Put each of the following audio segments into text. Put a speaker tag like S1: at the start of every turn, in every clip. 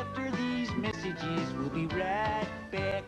S1: after these messages. We'll be right back.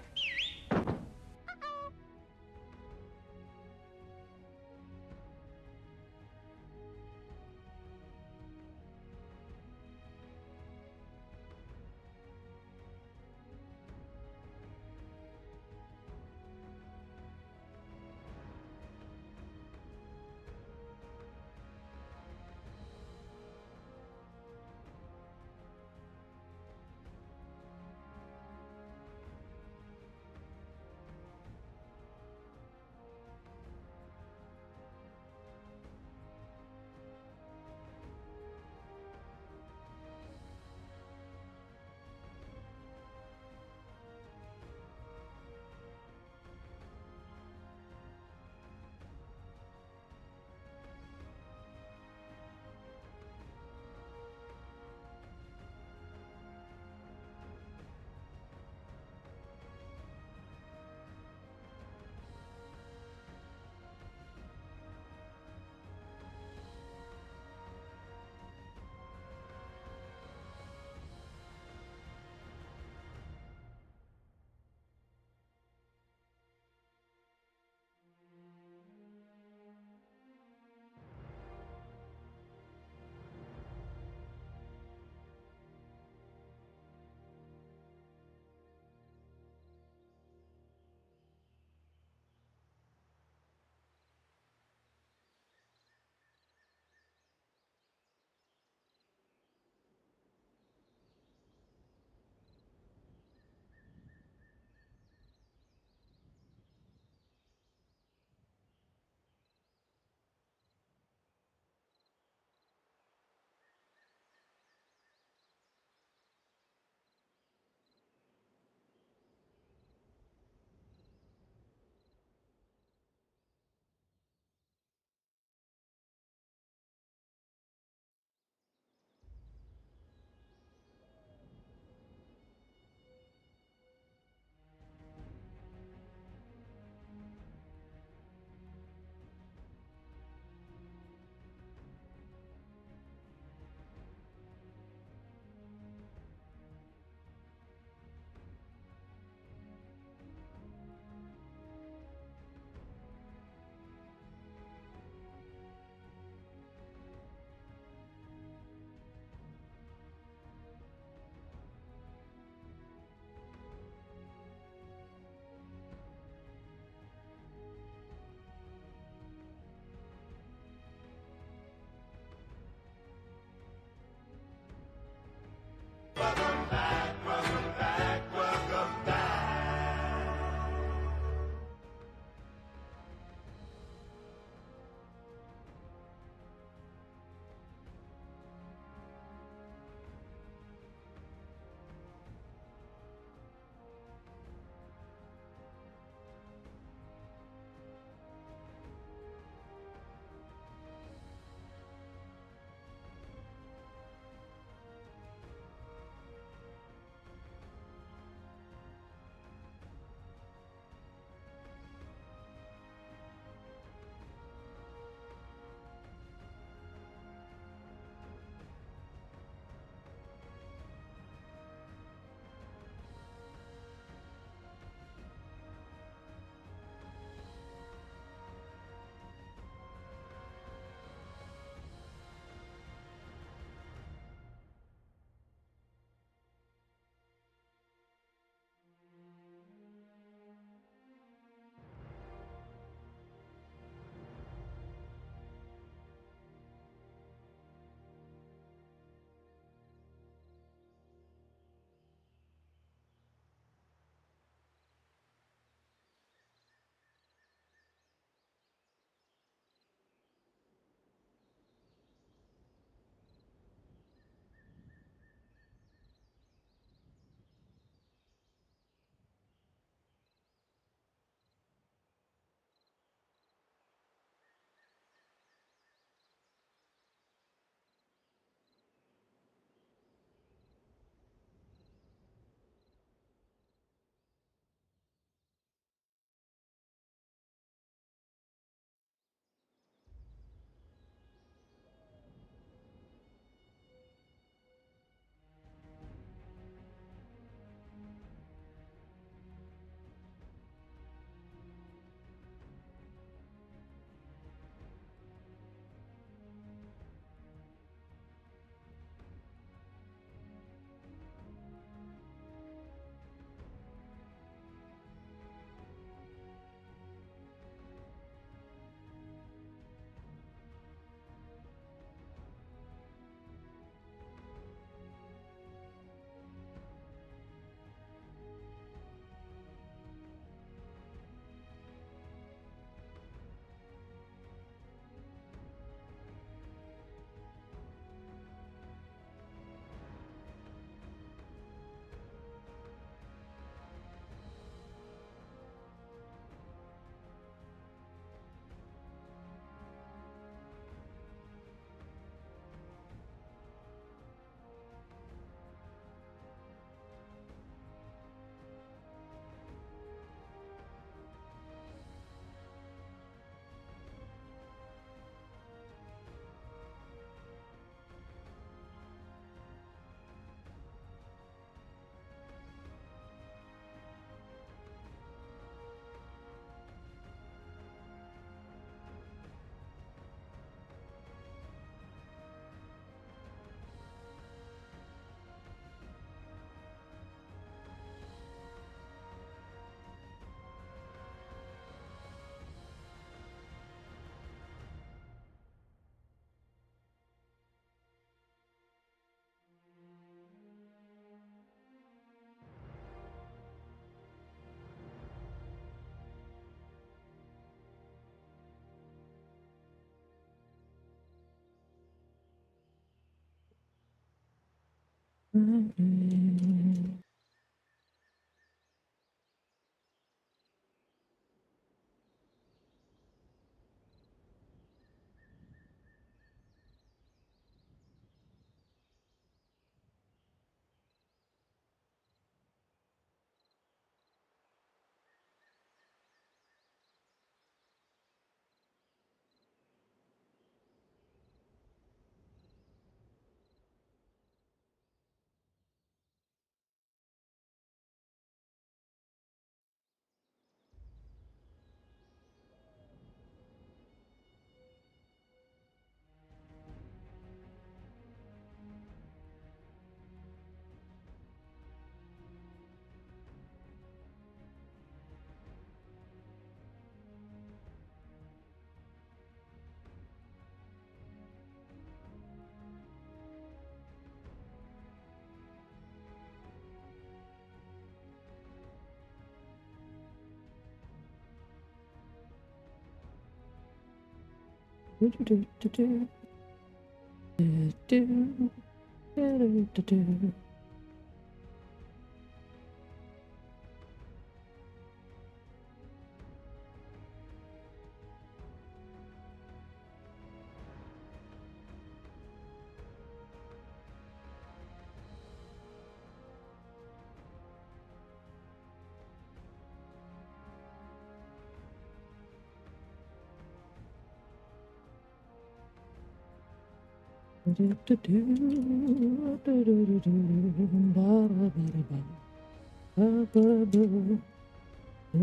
S2: What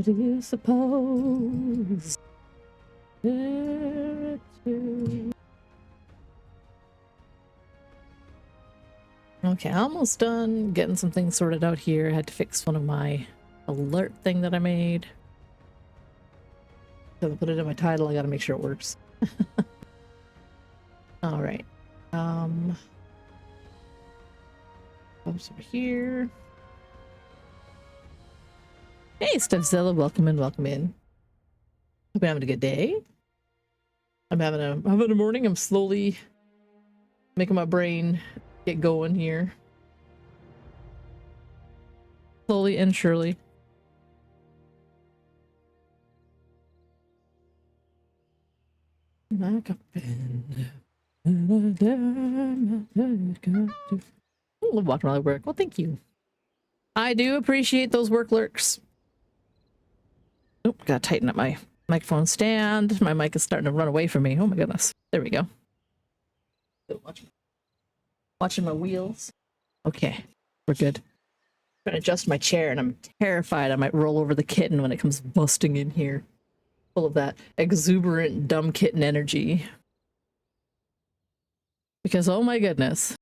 S2: do you suppose? Okay, almost done getting some things sorted out here. I had to fix one of my alert thing that I made. So I put it in my title. I gotta make sure it works. All right. Over here. Hey, Stuffzilla, welcome in, welcome in. Hope you're having a good day. I'm having a morning. I'm slowly making my brain get going here. Slowly and surely. Like a pen. Love walking around work. Well, thank you. I do appreciate those work lurks. Oh, gotta tighten up my microphone stand. My mic is starting to run away from me. Oh my goodness. There we go. Watching my wheels. Okay, we're good. I'm gonna adjust my chair and I'm terrified I might roll over the kitten when it comes busting in here. Full of that exuberant, dumb kitten energy. Because, oh my goodness.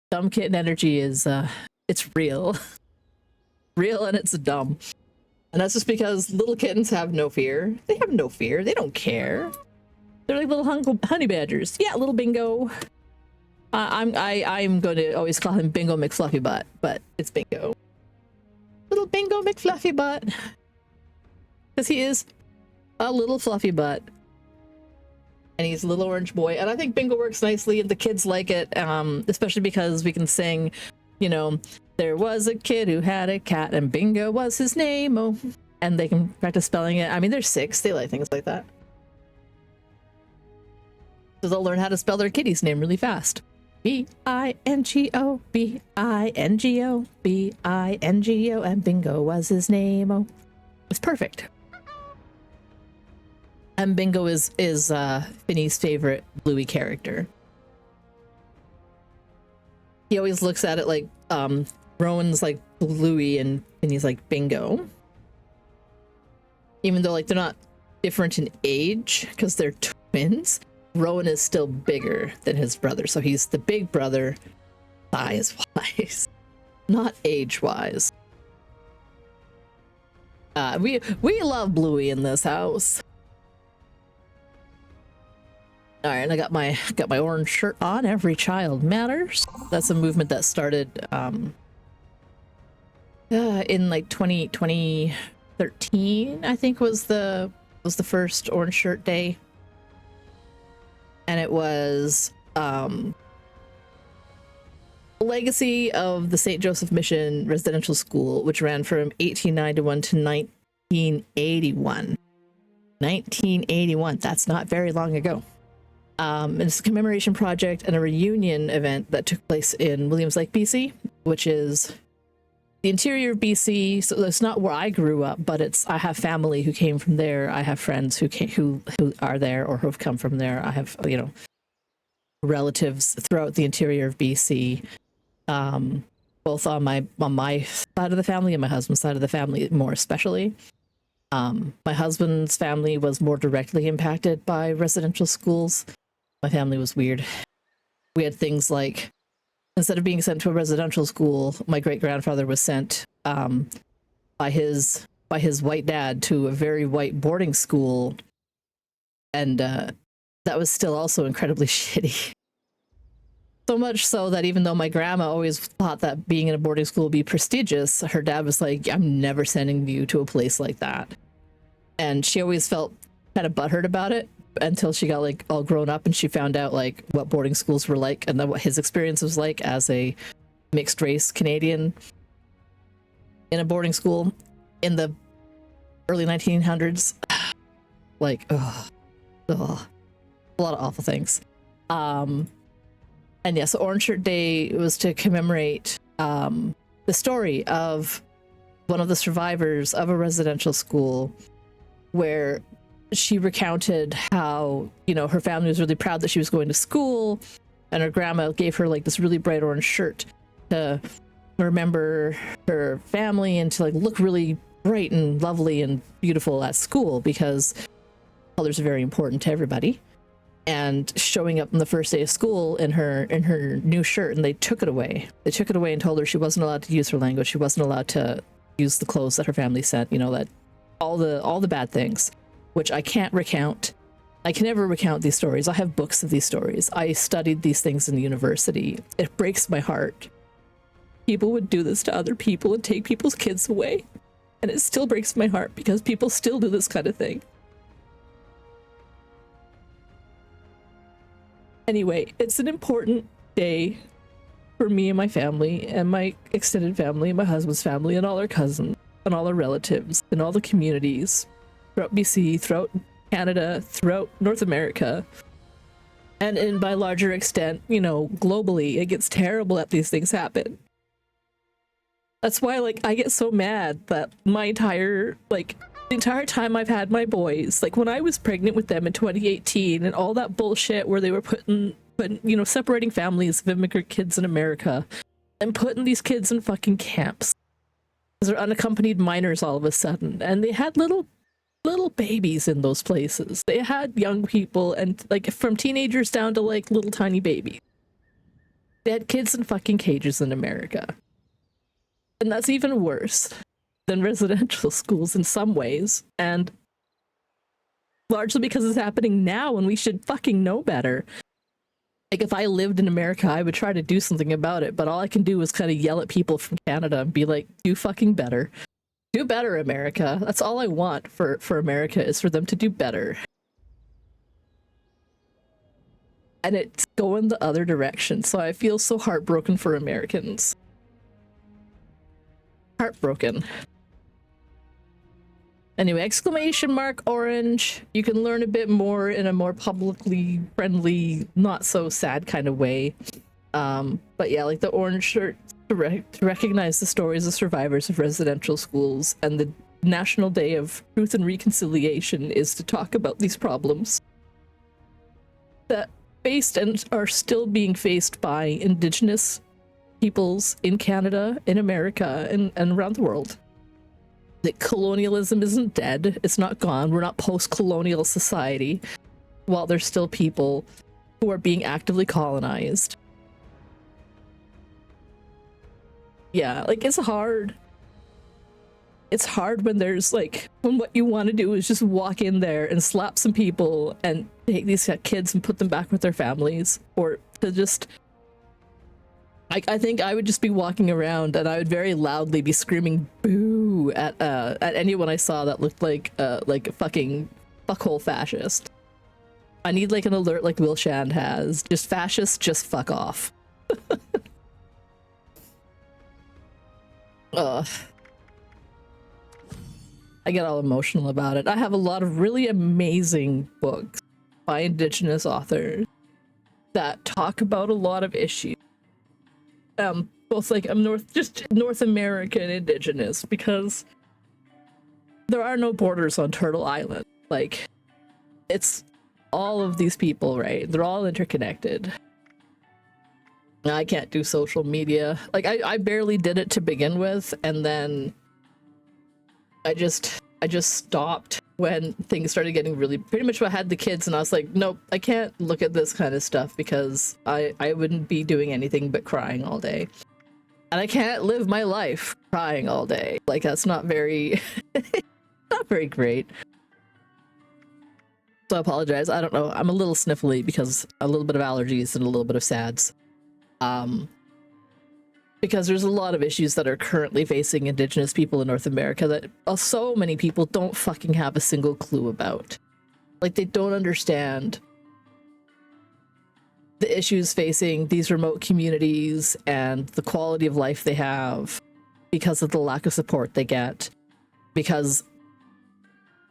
S2: Dumb kitten energy is, it's real. Real and it's dumb. And that's just because little kittens have no fear. They have no fear. They don't care. They're like little honey badgers. Yeah, little Bingo. I'm going to always call him Bingo McFluffy Butt, but it's Bingo. Little Bingo McFluffy Butt. Because he is a little fluffy butt. And he's a little orange boy. And I think Bingo works nicely and the kids like it, especially because we can sing, you know, there was a kid who had a cat and Bingo was his name. Oh, and they can practice spelling it. I mean, they're 6. They like things like that. So they'll learn how to spell their kitty's name really fast. B-I-N-G-O, B-I-N-G-O, B-I-N-G-O, and Bingo was his name. Oh, it's perfect. And Bingo is Finny's favorite Bluey character. He always looks at it like Rowan's like Bluey and Finny's like Bingo. Even though like they're not different in age because they're twins, Rowan is still bigger than his brother, so he's the big brother size-wise, not age-wise. We love Bluey in this house. All right, and I got my orange shirt on. Every child matters. That's a movement that started in like 2013, I think was the first orange shirt day. And it was a legacy of the St. Joseph Mission Residential School, which ran from 1891 to 1981. 1981, that's not very long ago. And it's a commemoration project and a reunion event that took place in Williams Lake, BC, which is the interior of BC. So it's not where I grew up, but I have family who came from there. I have friends who are there or who have come from there. I have, relatives throughout the interior of BC, both on my side of the family and my husband's side of the family, more especially. My husband's family was more directly impacted by residential schools. My family was weird. We had things like, instead of being sent to a residential school, my great-grandfather was sent by his white dad to a very white boarding school, and that was still also incredibly shitty. So much so that even though my grandma always thought that being in a boarding school would be prestigious, her dad was like, I'm never sending you to a place like that. And she always felt kind of butthurt about it until she got like all grown up and she found out like what boarding schools were like and then what his experience was like as a mixed race Canadian in a boarding school in the early 1900s. Like, a lot of awful things. And yes, Orange Shirt Day was to commemorate the story of one of the survivors of a residential school, where she recounted how, her family was really proud that she was going to school, and her grandma gave her like this really bright orange shirt to remember her family and to like look really bright and lovely and beautiful at school, because colors are very important to everybody. And showing up on the first day of school in her new shirt, and they took it away. They took it away and told her she wasn't allowed to use her language. She wasn't allowed to use the clothes that her family sent. That all the bad things, which I can't recount. I can never recount these stories. I have books of these stories. I studied these things in university. It breaks my heart. People would do this to other people and take people's kids away, and it still breaks my heart because people still do this kind of thing. Anyway, it's an important day for me and my family and my extended family, my husband's family, and all our cousins and all our relatives and all the communities throughout BC, throughout Canada, throughout North America, and by larger extent, globally. It gets terrible that these things happen. That's why, I get so mad that the entire time I've had my boys, when I was pregnant with them in 2018 and all that bullshit where they were putting separating families of immigrant kids in America and putting these kids in fucking camps because they're unaccompanied minors all of a sudden, and they had little babies in those places. They had young people, and from teenagers down to little tiny babies. They had kids in fucking cages in America. And that's even worse than residential schools in some ways, and largely because it's happening now and we should fucking know better. If I lived in America, I would try to do something about it, but all I can do is kind of yell at people from Canada and be like, do fucking better. Do better, America. That's all I want for America, is for them to do better. And it's going the other direction, so I feel so heartbroken for Americans. Heartbroken. Anyway, !orange. You can learn a bit more in a more publicly friendly, not so sad kind of way. But yeah, the orange shirt to recognize the stories of survivors of residential schools, and the National Day of Truth and Reconciliation is to talk about these problems that faced and are still being faced by Indigenous peoples in Canada, in America, and around the world. That colonialism isn't dead. It's not gone. We're not post-colonial society, while there's still people who are being actively colonized. Yeah, it's hard. It's hard when there's when what you want to do is just walk in there and slap some people and take these kids and put them back with their families, or to just I think I would just be walking around and I would very loudly be screaming boo at anyone I saw that looked like a fucking fuckhole fascist. I need an alert like Will Shand has. Just fascists, just fuck off. Ugh. I get all emotional about it. I have a lot of really amazing books by Indigenous authors that talk about a lot of issues. Both like just North American Indigenous, because there are no borders on Turtle Island. Like, it's all of these people, right? They're all interconnected. I can't do social media. Like, I barely did it to begin with, and then I just stopped when things started getting really, pretty much when I had the kids, and I was like, nope, I can't look at this kind of stuff because I wouldn't be doing anything but crying all day. And I can't live my life crying all day. Like, that's not very, not very great. So I apologize. I don't know. I'm a little sniffly because a little bit of allergies and a little bit of SADS. Because there's a lot of issues that are currently facing Indigenous people in North America that so many people don't fucking have a single clue about. Like, they don't understand the issues facing these remote communities and the quality of life they have because of the lack of support they get. Because,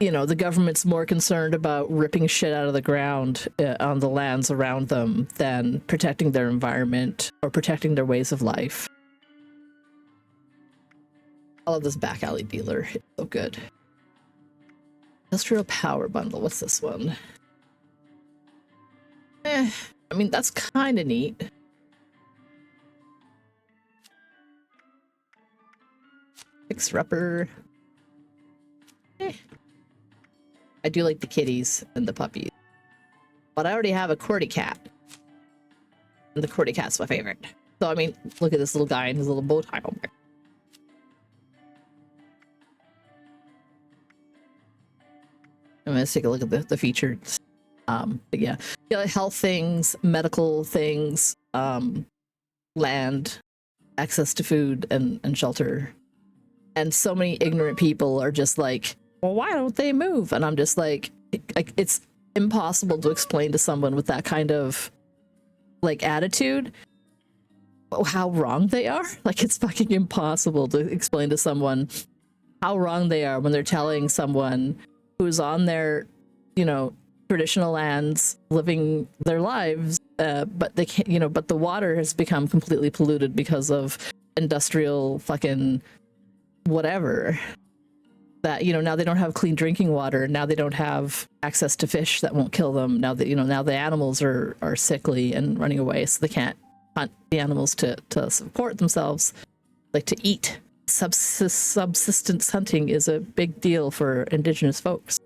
S2: you know, the government's more concerned about ripping shit out of the ground on the lands around them than protecting their environment or protecting their ways of life. I love this back alley dealer. It's so good. Industrial power bundle. What's this one? I mean, that's kind of neat. Fixer-upper. I do like the kitties and the puppies. But I already have a Cordy cat. And the Cordy cat's my favorite. So, I mean, look at this little guy and his little bow tie over there. Let's take a look at the features. But yeah, like health things, medical things, land, access to food and shelter. And so many ignorant people are just like, well, why don't they move? And I'm just like, it's impossible to explain to someone with that kind of like attitude how wrong they are. Like, it's fucking impossible to explain to someone how wrong they are when they're telling someone who's on their, you know, traditional lands living their lives, but they can't, you know, but the water has become completely polluted because of industrial fucking whatever. That, you know, now they don't have clean drinking water. Now they don't have access to fish that won't kill them. Now that, you know, now the animals are sickly and running away, so they can't hunt the animals to support themselves, like to eat. Subsistence hunting is a big deal for Indigenous folks.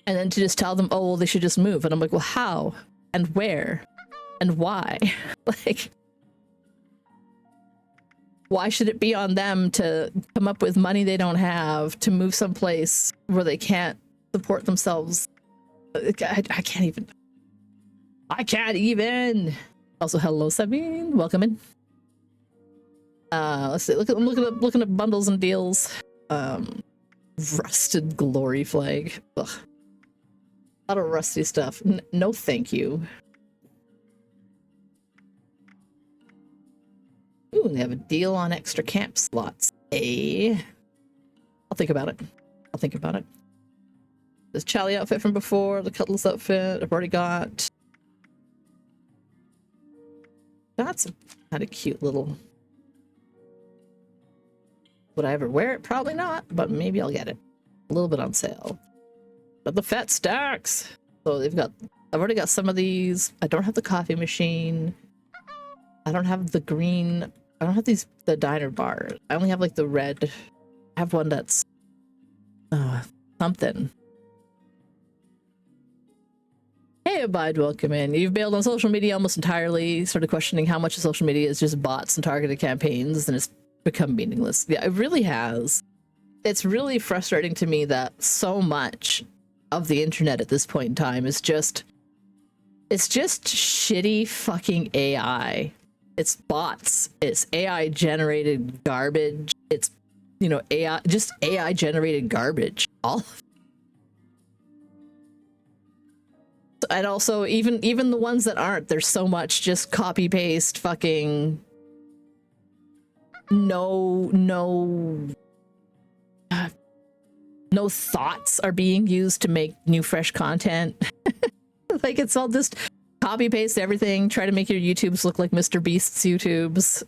S2: And then to just tell them, oh, well, they should just move. And I'm like, well, how? And where? And why? Like, why should it be on them to come up with money they don't have to move someplace where they can't support themselves? I can't even. I can't even. Also, hello, Sabine. Welcome in. Let's see. I'm looking at bundles and deals. Rusted glory flag. Ugh. A lot of rusty stuff. No, thank you. Ooh, they have a deal on extra camp slots. I'll think about it. I'll think about it. This Charlie outfit from before, the Cutlass outfit I've already got. That's a kind of cute little. Would I ever wear it? Probably not, but maybe I'll get it. A little bit on sale. But the fat stacks! So they've got, I've already got some of these. I don't have the coffee machine. I don't have the green, I don't have the diner bar. I only have like the red. I have one that's something. Hey, Abide, welcome in. You've bailed on social media almost entirely, started questioning how much of social media is just bots and targeted campaigns, and it's become meaningless. Yeah, it really has. It's really frustrating to me that so much of the internet at this point in time is just, it's just shitty fucking AI. It's bots. It's AI generated garbage. It's, you know, AI generated garbage. All. And also even the ones that aren't, there's so much just copy paste fucking no thoughts are being used to make new fresh content. Like, it's all just copy paste everything, try to make your YouTubes look like Mr. Beast's YouTubes.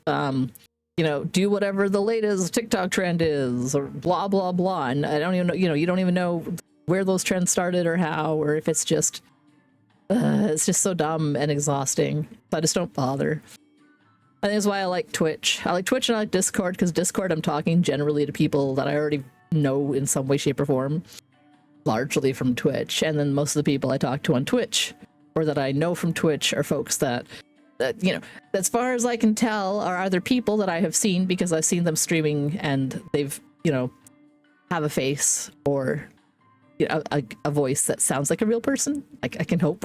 S2: You know, do whatever the latest TikTok trend is, or blah blah blah. And I don't even know, you know, you don't even know where those trends started or how, or if it's just so dumb and exhausting. So I just don't bother. I think that's why I like Twitch. I like Twitch and I like Discord, because Discord I'm talking generally to people that I already know in some way, shape, or form, largely from Twitch. And then most of the people I talk to on Twitch, or that I know from Twitch, are folks that you know, as far as I can tell, are either people that I have seen because I've seen them streaming and they've, you know, have a face, or, you know, a voice that sounds like a real person. I can hope.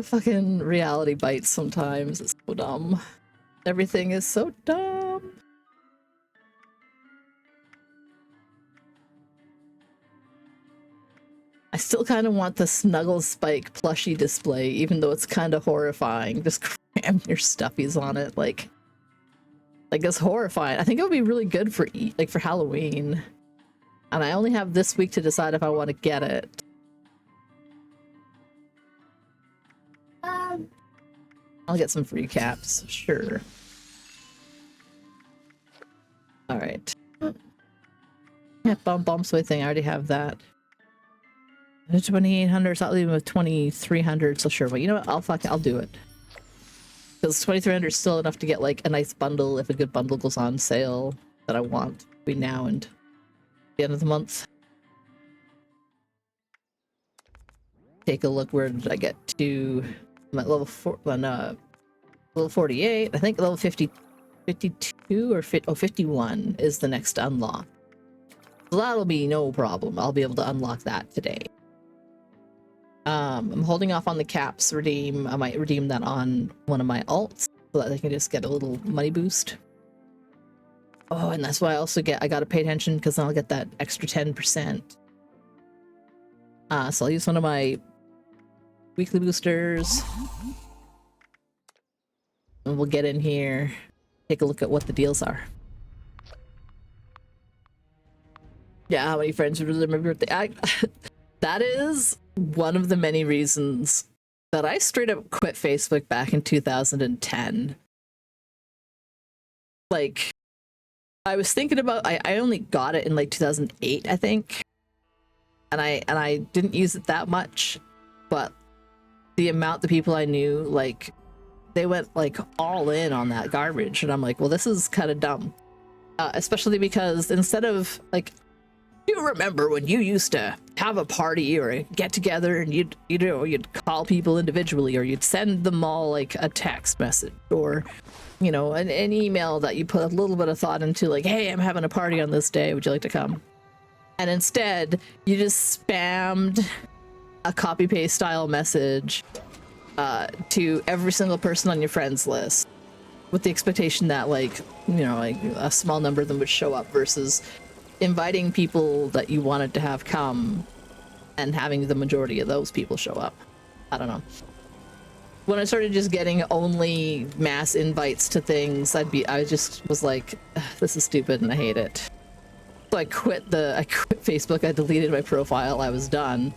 S2: Fucking reality bites sometimes. It's so dumb. Everything is so dumb. I still kind of want the Snuggle Spike plushie display, even though it's kind of horrifying. Just cram your stuffies on it, like it's horrifying. I think it would be really good for for Halloween, and I only have this week to decide if I want to get it. I'll get some free caps, sure. All right. Yeah, bomb sway thing. I already have that. 2,800, so I'll leave with 2,300. So sure, but you know what? I'll do it. Because 2,300 is still enough to get like a nice bundle if a good bundle goes on sale that I want between now and the end of the month. Take a look. Where did I get to? I'm at level 4. Level 48. I think level 52 or 51 is the next unlock. So that'll be no problem. I'll be able to unlock that today. I'm holding off on the caps redeem. I might redeem that on one of my alts so that I can just get a little money boost. Oh, and that's why I gotta pay attention, because then I'll get that extra 10%. So I'll use one of my weekly boosters. And we'll get in here, take a look at what the deals are. Yeah, how many friends would remember my birthday? That is one of the many reasons that I straight up quit Facebook back in 2010. Like, I was thinking about, I only got it in like 2008, I think. And I didn't use it that much, but the amount of people I knew, like, they went like all in on that garbage, and I'm like, well, this is kind of dumb. Especially because instead of like, you remember when you used to have a party or a get together and you'd call people individually, or you'd send them all like a text message, or you know, an email that you put a little bit of thought into, like, hey, I'm having a party on this day, would you like to come? And instead you just spammed a copy paste style message to every single person on your friends list, with the expectation that, like, you know, like a small number of them would show up, versus inviting people that you wanted to have come and having the majority of those people show up. I don't know. When I started just getting only mass invites to things, I just was like, this is stupid and I hate it. So I quit Facebook, I deleted my profile, I was done.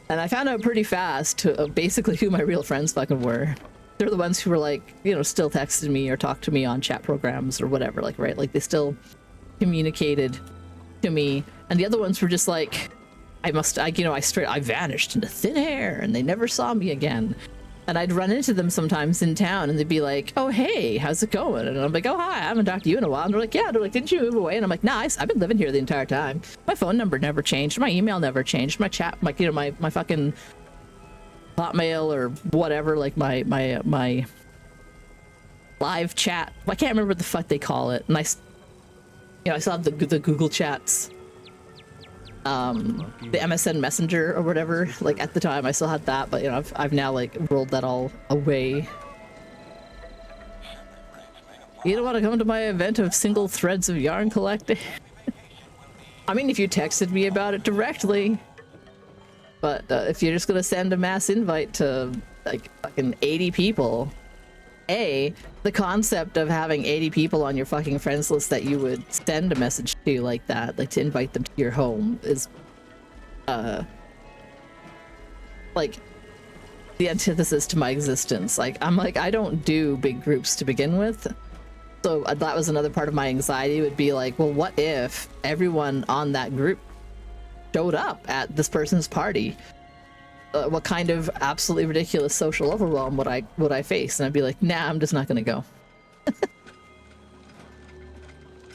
S2: And I found out pretty fast basically who my real friends fucking were. They're the ones who were like, you know, still texted me or talked to me on chat programs or whatever, like, right? Like, they still communicated to me. And the other ones were just like, I vanished into thin air and they never saw me again. And I'd run into them sometimes in town and they'd be like, oh, hey, how's it going? And I'm like, oh, hi, I haven't talked to you in a while. And they're like, yeah. They're like, didn't you move away? And I'm like, nah, I've been living here the entire time. My phone number never changed. My email never changed. My chat, like, you know, my fucking Hotmail or whatever, like my live chat. I can't remember what the fuck they call it. And I still have the Google chats. The MSN Messenger or whatever, like, at the time I still had that, but you know, I've now like rolled that all away. You don't want to come to my event of single threads of yarn collecting? I mean, if you texted me about it directly, But if you're just gonna send a mass invite to like fucking 80 people, the concept of having 80 people on your fucking friends list that you would send a message to like that, like to invite them to your home, is like the antithesis to my existence. Like I'm like, I don't do big groups to begin with. So that was another part of my anxiety, would be like, well, what if everyone on that group showed up at this person's party? What kind of absolutely ridiculous social overwhelm would I face? And I'd be like, nah, I'm just not gonna go.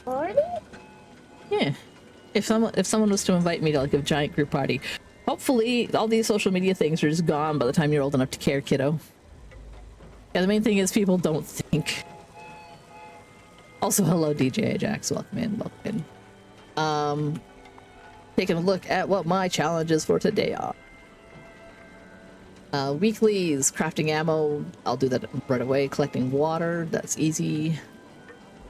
S3: Party?
S2: Yeah. If someone was to invite me to like a giant group party, hopefully all these social media things are just gone by the time you're old enough to care, kiddo. Yeah, the main thing is people don't think. Also, hello DJ Ajax, welcome in. Taking a look at what my challenges for today are. Weeklies, crafting ammo, I'll do that right away. Collecting water, that's easy.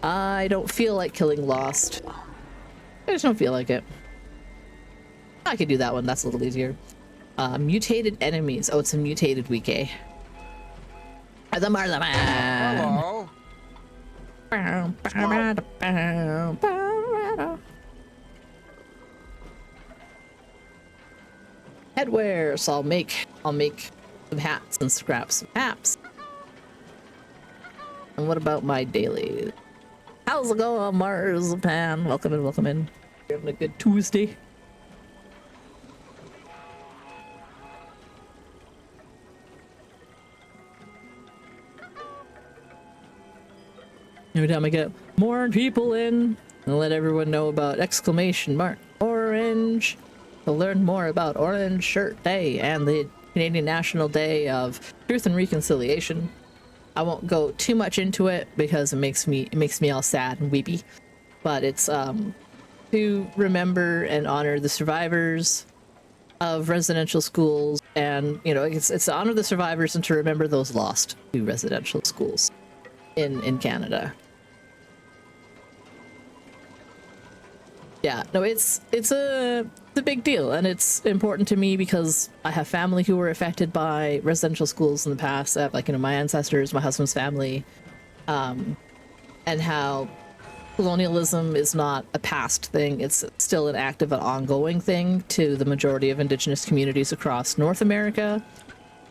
S2: I don't feel like killing Lost. I just don't feel like it. I could do that one, that's a little easier. Mutated enemies. Oh, it's a mutated week, eh? The Marlaman!
S3: Hello.
S2: Headwear, so I'll make some hats and scrap some hats. And what about my daily? How's it going, Marzipan? Welcome in, welcome in. You're having a good Tuesday. Every time I get more people in, I'll let everyone know about !Orange to learn more about Orange Shirt Day and the Canadian National Day of Truth and Reconciliation. I won't go too much into it because it makes me all sad and weepy, but it's to remember and honor the survivors of residential schools, and you know, it's to honor the survivors and to remember those lost to residential schools in Canada. Yeah, no, it's a big deal, and it's important to me because I have family who were affected by residential schools in the past. I have, like, you know, my ancestors, my husband's family, and how colonialism is not a past thing. It's still an active and ongoing thing to the majority of Indigenous communities across North America.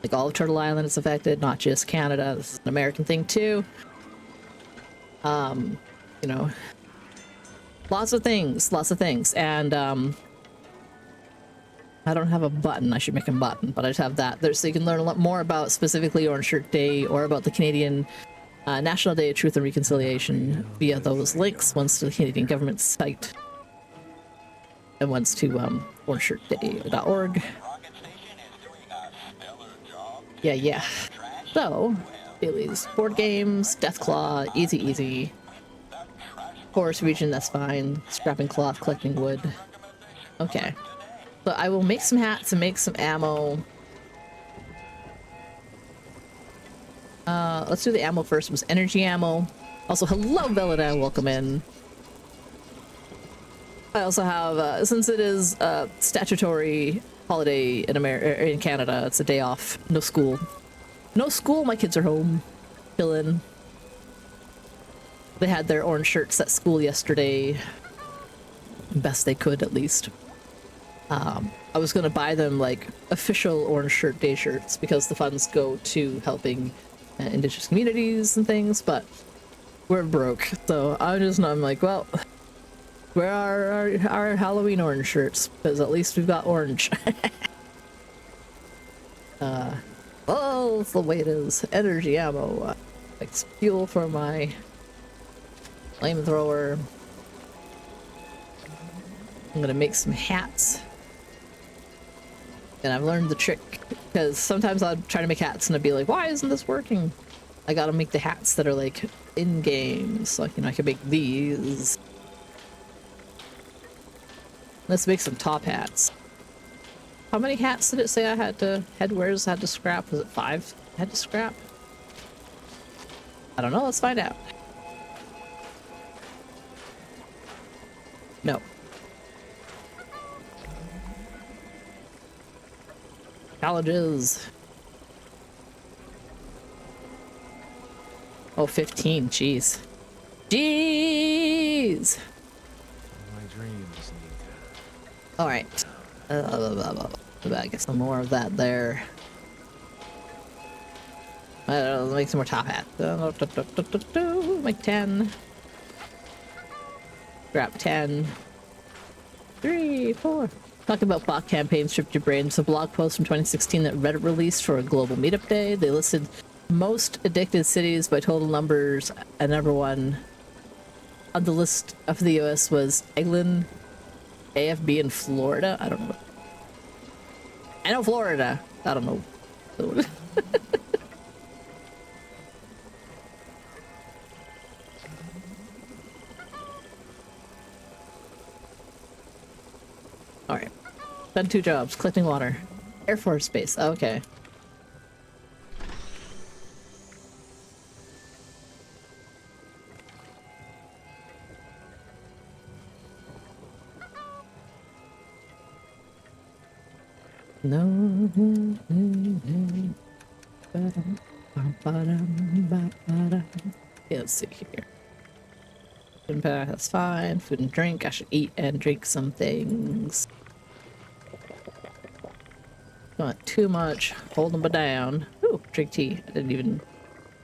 S2: Like, all of Turtle Island is affected, not just Canada. This is an American thing too. You know, lots of things, and I don't have a button. I should make a button, but I just have that there, so you can learn a lot more about specifically Orange Shirt Day or about the Canadian National Day of Truth and Reconciliation via those links, once to the Canadian government site and once to orangeshirtday.org. Yeah. So, dailies, board games, Deathclaw, easy. Forest region, that's fine. Scrapping cloth, collecting wood. Okay. So I will make some hats and make some ammo. Let's do the ammo first. It was energy ammo. Also, hello, Belladine, welcome in. I also have, since it is a statutory holiday in Canada, it's a day off. No school. No school, my kids are home. Chillin'. They had their orange shirts at school yesterday. Best they could, at least. I was gonna buy them, like, official Orange Shirt Day shirts because the funds go to helping Indigenous communities and things, but we're broke. So I'm like, well, where are our Halloween orange shirts? Because at least we've got orange. Oh, that's the way it is. Energy ammo. Like fuel for my flamethrower. I'm gonna make some hats. And I've learned the trick, because sometimes I'll try to make hats and I'd be like, why isn't this working? I gotta make the hats that are like in-game, so you know, I can make these. Let's make some top hats. How many hats did it say I had to, headwears had to scrap? Was it 5 I had to scrap? I don't know, let's find out. No. Challenges. Oh, 15. Jeez. Jeez.
S4: My dreams need
S2: All right. I get some more of that there. Let's make some more top hat. Like 10. Grab 10. 3, 4. Talk about bot campaigns stripped your brain. It's a blog post from 2016 that Reddit released for a global meetup day. They listed most addicted cities by total numbers, and number one on the list of the US was England, AFB, and Florida. I don't know. I know Florida. I don't know. All right. Done 2 jobs. Collecting water. Air Force Base. Okay. No. Yeah, let's see here. Impact, that's fine. Food and drink. I should eat and drink some things. Not too much. Holding them down. Ooh, drink tea. I didn't even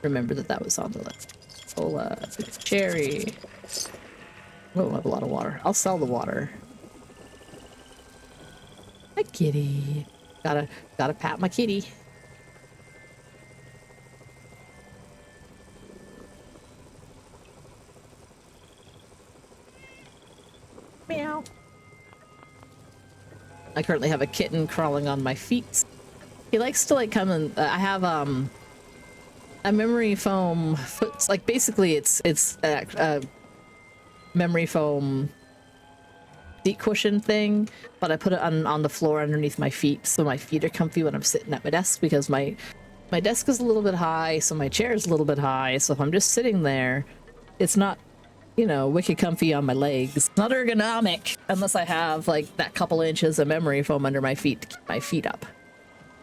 S2: remember that that was on the list. Cola, cherry. Oh, I have a lot of water. I'll sell the water. Hi, kitty. Gotta pat my kitty. Meow. I currently have a kitten crawling on my feet. He likes to like come and I have a memory foam foot, like basically it's memory foam seat cushion thing, but I put it on the floor underneath my feet so my feet are comfy when I'm sitting at my desk, because my desk is a little bit high, so my chair is a little bit high, so if I'm just sitting there, it's not, you know, wicked comfy on my legs. It's not ergonomic unless I have like that couple inches of memory foam under my feet to keep my feet up.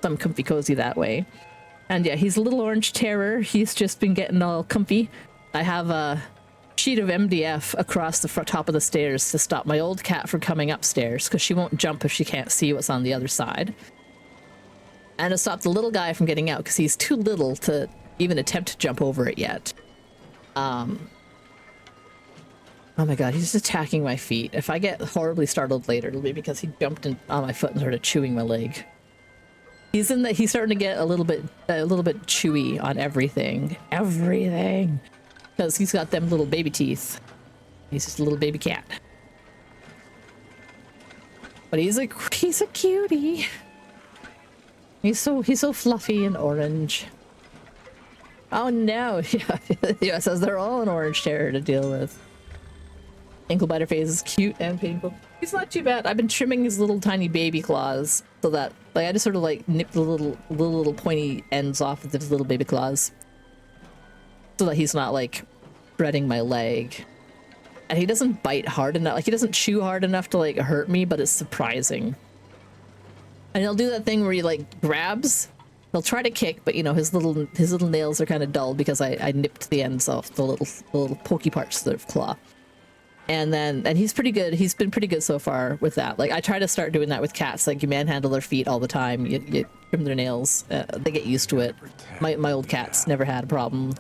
S2: So I'm comfy cozy that way. And yeah, he's a little orange terror. He's just been getting all comfy. I have a sheet of MDF across the top of the stairs to stop my old cat from coming upstairs, because she won't jump if she can't see what's on the other side. And to stop the little guy from getting out, because he's too little to even attempt to jump over it yet. Oh my god, he's attacking my feet. If I get horribly startled later, it'll be because he jumped on my foot and started chewing my leg. He's starting to get a little bit chewy on everything. Everything. Because he's got them little baby teeth. He's just a little baby cat. But he's a cutie. He's so fluffy and orange. Oh no. Yeah, says they're all an orange terror to deal with. Ankle biter phase is cute and painful. He's not too bad. I've been trimming his little tiny baby claws so that, like, I just sort of like nip the little pointy ends off of his little baby claws so that he's not like shredding my leg. And he doesn't bite hard enough. Like, he doesn't chew hard enough to like hurt me, but it's surprising. And he'll do that thing where he like grabs. He'll try to kick, but you know his little nails are kind of dull because I nipped the ends off the little pokey parts of the claw. And he's pretty good. He's been pretty good so far with that. Like, I try to start doing that with cats. Like, you manhandle their feet all the time. You trim their nails. They get used to it. My old cats never had a problem.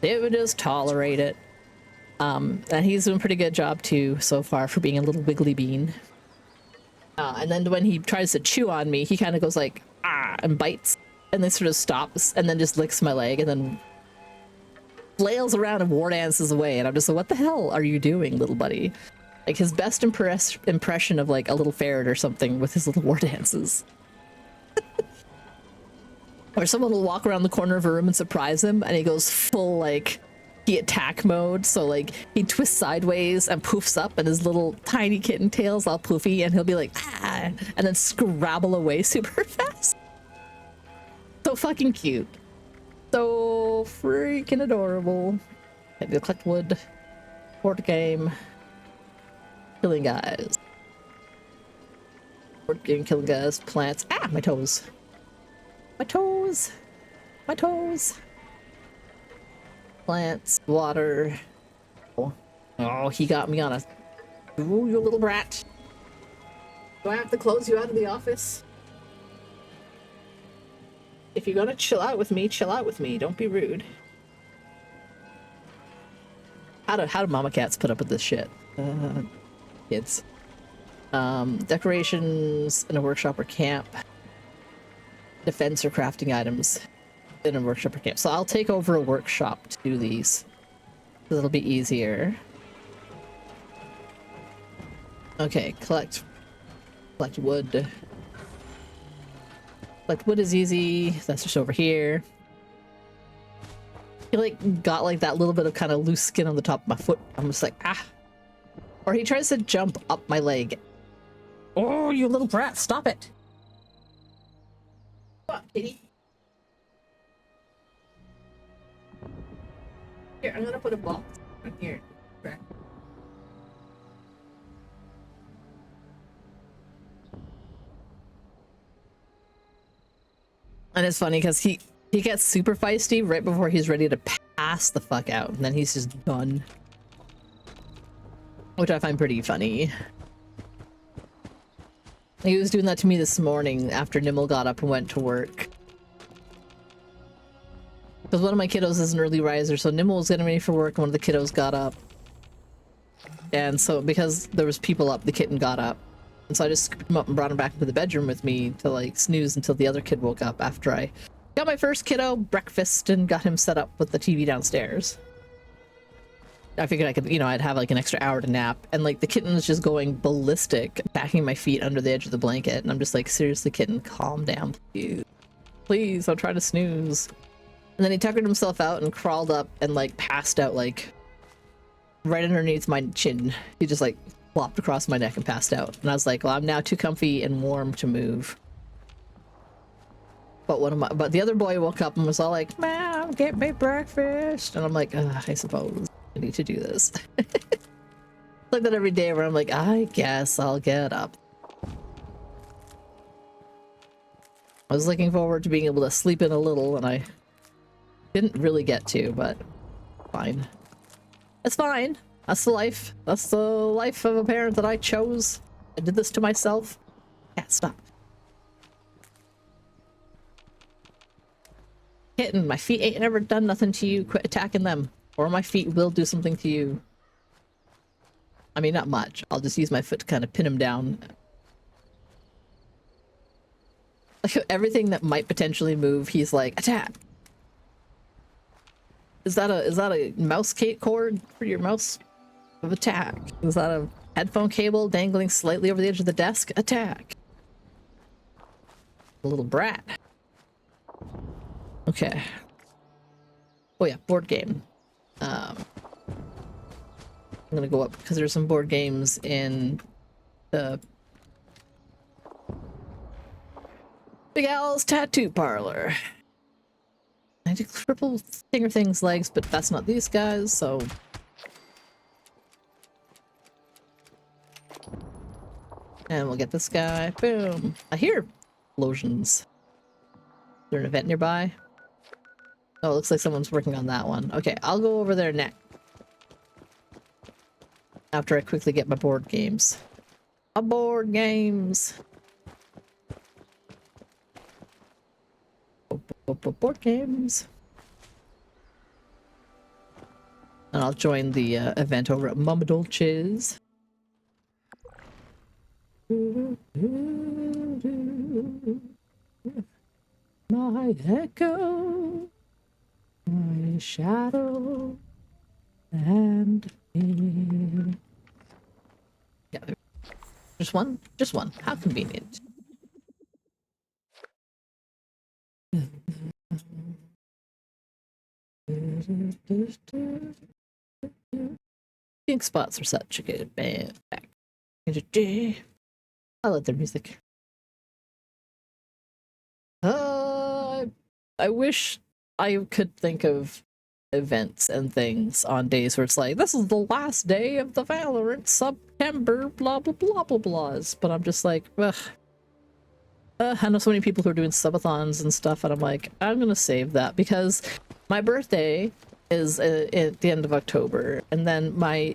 S2: They would just tolerate it. And he's doing a pretty good job too so far for being a little wiggly bean. And then when he tries to chew on me, he kind of goes like, ah, and bites. And then sort of stops and then just licks my leg and then flails around and war dances away, and I'm just like, what the hell are you doing, little buddy? Like, his best impression of like a little ferret or something with his little war dances. Or someone will walk around the corner of a room and surprise him, and he goes full like he attack mode, so like he twists sideways and poofs up, and his little tiny kitten tail's all poofy, and he'll be like, ah, and then scrabble away super fast. So fucking cute. So freaking adorable. Okay, go collect wood. Board game. Killing guys. Board game, killing guys. Plants. Ah, my toes. My toes! My toes! Plants, water. Oh, he got me on a... Ooh, you little brat. Do I have to close you out of the office? If you're gonna chill out with me, chill out with me. Don't be rude. How do mama cats put up with this shit? Kids. Decorations in a workshop or camp. Defense or crafting items in a workshop or camp. So I'll take over a workshop to do these. So it'll be easier. Okay, collect wood. Collect wood is easy. That's just over here. He like got like that little bit of kind of loose skin on the top of my foot. I'm just like, ah. Or he tries to jump up my leg. Oh, you little brat, stop it. Come on, kitty. Here, I'm gonna put a box right here. Right. And it's funny because he gets super feisty right before he's ready to pass the fuck out, and then he's just done. Which I find pretty funny. He was doing that to me this morning after Nimble got up and went to work. Because one of my kiddos is an early riser, so Nimble was getting ready for work and one of the kiddos got up. And so because there was people up, the kitten got up. And so I just scooped him up and brought him back into the bedroom with me to like snooze until the other kid woke up after I got my first kiddo breakfast and got him set up with the TV downstairs. I figured I could, you know, I'd have like an extra hour to nap, and like the kitten was just going ballistic, backing my feet under the edge of the blanket, and I'm just like, seriously, kitten, calm down, please. Please, I'll try to snooze. And then he tuckered himself out and crawled up and like passed out like right underneath my chin. He just like flopped across my neck and passed out. And I was like, well, I'm now too comfy and warm to move. But the other boy woke up and was all like, Mom, get me breakfast. And I'm like, I suppose I need to do this. Like that every day where I'm like, I guess I'll get up. I was looking forward to being able to sleep in a little, and I didn't really get to, but fine. It's fine. That's the life. That's the life of a parent that I chose. I did this to myself. Yeah, stop. Kitten, my feet ain't never done nothing to you. Quit attacking them, or my feet will do something to you. I mean, not much. I'll just use my foot to kind of pin him down. Like everything that might potentially move, he's like, attack. Is that a mouse cord for your mouse? Of attack. Is that a headphone cable dangling slightly over the edge of the desk? Attack. A little brat. Okay. Oh yeah, board game. I'm gonna go up because there's some board games in the Big Al's tattoo parlor. I did triple Stinger Thing's legs, but that's not these guys, so. And we'll get this guy. Boom. I hear explosions. Is there an event nearby? Oh, it looks like someone's working on that one. Okay, I'll go over there next. After I quickly get my board games. My board games. Board games. And I'll join the event over at Mama Dolce's. My echo, my shadow, and me. Yeah, just one? Just one. How convenient. Pink Spots are such a good band. I love their music. I wish I could think of events and things on days where it's like, this is the last day of the Valorant September, blah blah blah blah blahs. But I'm just like, ugh. I know so many people who are doing subathons and stuff, and I'm like, I'm gonna save that because my birthday is at the end of October, and then my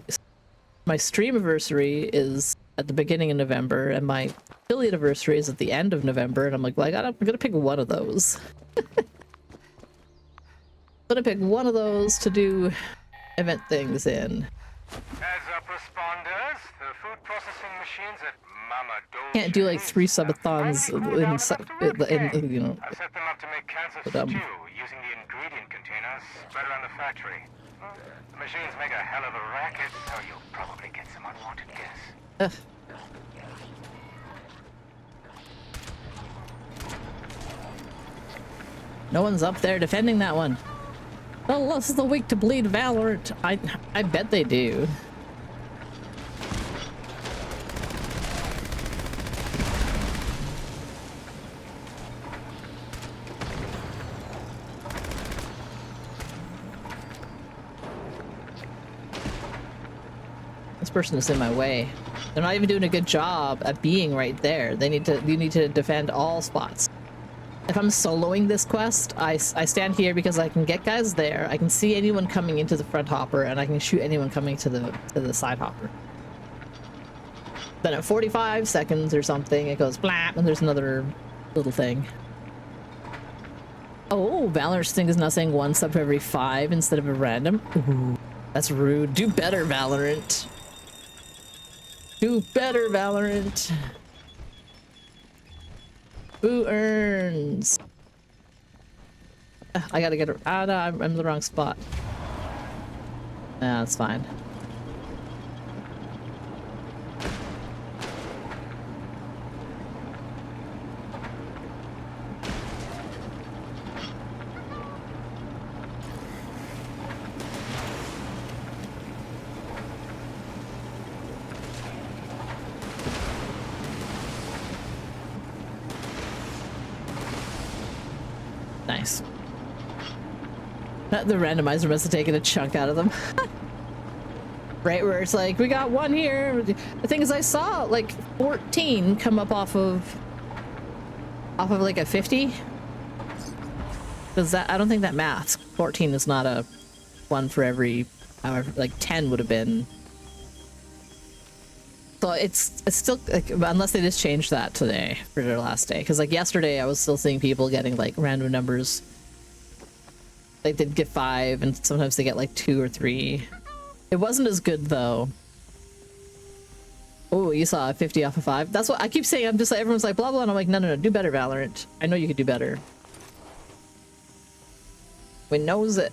S2: stream anniversary is at the beginning of November, and my affiliate anniversary is at the end of November, and I'm like, well, I'm gonna pick one of those. I'm gonna pick one of those to do event things in.
S5: Heads up, responders. The food processing machines at Mama Dolce
S2: Can't do like 3 subathons in you know.
S5: I've set them up to make cans of
S2: But,
S5: stew using the ingredient containers spread around the factory. The machines make a hell of a racket, so you'll probably get some unwanted guests.
S2: No one's up there defending that one. Oh, this is the week to bleed Valorant. I bet they do. This person is in my way. They're not even doing a good job at being right there. You need to defend all spots. If I'm soloing this quest, I stand here because I can get guys there. I can see anyone coming into the front hopper, and I can shoot anyone coming to the side hopper. Then at 45 seconds or something, it goes blap, and there's another little thing. Oh, Valorant's thing is now saying 1 sub for every 5 instead of a random. Ooh, that's rude. Do better, Valorant. Do better, Valorant. Who earns? I gotta get her. Ah, no, I'm in the wrong spot. Nah, that's fine. Nice. The randomizer must have taken a chunk out of them. Right, where it's like, we got one here. The thing is, I saw like 14 come up off of like a 50. Does that, I don't think that maths. 14 is not a one for every, however, like 10 would have been. So it's still, like, unless they just changed that today for their last day. Because like yesterday, I was still seeing people getting like random numbers. Like they'd get 5, and sometimes they get like 2 or 3. It wasn't as good though. Oh, you saw a 50 off of 5. That's what I keep saying. I'm just like, everyone's like blah blah, and I'm like, no, do better, Valorant. I know you could do better. We knows it.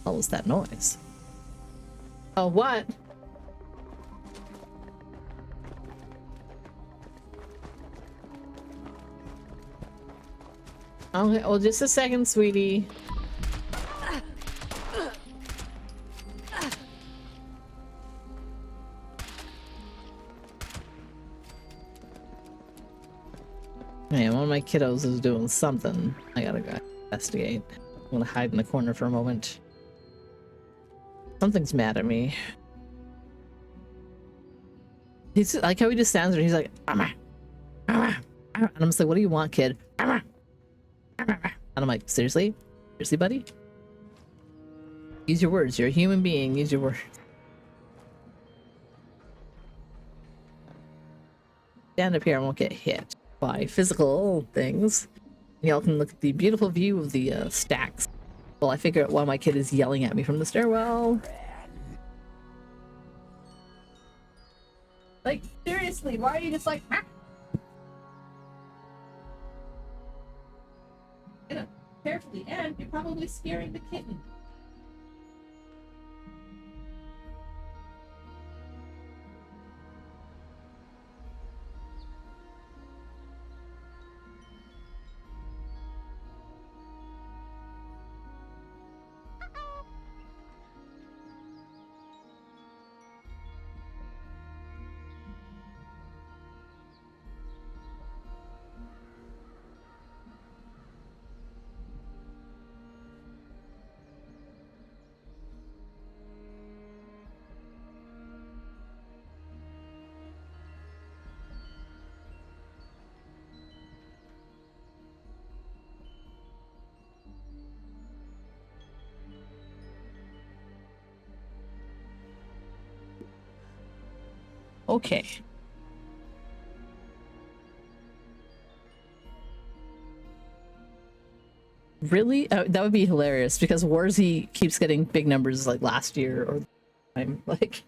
S2: What was that noise? Oh, what? Okay, well, just a second, sweetie. Man, one of my kiddos is doing something. I gotta go investigate. I'm gonna hide in the corner for a moment. Something's mad at me. He's like how he just stands there. He's like, "Mama, mama," and I'm just like, "What do you want, kid?" "Mama, mama." And I'm like, seriously, buddy? Use your words. You're a human being. Use your words. Stand up here. I won't get hit by physical things. Y'all can look at the beautiful view of the stacks. Well, I figure out why my kid is yelling at me from the stairwell. Like, seriously, why are you just like, ah? Get up carefully, and you're probably scaring the kitten. Okay. Really? That would be hilarious because Warzy keeps getting big numbers like last year or time. Like,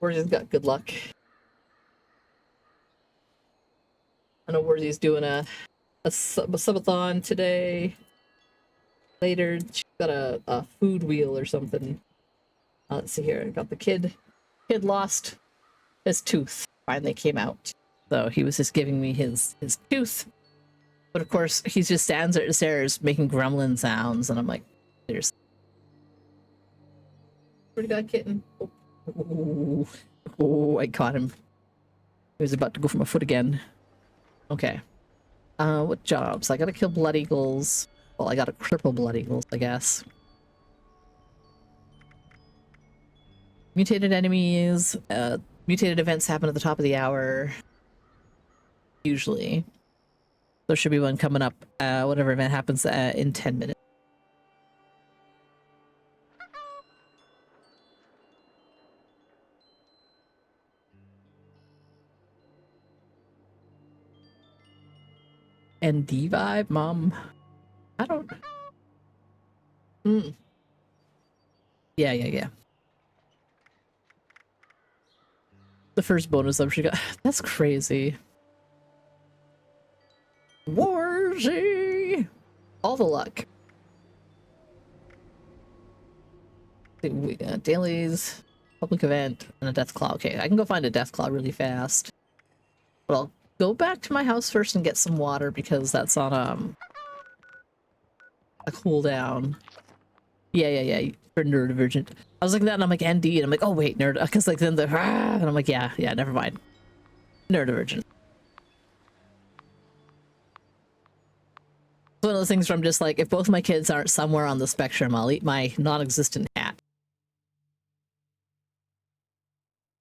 S2: Warzy's got good luck. I know Warzy's doing a subathon today. Later, she's got a food wheel or something. Let's see here. I got the kid. Kid lost his tooth. Finally came out. So he was just giving me his tooth. But of course, he just stands there at the stairs making gremlin sounds, and I'm like, there's. Where'd he got kitten? Oh. Oh, I caught him. He was about to go for my foot again. Okay. What jobs? I gotta kill blood eagles. Well, I gotta cripple blood eagles, I guess. Mutated enemies. Mutated events happen at the top of the hour. Usually. There should be one coming up. Whatever event happens in 10 minutes. ND vibe, mom. I don't. Yeah. The first bonus up she got. That's crazy. Warzy! All the luck. We got dailies, public event, and a death claw. Okay, I can go find a death claw really fast. But I'll go back to my house first and get some water because that's on a cooldown. Yeah. For neurodivergent. I was like that and I'm like ND and I'm like, oh wait, nerd, because like then the and I'm like, yeah, never mind. Neurodivergent. It's one of those things where I'm just like, if both my kids aren't somewhere on the spectrum, I'll eat my non-existent hat.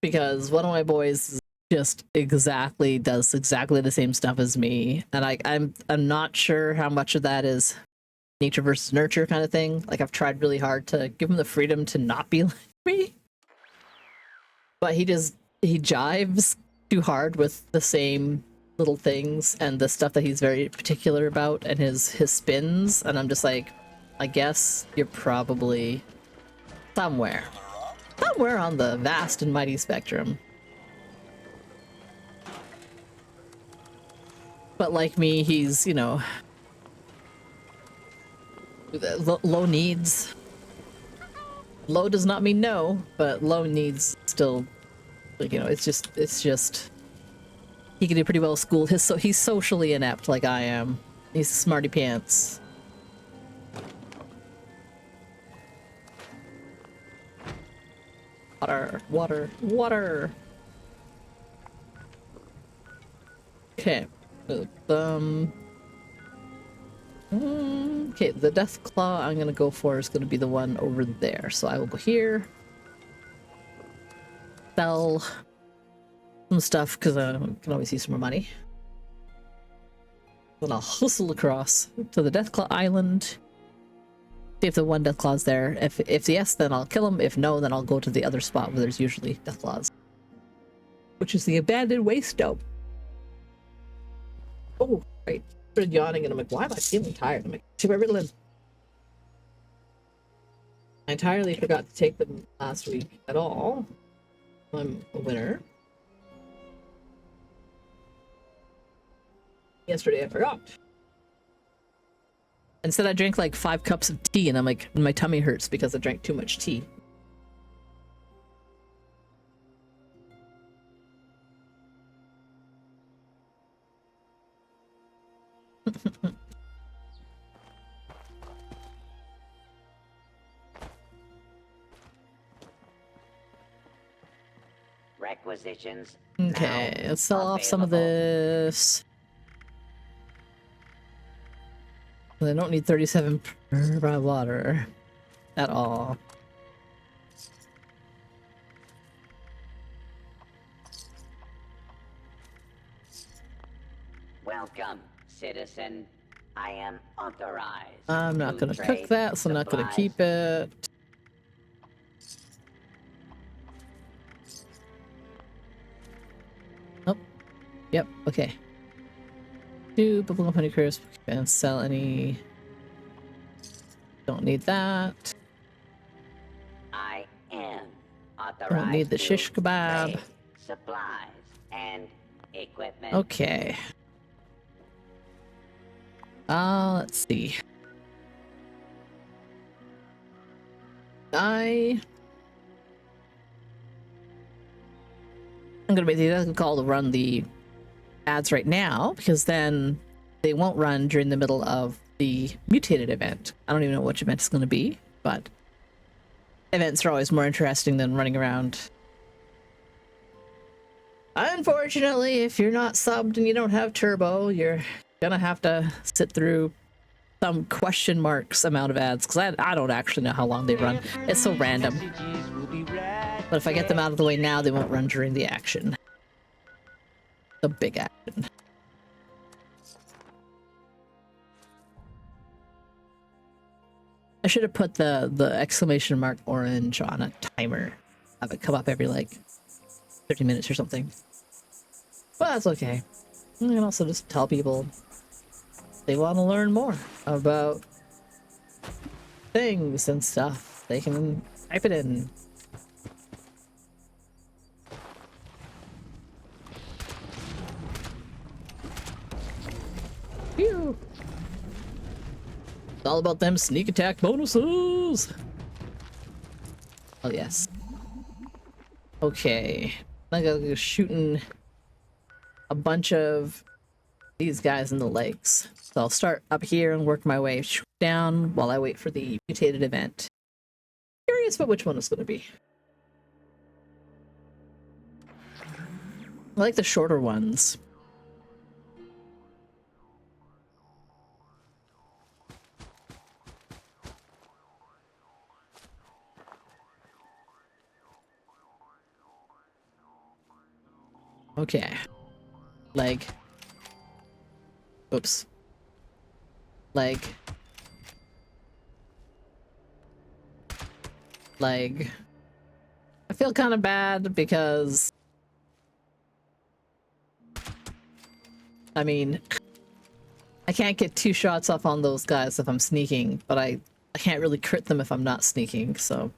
S2: Because one of my boys just does exactly the same stuff as me, and I'm not sure how much of that is nature versus nurture kind of thing. Like, I've tried really hard to give him the freedom to not be like me, but he jives too hard with the same little things and the stuff that he's very particular about and his spins, and I'm just like, I guess you're probably somewhere on the vast and mighty spectrum. But like me, he's, you know, low needs. Low does not mean no, but low needs still, like, you know, it's just he can do pretty well at school. He's socially inept like I am. He's a smarty pants. Water. Okay. Okay, the death claw I'm gonna go for is gonna be the one over there. So I will go here. Sell some stuff because I can always use some more money. Then I'll hustle across to the Deathclaw Island. See if the one Deathclaw's there. If yes, then I'll kill him. If no, then I'll go to the other spot where there's usually Deathclaws, which is the abandoned waste dump. Oh, right. I started yawning and I'm like, why am I feeling tired? I'm like, too much Ritalin. I entirely forgot to take them last week at all. I'm a winner. Yesterday I forgot. Instead I drank like 5 cups of tea and I'm like, my tummy hurts because I drank too much tea.
S6: Requisitions.
S2: Okay, let's sell off some of this. I don't need 37 per water at all.
S6: Welcome, citizen. I am authorized.
S2: I'm not gonna cook that, so I'm not gonna keep it. Yep, okay. 2 bubblegum honey crisp. And sell any... Don't need that.
S6: I am authorized
S2: Don't need the
S6: to
S2: shish kebab.
S6: trade supplies and equipment.
S2: Okay. Let's see. I'm gonna make the call to run the ads right now, because then they won't run during the middle of the mutated event. I don't even know which event it's gonna be, but events are always more interesting than running around. Unfortunately, if you're not subbed and you don't have turbo, you're gonna have to sit through some question marks amount of ads, because I don't actually know how long they run. It's so random.
S1: Messages will be right
S2: But if I get them out of the way now, they won't run during the action. The big action. I should have put the exclamation mark orange on a timer. Have it come up every like 30 minutes or something. But that's okay. You can also just tell people they want to learn more about things and stuff. They can type it in. Phew. It's all about them sneak attack bonuses. Oh yes. Okay. I gotta go shooting a bunch of these guys in the legs. So I'll start up here and work my way down while I wait for the mutated event. Curious about which one it's gonna be. I like the shorter ones. Okay. Leg. Oops. Leg. Leg. I feel kind of bad because... I mean... I can't get 2 shots off on those guys if I'm sneaking, but I can't really crit them if I'm not sneaking, so...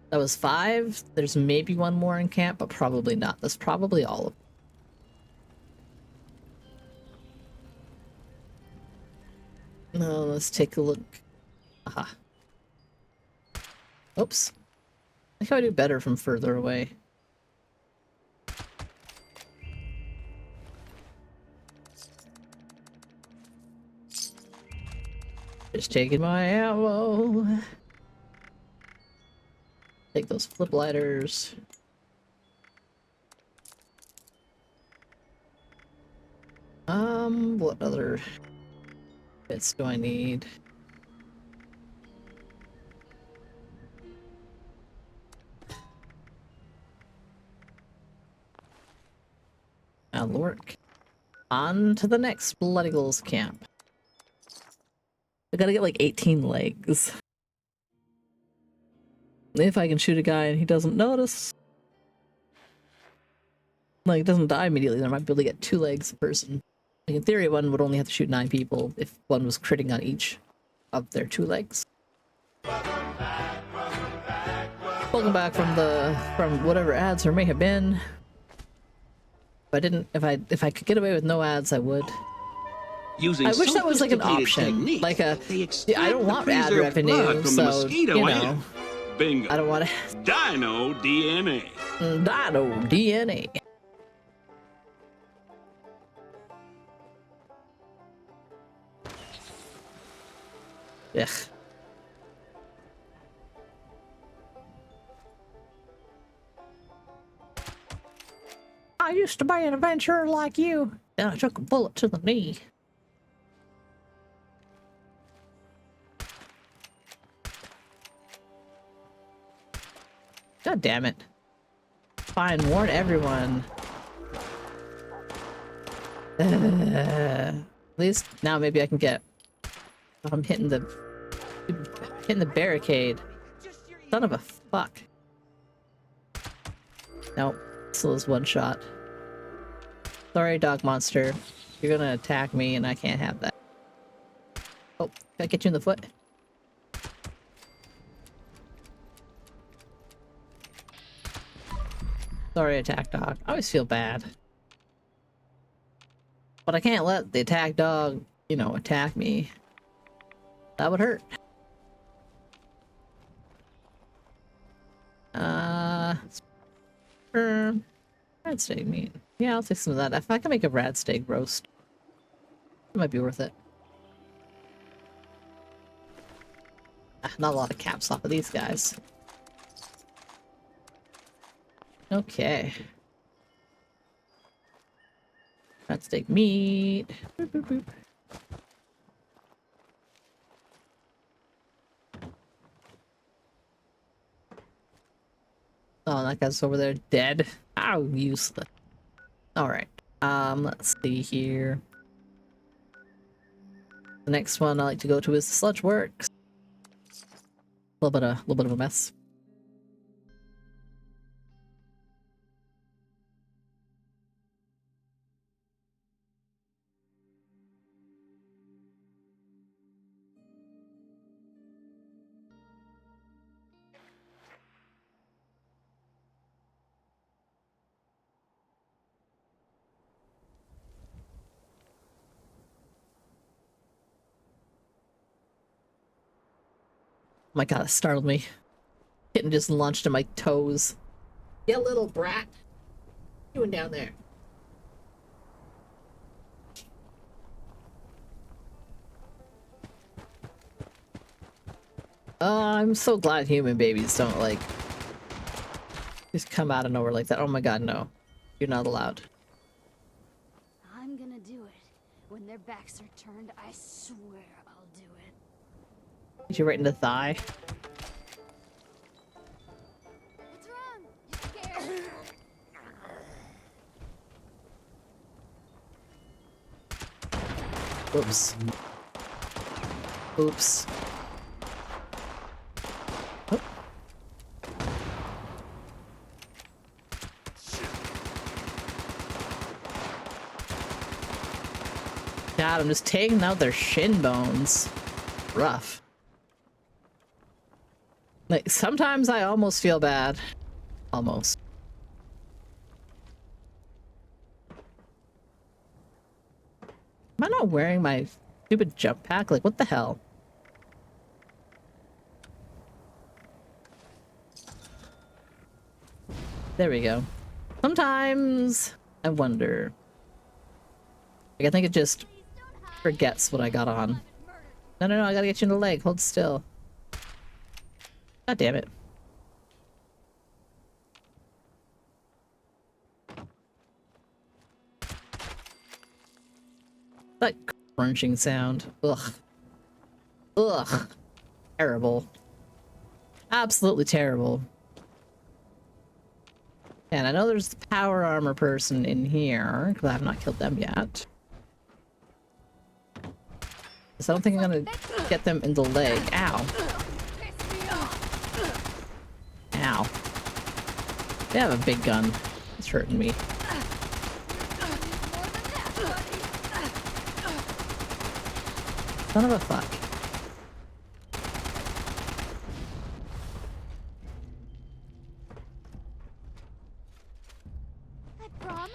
S2: That was 5. There's maybe 1 more in camp, but probably not. That's probably all of them. No, let's take a look. Aha. Oops. I think I would do better from further away. Just taking my ammo. Take those flip lighters. What other bits do I need? Lork. On to the next Blood Eagles camp. I gotta get like 18 legs. If I can shoot a guy and he doesn't notice, like doesn't die immediately, then I might be able to get 2 legs a person. Like in theory, one would only have to shoot 9 people if one was critting on each of their 2 legs. Welcome back from whatever ads there may have been. If I could get away with no ads, I would.
S7: Using
S2: I wish that was like an option, like a. Yeah, I don't want ad revenue, so you know.
S7: Bingo.
S2: I don't want to.
S7: Dino DNA.
S2: Dino DNA. Ugh. I used to be an adventurer like you, and I took a bullet to the knee. God damn it. Fine, warn everyone. At least now maybe I can get... I'm hitting the barricade. Son of a fuck. Nope. Still is 1 shot. Sorry, dog monster. You're gonna attack me and I can't have that. Oh, can I get you in the foot? Sorry, attack dog. I always feel bad. But I can't let the attack dog, you know, attack me. That would hurt. Rad steak meat. Yeah, I'll take some of that. If I can make a rad steak roast, it might be worth it. Not a lot of caps off of these guys. Okay. Rad steak meat. Boop, boop, boop. Oh, that guy's over there dead. How useless. Alright. Let's see here. The next one I like to go to is the Sludge Works. A little bit of a mess. Oh my god, it startled me. Kitten just launched at my toes. You little brat. What are you doing down there? I'm so glad human babies don't, like, just come out of nowhere like that. Oh my god, no. You're not allowed.
S3: I'm gonna do it. When their backs are turned, I swear I'll do it.
S2: Did you right in the thigh?
S3: What's wrong? You scared?
S2: Oops. Oops. Oh. God, I'm just taking out their shin bones. Rough. Like, sometimes I almost feel bad. Almost. Am I not wearing my stupid jump pack? Like, what the hell? There we go. Sometimes I wonder. Like, I think it just forgets what I got on. No, no, no, I gotta get you in the leg. Hold still. God damn it. That crunching sound. Ugh. Ugh. Terrible. Absolutely terrible. And I know there's the power armor person in here, because I have not killed them yet. So I don't think I'm gonna get them in the leg. Ow. Ow. They have a big gun. It's hurting me. Son of a fuck.
S3: I promise.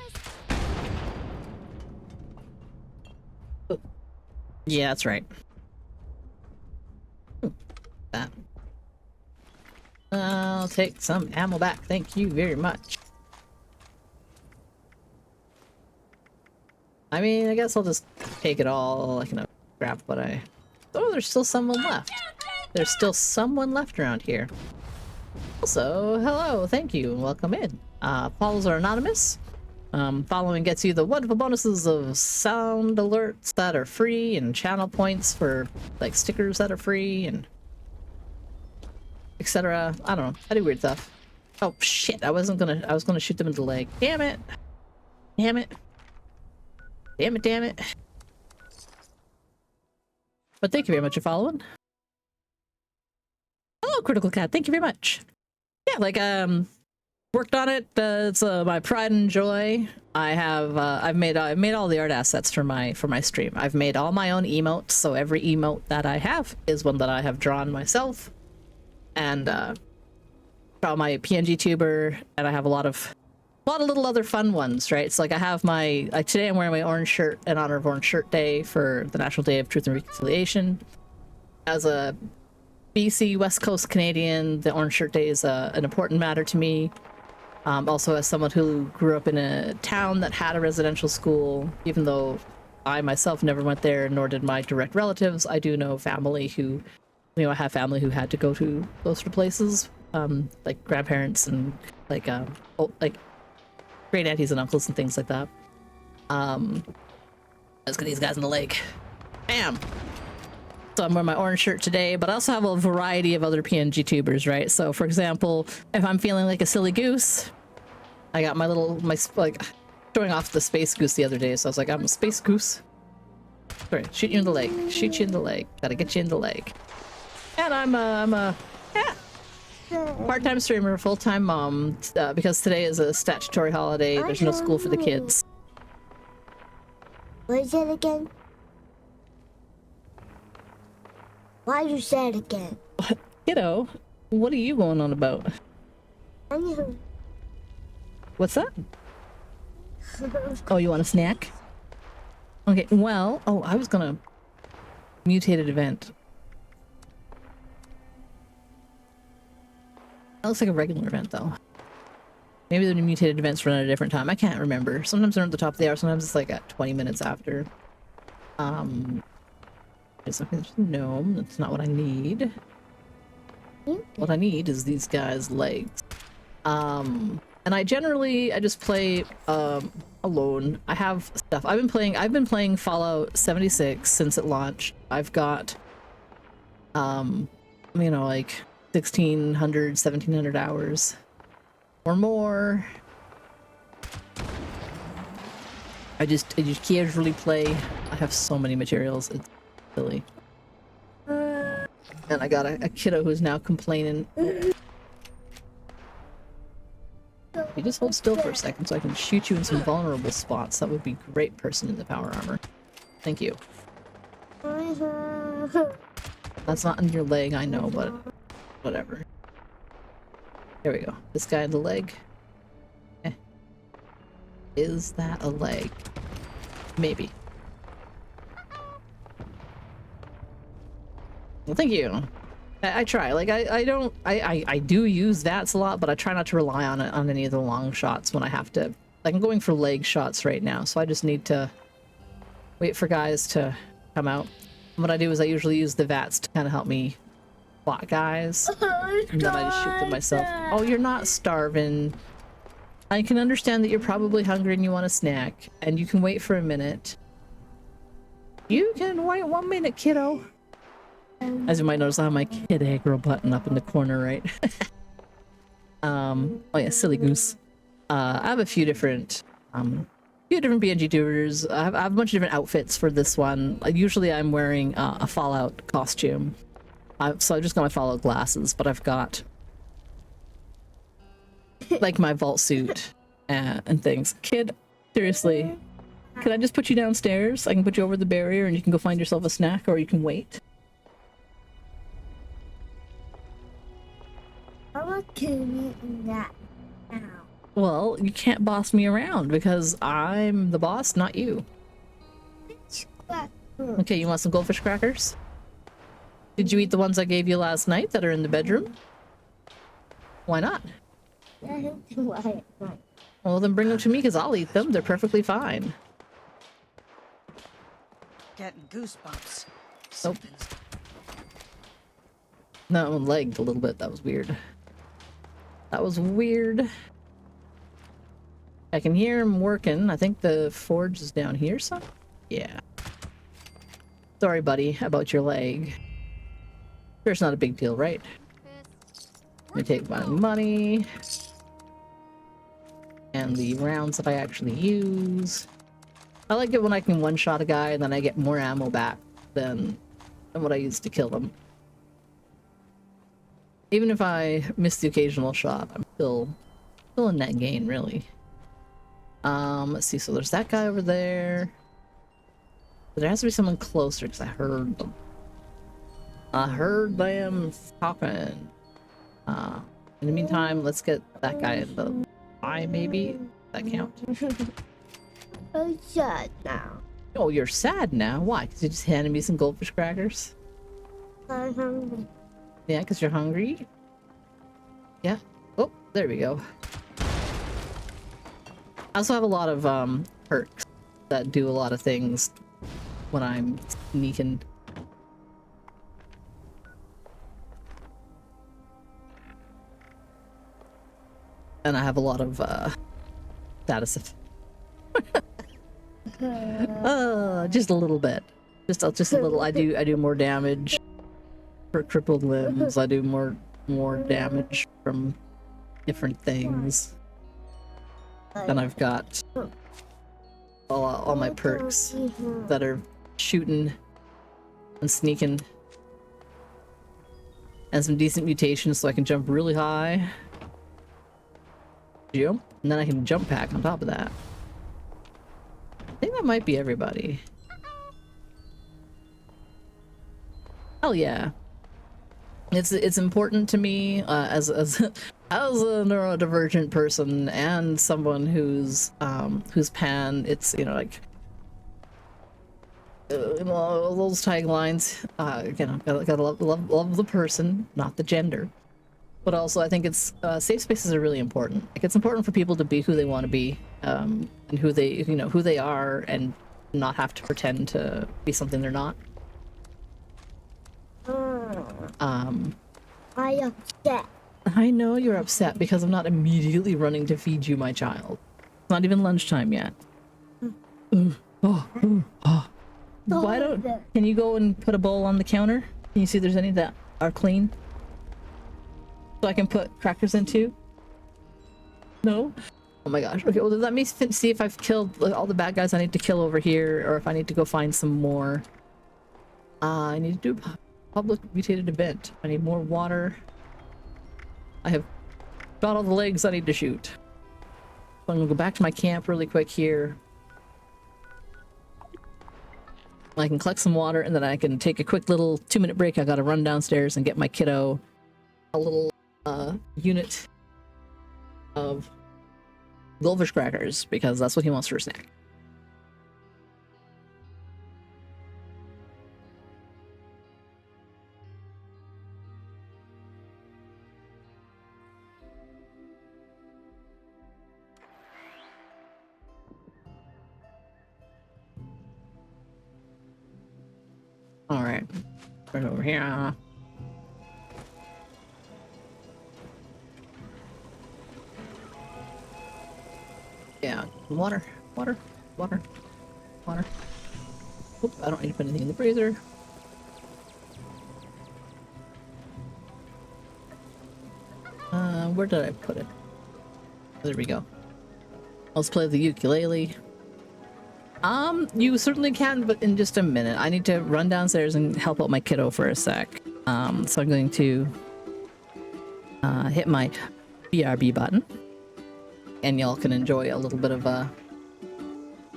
S2: Yeah, that's right. That. I'll take some ammo back. Thank you very much. I mean, I guess I'll just take it all. I can grab what I... Oh, there's still someone left. There's still someone left around here. Also, hello, thank you, and welcome in. Follows are anonymous. Following gets you the wonderful bonuses of sound alerts that are free and channel points for, like, stickers that are free and etc. I don't know. I do weird stuff. Oh shit! I was gonna shoot them in the leg. Damn it! Damn it! Damn it! Damn it! But thank you very much for following. Hello, Critical Cat. Thank you very much. Yeah, like worked on it. It's my pride and joy. I've made all the art assets for my stream. I've made all my own emotes, so every emote that I have is one that I have drawn myself. And draw my PNG tuber, and I have a lot of little other fun ones, right? So like I have my today I'm wearing my orange shirt in honor of Orange Shirt Day for the National Day of Truth and Reconciliation. As a BC West Coast Canadian, the Orange Shirt Day is an important matter to me. Also, as someone who grew up in a town that had a residential school, even though I myself never went there, nor did my direct relatives, I do know family who, I have family who had to go to those sort of places, like grandparents and like great aunties and uncles and things like that. Let's get these guys in the lake. Bam! So I'm wearing my orange shirt today, but I also have a variety of other PNG tubers, right? So for example, if I'm feeling like a silly goose, I got my showing off the space goose the other day, so I was like, I'm a space goose. Sorry, shoot you in the leg. Shoot you in the leg. Gotta get you in the leg. And I'm a part-time streamer, full-time mom, because today is a statutory holiday. There's no school for the kids.
S8: What is it again? Why you say it again?
S2: Kiddo, what are you going on about?
S8: I know.
S2: What's that? Oh, you want a snack? Okay, well, oh, I was gonna mutated event. That looks like a regular event, though. Maybe the mutated events run at a different time. I can't remember. Sometimes they're at the top of the hour, sometimes it's like at 20 minutes after. No, that's not what I need. What I need is these guys' legs. And I just play alone. I have stuff. I've been playing Fallout 76 since it launched. I've got like 1,600, 1,700 hours or more. I just casually play. I have so many materials. It's silly. And I got a kiddo who's now complaining. You just hold still for a second so I can shoot you in some vulnerable spots. That would be great, person in the power armor. Thank you. That's not in your leg, I know, but whatever. There we go. This guy in the leg. Is that a leg? Maybe. Well, thank you. I try. Like, I do use VATS a lot, but I try not to rely on it on any of the long shots when I have to. Like, I'm going for leg shots right now, so I just need to wait for guys to come out. And what I do is I usually use the VATS to kind of help me spot guys. And then I just shoot them myself. Oh, you're not starving. I can understand that you're probably hungry and you want a snack, and you can wait for a minute. You can wait 1 minute, kiddo. As you might notice, I have my kid aggro button up in the corner, right? Oh yeah, silly goose. I have a few different PNG tubers. I have a bunch of different outfits for this one. Usually I'm wearing a Fallout costume. So I just got my Fallout glasses, but I've got like my vault suit and things. Kid, seriously, can I just put you downstairs? I can put you over the barrier and you can go find yourself a snack, or you can wait.
S8: I'm not doing that now.
S2: Well, you can't boss me around because I'm the boss, not you. Okay, you want some goldfish crackers? Did you eat the ones I gave you last night that are in the bedroom? Why not? Well, then bring them to me because I'll eat them. They're perfectly fine.
S9: Getting goosebumps.
S2: Nope. That one lagged a little bit. That was weird. That was weird. I can hear him working. I think the forge is down here, so yeah. Sorry, buddy, about your leg. Sure, it's not a big deal, right? Let me take my money. And the rounds that I actually use. I like it when I can one-shot a guy and then I get more ammo back than what I used to kill them. Even if I miss the occasional shot, I'm still Still a net gain, really. Let's see. So there's that guy over there. But there has to be someone closer because I heard them. I heard them talking. In the meantime, let's get that guy in the eye, maybe? That count?
S8: I'm sad now.
S2: Oh, you're sad now? Why? Because you just handed me some goldfish crackers?
S8: I'm hungry.
S2: Yeah, because you're hungry? Yeah. Oh, there we go. I also have a lot of perks that do a lot of things when I'm sneaking. And I have a lot of status. Just a little bit. Just a little. I do more damage for crippled limbs. I do more damage from different things. Then I've got all my perks that are shooting and sneaking, and some decent mutations so I can jump really high. Jump, and then I can jump pack on top of that. I think that might be everybody. Hell yeah. It's important to me as as a neurodivergent person and someone whose pan, it's, you know, like you know, all those taglines. Again, gotta love the person, not the gender. But also, I think it's safe spaces are really important. Like, it's important for people to be who they want to be, and who they are, and not have to pretend to be something they're not.
S8: I'm upset.
S2: I know you're upset because I'm not immediately running to feed you, my child. It's not even lunchtime yet. Why don't? Can you go and put a bowl on the counter? Can you see if there's any that are clean? So I can put crackers in too? No? Oh my gosh. Okay, well let me see if I've killed all the bad guys I need to kill over here, or if I need to go find some more. I need to do a public mutated event. I need more water. I have got all the legs I need to shoot. So I'm gonna go back to my camp really quick here. I can collect some water, and then I can take a quick little 2-minute break. I gotta run downstairs and get my kiddo a little unit of goldfish crackers, because that's what he wants for a snack. All right, right over here. Yeah, water. Oop, I don't need to put anything in the freezer. Where did I put it? There we go. Let's play the ukulele. You certainly can, but in just a minute. I need to run downstairs and help out my kiddo for a sec. So I'm going to hit my BRB button, and y'all can enjoy a little bit of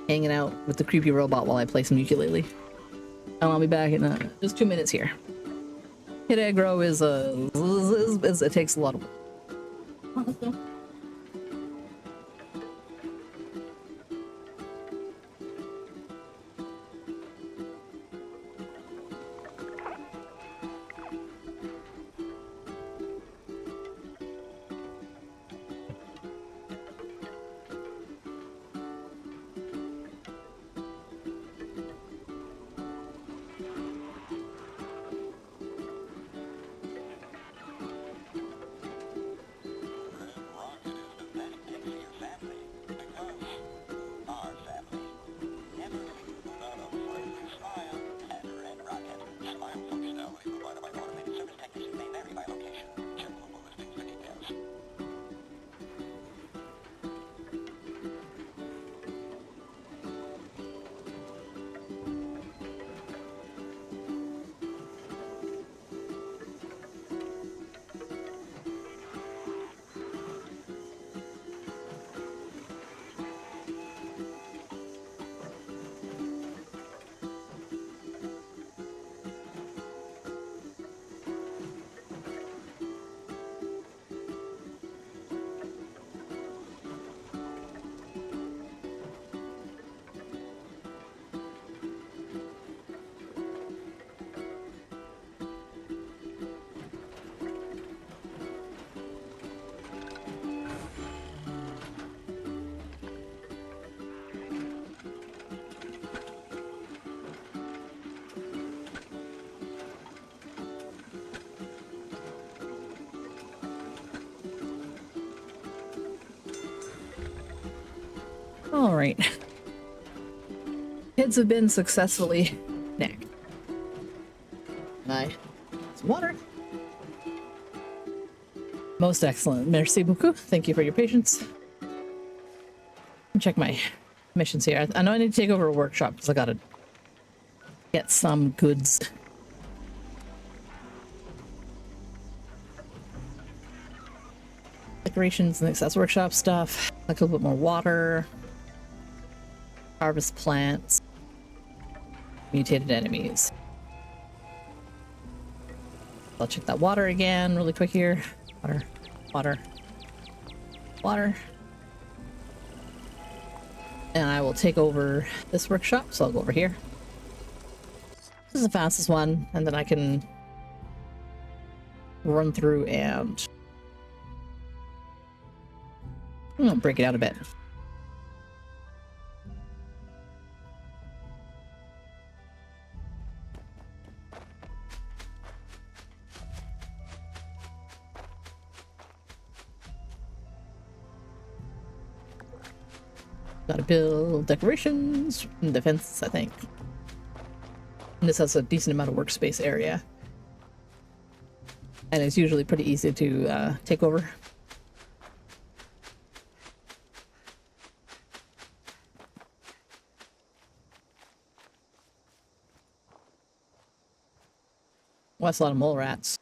S2: hanging out with the creepy robot while I play some ukulele. And I'll be back in just 2 minutes here. Hit aggro is it takes a lot of work. Oh, let's go. All right. Kids have been successfully nacked. Some water. Most excellent. Merci beaucoup. Thank you for your patience. Check my missions here. I know I need to take over a workshop because I gotta get some goods. Decorations and access workshop stuff. Like a little bit more water. Harvest plants. Mutated enemies. I'll check that water again really quick here. Water, water, water. And I will take over this workshop, so I'll go over here. This is the fastest one, and then I can run through and break it out a bit. Gotta build decorations and defense, I think. And this has a decent amount of workspace area. And it's usually pretty easy to take over. Well, that's a lot of mole rats.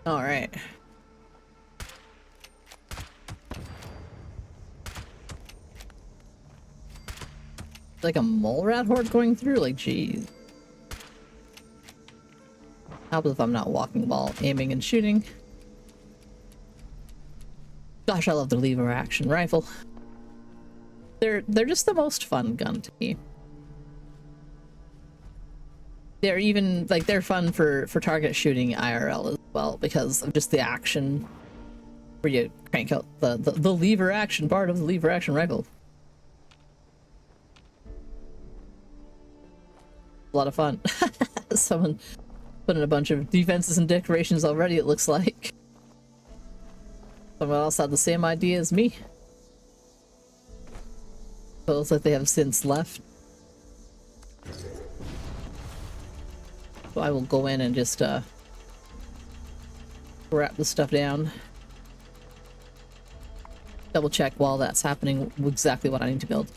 S2: All right. Like a mole rat horde going through? Like, geez. Helps if I'm not walking while aiming and shooting. Gosh, I love the lever action rifle. They're just the most fun gun to me. They're even like they're fun for target shooting IRL as well because of just the action where you crank out the lever action part of the lever action rifle. A lot of fun. Someone put in a bunch of defenses and decorations already, it looks like. Someone else had the same idea as me. But it looks like they have since left. So I will go in and just wrap this stuff down. Double check while that's happening exactly what I need to build.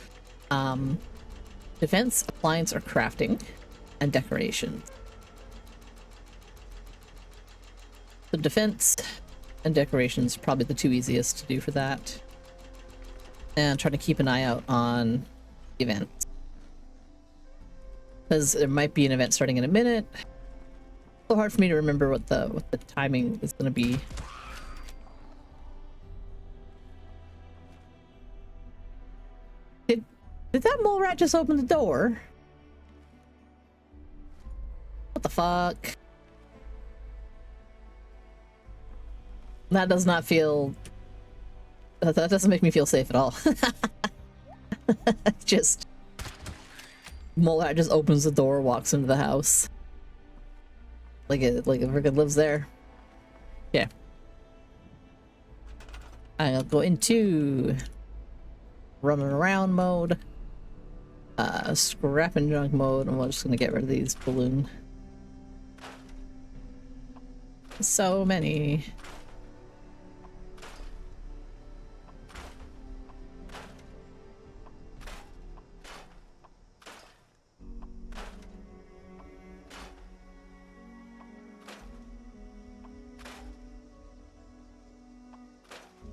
S2: Defense, appliance, or crafting. And decoration. The defense and decorations are probably the two easiest to do for that. And try to keep an eye out on events. Because there might be an event starting in a minute. It's so hard for me to remember what the timing is going to be. Did that mole rat just open the door? What the fuck? That does not feel... That doesn't make me feel safe at all. Just... Mole rat just opens the door, walks into the house. Like it freaking lives there. Yeah. I'll go into... running around mode. Scrap and junk mode, and we're just gonna get rid of these balloon. So many.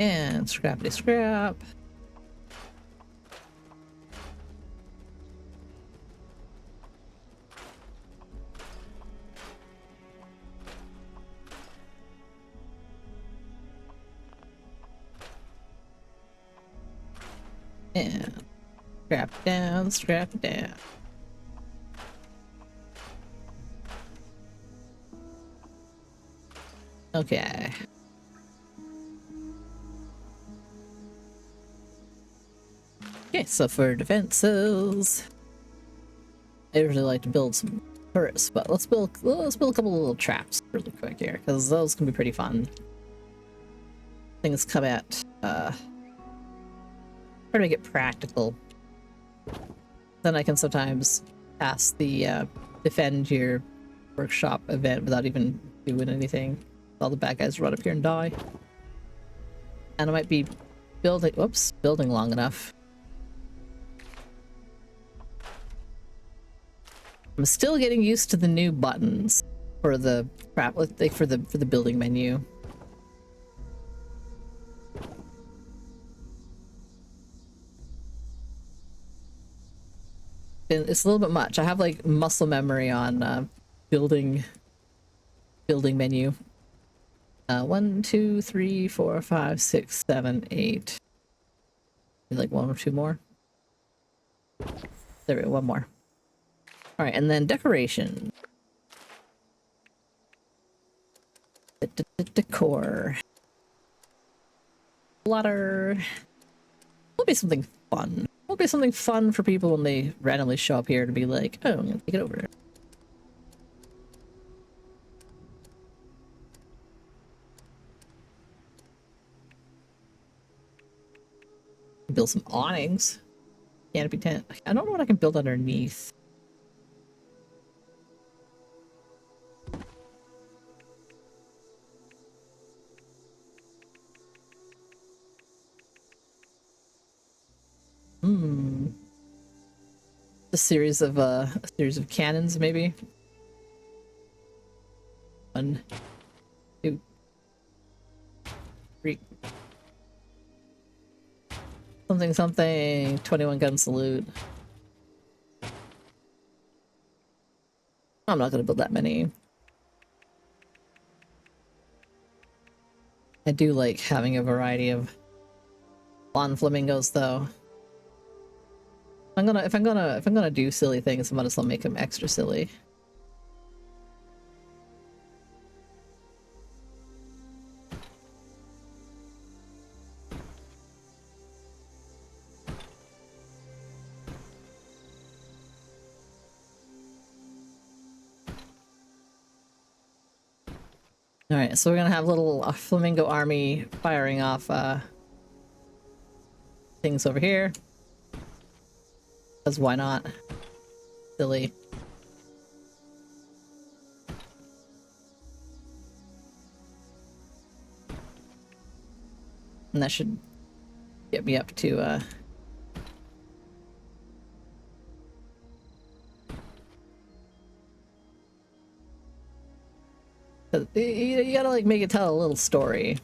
S2: And scrappity scrap. And scrap down, scrap down. Okay. Okay, so for defenses, I usually like to build some turrets, but let's build a couple of little traps really quick here, because those can be pretty fun. things come at try to make it practical. Then I can sometimes pass the defend your workshop event without even doing anything. All the bad guys run up here and die. And I might be building long enough. I'm still getting used to the new buttons for the crap, like for the building menu. It's a little bit much. I have like muscle memory on building menu. 1, 2, 3, 4, 5, 6, 7, 8. Like 1 or 2 more. There we go, 1 more. All right, and then decoration. Decor. Clutter. Will be something fun. Will be something fun for people when they randomly show up here to be like, oh, I'm gonna take it over. Build some awnings. Canopy tent. I don't know what I can build underneath. A series of cannons, maybe. 1, 2, 3. Something. 21 gun salute. I'm not gonna build that many. I do like having a variety of lawn flamingos, though. If I'm gonna do silly things, I might as well make them extra silly. Alright, so we're gonna have little flamingo army firing off things over here. Because why not? Silly. And that should get me up to you gotta like make it tell a little story.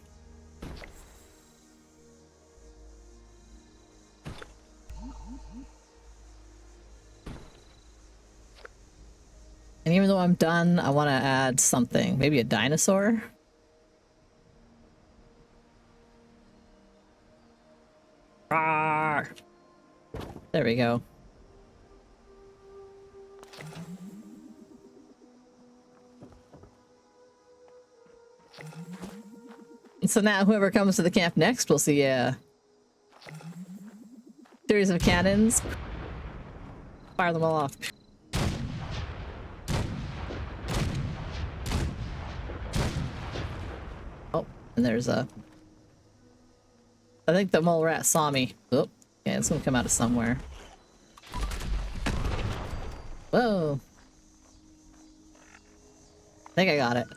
S2: And even though I'm done, I want to add something. Maybe a dinosaur? Rawr. There we go. So now whoever comes to the camp next will see a series of cannons. Fire them all off. Oh, and there's a... I think the mole rat saw me. Oh, yeah, it's gonna come out of somewhere. Whoa. I think I got it.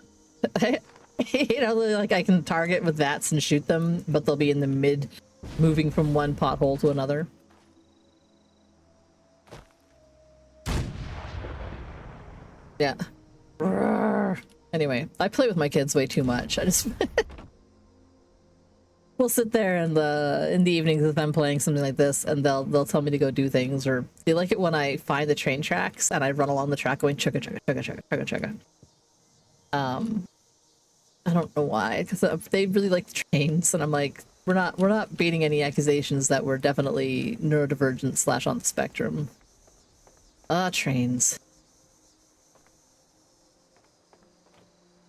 S2: You know, like I can target with VATS and shoot them, but they'll be in the mid, moving from one pothole to another. Yeah. Anyway, I play with my kids way too much. I just we'll sit there in the evenings if I'm playing something like this, and they'll tell me to go do things, or they like it when I find the train tracks and I run along the track going chugga chugga chugga chugga chugga chugga. I don't know why, because they really like the trains, and I'm like, we're not baiting any accusations that we're definitely neurodivergent / on the spectrum. Trains.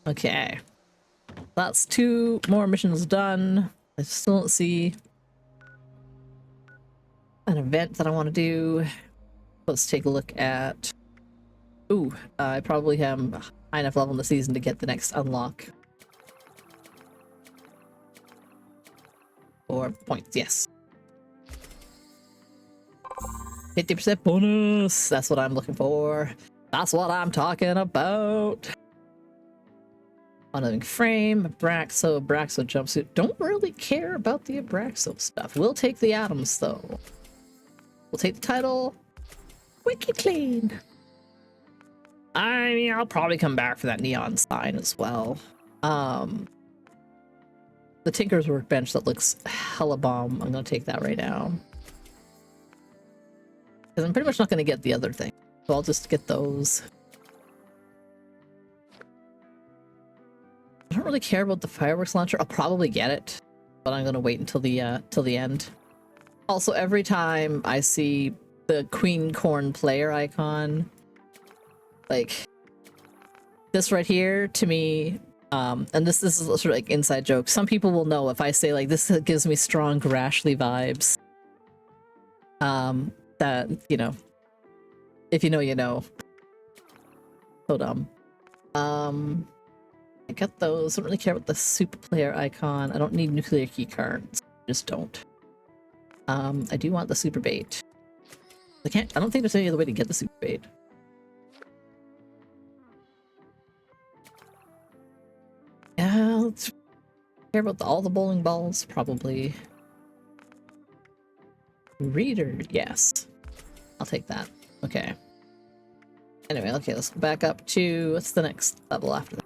S2: Okay. That's 2 more missions done. I still don't see an event that I want to do. Let's take a look at... Ooh, I probably am high enough level in the season to get the next unlock. Or points, yes. 50% bonus. That's what I'm looking for. That's what I'm talking about. Unliving frame, Abraxo jumpsuit. Don't really care about the Abraxo stuff. We'll take the atoms though. We'll take the title. Wicked clean. I mean, I'll probably come back for that neon sign as well. The Tinker's Workbench that looks hella bomb. I'm gonna take that right now. Because I'm pretty much not gonna get the other thing. So I'll just get those. I don't really care about the fireworks launcher. I'll probably get it, but I'm gonna wait until the end. Also, every time I see the Queen Corn player icon, like this right here, to me, and this is sort of like inside joke. Some people will know if I say like this gives me strong Grashley vibes. That, you know, if you know, you know. So dumb. I got those. I don't really care about the super player icon. I don't need nuclear key cards. Just don't. I do want the super bait. I don't think there's any other way to get the super bait. Yeah, let's care about all the bowling balls, probably. Reader, yes. I'll take that. Okay. Anyway, okay, let's go back up to what's the next level after that?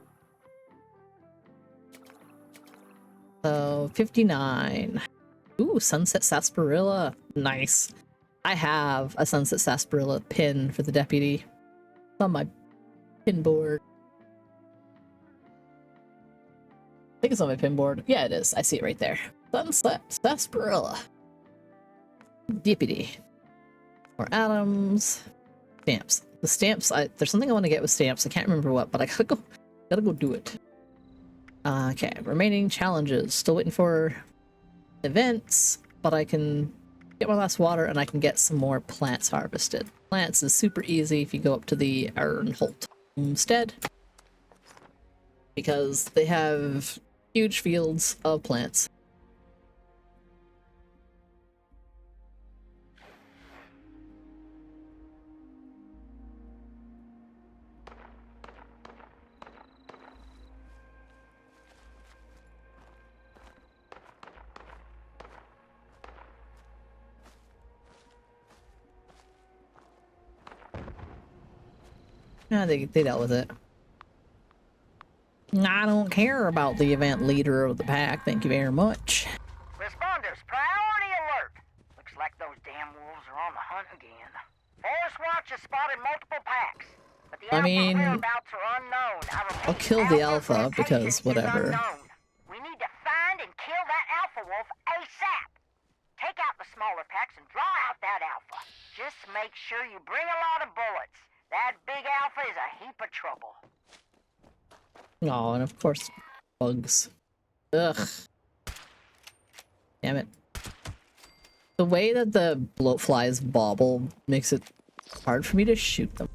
S2: So 59. Ooh, Sunset Sarsaparilla. Nice. I have a Sunset Sarsaparilla pin for the deputy. It's on my pin board. I think it's on my pin board. Yeah, it is. I see it right there. Sunset Sarsaparilla. Deputy. More atoms. Stamps. The stamps, there's something I want to get with stamps. I can't remember what, but I gotta go do it. Okay, remaining challenges. Still waiting for events, but I can get my last water and I can get some more plants harvested. Plants is super easy if you go up to the Ironholt Homestead, because they have huge fields of plants. Yeah, they dealt with it. I don't care about the event leader of the pack, thank you very much.
S5: Responders, priority alert. Looks like those damn wolves are on the hunt again. Forest Watch has spotted multiple packs, but the whereabouts are unknown.
S2: I'll kill the alpha because whatever.
S5: We need to find and kill that alpha wolf ASAP. Take out the smaller packs and draw out that alpha. Just make sure you bring a lot of bullets. That big alpha is a heap of trouble.
S2: Oh, and of course, bugs. Ugh. Damn it. The way that the bloatflies bobble makes it hard for me to shoot them.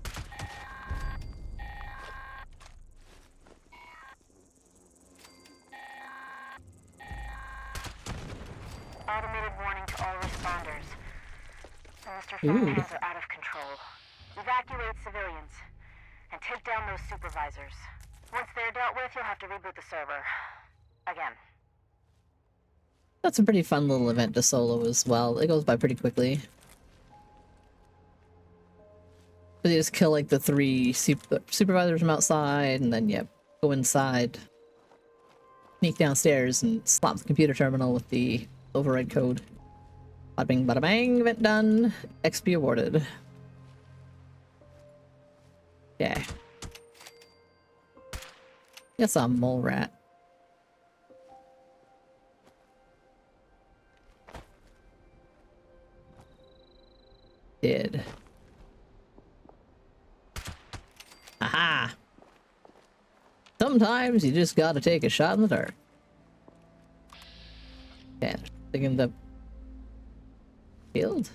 S5: Automated warning to all responders. Mr.
S2: Ooh.
S5: Fernandez are out of control. Evacuate civilians and take down those supervisors. Once they're dealt with, you'll have to reboot the server. Again.
S2: That's a pretty fun little event to solo as well. It goes by pretty quickly. But you just kill like the 3 supervisors from outside, and then yep, go inside, sneak downstairs, and slap the computer terminal with the override code. Bada bing, bada bang, event done. XP awarded. Yeah. Guess I'm mole rat. Did. Aha! Sometimes you just gotta take a shot in the dark. Yeah, thinking the field.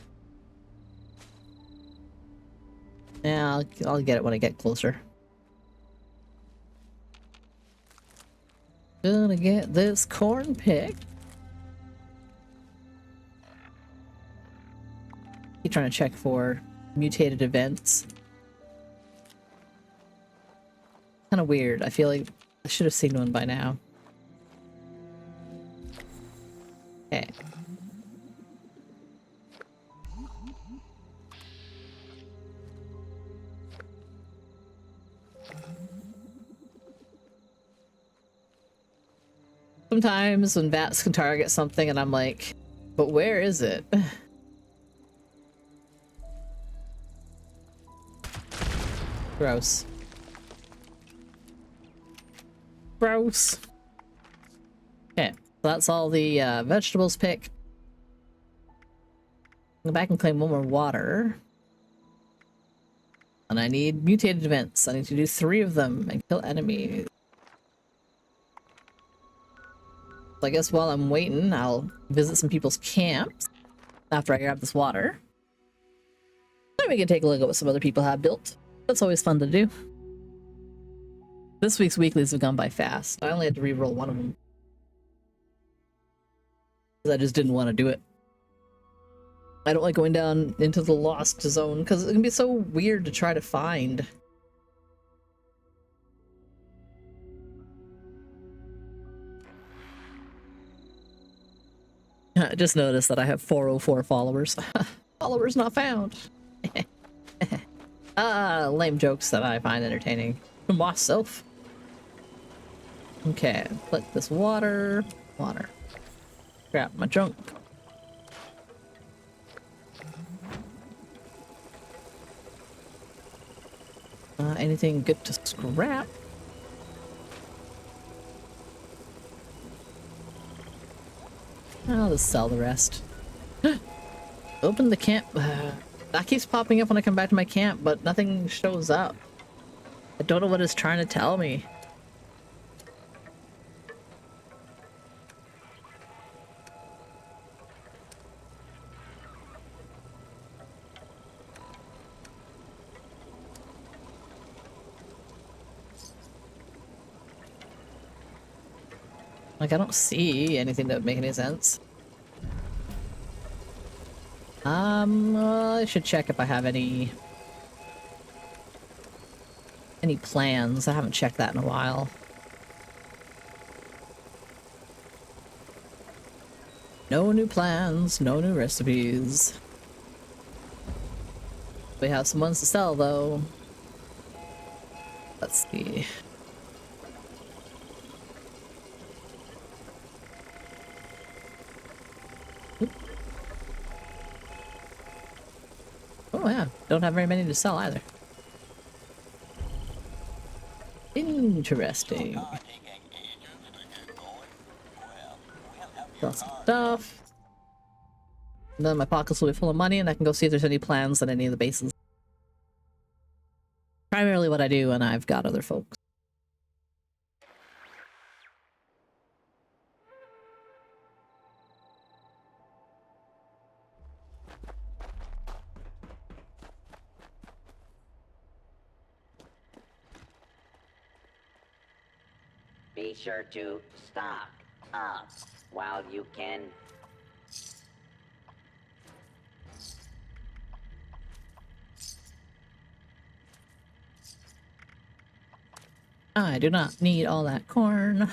S2: Yeah, I'll get it when I get closer. Gonna get this corn picked. trying to check for mutated events. Kind of weird. I feel like I should have seen one by now. Okay. Sometimes when bats can target something and I'm like, but where is it? Gross. Gross. Okay, so that's all the vegetables picked. Go back and claim one more water. And I need mutated events. I need to do 3 of them and kill enemies. So I guess while I'm waiting, I'll visit some people's camps after I grab this water. Then we can take a look at what some other people have built. That's always fun to do. This week's weeklies have gone by fast. I only had to reroll one of them. Because I just didn't want to do it. I don't like going down into the lost zone because it can be so weird to try to find. I just noticed that I have 404 followers. Followers not found. Lame jokes that I find entertaining. Myself. Okay, collect this water. Water. Grab my junk. Anything good to scrap? I'll just sell the rest. Open the camp. That keeps popping up when I come back to my camp, but nothing shows up. I don't know what it's trying to tell me. Like, I don't see anything that would make any sense. I should check if I have any plans. I haven't checked that in a while. No new plans, no new recipes. We have some ones to sell, though. Let's see. Oh yeah, don't have very many to sell either. Interesting. Sell some stuff. And then my pockets will be full of money and I can go see if there's any plans on any of the bases. Primarily what I do when I've got other folks.
S6: Be sure to stock up while you can.
S2: I do not need all that corn.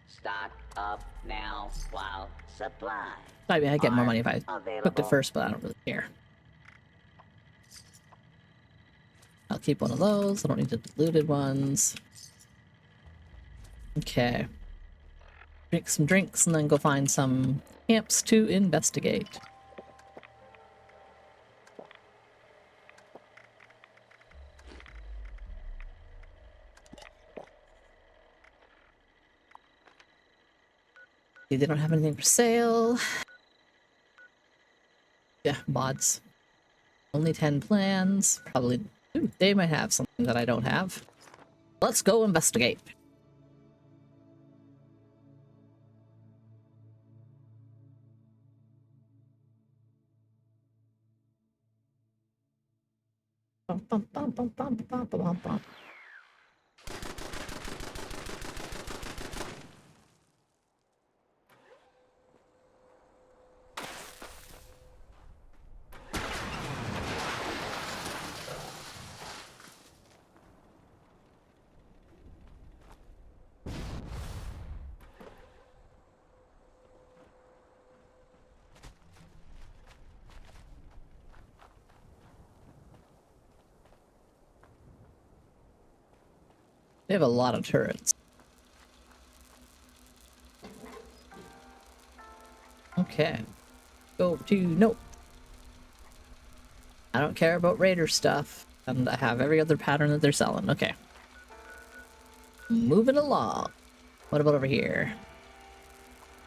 S6: Stock up now while supplies.
S2: Maybe I get more money if I
S6: available.
S2: cooked it first, but I don't really care. I'll keep one of those. I don't need the diluted ones. Okay. Drink some drinks and then go find some camps to investigate. They don't have anything for sale. Yeah, mods. Only 10 plans. Probably. Ooh, they might have something that I don't have. Let's go investigate. Bum, bum, bum, bum, bum, bum, bum, bum. They have a lot of turrets. Okay. Go to nope. I don't care about raider stuff. And I have every other pattern that they're selling. Okay. Moving along. What about over here?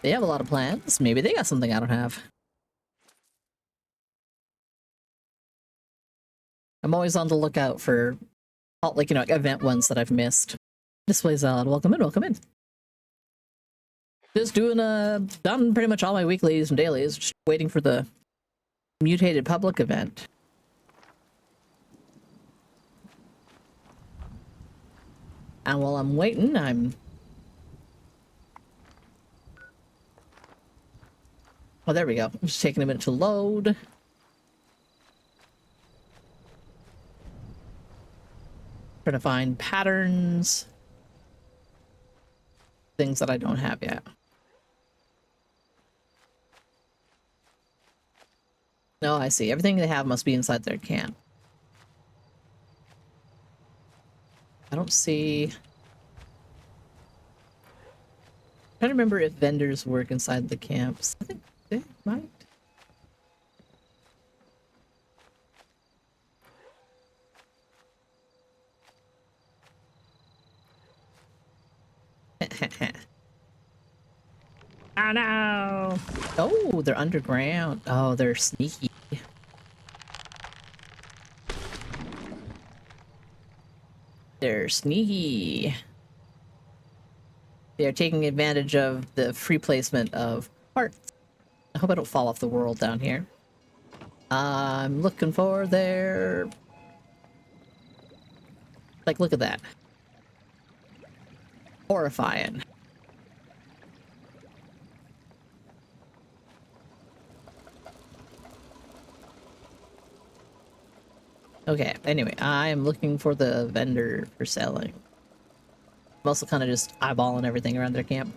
S2: They have a lot of plans. Maybe they got something I don't have. I'm always on the lookout for, like, you know, event ones that I've missed. Display salad. Welcome in, welcome in. Just doing, done pretty much all my weeklies and dailies. Just waiting for the mutated public event. And while I'm waiting, oh, there we go. I'm just taking a minute to load. Trying to find patterns. Things that I don't have yet. No, I see. Everything they have must be inside their camp. I don't see... I'm trying to remember if vendors work inside the camps. I think they might. Oh no! Oh, they're underground. Oh, they're sneaky. They're sneaky. They're taking advantage of the free placement of parts. I hope I don't fall off the world down here. I'm looking for their... Like, look at that. Horrifying. Okay, anyway, I'm looking for the vendor for selling. I'm also kind of just eyeballing everything around their camp.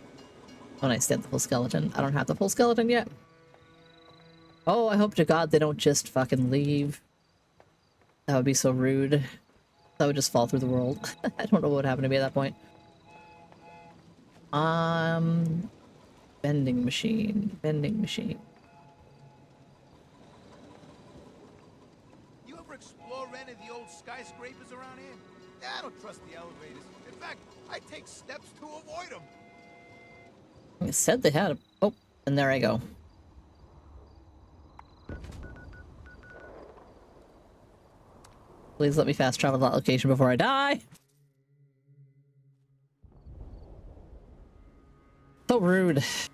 S2: When I set the full skeleton. I don't have the full skeleton yet. Oh, I hope to God they don't just fucking leave. That would be so rude. That would just fall through the world. I don't know what would happen to me at that point. Vending machine. Vending machine.
S10: You ever explore any of the old skyscrapers around here? Yeah, I don't trust the elevators. In fact, I take steps to avoid them.
S2: It said they had a... Oh, and there I go. Please let me fast travel to that location before I die. So rude. If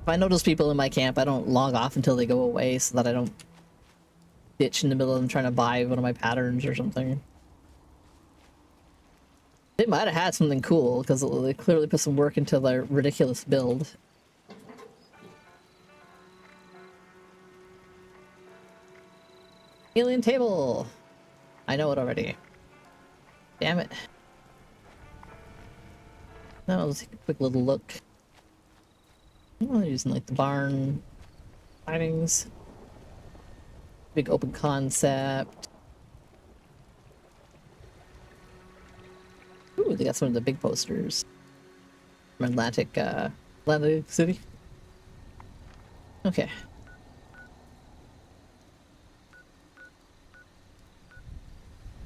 S2: I notice people in my camp, I don't log off until they go away so that I don't ditch in the middle of them trying to buy one of my patterns or something. They might have had something cool because they clearly put some work into their ridiculous build. Alien table! I know it already. Damn it. Now let's take a quick little look. I'm using like the barn findings. Big open concept. Ooh, they got some of the big posters from Atlantic City. Okay.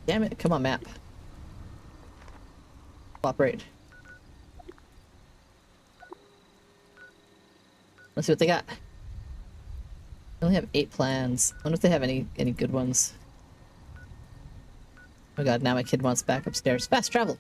S2: Damn it, come on, map. Cooperate. Let's see what they got. They only have 8 plans. I wonder if they have any good ones. Oh god, now my kid wants back upstairs. Fast travel!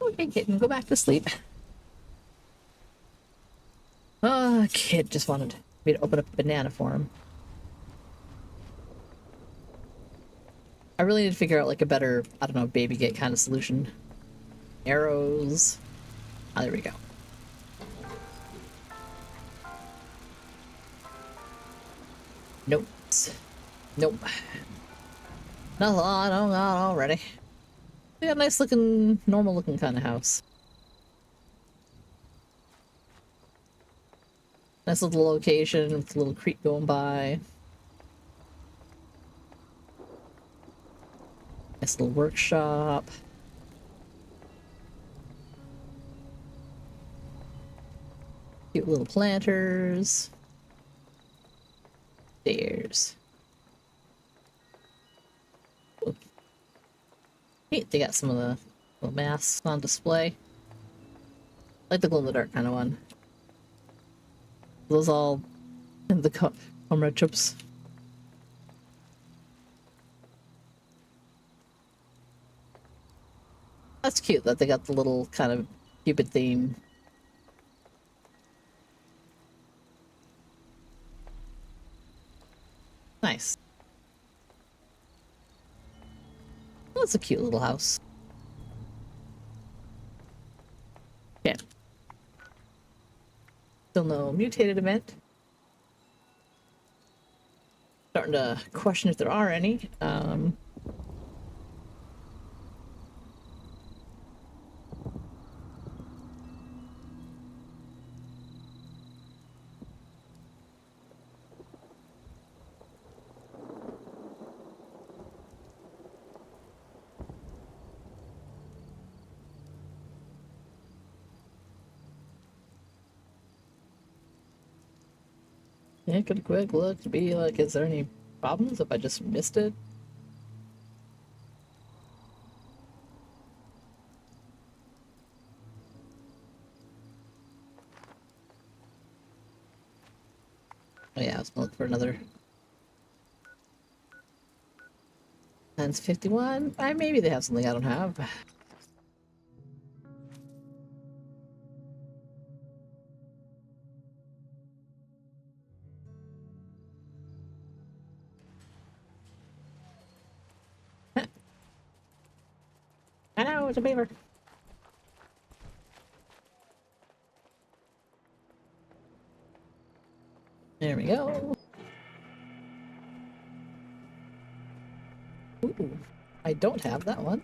S2: Oh Okay, kitten, go back to sleep. Kid just wanted me to open up a banana for him. I really need to figure out like a better, I don't know, baby gate kind of solution. Arrows. Ah, there we go. Nope. Nope. Not a lot I don't got already. We got a nice looking, normal looking kind of house. Nice little location with a little creek going by. Nice little workshop. Cute little planters. Stairs. Ooh. Neat, they got some of the little masks on display. I like the glow-in-the-dark kind of one. Those all in the comrade chips. That's cute that they got the little kind of Cupid theme. Nice. That's a cute little house. Yeah. Still no mutated event. Starting to question if there are any. Yeah, get a quick look to be like, is there any problems if I just missed it? Oh yeah, I was gonna look for another. Times 51. Maybe they have something I don't have. I know, it's a beaver. There we go. Ooh, I don't have that one.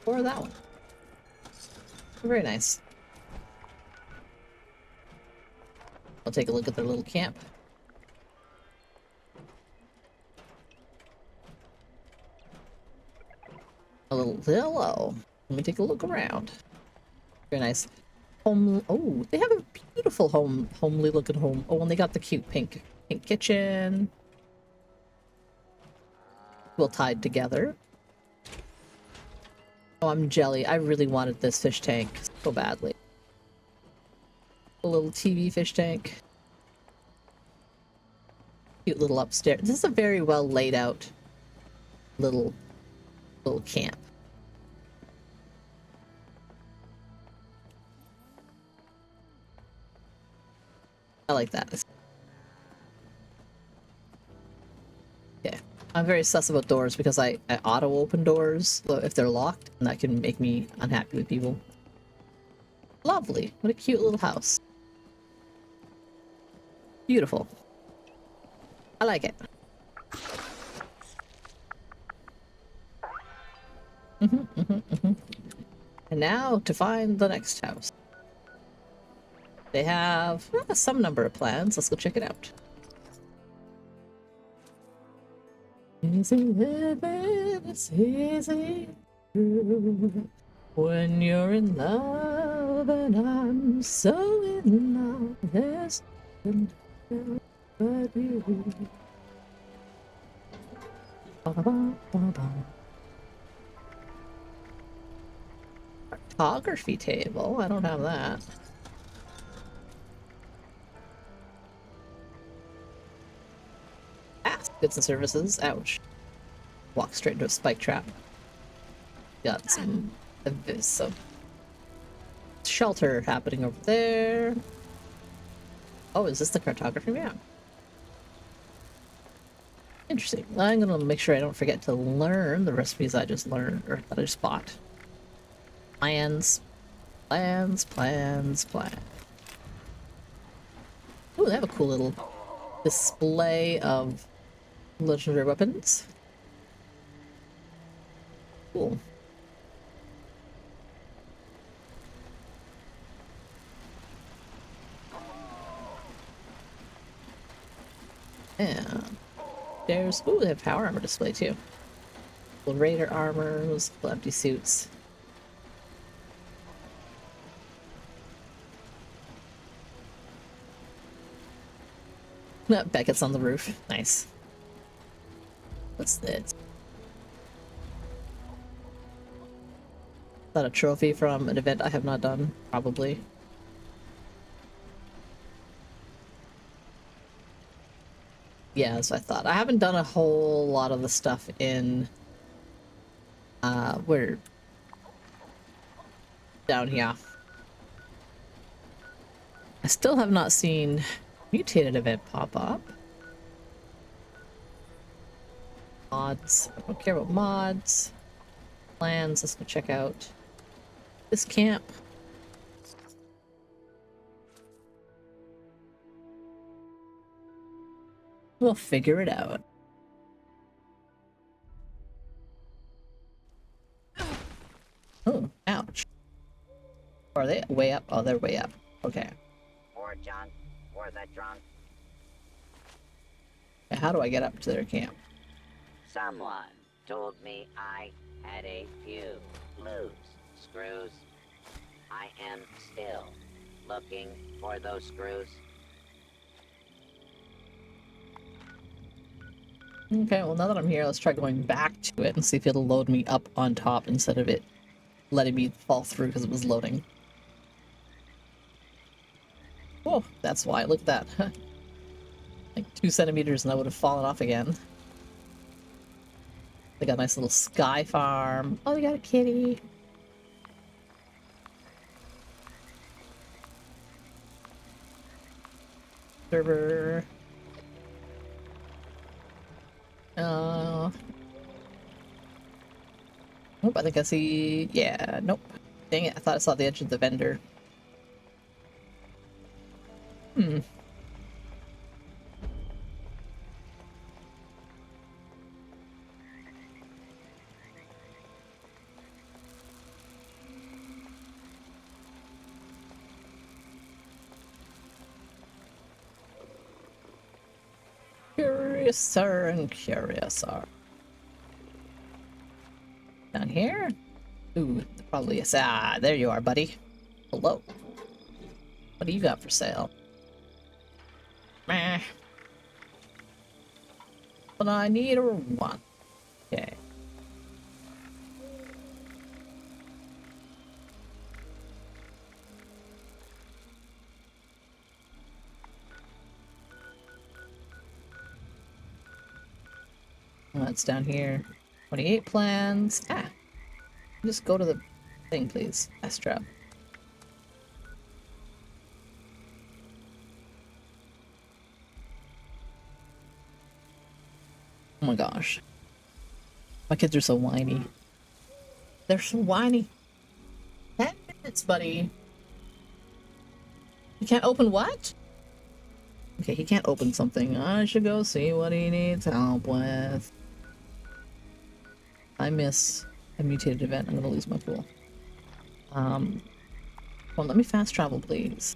S2: Or that one. Very nice. I'll take a look at their little camp. A little hello. Let me take a look around. Very nice. Home. Oh, they have a beautiful homely looking home. Oh, and they got the cute pink kitchen. Well tied together. Oh, I'm jelly. I really wanted this fish tank so badly. A little TV fish tank. Cute little upstairs. This is a very well laid out little camp. I like that. Yeah. I'm very sus about doors because I auto open doors if they're locked, and that can make me unhappy with people. Lovely. What a cute little house. Beautiful. I like it. And now to find the next house. They have some number of plans. Let's go check it out. Easy living, it's easy when you're in love, and I'm so in love. There's nothing to do but you. Photography table. I don't have that. Goods and services. Ouch. Walk straight into a spike trap. Got some of this, so shelter happening over there. Oh, is this the cartography map? Interesting. I'm gonna make sure I don't forget to learn the recipes I just learned, or that I just bought. Plans. Plans, plans, plans. Ooh, they have a cool little display of legendary weapons. Cool. And there's, ooh, they have power armor display too. Little raider armors, little empty suits. No, Beckett's on the roof. Nice. What's this? Is that a trophy from an event I have not done? Probably. Yeah, that's what I thought. I haven't done a whole lot of the stuff in where down here. I still have not seen mutated event pop up. Mods. I don't care about mods. Plans. Let's go check out this camp. We'll figure it out. Oh, ouch. Are they way up? Oh, they're way up. Okay.
S6: Or John, or the drunk.
S2: How do I get up to their camp?
S6: Someone told me I had a few loose screws. I am still looking for those screws.
S2: Okay, well now that I'm here, let's try going back to it and see if it'll load me up on top instead of it letting me fall through because it was loading. Oh, that's why. Look at that. Like 2 centimeters and I would have fallen off again. They got a nice little sky farm. Oh, they got a kitty. Server. Oh, I think I see... Yeah, nope. Dang it, I thought I saw the edge of the vendor. Hmm. Curiouser and curiouser. Down here? Ooh, probably is. Ah, there you are, buddy. Hello. What do you got for sale? Meh. What I need or want. Okay. That's down here. 28 plans. Ah. Just go to the thing, please. Astra. Oh my gosh. My kids are so whiny. They're so whiny. 10 minutes, buddy. You can't open what? Okay, he can't open something. I should go see what he needs help with. I miss a mutated event. I'm gonna lose my pool. Well, let me fast travel, please.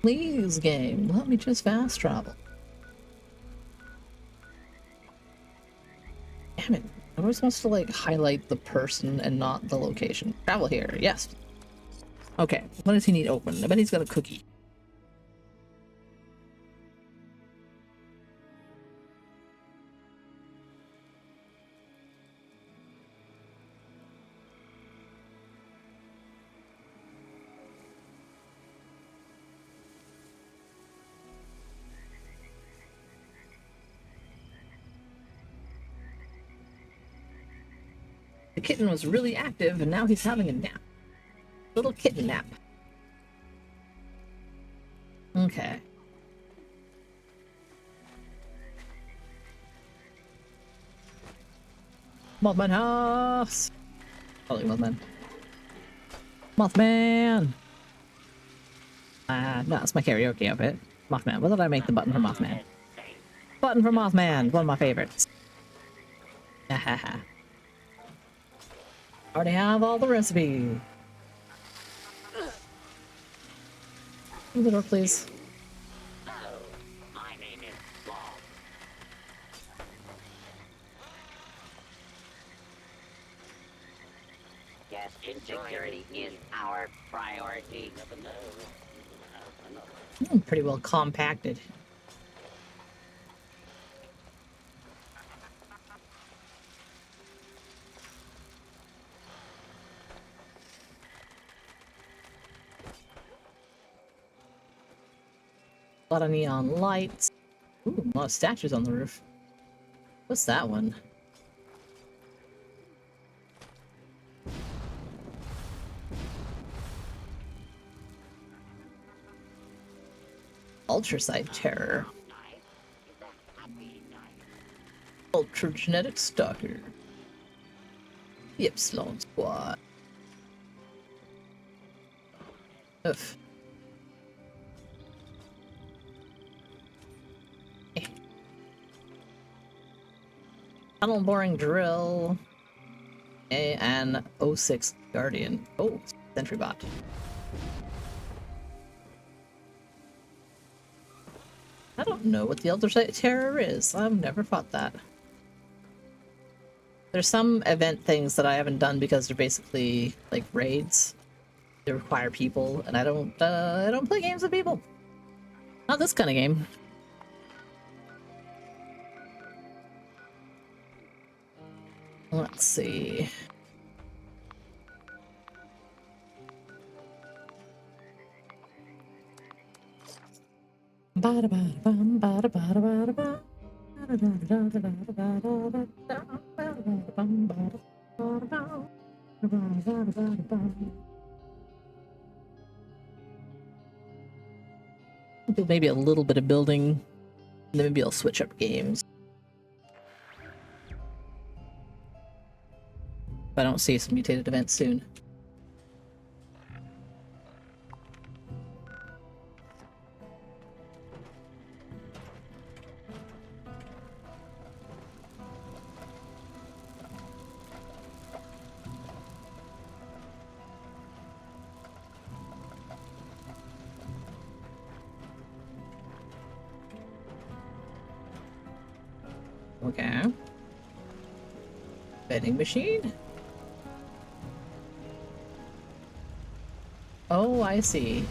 S2: Please, game, let me just fast travel. Damn it. I'm always supposed to, like, highlight the person and not the location. Travel here, yes. Okay, what does he need open? I bet he's got a cookie. The kitten was really active and now he's having a nap. Little kitten nap. Okay. Mothman house! Probably Mothman. Mothman! No, it's my karaoke outfit. Mothman. What did I make the button for Mothman? Button for Mothman! One of my favorites. Hahaha. Already have all the recipes. Open the door, please.
S6: Guest security is our priority.
S2: Pretty well compacted. A lot of neon lights. Ooh, a lot of statues on the roof. What's that one? Ultrasite terror. Ultra genetic stalker. The Epsilon squad. Ugh. Tunnel boring drill. And 06 Guardian. Oh, sentry bot. I don't know what the Ultrasite Terror is. I've never fought that. There's some event things that I haven't done because they're basically like raids. They require people, and I don't play games with people. Not this kind of game. Let's see. Do maybe a little bit of building, and then maybe I'll switch up games. If I don't see some mutated events soon. Okay. Vending machine? Oh, I see.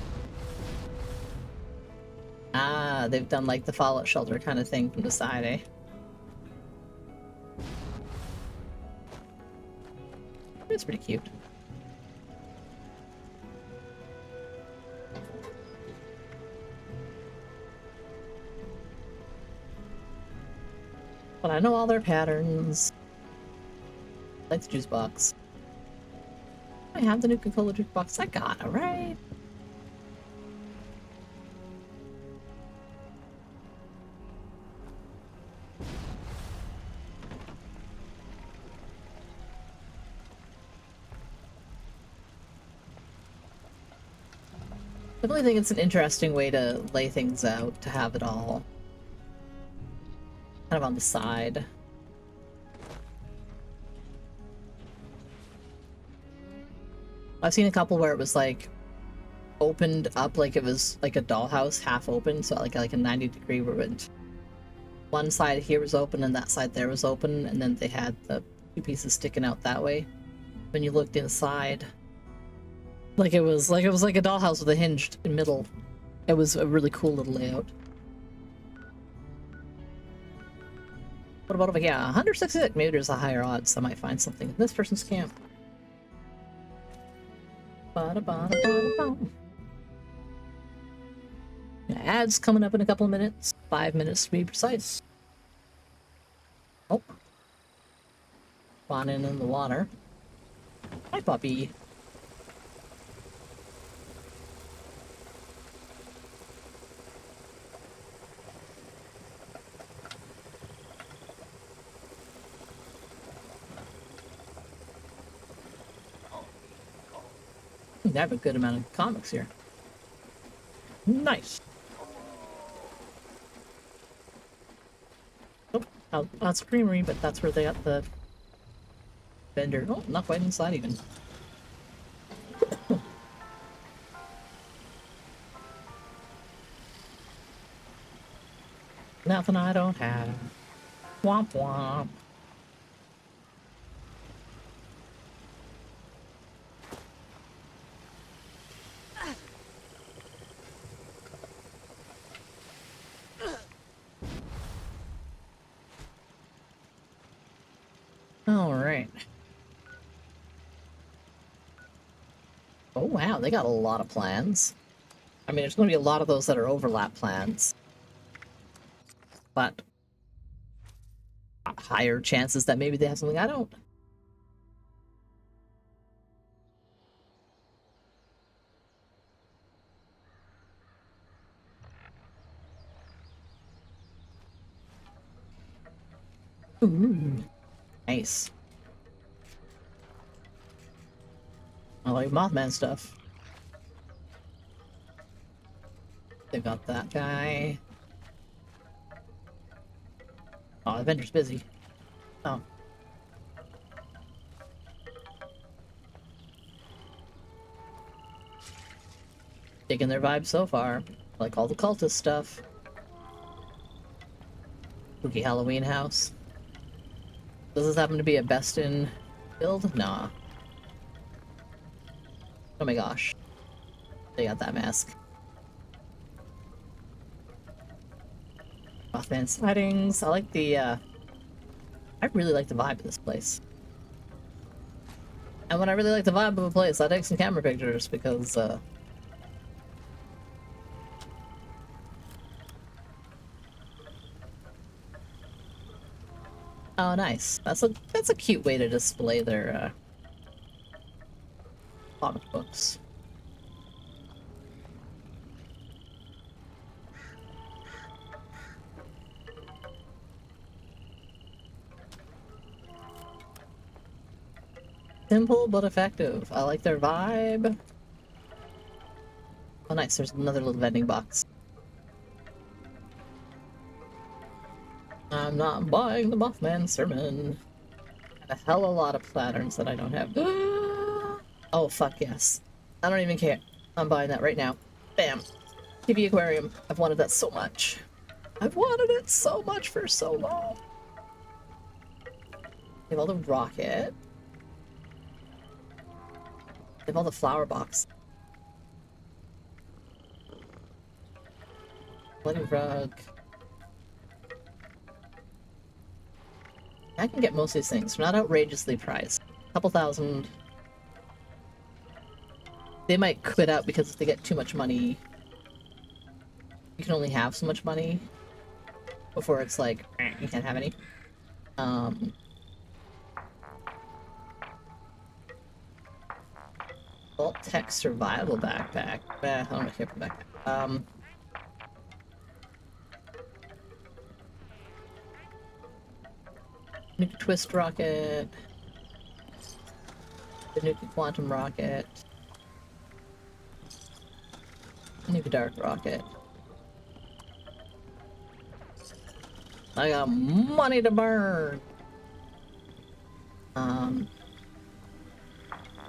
S2: Ah, they've done like the fallout shelter kind of thing from the side, eh? It's pretty cute. But I know all their patterns. Like the juice box. I have the Nuka-Cola juice box. I got it, right? I definitely think it's an interesting way to lay things out, to have it all kind of on the side. I've seen a couple where it was like opened up like it was like a dollhouse, half open, so like a 90-degree where it, one side here was open and that side there was open, and then they had the two pieces sticking out that way. When you looked inside, like it was like a dollhouse with a hinged middle. It was a really cool little layout. What about over here? 166. Maybe there's a higher odds I might find something in this person's camp. Ads coming up in a couple of minutes. 5 minutes to be precise. Oh. Spawning in the water. Hi, puppy. They have a good amount of comics here. Nice. Oh, that's Creamery, but that's where they got the vendor. Oh, not quite inside even. Nothing I don't have. Womp womp. All right. Oh wow, they got a lot of plans. I mean, there's going to be a lot of those that are overlap plans, but higher chances that maybe they have something I don't. Ooh, nice. I like Mothman stuff. They got that guy. Oh, the vendor's busy. Oh. Digging their vibe so far. Like all the cultist stuff. Spooky Halloween house. Does this happen to be a best in build? Nah. Oh my gosh. They got that mask. Mothman sightings. I like the, I really like the vibe of this place. And when I really like the vibe of a place, I take some camera pictures because, oh, nice. That's a cute way to display their, comic books. Simple but effective. I like their vibe. Oh nice, there's another little vending box. I'm not buying the Mothman sermon. And a hell of a lot of patterns that I don't have. Oh fuck yes. I don't even care. I'm buying that right now. Bam. TV aquarium. I've wanted that so much. I've wanted it so much for so long. They have all the rocket. They have all the flower box. Bloody rug. I can get most of these things. They're not outrageously priced. A couple thousand. They might quit out because if they get too much money, you can only have so much money before it's like, you can't have any. Alt Tech Survival Backpack. I don't care for backpack. Nuke Twist Rocket. The Nuke Quantum Rocket. Nuke Dark Rocket. I got money to burn!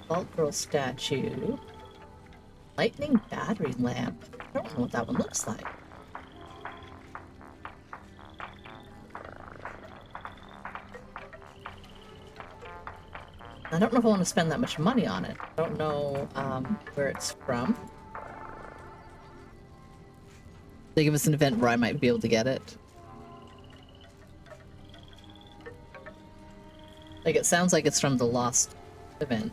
S2: Vault Girl Statue. Lightning Battery Lamp. I don't know what that one looks like. I don't know if I want to spend that much money on it. I don't know where it's from. They give us an event where I might be able to get it. Like, it sounds like it's from the Lost event.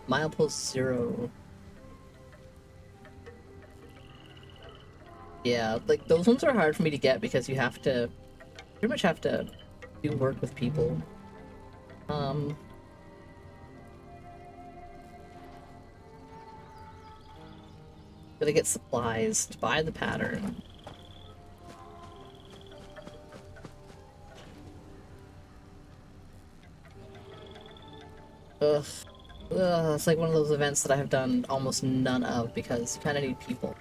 S2: Milepost 0. Yeah, like, those ones are hard for me to get because you have to... pretty much have to do work with people. Gotta get supplies to buy the pattern. Ugh. Ugh, it's like one of those events that I have done almost none of because you kind of need people.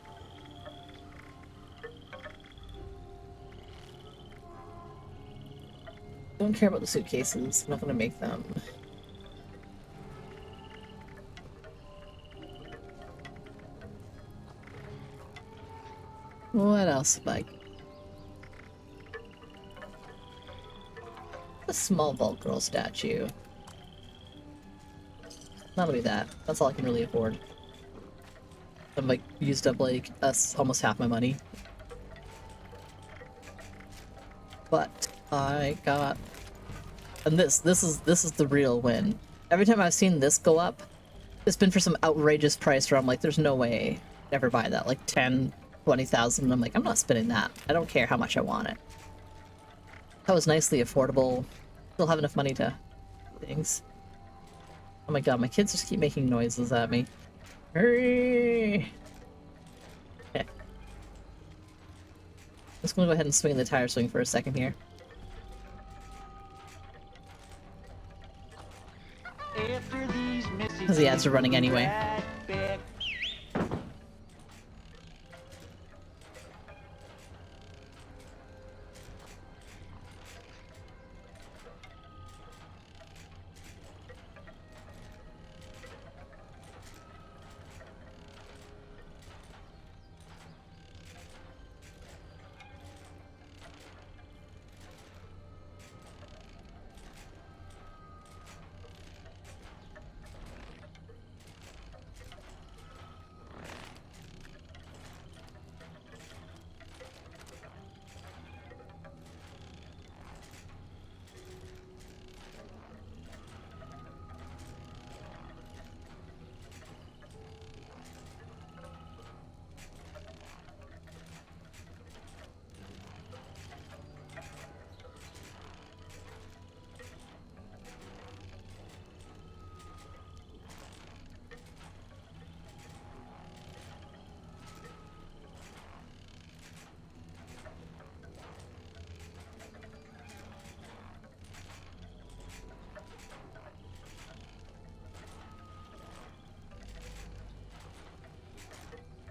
S2: Don't care about the suitcases. I'm not gonna make them. What else have I? A small Vault Girl statue. That'll be that. That's all I can really afford. I've like used up like almost half my money. But I got, and this is the real win. Every time I've seen this go up, it's been for some outrageous price where I'm like, there's no way I'd ever buy that. Like 10, 20,000. I'm like, I'm not spending that. I don't care how much I want it. That was nicely affordable. Still have enough money to things. Oh my god, my kids just keep making noises at me. Hurry! Okay. Just gonna go ahead and swing the tire swing for a second here.
S1: After these
S2: Because the ads are running anyway.
S1: right back.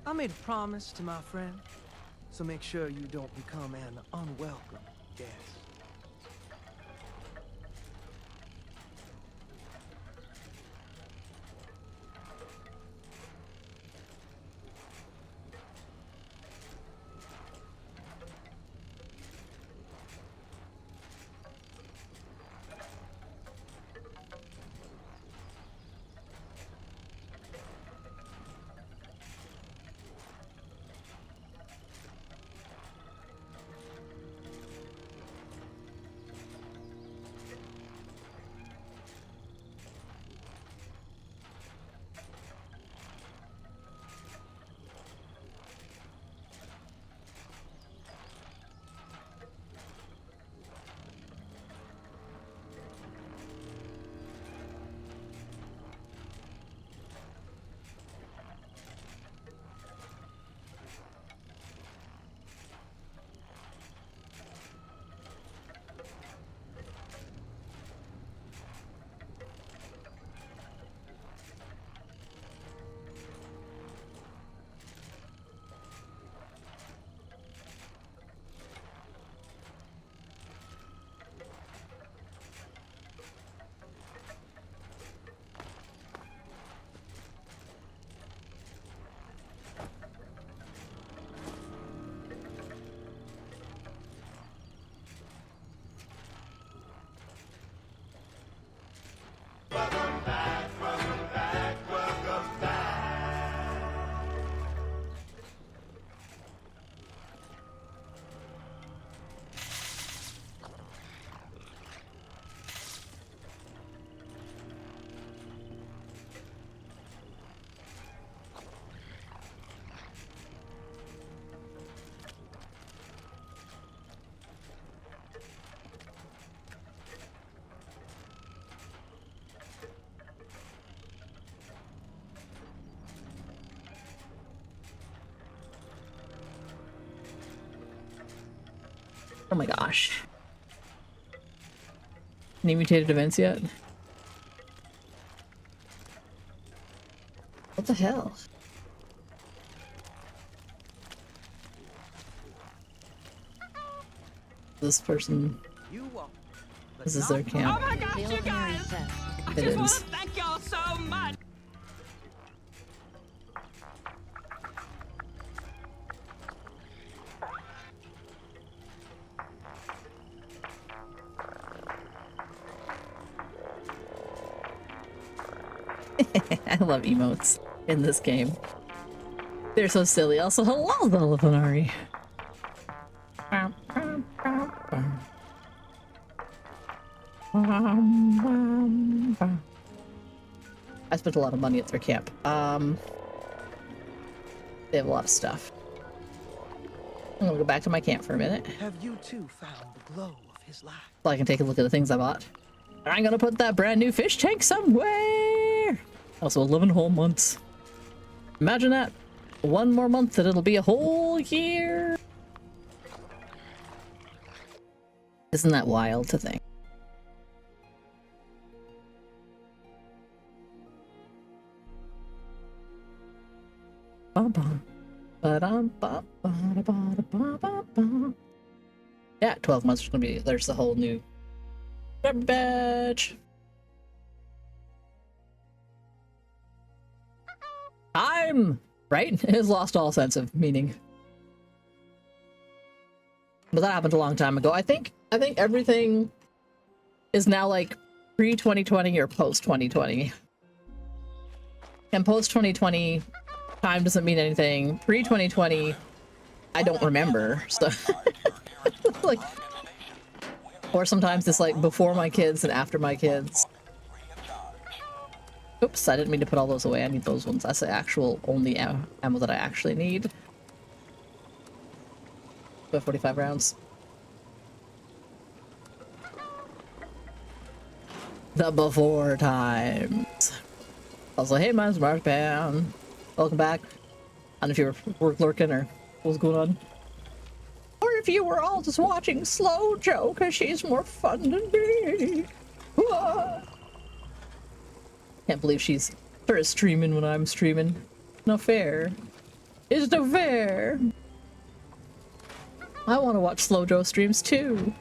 S11: I made a promise to my friend, so make sure you don't become an unwelcome guest.
S2: Oh my gosh. Any mutated events yet? What the hell? This person.
S11: You walk.
S2: This is their camp.
S1: Oh my gosh, you guys! I
S2: It
S1: just want
S2: is.
S1: to thank y'all so much!
S2: I love emotes in this game. They're so silly. Also, hello, Zolfanari. I spent a lot of money at their camp. They have a lot of stuff. I'm gonna go back to my camp for a minute
S11: Have you too found the glow of his light?
S2: so I can take a look at the things I bought. I'm gonna put that brand new fish tank somewhere. Also, 11 whole months. Imagine that. One more month and it'll be a whole year. Isn't that wild to think? Yeah, 12 months is gonna be. There's the whole new badge. Time, right? It has lost all sense of meaning. But that happened a long time ago. I think everything is now like pre-2020 or post-2020. And post-2020, time doesn't mean anything. Pre-2020, I don't remember. So, like, or sometimes it's like before my kids and after my kids. Oops, I didn't mean to put all those away. I need those ones. That's the actual only ammo that I actually need. About 45 rounds. The before times. Also, hey, my name's Markpan. Welcome back. I don't know if you were lurking or what was going on. Or if you were all just watching Slow Joe, because she's more fun than me. Whoa. Can't believe she's first streaming when I'm streaming. No fair. It's no fair. I want to watch Slow Joe streams too.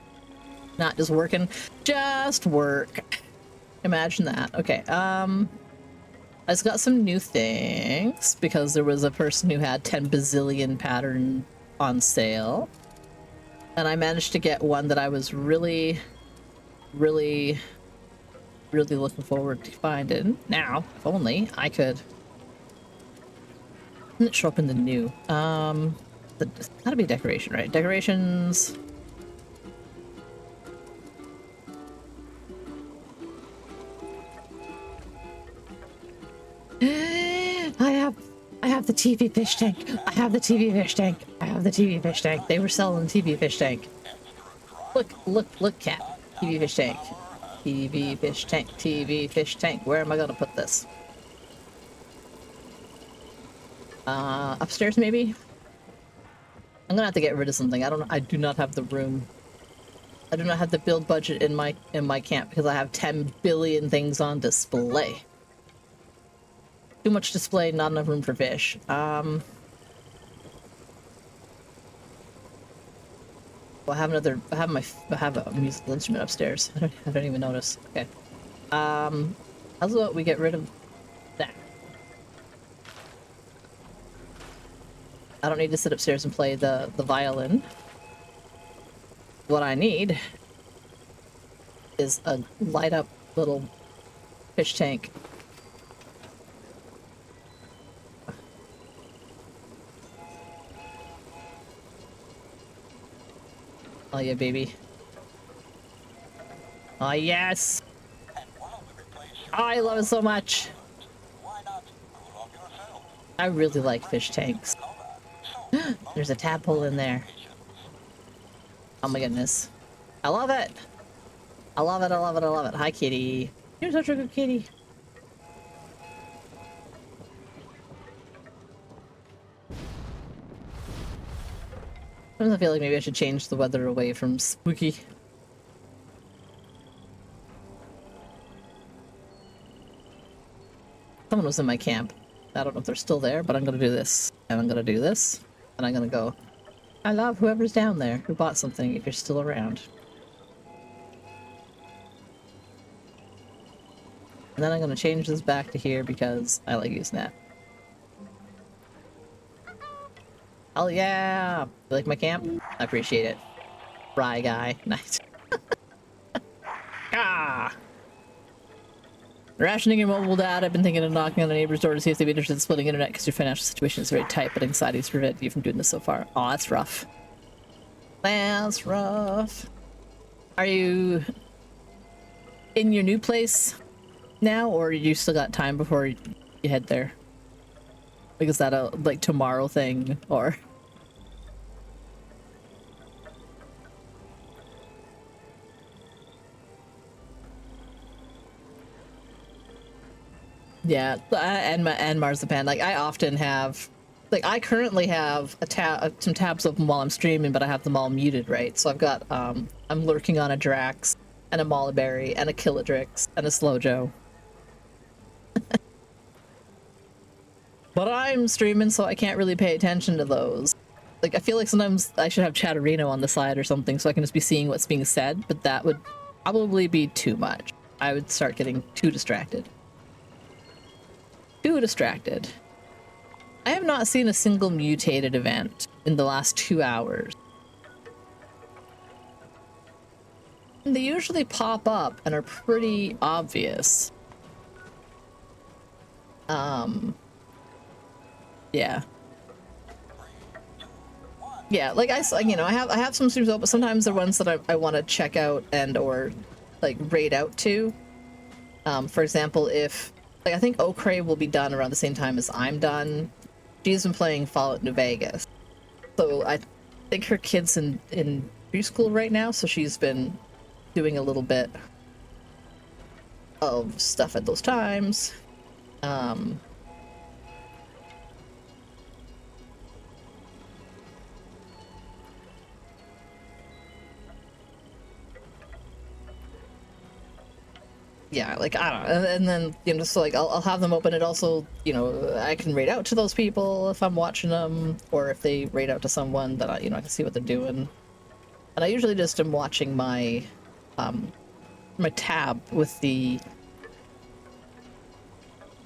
S2: Not just working, just work. Imagine that. Okay, I just got some new things because there was a person who had 10 bazillion pattern on sale. And I managed to get one that I was really looking forward to finding. Now, if only I could. Didn't it show up in the new? It's gotta be decoration, right? Decorations. I have the TV fish tank. I have the TV fish tank. I have the TV fish tank. They were selling TV fish tank. Look, cat. TV fish tank. TV fish tank. TV fish tank. Where am I gonna put this? Upstairs maybe? I'm gonna have to get rid of something. I do not have the room. I do not have the build budget in my camp because I have 10 billion things on display. Too much display, not enough room for fish. Well, I have a musical instrument upstairs. I don't even notice. Okay. How's about we get rid of that? I don't need to sit upstairs and play the violin. What I need is a light up little fish tank. Oh yeah, baby. Oh yes! Oh, I love it so much! I really like fish tanks. There's a tadpole in there. Oh my goodness. I love it! I love it, I love it, I love it. Hi, kitty. You're such a good kitty. Sometimes I feel like maybe I should change the weather away from spooky. Someone was in my camp. I don't know if they're still there, but I'm gonna do this. And I'm gonna do this. And I'm gonna go, I love whoever's down there who bought something if you're still around. And then I'm gonna change this back to here because I like using that. Oh yeah! You like my camp? I appreciate it. Rye guy. Nice. Ah! Rationing your mobile data. I've been thinking of knocking on a neighbor's door to see if they'd be interested in splitting internet because your financial situation is very tight, but anxiety's prevented you from doing this so far. Oh, that's rough. That's rough. Are you in your new place now, or you still got time before you head there? Like, is that a like tomorrow thing, or? Yeah, and marzipan. Like, I often have, like, I currently have some tabs open while I'm streaming, but I have them all muted, right? So I've got I'm lurking on a Drax and a Mollyberry and a Killadrix and a Slowjo. But I'm streaming, so I can't really pay attention to those. Like, I feel like sometimes I should have Chatterino on the side or something so I can just be seeing what's being said, but that would probably be too much. I would start getting too distracted. Too distracted. I have not seen a single mutated event in the last 2 hours. And they usually pop up and are pretty obvious. Yeah. Yeah, like I have some streams open, but sometimes they're ones that I want to check out and or like raid out to. For example, if like I think Okray will be done around the same time as I'm done. She's been playing Fallout New Vegas, so I think her kid's in preschool right now, so she's been doing a little bit of stuff at those times. Yeah, like, I don't know, and then, you know, so like, I'll have them open. It also, you know, I can raid out to those people if I'm watching them, or if they raid out to someone that I, you know, I can see what they're doing. And I usually just am watching my, my tab with the,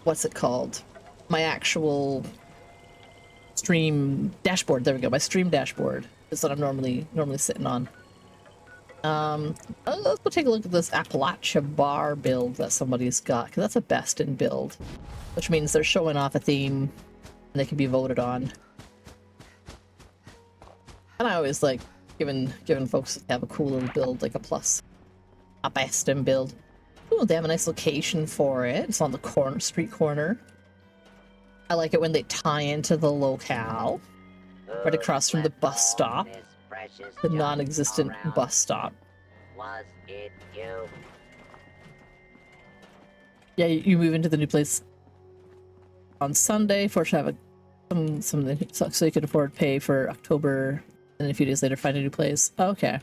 S2: what's it called? My actual stream dashboard. There we go. My stream dashboard is what I'm normally sitting on. Let's go take a look at this Appalachia bar build that somebody's got, because that's a best in build, which means they're showing off a theme and they can be voted on. And I always like giving folks that have a cool little build like a plus, a best in build. Ooh, they have a nice location for it. It's on the street corner. I like it when they tie into the locale, right across from the bus stop, the non-existent bus stop.
S6: Was it you?
S2: Yeah, you move into the new place on Sunday. Fortunately, have something so you can afford pay for October, and then a few days later find a new place. Okay.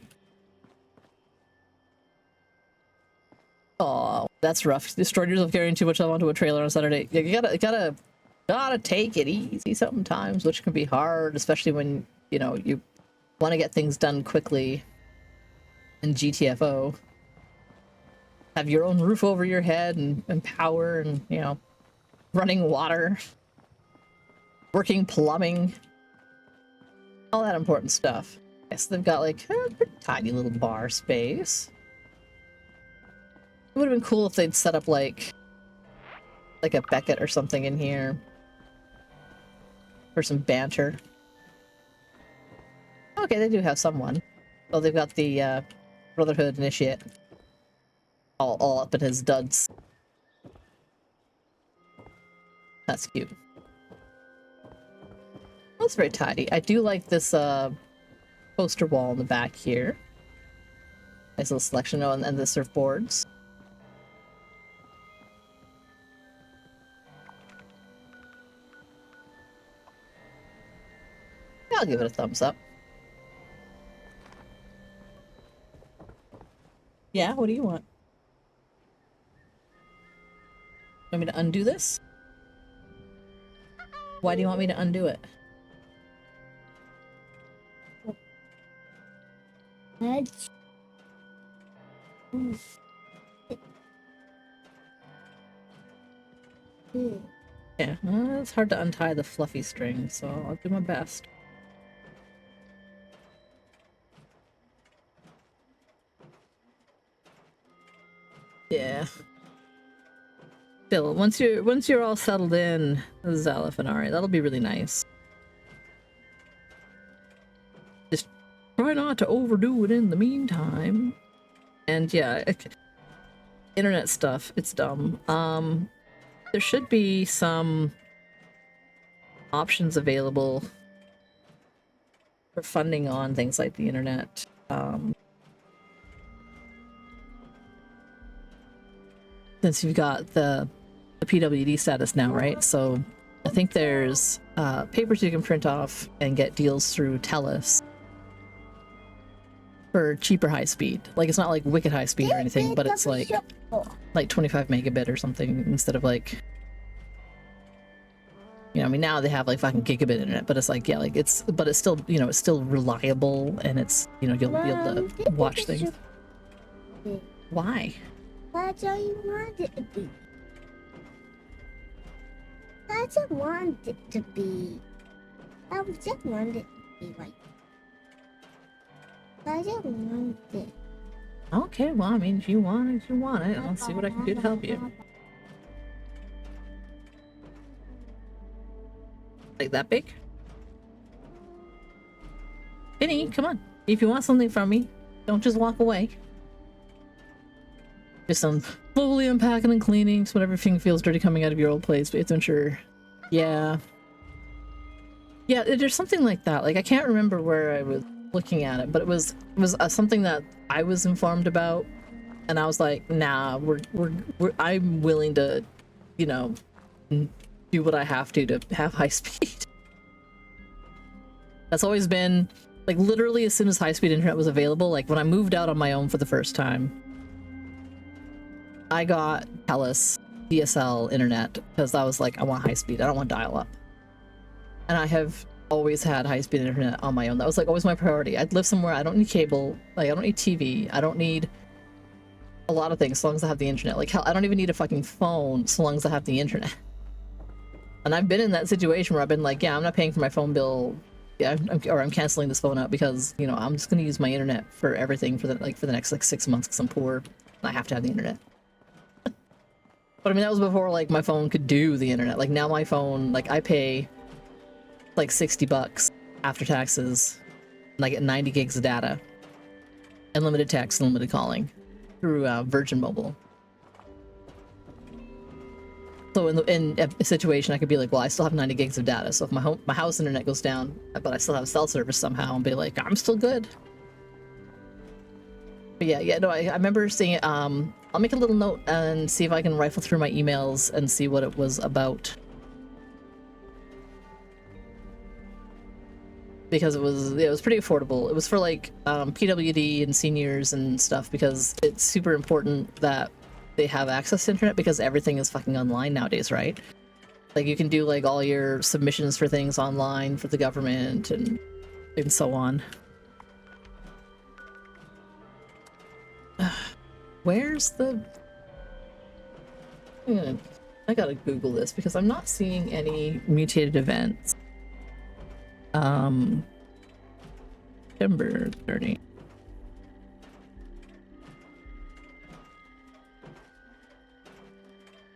S2: Oh, that's rough. Destroyed yourself carrying too much onto a trailer on Saturday. Yeah, you gotta take it easy sometimes, which can be hard, especially when, you know, you want to get things done quickly in GTFO. Have your own roof over your head and power and, you know, running water, working plumbing, all that important stuff. Yes, they've got like a tiny little bar space. It would have been cool if they'd set up like a Beckett or something in here for some banter. Okay, they do have someone. Oh, they've got the Brotherhood Initiate all up in his duds. That's cute. That's very tidy. I do like this poster wall in the back here. Nice little selection. Oh, and the surfboards. I'll give it a thumbs up. Yeah, what do you want? Want me to undo this? Why do you want me to undo it?
S8: Let's.
S2: Yeah, it's hard to untie the fluffy string, so I'll do my best. Yeah. Still, once you're all settled in, Zalaphanari, that'll be really nice. Just try not to overdo it in the meantime. And yeah, internet stuff, it's dumb. There should be some options available for funding on things like the internet. Since you've got the PWD status now, right? So I think there's papers you can print off and get deals through TELUS for cheaper high speed. Like, it's not like wicked high speed or anything, but it's like 25 megabit or something instead of like, you know, I mean, now they have like fucking gigabit internet, but it's like, yeah, like but it's still, you know, it's still reliable, and it's, you know, you'll be able to watch things. Why?
S8: That's how you want it to be. I just want it to be. I just want it to be like. I just want it.
S2: Okay, well, I mean, if you want it, you want it. I'll see what I can do to help you. Like that big? Vinny, come on. If you want something from me, don't just walk away. Just slowly unpacking and cleaning, so when everything feels dirty coming out of your old place, but you have to ensure. Yeah. Yeah, there's something like that. Like, I can't remember where I was looking at it, but it was something that I was informed about, and I was like, nah, I'm willing to, you know, do what I have to have high speed. That's always been, like, literally as soon as high speed internet was available, like when I moved out on my own for the first time, I got TELUS DSL internet because I was like, I want high speed, I don't want dial-up. And I have always had high-speed internet on my own. That was like always my priority. I'd live somewhere, I don't need cable, like I don't need TV, I don't need a lot of things so long as I have the internet. Like, hell, I don't even need a fucking phone so long as I have the internet. And I've been in that situation where I've been like, yeah, I'm not paying for my phone bill, yeah, I'm canceling this phone out because, you know, I'm just gonna use my internet for everything for the next like 6 months because I'm poor and I have to have the internet. But I mean, that was before like my phone could do the internet. Like now my phone, like I pay like $60 after taxes, and I get 90 gigs of data, unlimited text, unlimited calling through Virgin Mobile. So in a situation, I could be like, well, I still have 90 gigs of data. So if my house internet goes down, but I still have cell service somehow, and be like, I'm still good. But yeah, no, I remember seeing it. I'll make a little note and see if I can rifle through my emails and see what it was about. Because it was pretty affordable. It was for like PWD and seniors and stuff, because it's super important that they have access to internet because everything is fucking online nowadays, right? Like you can do like all your submissions for things online for the government and so on. Where's the... I gotta Google this because I'm not seeing any mutated events. September 30.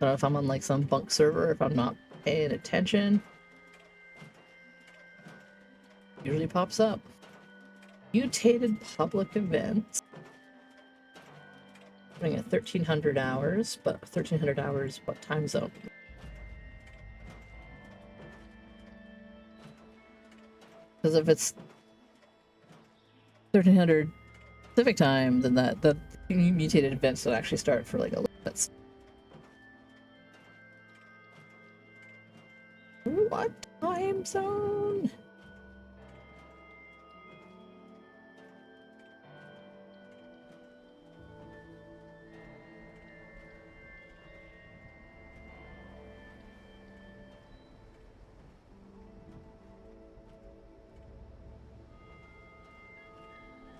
S2: I don't know if I'm on like some bunk server, if I'm not paying attention. Usually pops up. Mutated public events. Running at 1300 hours, but 1300 hours, what time zone? Because if it's 1300 Pacific time, then the mutated events will actually start for like a little bit. What time zone?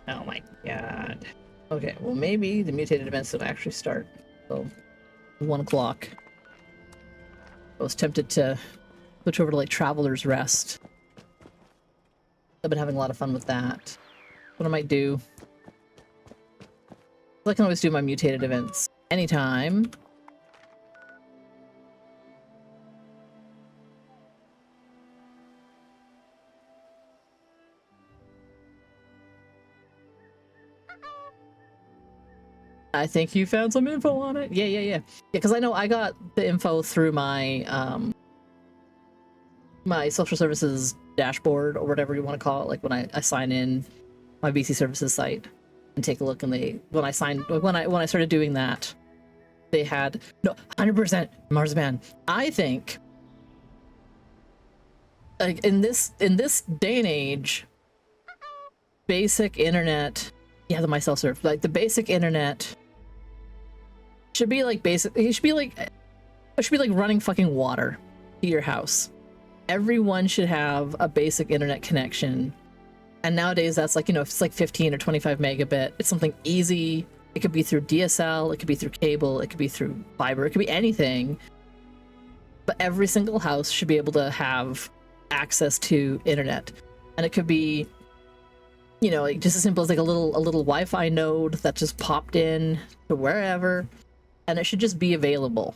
S2: Oh my god. Okay, well maybe the mutated events will actually start. So 1 o'clock. I was tempted to switch over to like Traveler's Rest. I've been having a lot of fun with that. What I might do, I can always do my mutated events anytime. I think you found some info on it. Yeah, because I know I got the info through my my social services dashboard or whatever you want to call it, like when I sign in my BC services site and take a look, and when I started doing that, they had 100% Marsman. I think like in this day and age, basic internet, yeah, the my self-serve, like the basic internet should be like it should be like running fucking water to your house. Everyone should have a basic internet connection. And nowadays that's like, if it's like 15 or 25 megabit, it's something easy. It could be through DSL, it could be through cable, it could be through fiber, it could be anything. But every single house should be able to have access to internet. And it could be, like just as simple as like a little Wi-Fi node that just popped in to wherever, and it should just be available.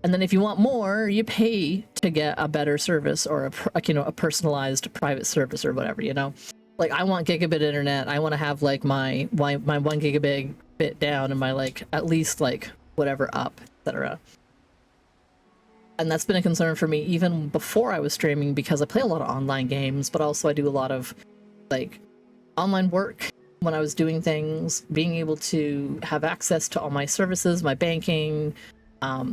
S2: And then if you want more, you pay to get a better service or a personalized private service or whatever, Like I want gigabit internet. I want to have like my 1 gigabit bit down and my like at least like whatever up, etc. And that's been a concern for me even before I was streaming, because I play a lot of online games, but also I do a lot of like online work when I was doing things, being able to have access to all my services, my banking,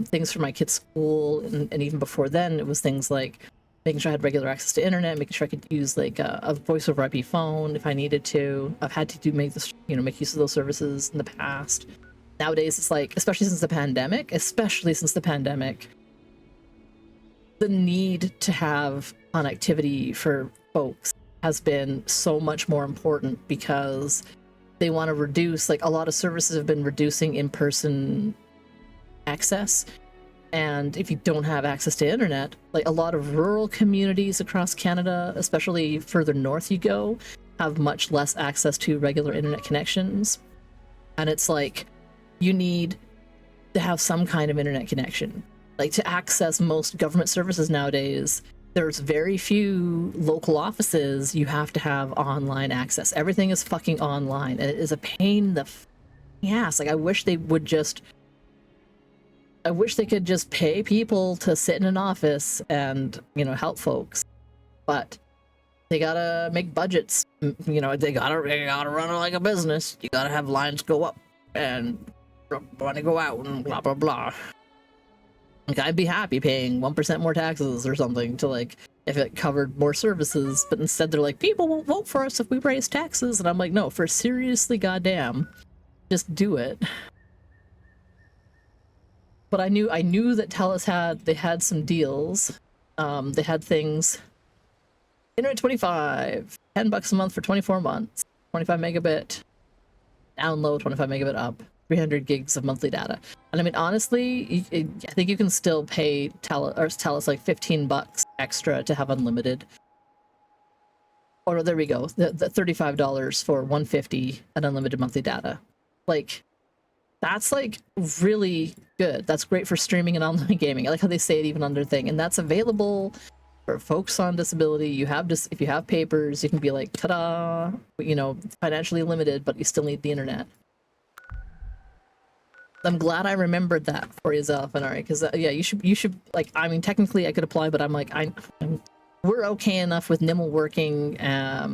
S2: things for my kids' school, and even before then, it was things like making sure I had regular access to internet, making sure I could use like a voice over IP phone if I needed to. I've had to make use of those services in the past. Nowadays, it's like, especially since the pandemic, the need to have connectivity for folks has been so much more important, because they want to reduce, like a lot of services have been reducing in-person access. And if you don't have access to internet, like a lot of rural communities across Canada, especially further north you go, have much less access to regular internet connections. And it's like, you need to have some kind of internet connection. Like to access most government services nowadays, there's very few local offices. You have to have online access. Everything is fucking online, and it is a pain in the ass. Like I wish they could just pay people to sit in an office and, help folks. But they gotta make budgets. They gotta run it like a business. You gotta have lines go up and money go out and blah, blah, blah. Like I'd be happy paying 1% more taxes or something to like, if it covered more services, but instead they're like, people won't vote for us if we raise taxes. And I'm like, no, for seriously, goddamn, just do it. But I knew that TELUS had some deals. They had things. Internet 25, $10 a month for 24 months, 25 megabit down low, 25 megabit up, 300 gigs of monthly data. And I mean, honestly, I think you can still pay TELUS like $15 extra to have unlimited. Or there we go, the $35 for 150 and unlimited monthly data. Like, that's like really good. That's great for streaming and online gaming. I like how they say it even under thing. And that's available for folks on disability. If you have papers, you can be like, ta-da, financially limited, but you still need the internet. I'm glad I remembered that for you, Zalfanari, because yeah, you should like, I mean, technically I could apply, but I'm like, we're okay enough with NIML working.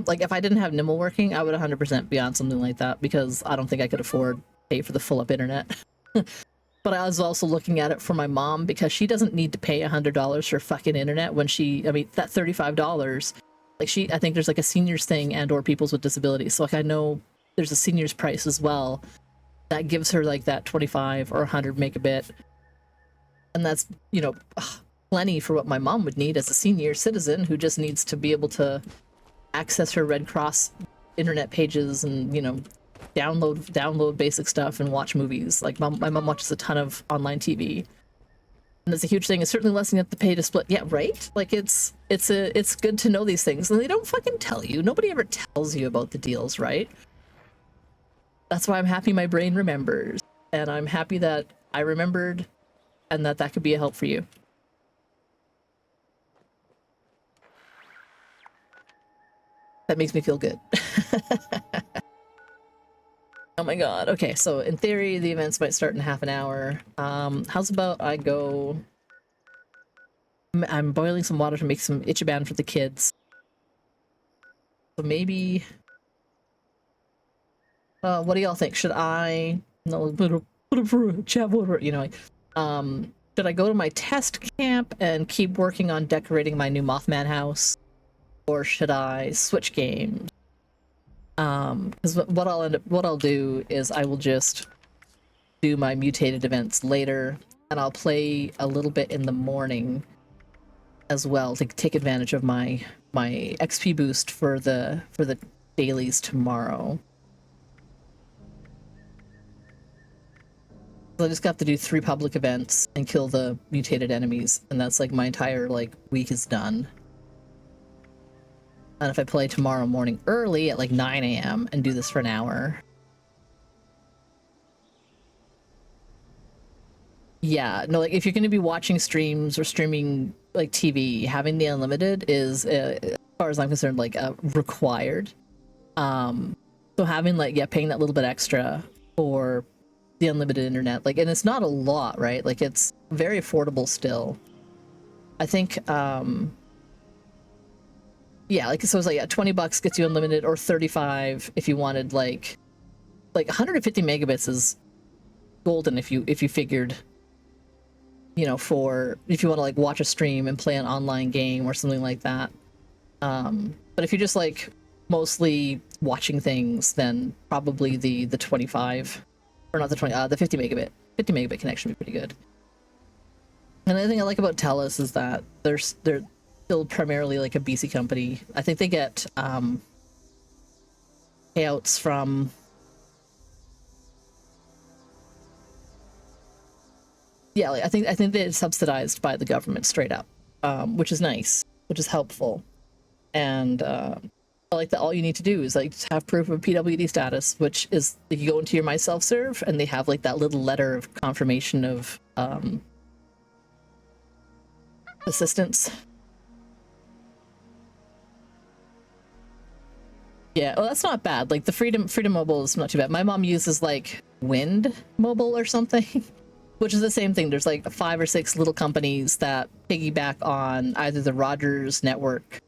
S2: Like if I didn't have NIML working, I would 100% be on something like that, because I don't think I could afford pay for the full up internet. But I was also looking at it for my mom, because she doesn't need to pay $100 for fucking internet when that $35, like I think there's like a seniors thing and or peoples with disabilities. So like I know there's a seniors price as well that gives her like that 25 or 100 megabit. And that's, plenty for what my mom would need as a senior citizen who just needs to be able to access her Red Cross internet pages and, you know, download basic stuff and watch movies. Like my mom watches a ton of online TV. And it's a huge thing. It's certainly less than you have to pay to split. Yeah, right? Like it's good to know these things. And they don't fucking tell you. Nobody ever tells you about the deals, right? That's why I'm happy my brain remembers. And I'm happy that I remembered and that could be a help for you. That makes me feel good. Oh my god. Okay, so in theory, the events might start in half an hour. How's about I go... I'm boiling some water to make some Ichiban for the kids. So maybe... what do y'all think? Should I... No, chat water, you know, like, should I go to my test camp and keep working on decorating my new Mothman house? Or should I switch games? Because what I'll do is I will just do my mutated events later, and I'll play a little bit in the morning as well to take advantage of my XP boost for the dailies tomorrow. So I just got to do 3 public events and kill the mutated enemies, and that's like my entire like week is done. And if I play tomorrow morning early at like 9 AM and do this for an hour. Yeah, no, like if you're going to be watching streams or streaming like TV, having the unlimited is, as far as I'm concerned, like required. So having like, yeah, paying that little bit extra for the unlimited internet, like, and it's not a lot, right? Like it's very affordable still. I think, yeah, like, so it's like, yeah, $20 gets you unlimited, or 35 if you wanted like 150 megabits is golden if you figured, you know, for if you want to like watch a stream and play an online game or something like that. But if you're just like mostly watching things, then probably the 25, or not the 20, the 50 megabit connection would be pretty good. And the other thing I like about TELUS is that they're still primarily like a BC company. I think they get payouts from like, I think they're subsidized by the government straight up, which is nice, which is helpful. And I like that all you need to do is like just have proof of PWD status, which is like, you go into your My Self Serve and they have like that little letter of confirmation of assistance. Yeah, well, that's not bad. Like the Freedom Mobile is not too bad. My mom uses like Wind Mobile or something, which is the same thing. There's like 5 or 6 little companies that piggyback on either the Rogers network,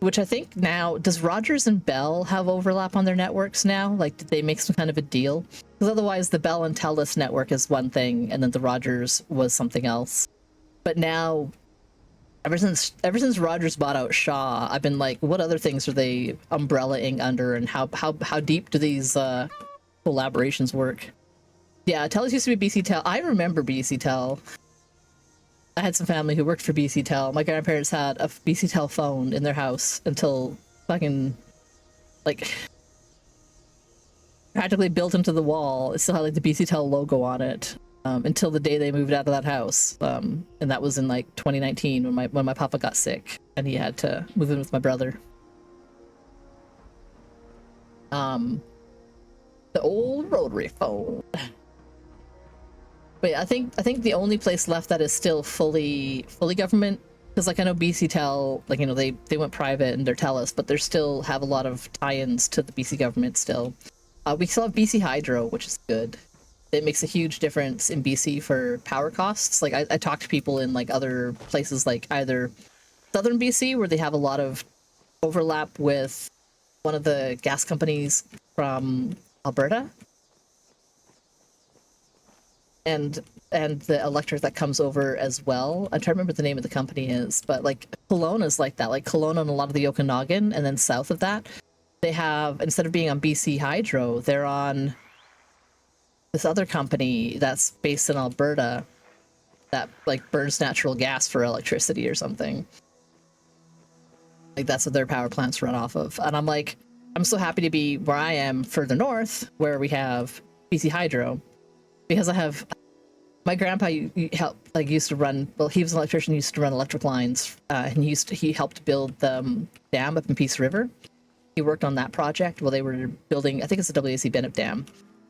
S2: which I think now, does Rogers and Bell have overlap on their networks now? Like, did they make some kind of a deal? Because otherwise the Bell and TELUS network is one thing, and then the Rogers was something else. But now, ever since Rogers bought out Shaw, I've been like, what other things are they umbrellaing under, and how deep do these collaborations work? Yeah, TELUS used to be BC Tel. I remember BC Tel. I had some family who worked for BC Tel. My grandparents had a BC Tel phone in their house until fucking, like, practically built into the wall. It still had like the BC Tel logo on it until the day they moved out of that house. And that was in like 2019 when my papa got sick and he had to move in with my brother. The old rotary phone. But yeah, I think the only place left that is still fully government, because like I know BC Tel, like, you know, they went private and they're TELUS, but they still have a lot of tie-ins to the BC government still. We still have BC Hydro, which is good. It makes a huge difference in BC for power costs. Like I talk to people in like other places, like either southern BC, where they have a lot of overlap with one of the gas companies from Alberta, and the electric that comes over as well. I'm trying to remember what the name of the company is, but like Kelowna is like that. Like Kelowna and a lot of the Okanagan, and then south of that, they have, instead of being on BC Hydro, they're on this other company that's based in Alberta that like burns natural gas for electricity or something. Like that's what their power plants run off of. And I'm like, I'm so happy to be where I am further north, where we have BC Hydro, because I have my grandpa used to run. Well, he was an electrician, used to run electric lines, and he helped build the dam up in Peace River. He worked on that project while they were building, I think it's the WAC Bennett Dam,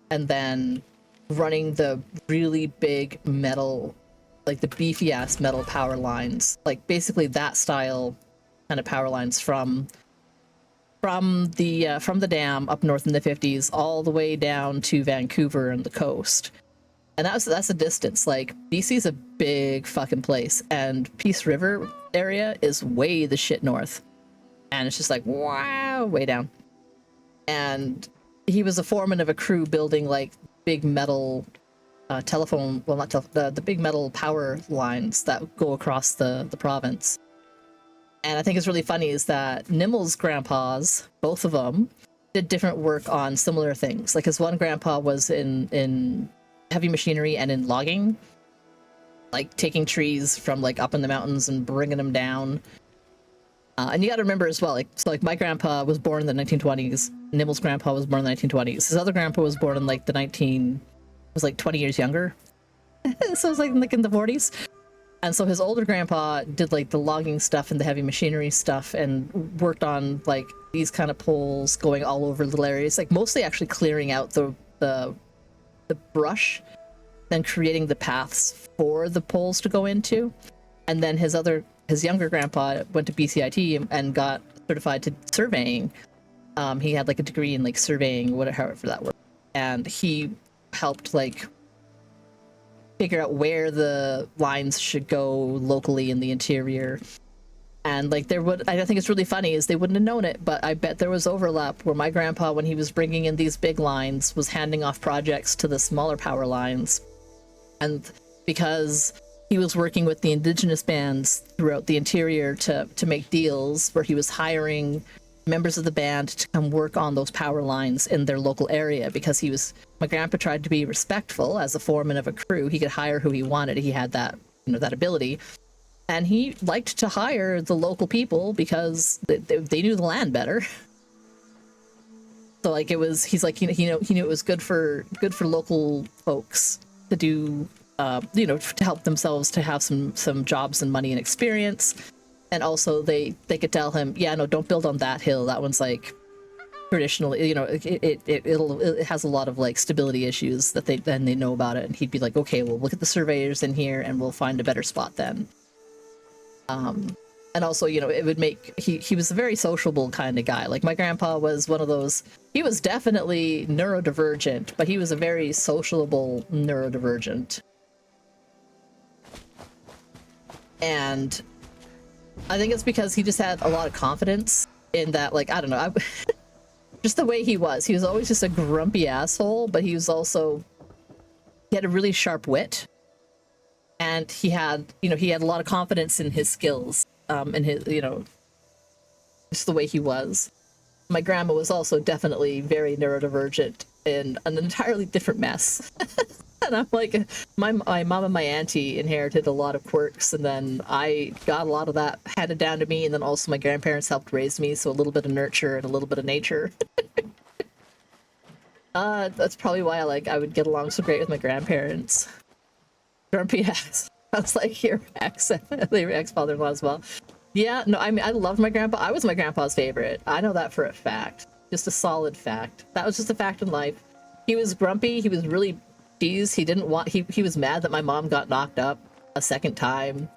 S2: and then running the really big metal, like the beefy ass metal power lines, like basically that style kind of power lines from the dam up north in the 50s all the way down to Vancouver and the coast. And that's a distance. Like BC's a big fucking place, and Peace River area is way the shit north. And it's just like, wow, way down. And he was a foreman of a crew building like big metal telephone, well, not the big metal power lines that go across the province. And I think it's really funny is that Nimmel's grandpas, both of them, did different work on similar things. Like his one grandpa was in heavy machinery and in logging, like taking trees from like up in the mountains and bringing them down. And you got to remember as well, like my grandpa was born in the 1920s. Nimmel's grandpa was born in the 1920s. His other grandpa was born in like was like 20 years younger. So it was like in the 40s. And so his older grandpa did like the logging stuff and the heavy machinery stuff and worked on like these kind of poles going all over little areas, like mostly actually clearing out the brush, then creating the paths for the poles to go into. And then his younger grandpa went to BCIT and got certified to surveying. He had like a degree in like surveying, however that worked. And he helped like figure out where the lines should go locally in the interior. And like I think it's really funny is they wouldn't have known it, but I bet there was overlap where my grandpa, when he was bringing in these big lines, was handing off projects to the smaller power lines. And because he was working with the indigenous bands throughout the interior to make deals where he was hiring members of the band to come work on those power lines in their local area, because my grandpa tried to be respectful as a foreman of a crew. He could hire who he wanted. He had that, that ability. And he liked to hire the local people because they knew the land better. So like he's like, he knew it was good for local folks to do, to help themselves to have some jobs and money and experience. And also they could tell him, yeah, no, don't build on that hill. That one's like traditionally, it has a lot of like stability issues that they know about it. And he'd be like, okay, well, look at the surveyors in here and we'll find a better spot then. And also, it would make, he was a very sociable kind of guy. Like my grandpa was one of those, he was definitely neurodivergent, but he was a very sociable neurodivergent. And I think it's because he just had a lot of confidence in that, like, I don't know, just the way he was. He was always just a grumpy asshole, but he had a really sharp wit. And he had a lot of confidence in his skills, and his, just the way he was. My grandma was also definitely very neurodivergent in an entirely different mess. And I'm like, my mom and my auntie inherited a lot of quirks, and then I got a lot of that handed down to me, and then also my grandparents helped raise me, so a little bit of nurture and a little bit of nature. That's probably why I would get along so great with my grandparents. Grumpy ass. I was like, your ex-father-in-law as well. Yeah, no, I mean, I loved my grandpa. I was my grandpa's favorite. I know that for a fact. Just a solid fact. That was just a fact in life. He was grumpy. He was really teased. He was mad that my mom got knocked up a second time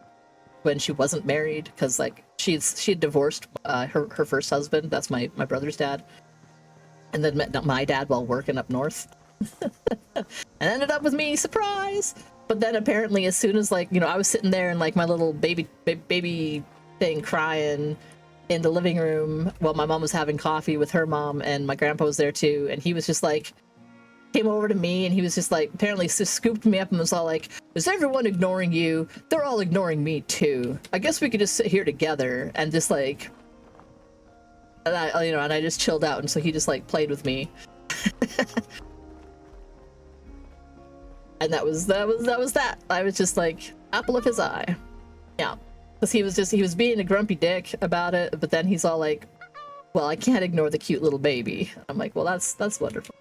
S2: when she wasn't married, because like she had divorced her first husband. That's my brother's dad. And then met my dad while working up north. And ended up with me, surprise! But then apparently as soon as I was sitting there in like my little baby thing crying in the living room while my mom was having coffee with her mom, and my grandpa was there too, and he was just like, came over to me and he was just like, apparently just scooped me up and was all like, is everyone ignoring you? They're all ignoring me too. I guess we could just sit here together and just like, and I just chilled out, and so he just like played with me. And that was that. I was just like apple of his eye. Yeah. Because he was being a grumpy dick about it, but then he's all like, well, I can't ignore the cute little baby. I'm like, well, that's wonderful.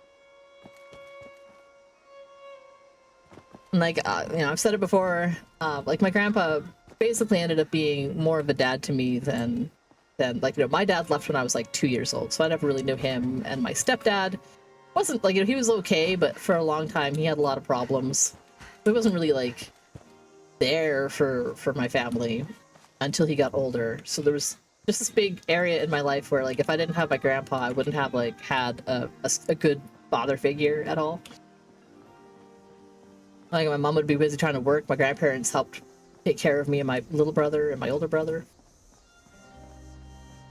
S2: And like, you know, I've said it before, like my grandpa basically ended up being more of a dad to me than like, you know, my dad left when I was like 2 years old, so I never really knew him. And my stepdad wasn't like, you know, he was okay, but for a long time he had a lot of problems. He wasn't really like there for my family until he got older. So there was just this big area in my life where like if I didn't have my grandpa, I wouldn't have like had a good father figure at all. Like my mom would be busy trying to work. My grandparents helped take care of me and my little brother and my older brother.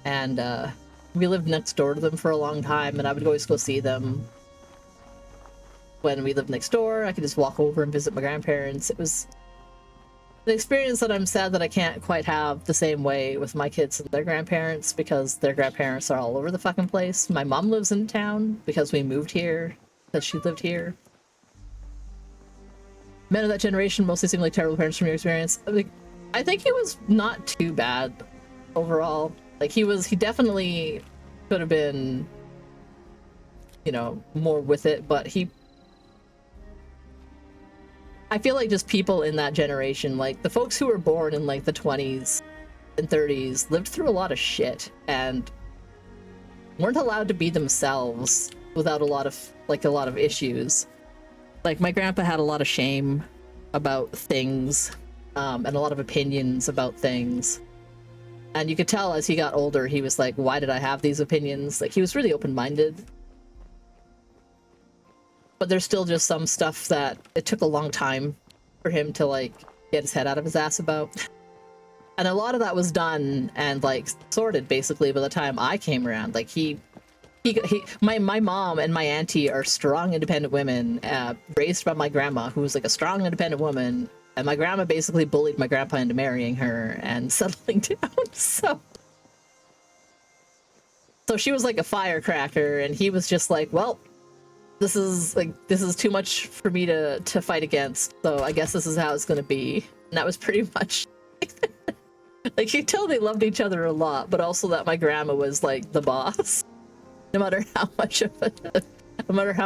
S2: And we lived next door to them for a long time, and I would always go see them. When we lived next door, I could just walk over and visit my grandparents. It was an experience that I'm sad that I can't quite have the same way with my kids and their grandparents, because their grandparents are all over the fucking place. My mom lives in town because we moved here, because she lived here. Men of that generation mostly seem like terrible parents from your experience. I think he was not too bad overall. Like he definitely could have been, you know, more with it, but I feel like just people in that generation, like the folks who were born in like the 20s and 30s, lived through a lot of shit and weren't allowed to be themselves without a lot of issues. Like my grandpa had a lot of shame about things, and a lot of opinions about things. And you could tell as he got older, he was like, why did I have these opinions? Like he was really open-minded. But there's still just some stuff that it took a long time for him to like get his head out of his ass about. And a lot of that was done and like sorted basically by the time I came around. Like my mom and my auntie are strong, independent women, raised by my grandma, who was like a strong, independent woman. And my grandma basically bullied my grandpa into marrying her and settling down. So she was like a firecracker, and he was just like, well, this is too much for me to fight against. So I guess this is how it's gonna be. And that was pretty much like, you tell they loved each other a lot, but also that my grandma was like the boss. No matter how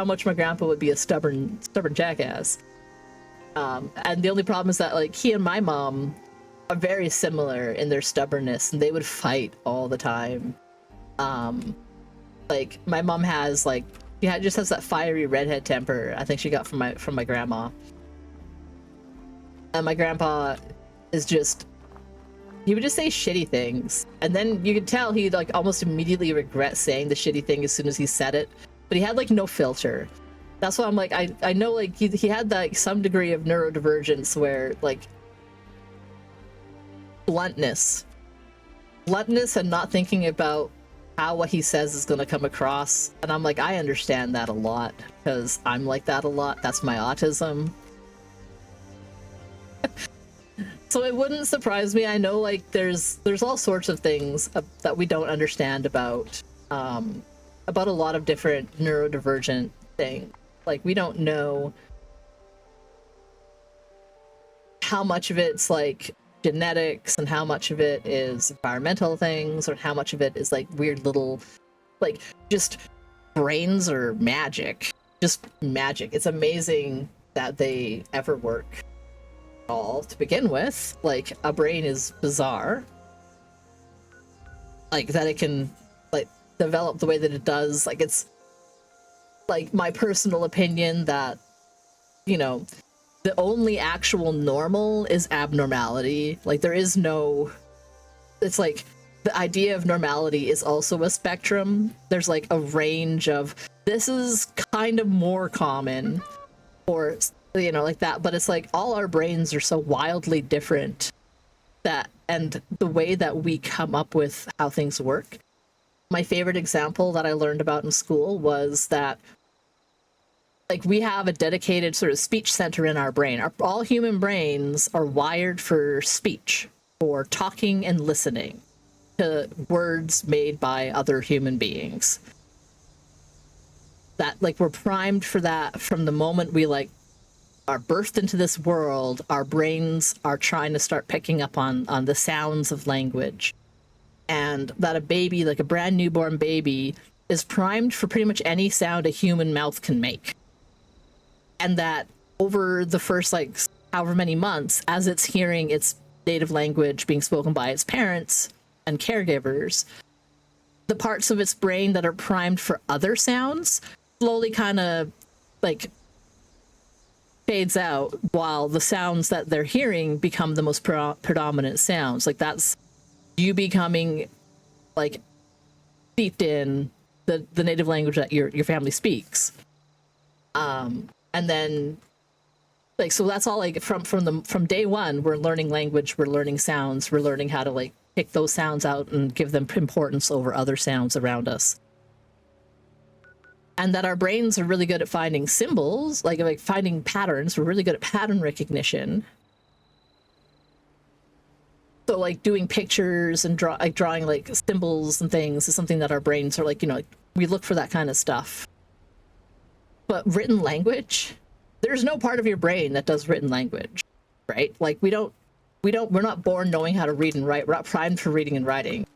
S2: much my grandpa would be a stubborn jackass. And the only problem is that like he and my mom are very similar in their stubbornness, and they would fight all the time. Like my mom has like, just has that fiery redhead temper I think she got from my grandma. And my grandpa is just, he would just say shitty things, and then you could tell he'd like almost immediately regret saying the shitty thing as soon as he said it. But he had like no filter. That's why I'm like, I know like he had like some degree of neurodivergence where like bluntness and not thinking about how what he says is going to come across. And I'm like, I understand that a lot because I'm like that a lot. That's my autism. So it wouldn't surprise me. I know like there's all sorts of things that we don't understand about a lot of different neurodivergent things. Like we don't know how much of it's like genetics and how much of it is environmental things, or how much of it is like weird little like just brains or magic. Just magic. It's amazing that they ever work at all to begin with. Like a brain is bizarre. Like that it can like develop the way that it does. Like it's like my personal opinion that, you know, the only actual normal is abnormality. Like there is no, it's like the idea of normality is also a spectrum. There's like a range of, this is kind of more common, or, you know, like that. But it's like all our brains are so wildly different that, and the way that we come up with how things work. My favorite example that I learned about in school was that like we have a dedicated sort of speech center in our brain. All human brains are wired for speech, for talking and listening to words made by other human beings. That like we're primed for that from the moment we like are birthed into this world, our brains are trying to start picking up on the sounds of language. And that a baby, like a brand newborn baby, is primed for pretty much any sound a human mouth can make. And that over the first, like, however many months, as it's hearing its native language being spoken by its parents and caregivers, the parts of its brain that are primed for other sounds slowly kind of, like, fades out, while the sounds that they're hearing become the most predominant sounds. Like, that's you becoming, like, steeped in the native language that your family speaks. And then, like, so that's all, like, from day one, we're learning language, we're learning sounds, we're learning how to, like, pick those sounds out and give them importance over other sounds around us. And that our brains are really good at finding symbols, like finding patterns. We're really good at pattern recognition. So, like, doing pictures and drawing like symbols and things is something that our brains are, like, you know, like, we look for that kind of stuff. But written language, there's no part of your brain that does written language, right? Like, we're not born knowing how to read and write. We're not primed for reading and writing.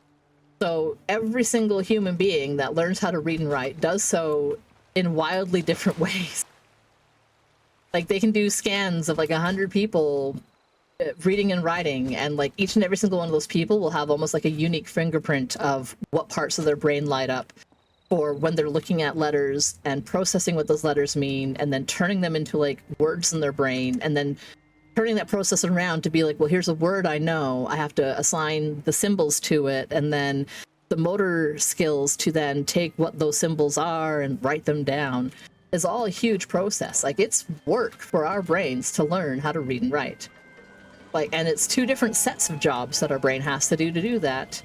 S2: So every single human being that learns how to read and write does so in wildly different ways. Like, they can do scans of like 100 people reading and writing, and like each and every single one of those people will have almost like a unique fingerprint of what parts of their brain light up for when they're looking at letters and processing what those letters mean, and then turning them into like words in their brain, and then turning that process around to be like, well, here's a word I know, I have to assign the symbols to it, and then the motor skills to then take what those symbols are and write them down is all a huge process. Like, it's work for our brains to learn how to read and write. Like, and it's two different sets of jobs that our brain has to do that.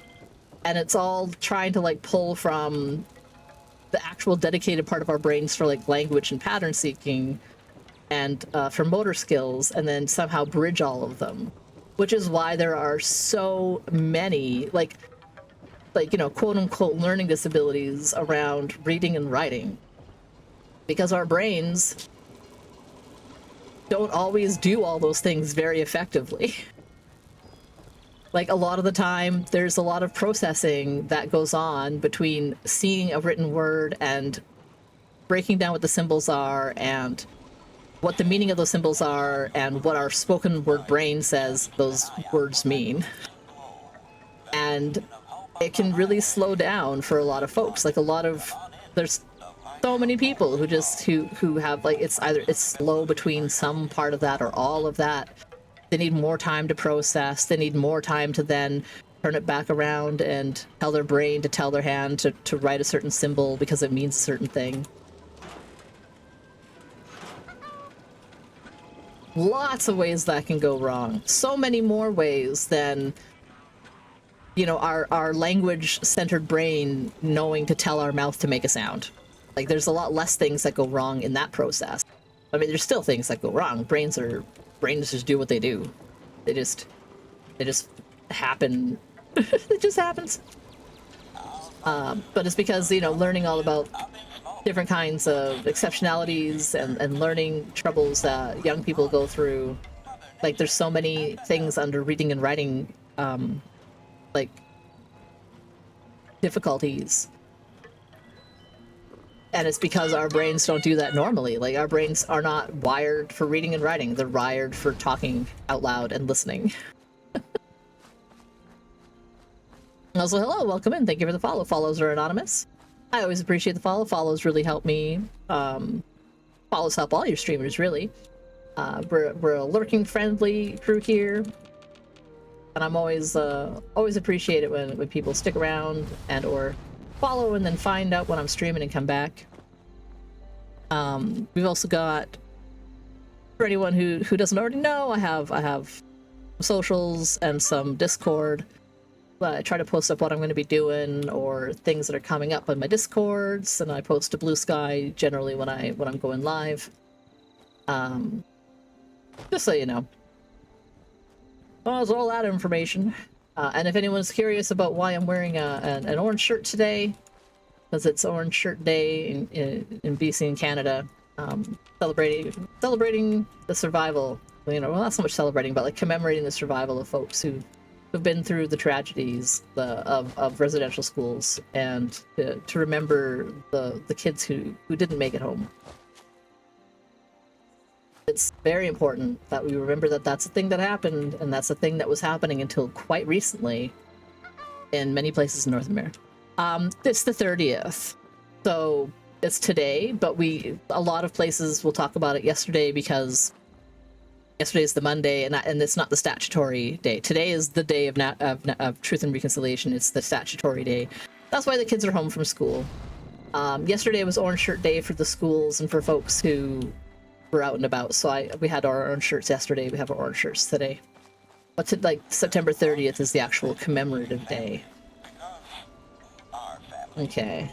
S2: And it's all trying to like pull from the actual dedicated part of our brains for like language and pattern seeking and for motor skills, and then somehow bridge all of them, which is why there are so many like you know, quote unquote learning disabilities around reading and writing, because our brains don't always do all those things very effectively. Like, a lot of the time there's a lot of processing that goes on between seeing a written word and breaking down what the symbols are and what the meaning of those symbols are and what our spoken word brain says those words mean. And it can really slow down for a lot of folks. Like, there's so many people who have like, it's slow between some part of that or all of that. They need more time to process. They need more time to then turn it back around and tell their brain to tell their hand to write a certain symbol because it means a certain thing. Lots of ways that can go wrong. So many more ways than, you know, our language-centered brain knowing to tell our mouth to make a sound. Like, there's a lot less things that go wrong in that process. I mean, there's still things that go wrong. Brains just do what they do. They just happen. It just happens. But it's because, you know, learning all about different kinds of exceptionalities and learning troubles that young people go through. Like, there's so many things under reading and writing, like, difficulties. And it's because our brains don't do that normally. Like, our brains are not wired for reading and writing. They're wired for talking out loud and listening. Also, hello, welcome in. Thank you for the follow. Follows are anonymous. I always appreciate the follow. Follows really help me. Follows help all your streamers, really. We're a lurking friendly crew here. And I'm always appreciate it when people stick around and or follow and then find out when I'm streaming and come back. We've also got, for anyone who doesn't already know, I have socials and some Discord. I try to post up what I'm going to be doing or things that are coming up on my Discords, and I post to Blue Sky generally when I'm going live. Just so you know. Well, there's all that information. And if anyone's curious about why I'm wearing an orange shirt today, because it's Orange Shirt Day in BC and Canada, celebrating the survival. You know, well, not so much celebrating, but like commemorating the survival of folks who've been through the tragedies of residential schools, and to remember the kids who didn't make it home. It's very important that we remember that that's a thing that happened, and that's a thing that was happening until quite recently in many places in North America. It's the 30th, so it's today, but a lot of places will talk about it yesterday because yesterday is the Monday, and it's not the statutory day. Today is the day of Truth and Reconciliation. It's the statutory day. That's why the kids are home from school. Yesterday was Orange Shirt Day for the schools and for folks who were out and about. So we had our orange shirts yesterday. We have our orange shirts today. But like September 30th is the actual commemorative day. Okay.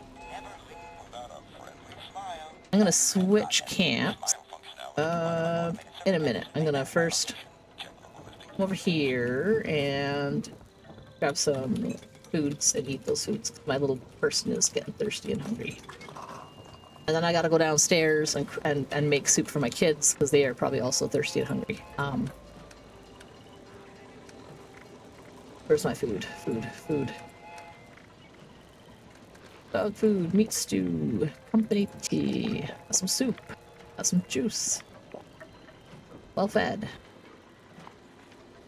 S2: I'm gonna switch camps. In a minute. I'm gonna first come over here and grab some foods and eat those foods. My little person is getting thirsty and hungry. And then I gotta go downstairs and make soup for my kids because they are probably also thirsty and hungry. Where's my food? Food. Dog food, meat stew, company tea, got some soup, got some juice. Well fed.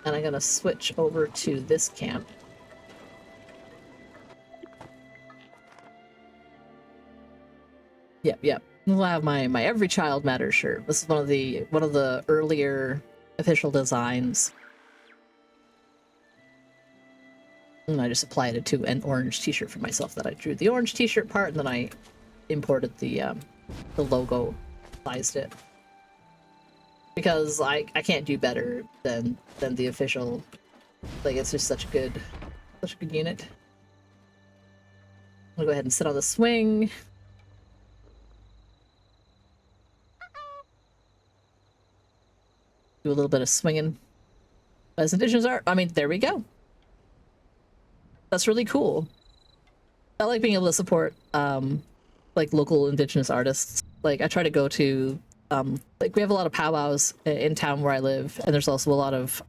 S2: And I'm gonna switch over to this camp. Yep. I'll have my Every Child Matters shirt. This is one of the earlier official designs. And I just applied it to an orange t-shirt for myself that I drew the orange t-shirt part, and then I imported the logo, sized it. Because I can't do better than the official. Like, it's just such a good unit. I'm gonna go ahead and sit on the swing. Do a little bit of swinging. As Indigenous art, I mean, there we go. That's really cool. I like being able to support like local Indigenous artists. Like, I try to go to like, we have a lot of powwows in town where I live, and there's also a lot of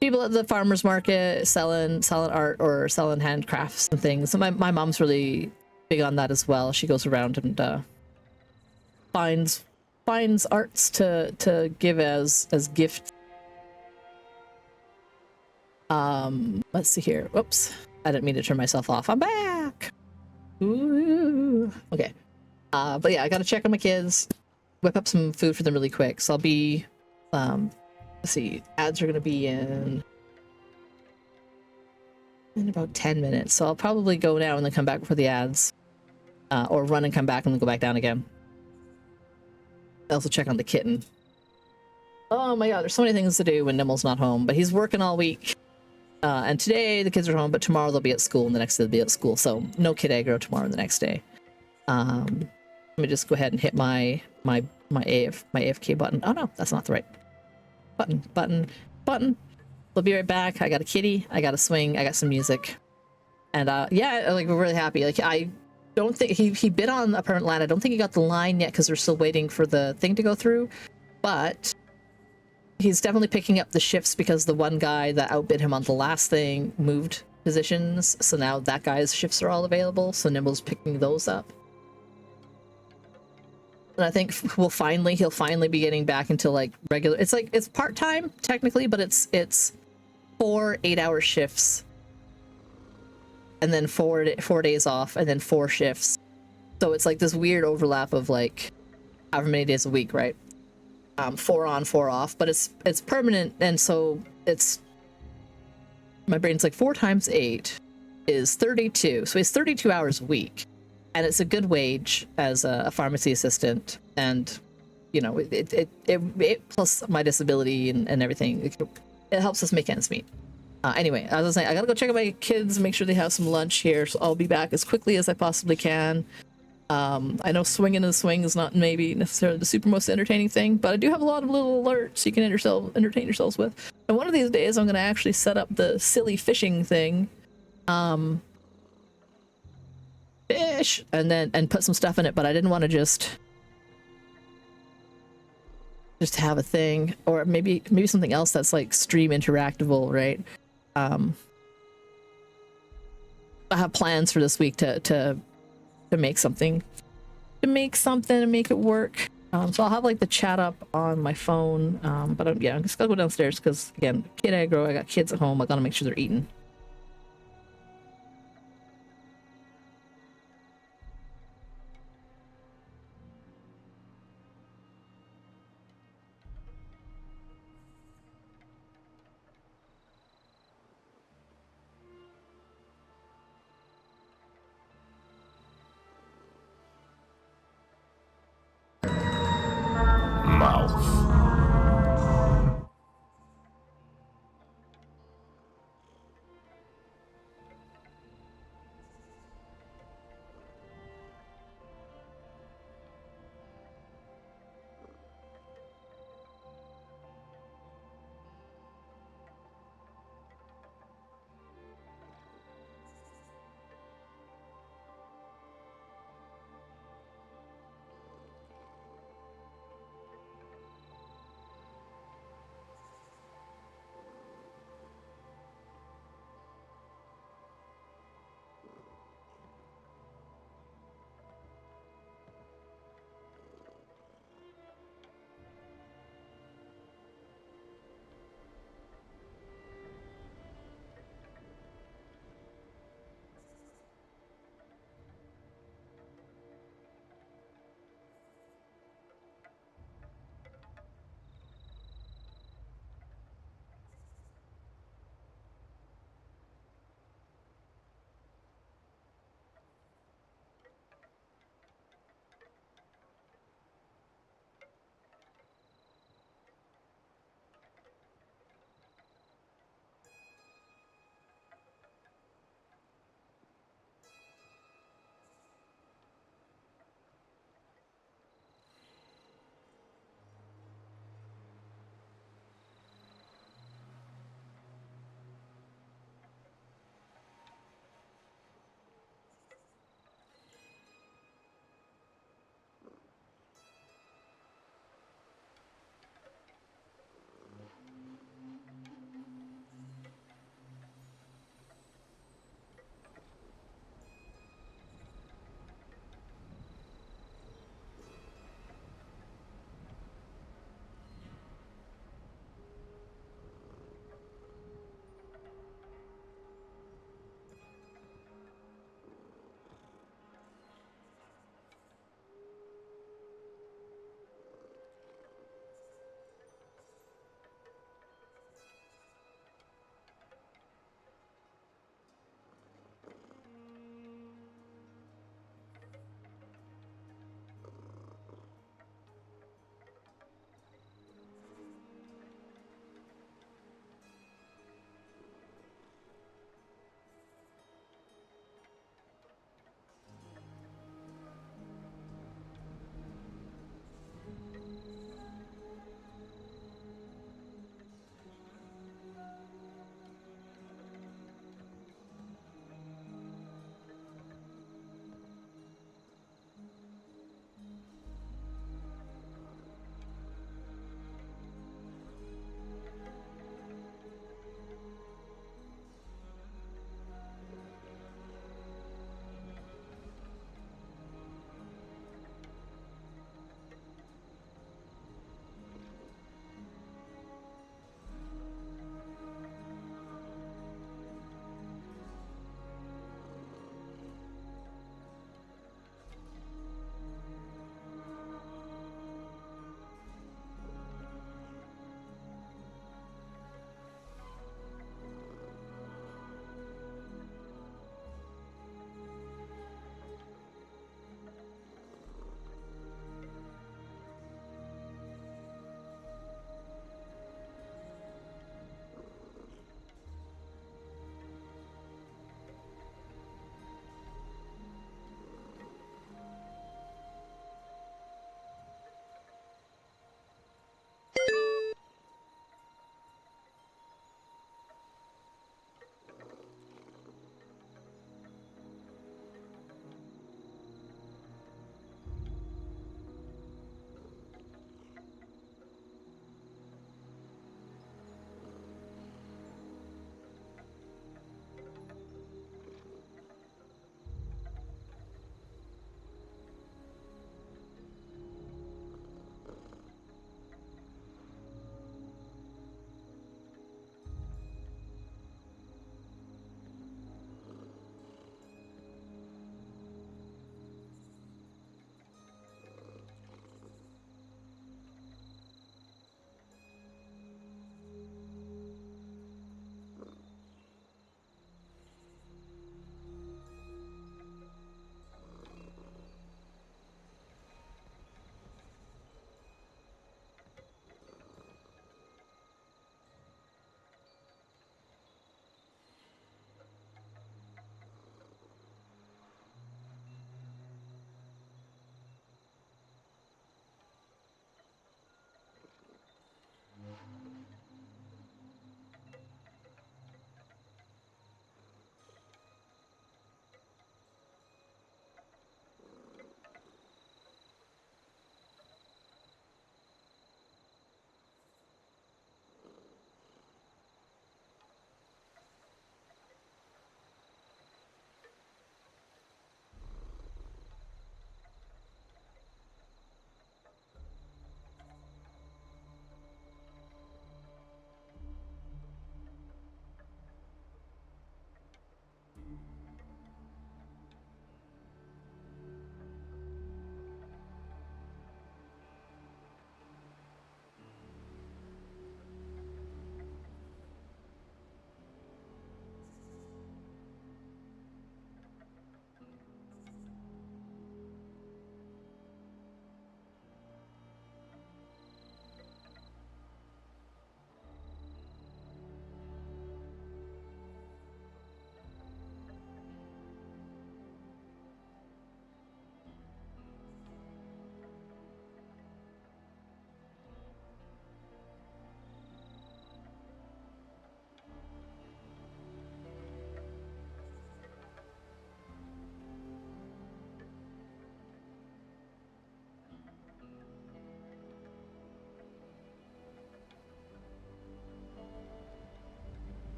S2: people at the farmers market selling art or selling handcrafts and things. So my mom's really big on that as well. She goes around and finds arts to give as gifts. Let's see here. Whoops. I didn't mean to turn myself off. I'm back. Ooh. Okay. But yeah, I gotta check on my kids, whip up some food for them really quick. So I'll be, let's see, ads are gonna be in about 10 minutes. So I'll probably go now and then come back for the ads, or run and come back and then go back down again. I also check on the kitten. Oh my god, there's so many things to do when Nimble's not home, but he's working all week. And today the kids are home, but tomorrow they'll be at school, and the next day they'll be at school. So no kid aggro tomorrow and the next day. Let me just go ahead and hit my AFK button. Oh no, that's not the right button. We'll be right back. I got a kitty, I got a swing, I got some music. And yeah, like, we're really happy. Like, I don't think he bid on a permanent line. I don't think he got the line yet because we're still waiting for the thing to go through, but he's definitely picking up the shifts because the one guy that outbid him on the last thing moved positions, so now that guy's shifts are all available, so Nimble's picking those up. And I think he'll finally be getting back into like regular. It's like, it's part-time technically, but it's 4 8-hour shifts, and then four days off, and then 4 shifts. So it's like this weird overlap of like however many days a week, right? 4 on, 4 off, but it's permanent, and so it's, my brain's like 4 times 8 is 32, so it's 32 hours a week. And it's a good wage as a pharmacy assistant, and you know, it plus my disability and everything, it helps us make ends meet. Anyway, as I was saying, I gotta go check out my kids, make sure they have some lunch here, so I'll be back as quickly as I possibly can. I know swinging in the swing is not maybe necessarily the super most entertaining thing, but I do have a lot of little alerts you can entertain yourselves with. And one of these days, I'm gonna actually set up the silly fishing thing. fish, and put some stuff in it, but I didn't want to just have a thing, or maybe something else that's like stream interactable, right? I have plans for this week to make something, to make it work. So I'll have like the chat up on my phone, but yeah, I'm just gonna go downstairs because again, kid aggro. I got kids at home. I gotta make sure they're eating.
S4: Mouth.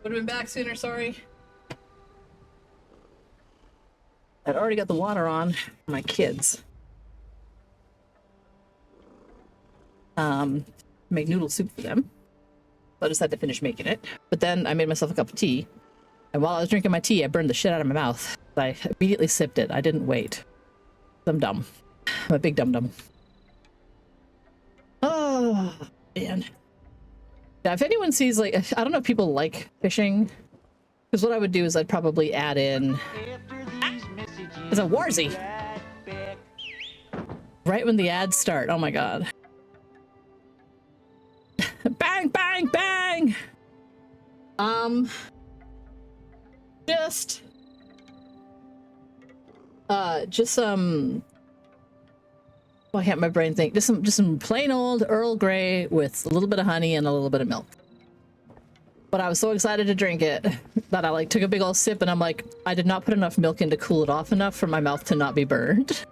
S2: Would have been back sooner, sorry. I'd already got the water on for my kids. Make noodle soup for them. So I just had to finish making it. But then I made myself a cup of tea. And while I was drinking my tea, I burned the shit out of my mouth. I immediately sipped it. I didn't wait. I'm dumb. I'm a big dum-dum. Oh, man. Yeah, if anyone sees, like, I don't know if people like fishing. Because what I would do is I'd probably add in... It's a warzy! Right when the ads start. Oh my god. Bang, bang, bang! Just why can't my brain think? Just some plain old Earl Grey with a little bit of honey and a little bit of milk. But I was so excited to drink it that I like took a big old sip and I'm like, I did not put enough milk in to cool it off enough for my mouth to not be burned.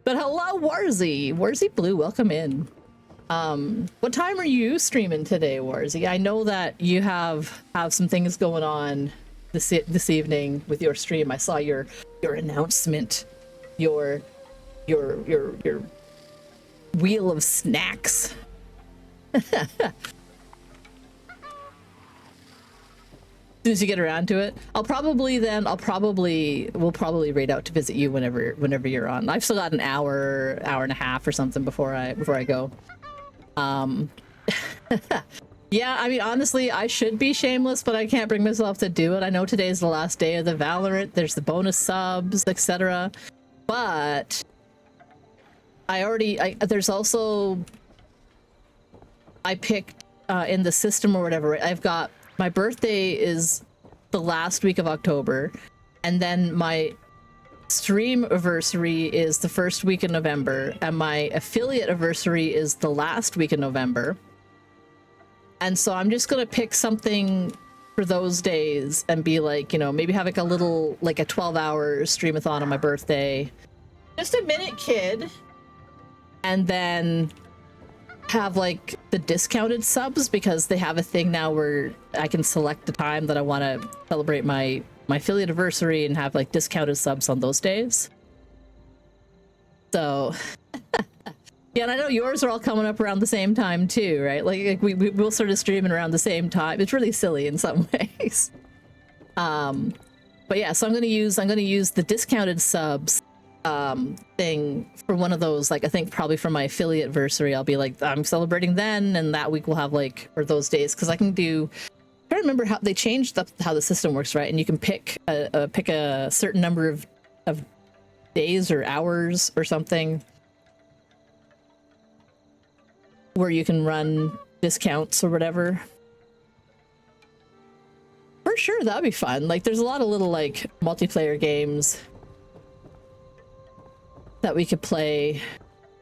S2: But hello, Warzy! Warzy Blue, welcome in. What time are you streaming today, Warzy? I know that you have some things going on this evening with your stream. I saw your announcement, your wheel of snacks. As soon as you get around to it, we'll probably raid out to visit you whenever you're on. I've still got an hour and a half or something before I go. Yeah, I mean, honestly, I should be shameless, but I can't bring myself to do it. I know today's the last day of the Valorant. There's the bonus subs, etc. But there's also, I picked in the system or whatever. I've got my birthday is the last week of October, and then my stream anniversary is the first week in November, and my affiliate anniversary is the last week in November. And so I'm just gonna pick something for those days and be like, you know, maybe have like a little, like a 12-hour streamathon on my birthday. Just a minute, kid. And then have like the discounted subs, because they have a thing now where I can select the time that I want to celebrate my affiliate anniversary and have like discounted subs on those days. So yeah, and I know yours are all coming up around the same time too, right? Like we'll sort of streaming around the same time. It's really silly in some ways. But yeah, so I'm gonna use the discounted subs thing for one of those, like I think probably for my affiliate anniversary. I'll be like, I'm celebrating then, and that week we'll have like, or those days, because I can do, I don't remember how they changed how the system works, right? And you can pick a certain number of days or hours or something where you can run discounts or whatever. For sure, that'd be fun. Like, there's a lot of little like multiplayer games that we could play.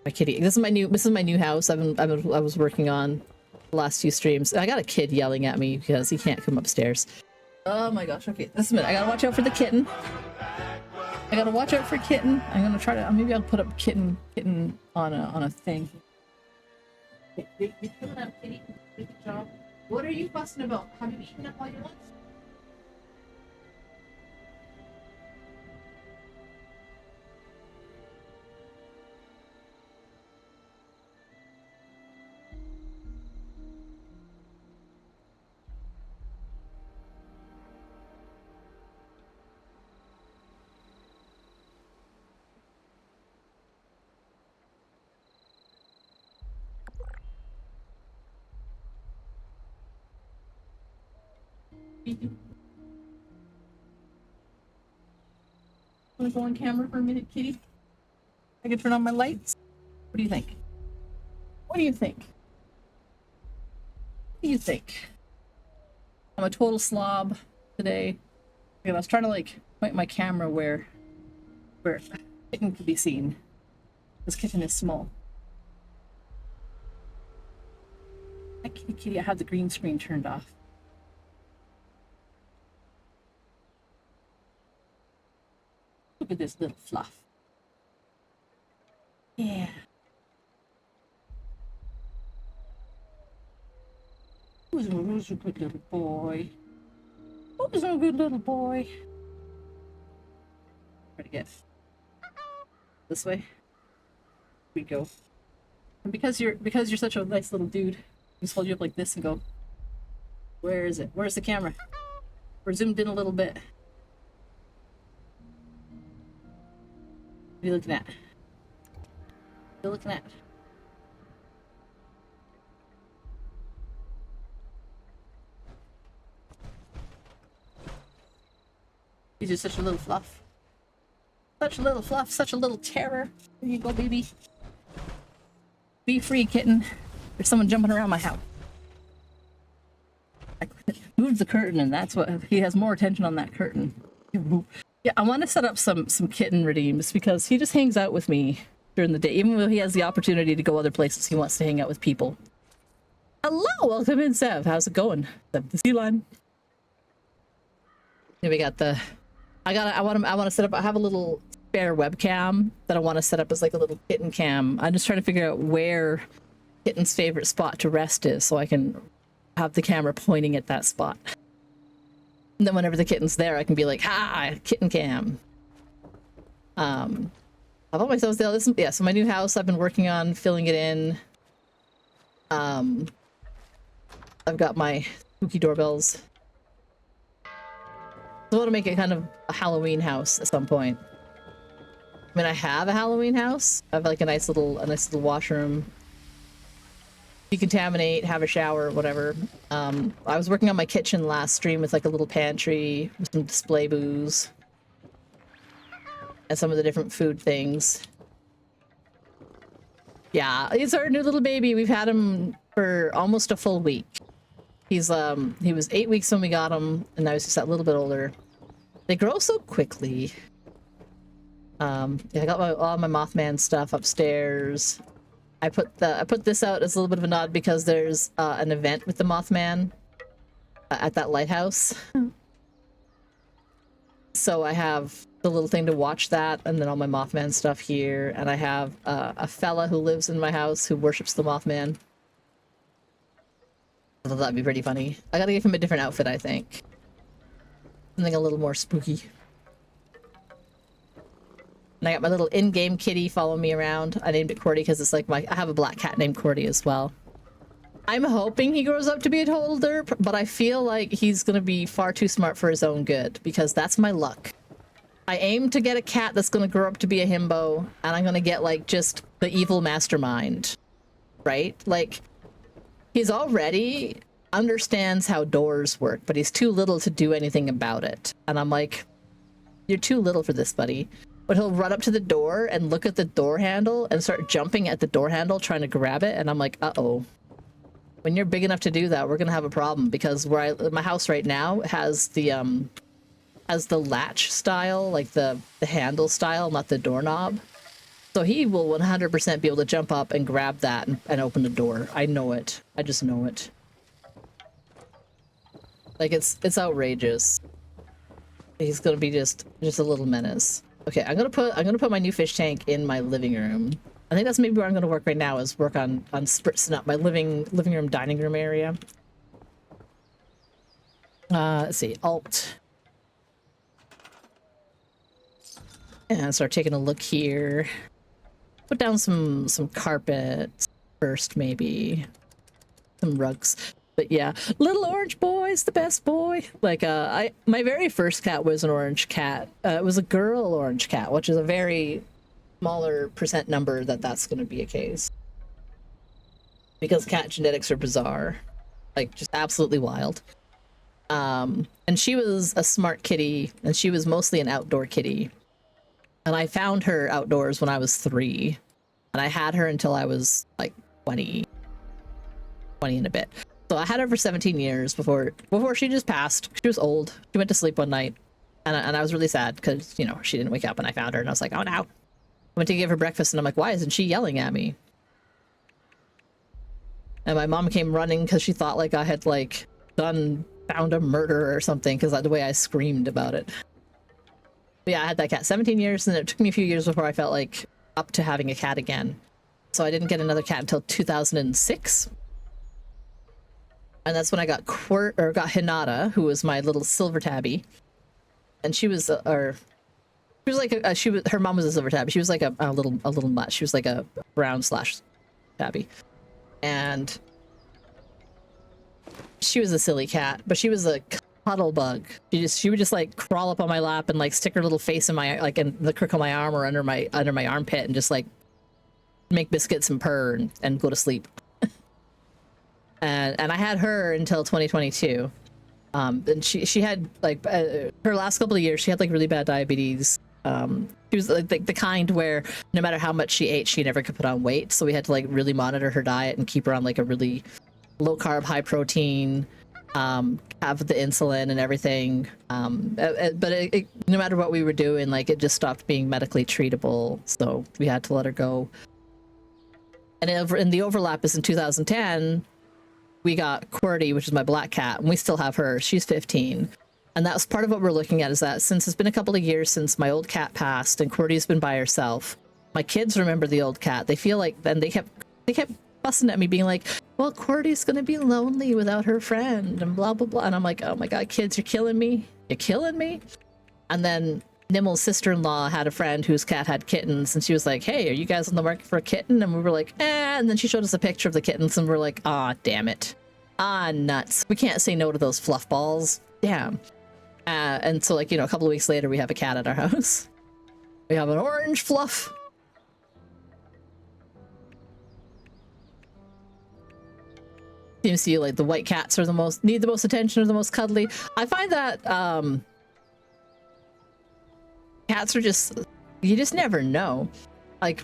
S2: My kitty. This is my new house. I was working on the last few streams. I got a kid yelling at me because he can't come upstairs. Oh my gosh. Okay, this minute. I gotta watch out for the kitten. I gotta watch out for kitten. I'm gonna try to. Maybe I'll put up kitten on a thing. You're coming up, kitty. Good job. What are you fussing about? Have you eaten up all your lunch? Want to go on camera for a minute, kitty? I can turn on my lights. What do you think? What do you think? What do you think? I'm a total slob today. I was trying to like point my camera where kitten could be seen. This kitten is small. Kitty, I have the green screen turned off. Look at this little fluff. Yeah. Who's a good little boy? Who's a good little boy? Try to get this way. Here we go. And because you're such a nice little dude, just hold you up like this and go. Where is it? Where's the camera? We're zoomed in a little bit. What are you looking at? What are you looking at? He's just such a little fluff. Such a little fluff, such a little terror. There you go, baby. Be free, kitten. There's someone jumping around my house. I moved the curtain, and that's what he has more attention on that curtain. Yeah, I want to set up some kitten redeems because he just hangs out with me during the day, even though he has the opportunity to go other places. He wants to hang out with people. Hello, welcome in, Sev. How's it going? The sea line. Here we got the. I want to set up. I have a little spare webcam that I want to set up as like a little kitten cam. I'm just trying to figure out where kitten's favorite spot to rest is, so I can have the camera pointing at that spot. And then whenever the kitten's there, I can be like, "Ha, kitten cam." I thought myself this. Yeah, so my new house, I've been working on filling it in. I've got my spooky doorbells. I want to make it kind of a Halloween house at some point. I mean, I have a Halloween house. I have like a nice little washroom. Decontaminate, have a shower, whatever. I was working on my kitchen last stream with like a little pantry with some display booze and some of the different food things. Yeah, he's our new little baby. We've had him for almost a full week. He was 8 weeks when we got him, and now he's just that little bit older. They grow so quickly. Yeah, I got all my Mothman stuff upstairs. I put this out as a little bit of a nod because there's an event with the Mothman at that lighthouse. So I have the little thing to watch that, and then all my Mothman stuff here, and I have a fella who lives in my house who worships the Mothman. I thought that'd be pretty funny. I gotta give him a different outfit, I think. Something a little more spooky. And I got my little in-game kitty following me around. I named it Cordy because it's like I have a black cat named Cordy as well. I'm hoping he grows up to be a total derp, but I feel like he's gonna be far too smart for his own good because that's my luck. I aim to get a cat that's gonna grow up to be a himbo, and I'm gonna get like just the evil mastermind, right? Like, he's already understands how doors work, but he's too little to do anything about it. And I'm like, you're too little for this, buddy. But he'll run up to the door and look at the door handle and start jumping at the door handle trying to grab it. And I'm like, uh-oh. When you're big enough to do that, we're gonna have a problem because my house right now has the latch style, like the handle style, not the doorknob. So he will 100% be able to jump up and grab that and open the door. I know it. I just know it. Like, it's outrageous. He's gonna be just a little menace. Okay, I'm gonna put my new fish tank in my living room. I think that's maybe where I'm gonna work right now, is work on spritzing up my living room, dining room area. Let's see, Alt. And start taking a look here. Put down some carpet first, maybe. Some rugs. But yeah, little orange boy's the best boy. Like, my very first cat was an orange cat. It was a girl orange cat, which is a very smaller percent number that's going to be a case. Because cat genetics are bizarre. Like, just absolutely wild. And she was a smart kitty, and she was mostly an outdoor kitty. And I found her outdoors when I was 3. And I had her until I was, like, 20 and a bit. So I had her for 17 years before she just passed. She was old. She went to sleep one night. And I was really sad because, you know, she didn't wake up and I found her. And I was like, oh, no. I went to give her breakfast and I'm like, why isn't she yelling at me? And my mom came running because she thought, like, I had, like, found a murder or something because of the way I screamed about it. But yeah, I had that cat 17 years, and it took me a few years before I felt, like, up to having a cat again. So I didn't get another cat until 2006. And that's when I got got Hinata, who was my little silver tabby, and she was she was like her mom was a silver tabby. She was like a little mutt. She was like a brown / tabby, and she was a silly cat, but she was a cuddle bug. She would just like crawl up on my lap and like stick her little face in my like in the crook of my arm or under my armpit and just like make biscuits and purr and go to sleep. And I had her until 2022. And she had like her last couple of years she had like really bad diabetes. She was like the kind where no matter how much she ate, she never could put on weight. So we had to like really monitor her diet and keep her on like a really low carb, high protein, have the insulin and everything. But no matter what we were doing, like it just stopped being medically treatable. So we had to let her go. And the overlap is in 2010. We got QWERTY, which is my black cat, and we still have her. She's 15. And that was part of what we're looking at, is that since it's been a couple of years since my old cat passed and QWERTY's been by herself, my kids remember the old cat. They feel like then they kept fussing at me, being like, well, QWERTY's gonna be lonely without her friend and blah blah blah. And I'm like, oh my god, kids, you're killing me. You're killing me. And then Nimmel's sister-in-law had a friend whose cat had kittens, and she was like, hey, are you guys on the market for a kitten? And we were like, eh. And then she showed us a picture of the kittens, and we're like, ah, damn it. Ah, nuts. We can't say no to those fluff balls. Damn. And so, like, you know, a couple of weeks later, we have a cat at our house. We have an orange fluff. Seems to you like the white cats are need the most attention, or the most cuddly. I find that cats are you just never know. Like,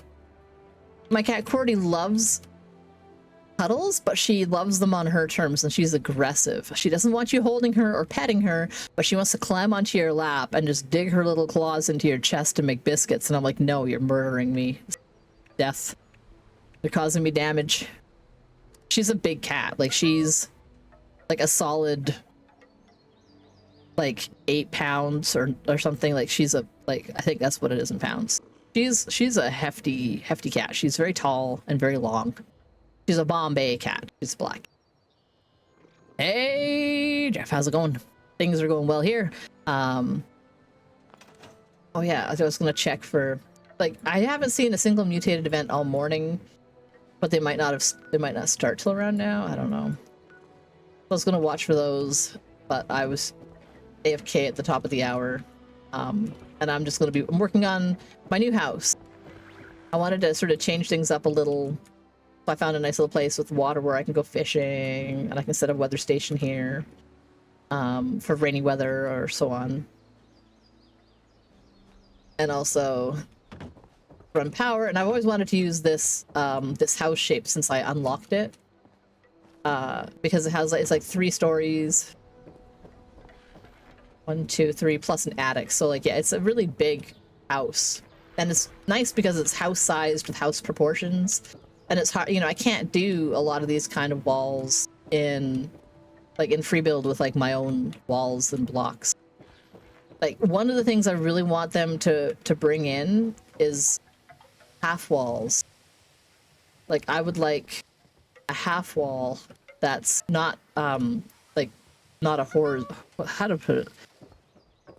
S2: my cat QWERTY loves cuddles, but she loves them on her terms, and she's aggressive. She doesn't want you holding her or petting her, but she wants to climb onto your lap and just dig her little claws into your chest to make biscuits. And I'm like, no, you're murdering me. Death. You're causing me damage. She's a big cat. Like, she's like a solid like 8 pounds or something. Like, she's I think that's what it is in pounds. She's a hefty cat. She's very tall and very long. She's a Bombay cat. She's black. Hey, Jeff, how's it going? Things are going well here. Oh yeah, I was gonna check for, like, I haven't seen a single mutated event all morning, but they might not start till around now. I don't know. I was gonna watch for those, but I was AFK at the top of the hour. And I'm working on my new house. I wanted to sort of change things up a little. So I found a nice little place with water where I can go fishing, and I can set a weather station here for rainy weather or so on. And also run power. And I've always wanted to use this this house shape since I unlocked it, because it has it's like 3 stories. 1, 2, 3 plus an attic. So like, yeah, it's a really big house, and it's nice because it's house sized with house proportions. And it's hard, you know, I can't do a lot of these kind of walls in free build with like my own walls and blocks. Like, one of the things I really want them to bring in is half walls. Like, I would like a half wall that's not like, not a horror, how to put it,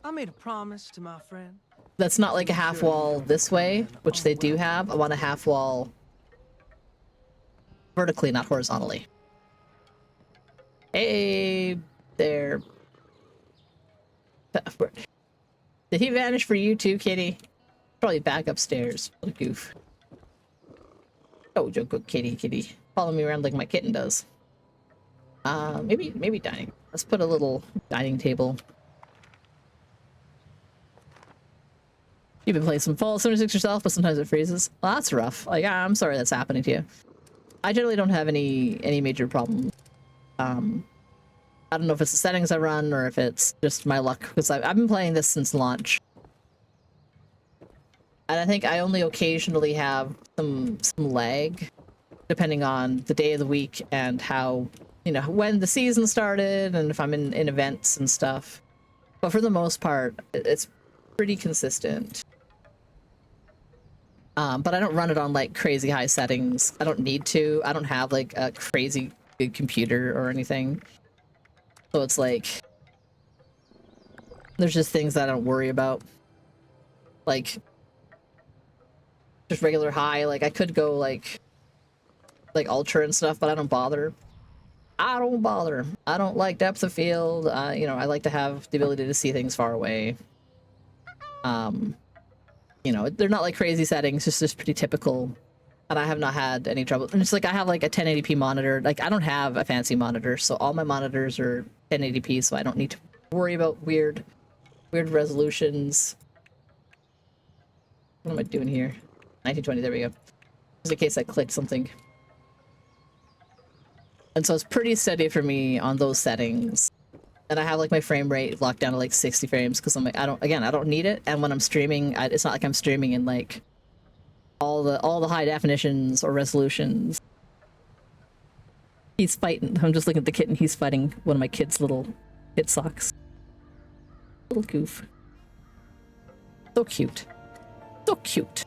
S11: I made a promise to my friend.
S2: that's not like a half wall this way, which they do have. I want a half wall vertically, not horizontally. Hey there. Did he vanish for you too, kitty? Probably back upstairs. What a goof. Oh, good kitty. Follow me around like my kitten does. Maybe dining. Let's put a little dining table. You've been playing some Fallout 76 yourself, but sometimes it freezes. Well, that's rough. Like, I'm sorry that's happening to you. I generally don't have any major problems. I don't know if it's the settings I run or if it's just my luck, because I've been playing this since launch. And I think I only occasionally have some lag, depending on the day of the week and how, you know, when the season started and if I'm in events and stuff. But for the most part, it's pretty consistent. But I don't run it on like crazy high settings. I don't need to. I don't have like a crazy good computer or anything. So it's like, there's just things that I don't worry about. Like, just regular high, like I could go like ultra and stuff, but I don't bother. I don't bother. I don't like depth of field. You know, I like to have the ability to see things far away. You know, they're not like crazy settings, just pretty typical. And I have not had any trouble. And it's like I have like a 1080p monitor. Like I don't have a fancy monitor, so all my monitors are 1080p, so I don't need to worry about weird resolutions. What am I doing here? 1920, there we go. Just in case I clicked something. And so it's pretty steady for me on those settings. And I have like my frame rate locked down to like 60 frames because I'm like, I don't need it. And when I'm streaming, it's not like I'm streaming in like all the high definitions or resolutions. He's fighting. I'm just looking at the kitten. He's fighting one of my kids' little kid socks. Little goof. So cute. So cute.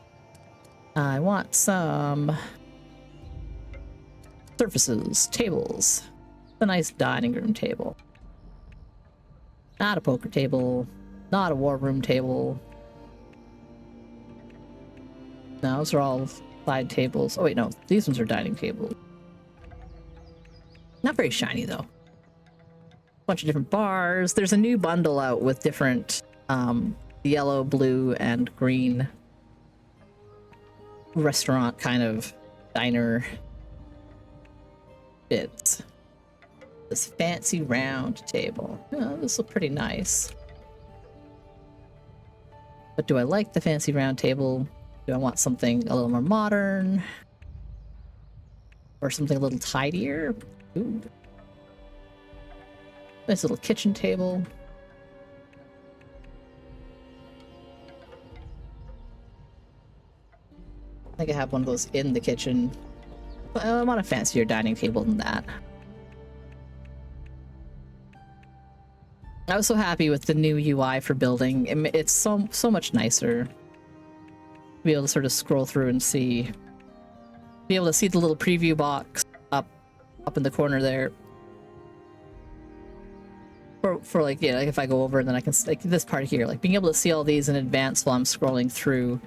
S2: I want some surfaces, tables. A nice dining room table. Not a poker table. Not a war room table. No, those are all side tables. Oh wait, no. These ones are dining tables. Not very shiny though. Bunch of different bars. There's a new bundle out with different yellow, blue, and green restaurant kind of diner bits. This fancy round table. Oh, this looks pretty nice. But do I like the fancy round table? Do I want something a little more modern? Or something a little tidier? Ooh. Nice little kitchen table. I think I have one of those in the kitchen. I want a fancier dining table than that. I was so happy with the new UI for building. It's so much nicer. Be able to sort of scroll through and see. Be able to see the little preview box up in the corner there. For like, yeah, like if I go over and then I can, like this part here, like being able to see all these in advance while I'm scrolling through.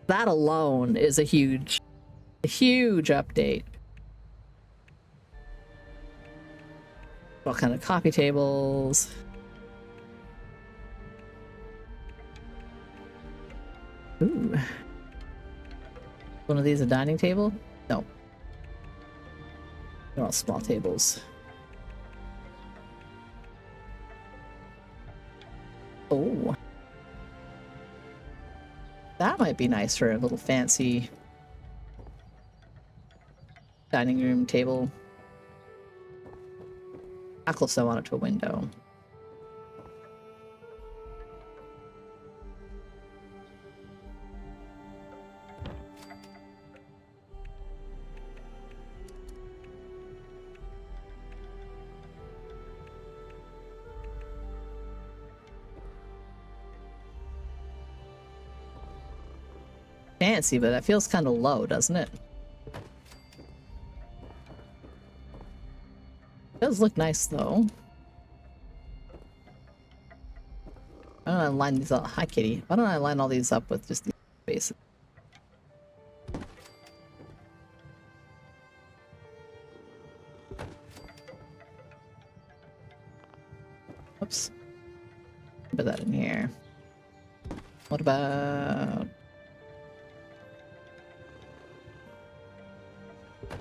S2: That alone is a huge update. All kind of coffee tables. Ooh. One of these a dining table? No. They're all small tables. Oh. That might be nice for a little fancy dining room table. How close I want it to a window. Fancy, but that feels kind of low, doesn't it? It does look nice, though. Why don't I line these up? Hi, kitty. Why don't I line all these up with just these bases? Oops. Put that in here. What about...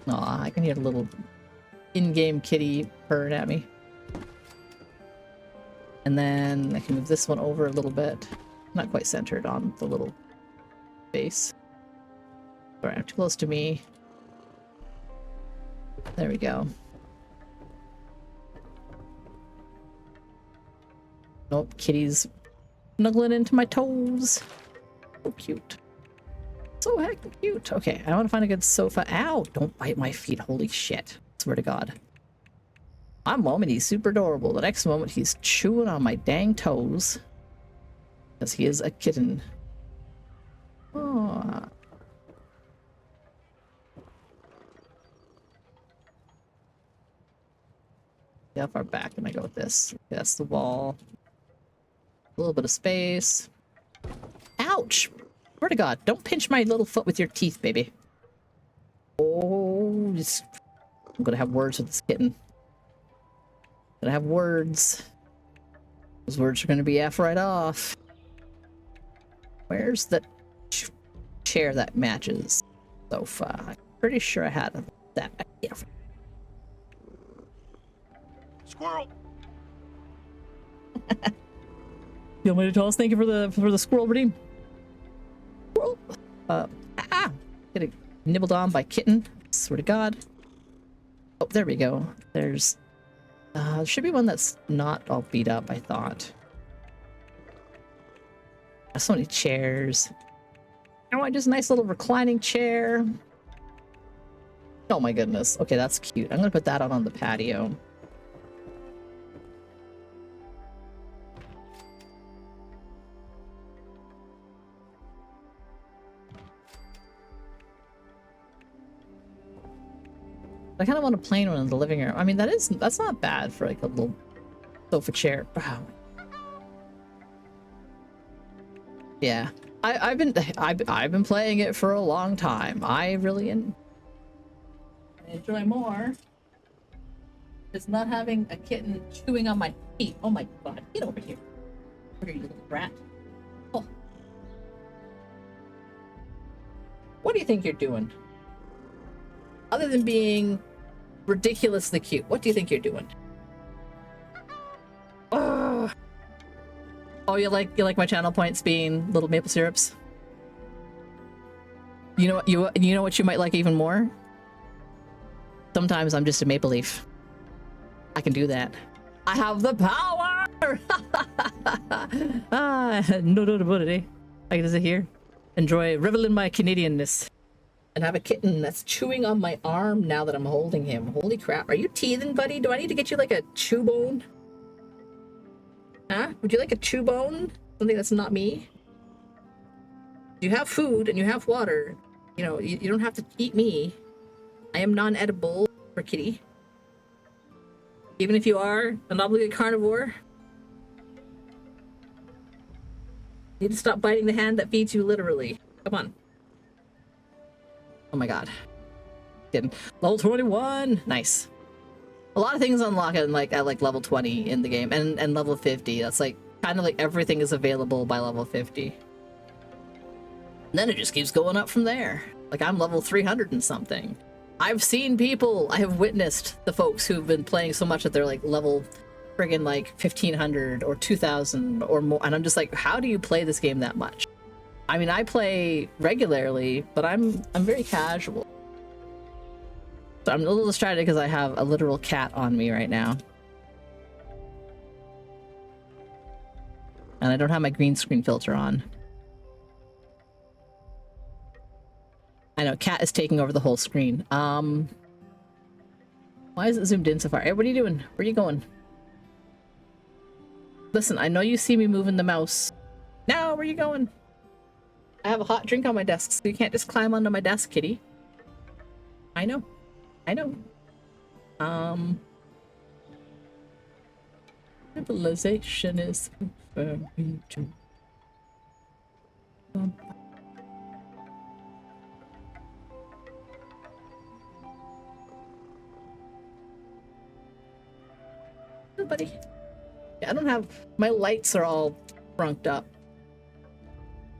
S2: Aw, I can hear a little in-game kitty purring at me. And then I can move this one over a little bit. Not quite centered on the little base. Sorry, I'm too close to me. There we go. Nope, kitty's snuggling into my toes. So cute. So heckin' cute. Okay, I want to find a good sofa. Ow! Don't bite my feet. Holy shit. Swear to God. One moment he's super adorable. The next moment he's chewing on my dang toes. Because he is a kitten. Aww. How far back can I go with this? Okay, that's the wall. A little bit of space. Ouch! Swear to God, don't pinch my little foot with your teeth, baby. Oh, I'm gonna have words with this kitten. Gonna have words. Those words are gonna be F right off. Where's the chair that matches sofa? I'm pretty sure I had that. Yeah.
S10: Squirrel!
S2: You want me to toss? Thank you for the squirrel redeem. Squirrel. Getting nibbled on by kitten. Swear to God. Oh, there we go. There's there should be one that's not all beat up, I thought. There's so many chairs. I want just a nice little reclining chair. Oh my goodness. Okay, that's cute. I'm gonna put that out on the patio. I kind of want a plain one in the living room. I mean, that's not bad for like a little sofa chair. Wow. Yeah, I've been playing it for a long time. I really enjoy more. It's not having a kitten chewing on my feet. Oh my God, get over here. Over here, you little brat. Oh. What do you think you're doing? Other than being ridiculously cute, what do you think you're doing? Oh, you like my channel points being little maple syrups? You know what you might like even more? Sometimes I'm just a maple leaf. I can do that. I have the power! No doubt about it, eh? I can sit here, enjoy, revel in my Canadianness. And have a kitten that's chewing on my arm now that I'm holding him. Holy crap. Are you teething, buddy? Do I need to get you like a chew bone? Huh? Would you like a chew bone? Something that's not me? You have food and you have water. You know, you don't have to eat me. I am non-edible for kitty. Even if you are an obligate carnivore. You need to stop biting the hand that feeds you, literally. Come on. Oh my God. Getting level 21. Nice. A lot of things unlock at like level 20 in the game and level 50. That's like kind of like everything is available by level 50. And then it just keeps going up from there. Like I'm level 300 and something. I've seen people, I have witnessed the folks who've been playing so much that they're like level friggin' like 1500 or 2000 or more. And I'm just like, how do you play this game that much? I mean, I play regularly, but I'm very casual. So I'm a little distracted because I have a literal cat on me right now. And I don't have my green screen filter on. I know, cat is taking over the whole screen. Why is it zoomed in so far? Hey, what are you doing? Where are you going? Listen, I know you see me moving the mouse. No, where are you going? I have a hot drink on my desk, so you can't just climb onto my desk, kitty. I know. I know. Civilization is very true. Buddy. Yeah, I don't have, my lights are all frunked up.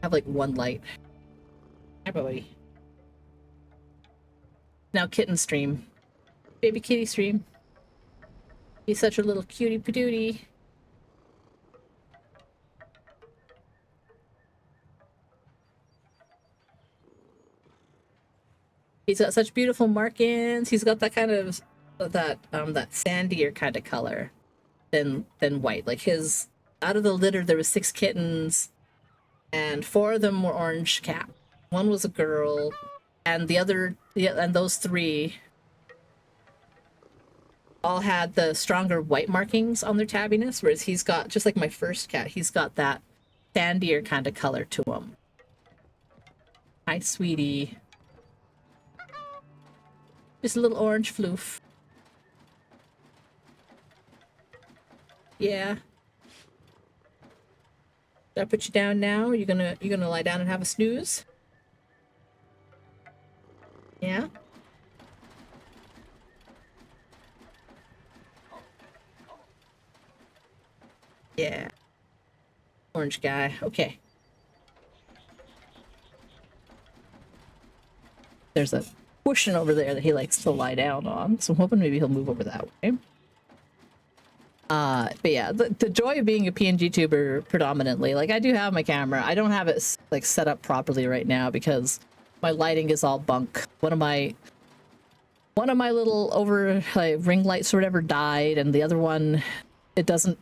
S2: I have like one light. Hi, buddy. Now kitten stream. Baby kitty stream. He's such a little cutie patootie. He's got such beautiful markings. He's got that kind of that sandier kind of color than white. Like his, out of the litter there was 6 kittens and 4 of them were orange cap. One was a girl and the other, and those 3 all had the stronger white markings on their tabbiness, whereas he's got, just like my first cat, he's got that sandier kind of color to him. Hi, sweetie. Just a little orange floof. Yeah. Did I put you down now? You gonna lie down and have a snooze? Yeah? Yeah. Orange guy. Okay. There's a cushion over there that he likes to lie down on, so I'm hoping maybe he'll move over that way. But yeah, the joy of being a PNG tuber predominantly, like I do have my camera. I don't have it like set up properly right now because my lighting is all bunk. One of my little over ring lights or whatever died, and the other one, it doesn't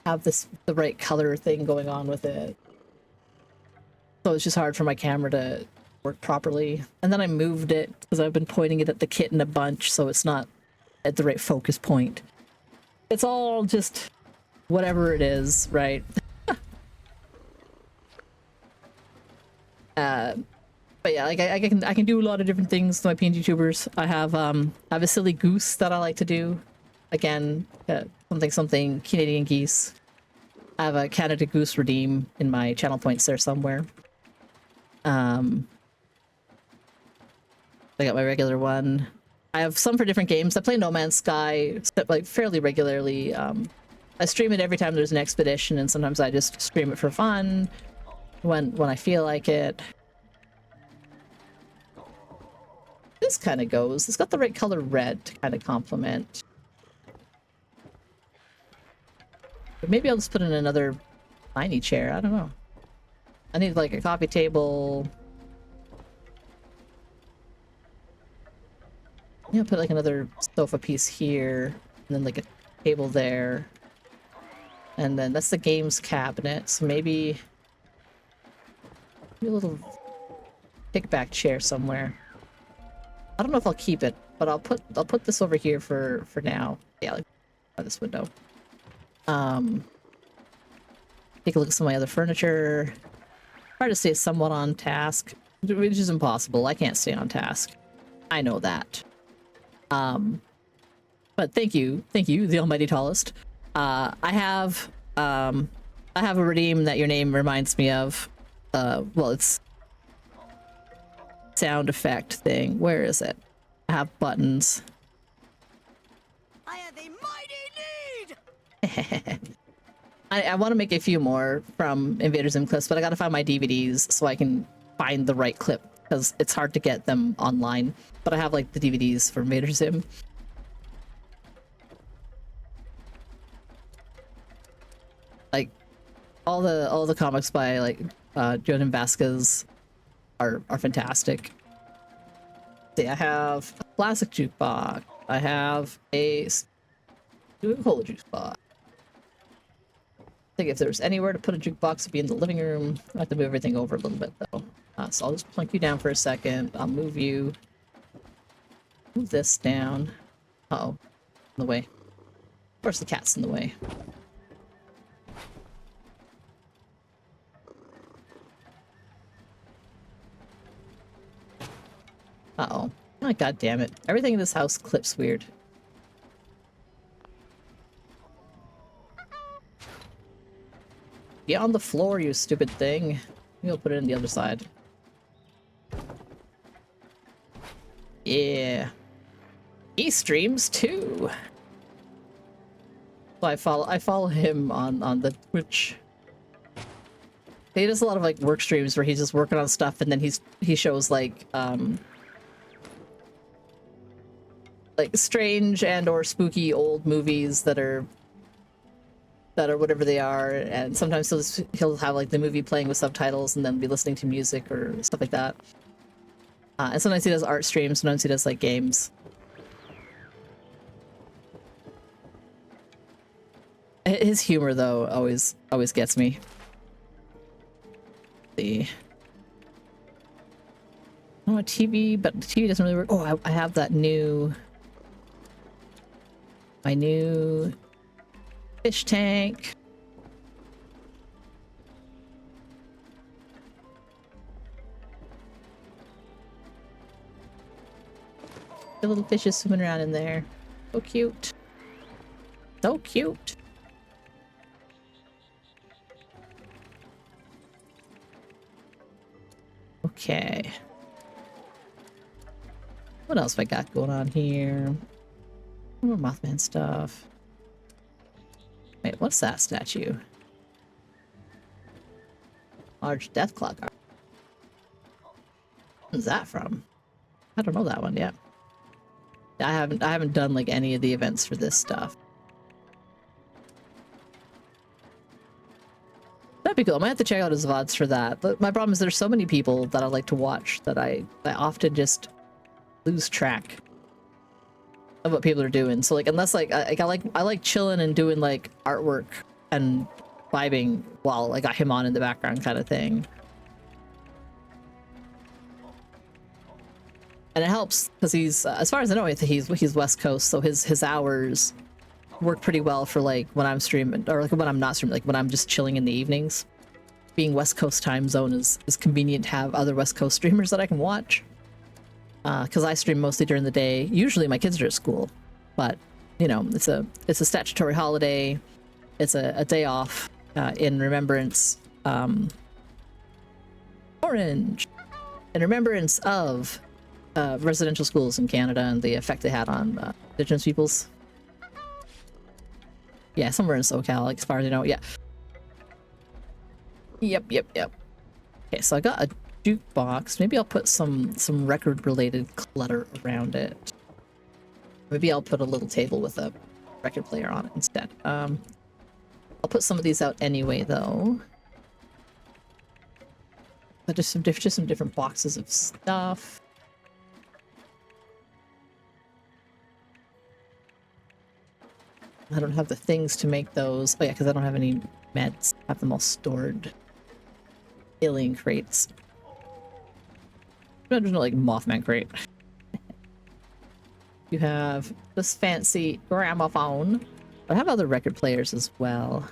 S2: have the right color thing going on with it. So it's just hard for my camera to work properly. And then I moved it because I've been pointing it at the kitten a bunch, so it's not at the right focus point. It's all just whatever it is, right? But yeah, like I can do a lot of different things to my PNG tubers. I have a silly goose that I like to do. Again, something Canadian geese. I have a Canada Goose redeem in my channel points there somewhere. I got my regular one. I have some for different games. I play No Man's Sky like fairly regularly. I stream it every time there's an expedition, and sometimes I just stream it for fun when I feel like it. This kind of goes. It's got the right color red to kind of complement. But maybe I'll just put in another tiny chair. I don't know. I need like a coffee table. Yeah, put like another sofa piece here, and then like a table there. And then that's the games cabinet, so maybe a little kickback chair somewhere. I don't know if I'll keep it, but I'll put this over here for now. Yeah, like by this window. Take a look at some of my other furniture. Try to stay somewhat on task, which is impossible. I can't stay on task. I know that. But thank you, the almighty tallest. I have a redeem that your name reminds me of. Well, it's sound effect thing. Where is it? I have buttons.
S9: I have a mighty need!
S2: I want to make a few more from Invader Zim clips, but I gotta find my DVDs so I can find the right clip, because it's hard to get them online. But I have like the DVDs for Invader Zim. Like all the comics by like Jordan Vasquez are fantastic. See, I have a classic jukebox. I have a Coca-Cola jukebox. I think if there's anywhere to put a jukebox, it'd be in the living room. I have to move everything over a little bit though. So I'll just plunk you down for a second. I'll move you. Move this down. Uh-oh. In the way. Of course the cat's in the way. Uh-oh. Oh, God damn it. Everything in this house clips weird. Get on the floor, you stupid thing. Maybe I'll put it in the other side. Yeah. He streams too. So I follow him on the Twitch. He does a lot of like work streams where he's just working on stuff, and then he shows like strange and or spooky old movies that are whatever they are, and sometimes he'll have like the movie playing with subtitles and then be listening to music or stuff like that. And sometimes he does art streams, sometimes he does like games. His humor though always gets me. See. Oh, a TV, but the TV doesn't really work. Oh, I have that my new fish tank. The little fishes swimming around in there. So cute. So cute. Okay. What else have I got going on here? More Mothman stuff. Wait, what's that statue? Large death clock. Where's that from? I don't know that one yet. I haven't done like any of the events for this stuff. That'd be cool. I might have to check out his VODs for that. But my problem is there's so many people that I like to watch that I often just lose track of what people are doing. So like unless like I like chilling and doing like artwork and vibing while I got him on in the background kind of thing. And it helps because he's as far as I know he's West Coast, so his hours work pretty well for like when I'm streaming or like when I'm not streaming, like when I'm just chilling in the evenings. Being West Coast time zone is convenient to have other West Coast streamers that I can watch. Because I stream mostly during the day. Usually my kids are at school, but you know it's a statutory holiday. It's a day off in remembrance. Orange, in remembrance of residential schools in Canada and the effect they had on Indigenous peoples. Yeah, somewhere in SoCal, like, as far as I know. Yeah. Yep. Okay, so I got a jukebox. Maybe I'll put some record-related clutter around it. Maybe I'll put a little table with a record player on it instead. I'll put some of these out anyway, though. But just some different boxes of stuff. I don't have the things to make those. Oh yeah, because I don't have any meds. I have them all stored. Alien crates. There's no like Mothman crate. You have this fancy gramophone. But I have other record players as well.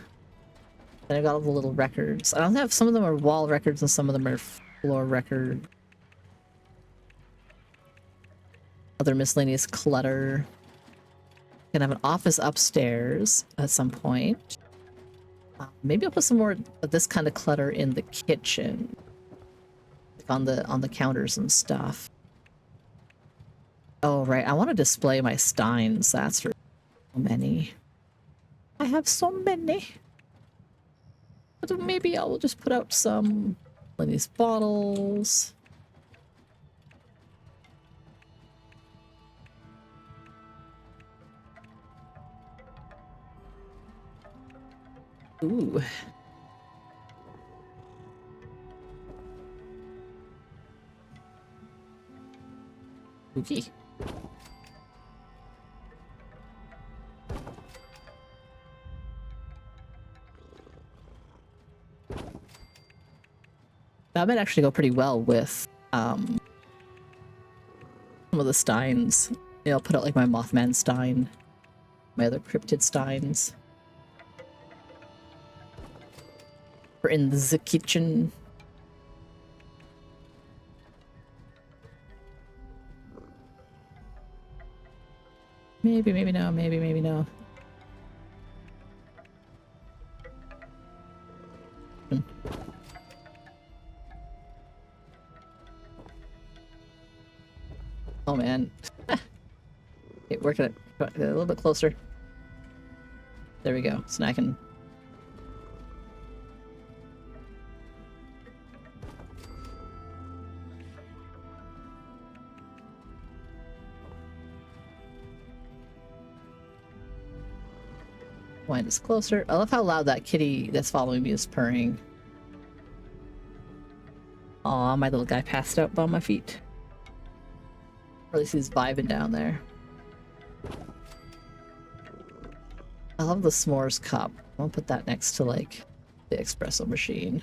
S2: Then I've got all the little records. I don't have, some of them are wall records and some of them are floor records. Other miscellaneous clutter. Gonna have an office upstairs at some point. Maybe I'll put some more of this kind of clutter in the kitchen, like on the counters and stuff. Oh right, I want to display my steins. That's for so many. I have so many. But maybe I will just put out some of these bottles. Ooh. Okay. That might actually go pretty well with some of the steins. Yeah, I'll put out like my Mothman stein, my other cryptid steins. We're in the kitchen. Maybe no, maybe no. Oh man. Okay, working it a little bit closer. There we go. So now I can wind this closer. I love how loud that kitty that's following me is purring. Aw, my little guy passed out by my feet. Or at least he's vibing down there. I love the s'mores cup. I'll put that next to like the espresso machine.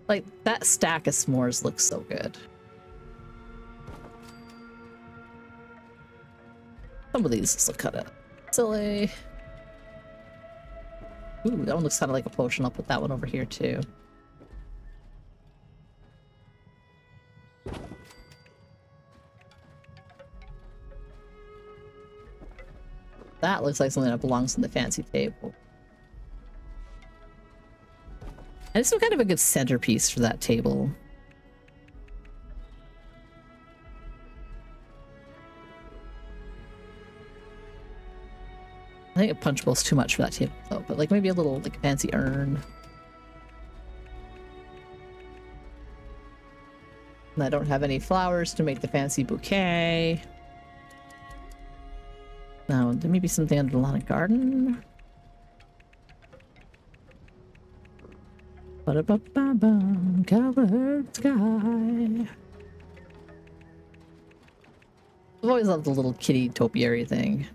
S2: Like that stack of s'mores looks so good. Some of these just look kind of silly. Ooh, that one looks kind of like a potion. I'll put that one over here too. That looks like something that belongs on the fancy table. And it's some kind of a good centerpiece for that table. think a punch bowl's too much for that table though, but like maybe a little like fancy urn. And I don't have any flowers to make the fancy bouquet. Now, there may be something under the lawn and garden. Ba-da-ba-ba-bum, covered sky. I've always loved the little kitty topiary thing.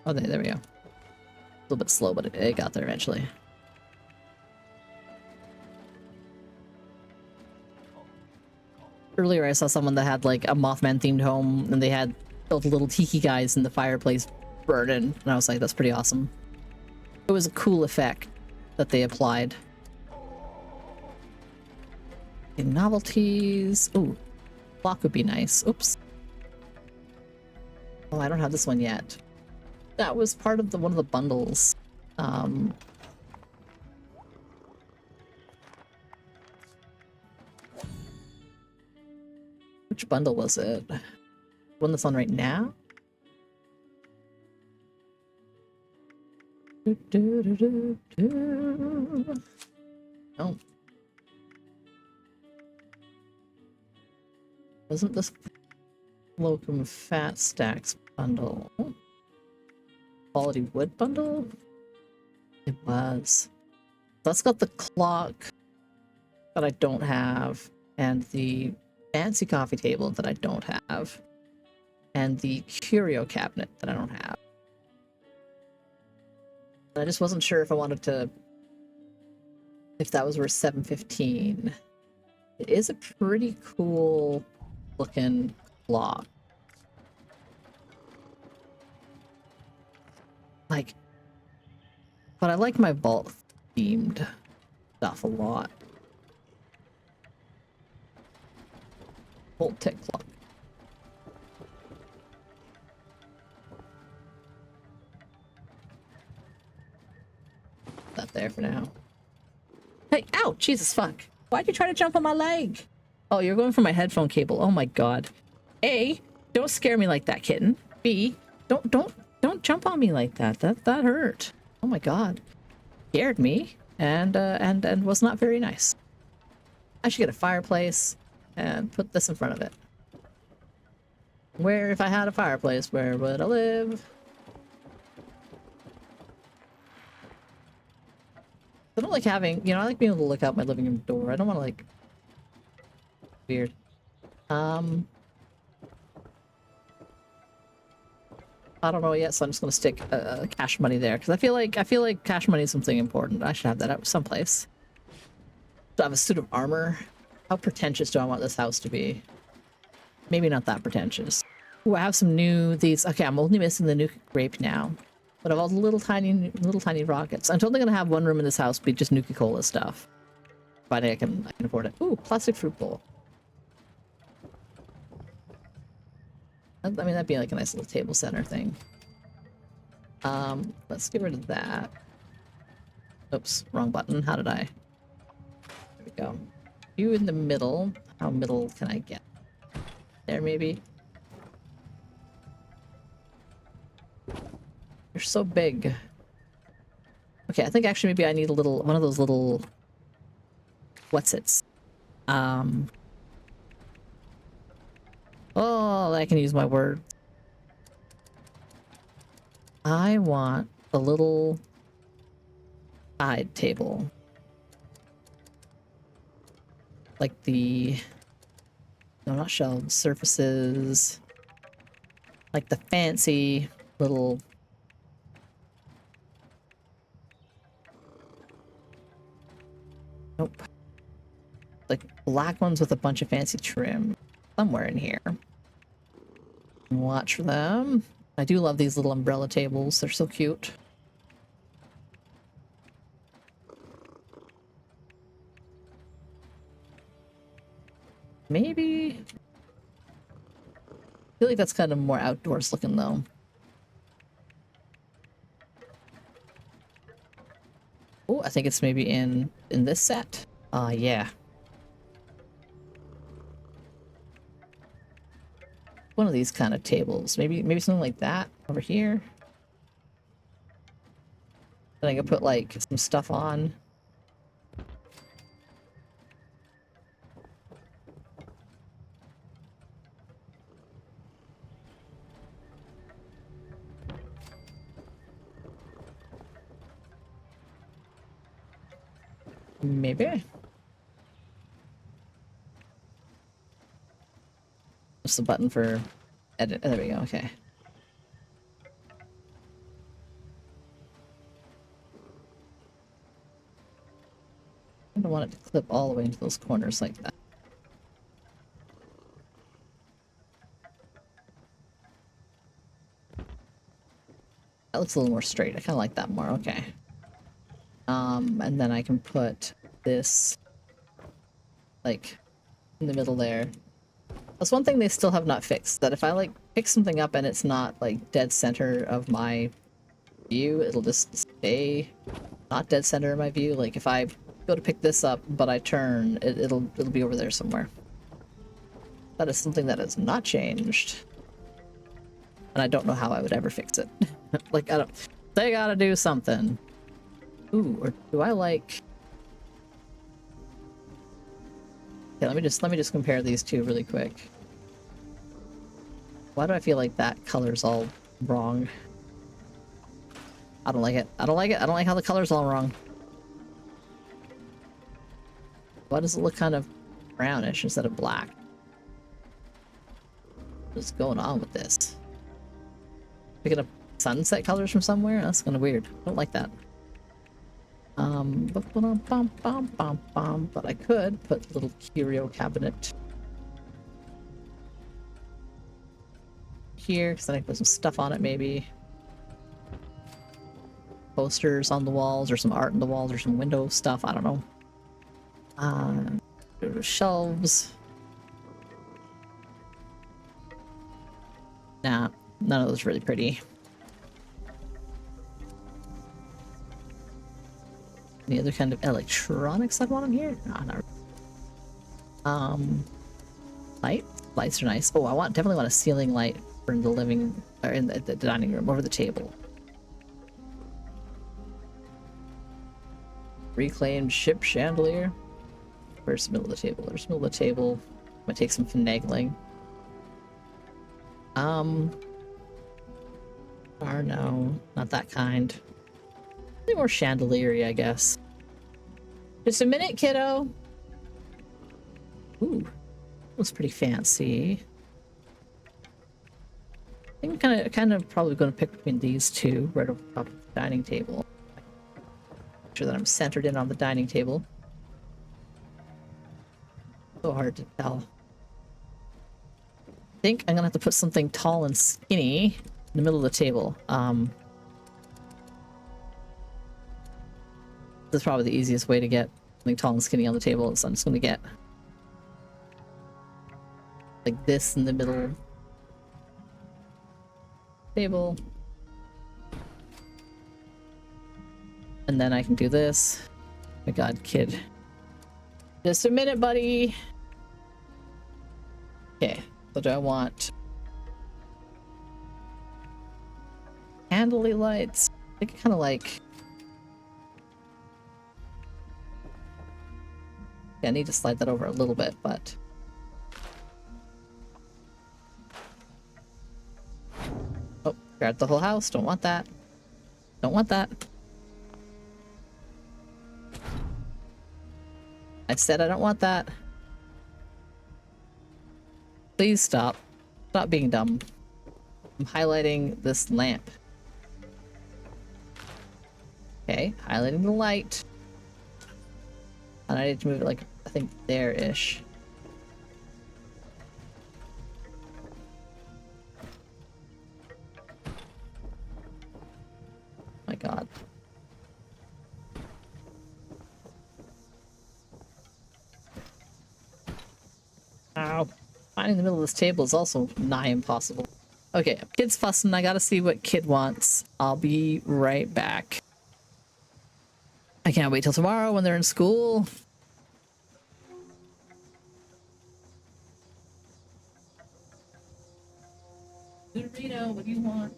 S2: Oh, there we go. A little bit slow, but it got there eventually. Earlier I saw someone that had like a Mothman themed home and they had built little tiki guys in the fireplace burning, and I was like, that's pretty awesome. It was a cool effect that they applied. Okay, novelties. Ooh, clock would be nice. Oops. Oh, I don't have this one yet. That was part of one of the bundles. Which bundle was it? The one that's on right now? Oh. Wasn't this Locum Fat Stacks bundle? Quality wood bundle? It was. That's got the clock that I don't have, and the fancy coffee table that I don't have, and the curio cabinet that I don't have. I just wasn't sure if I wanted to, if that was worth $7.15. It is a pretty cool looking clock. Like, but I like my vault themed stuff a lot. Volt tick clock. That there for now. Hey, ow! Jesus fuck. Why'd you try to jump on my leg? Oh, you're going for my headphone cable. Oh my god. A, don't scare me like that, kitten. B, don't jump on me like that. That hurt. Oh my god. Scared me and was not very nice. I should get a fireplace and put this in front of it. Where, if I had a fireplace, where would I live? I don't like having, you know, I like being able to look out my living room door. I don't want to like... Weird. I don't know yet, so I'm just gonna stick cash money there because I feel like cash money is something important. I should have that out someplace. Do I have a suit of armor? How pretentious do I want this house to be? Maybe not that pretentious. Ooh, I have some new these. Okay, I'm only missing the nuke grape now, but of all the little tiny rockets, I'm totally gonna have one room in this house be just Nuka-Cola stuff. But I can afford it. Ooh, plastic fruit bowl. I mean, that'd be like a nice little table center thing. Let's get rid of that. Oops, wrong button. How did I? There we go. You in the middle. How middle can I get? There, maybe? You're so big. Okay, I think actually maybe I need a little, one of those little... What's-its? Oh, I can use my word. I want a little side table. Like the... No, not shelves. Surfaces. Like the fancy little... Nope. Like black ones with a bunch of fancy trim. Somewhere in here. Watch for them. I do love these little umbrella tables. They're so cute. Maybe... I feel like that's kind of more outdoors looking though. Oh, I think it's maybe in this set. Yeah. one of these kind of tables. Maybe something like that over here. Then I could put like some stuff on. Maybe. Just the button for edit. Oh, there we go. Okay. I don't want it to clip all the way into those corners like that. That looks a little more straight. I kind of like that more. Okay. And then I can put this like in the middle there. That's one thing they still have not fixed, that if I like pick something up and it's not like dead center of my view, it'll just stay not dead center of my view. Like if I go to pick this up but I turn, it'll be over there somewhere. That is something that has not changed. And I don't know how I would ever fix it. Like they gotta do something. Ooh, or do I like... Okay, let me just compare these two really quick. Why do I feel like that color's all wrong? I don't like it. I don't like it. I don't like how the color's all wrong. Why does it look kind of brownish instead of black? What's going on with this? Picking up sunset colors from somewhere? That's kind of weird. I don't like that. But I could put a little curio cabinet here, because then I can put some stuff on it, maybe. Posters on the walls, or some art on the walls, or some window stuff, I don't know. Shelves. Nah, none of those really pretty. Any other kind of electronics I'd want in here? No, not really. Light? Lights are nice. Oh, definitely want a ceiling light for the living, or in the dining room, over the table. Reclaimed ship chandelier. Where's the middle of the table? There's the middle of the table. Might take some finagling. Or no, not that kind. Maybe more chandelier, I guess. Just a minute, kiddo. Ooh, looks pretty fancy. I think I'm kind of probably going to pick between these two right over top of the dining table. Make sure that I'm centered in on the dining table. So hard to tell. I think I'm gonna have to put something tall and skinny in the middle of the table. This is probably the easiest way to get something tall and skinny on the table, so I'm just gonna get like this in the middle table. And then I can do this. Oh my god, kid. Just a minute, buddy. Okay, so do I want candlely lights? I think I kind of like... Yeah, I need to slide that over a little bit, but... Oh, guard the whole house. Don't want that. Don't want that. I said I don't want that. Please stop. Stop being dumb. I'm highlighting this lamp. Okay, highlighting the light. And I need to move it like, I think there-ish. My god. Ow. Finding the middle of this table is also nigh impossible. Okay, kid's fussing. I gotta see what kid wants. I'll be right back. I can't wait till tomorrow when they're in school. Dorito, what do you want?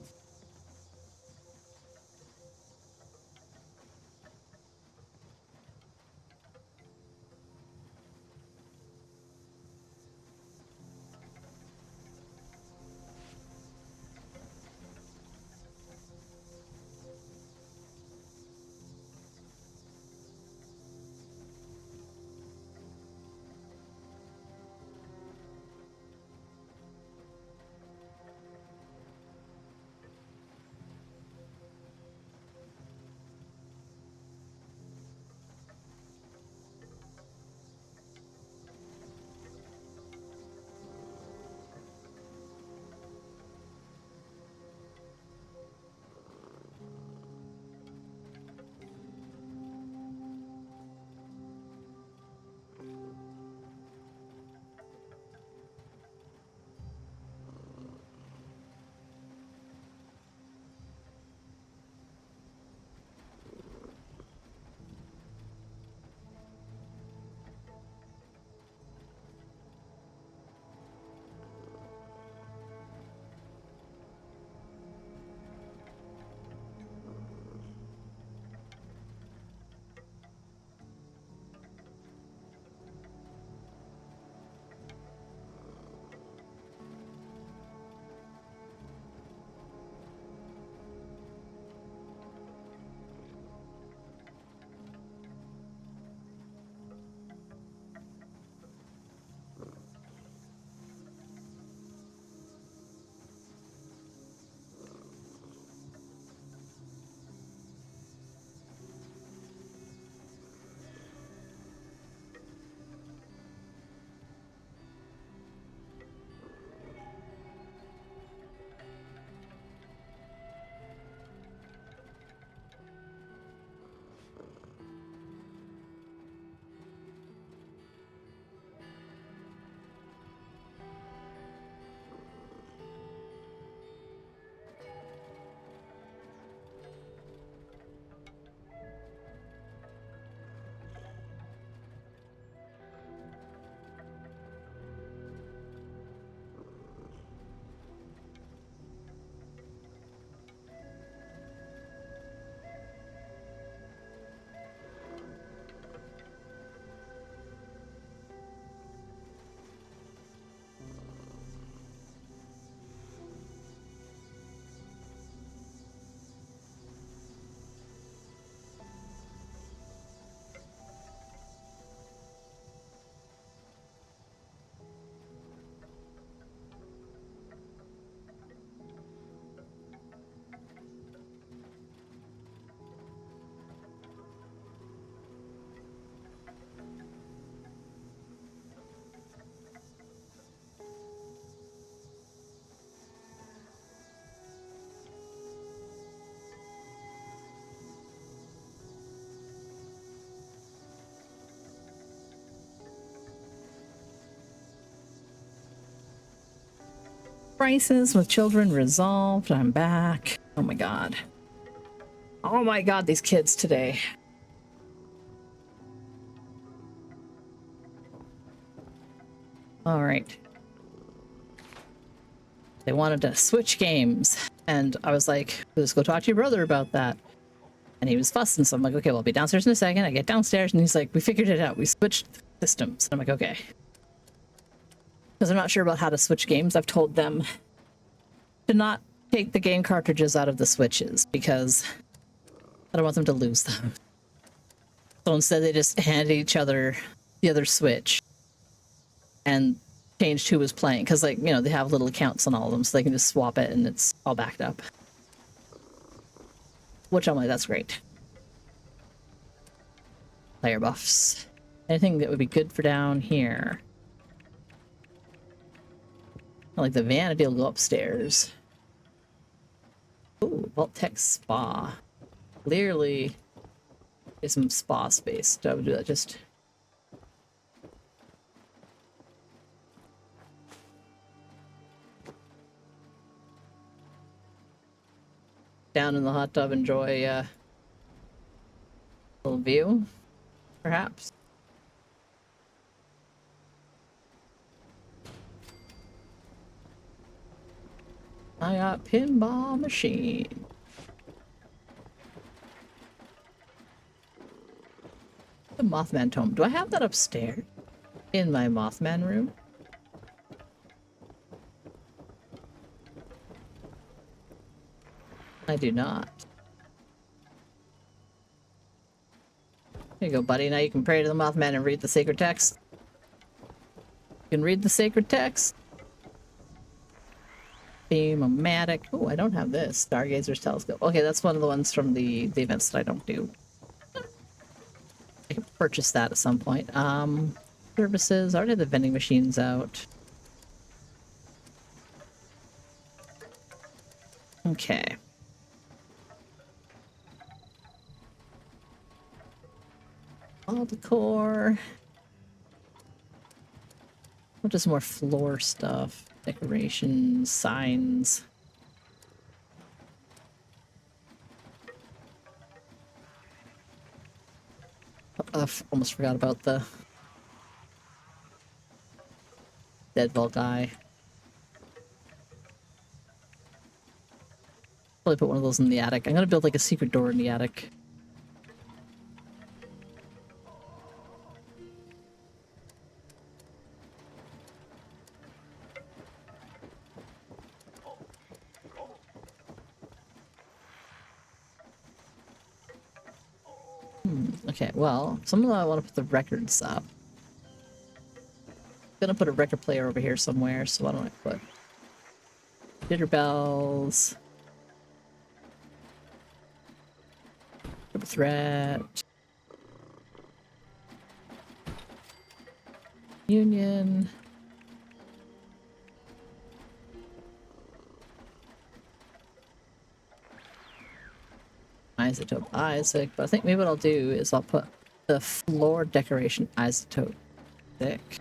S2: Crisis with children resolved. I'm back. Oh my god. Oh my god, these kids today. All right. They wanted to switch games, and I was like, let's go talk to your brother about that. And he was fussing, so I'm like, okay, well, I'll be downstairs in a second. I get downstairs, and he's like, we figured it out. We switched systems. And I'm like, okay. Because I'm not sure about how to switch games. I've told them to not take the game cartridges out of the Switches, because I don't want them to lose them. So instead, they just handed each other the other Switch and changed who was playing. Because, like, you know, they have little accounts on all of them, so they can just swap it, and it's all backed up. Which I'm like, that's great. Player buffs. Anything that would be good for down here? Like the vanity will go upstairs. Ooh, Vault Tech Spa. Clearly, there's some spa space. So I would do that just. Down in the hot tub, enjoy a little view, perhaps. I got pinball machine. The Mothman tome. Do I have that upstairs? In my Mothman room? I do not. Here you go, buddy. Now you can pray to the Mothman and read the sacred text. You can read the sacred text. Beam-o-matic. Oh, I don't have this. Stargazer's telescope. Okay, that's one of the ones from the events that I don't do. I can purchase that at some point. Services. I already have the vending machines out. Okay. All decor. What is more floor stuff? Decorations, signs. I almost forgot about the Deadvault guy. Probably put one of those in the attic. I'm gonna build like a secret door in the attic. Okay, well, some of them I want to put the records up. I'm gonna put a record player over here somewhere, so why don't I put Jitter Bells, Triple Threat, Union, Isotope Isaac, but I think maybe what I'll do is I'll put the floor decoration Isotope thick.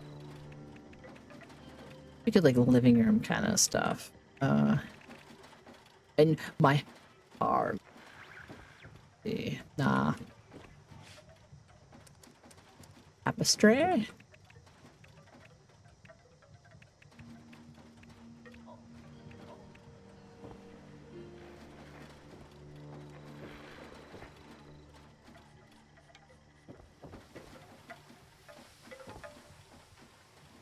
S2: We could like living room kind of stuff. And my car. Nah. Tapestry?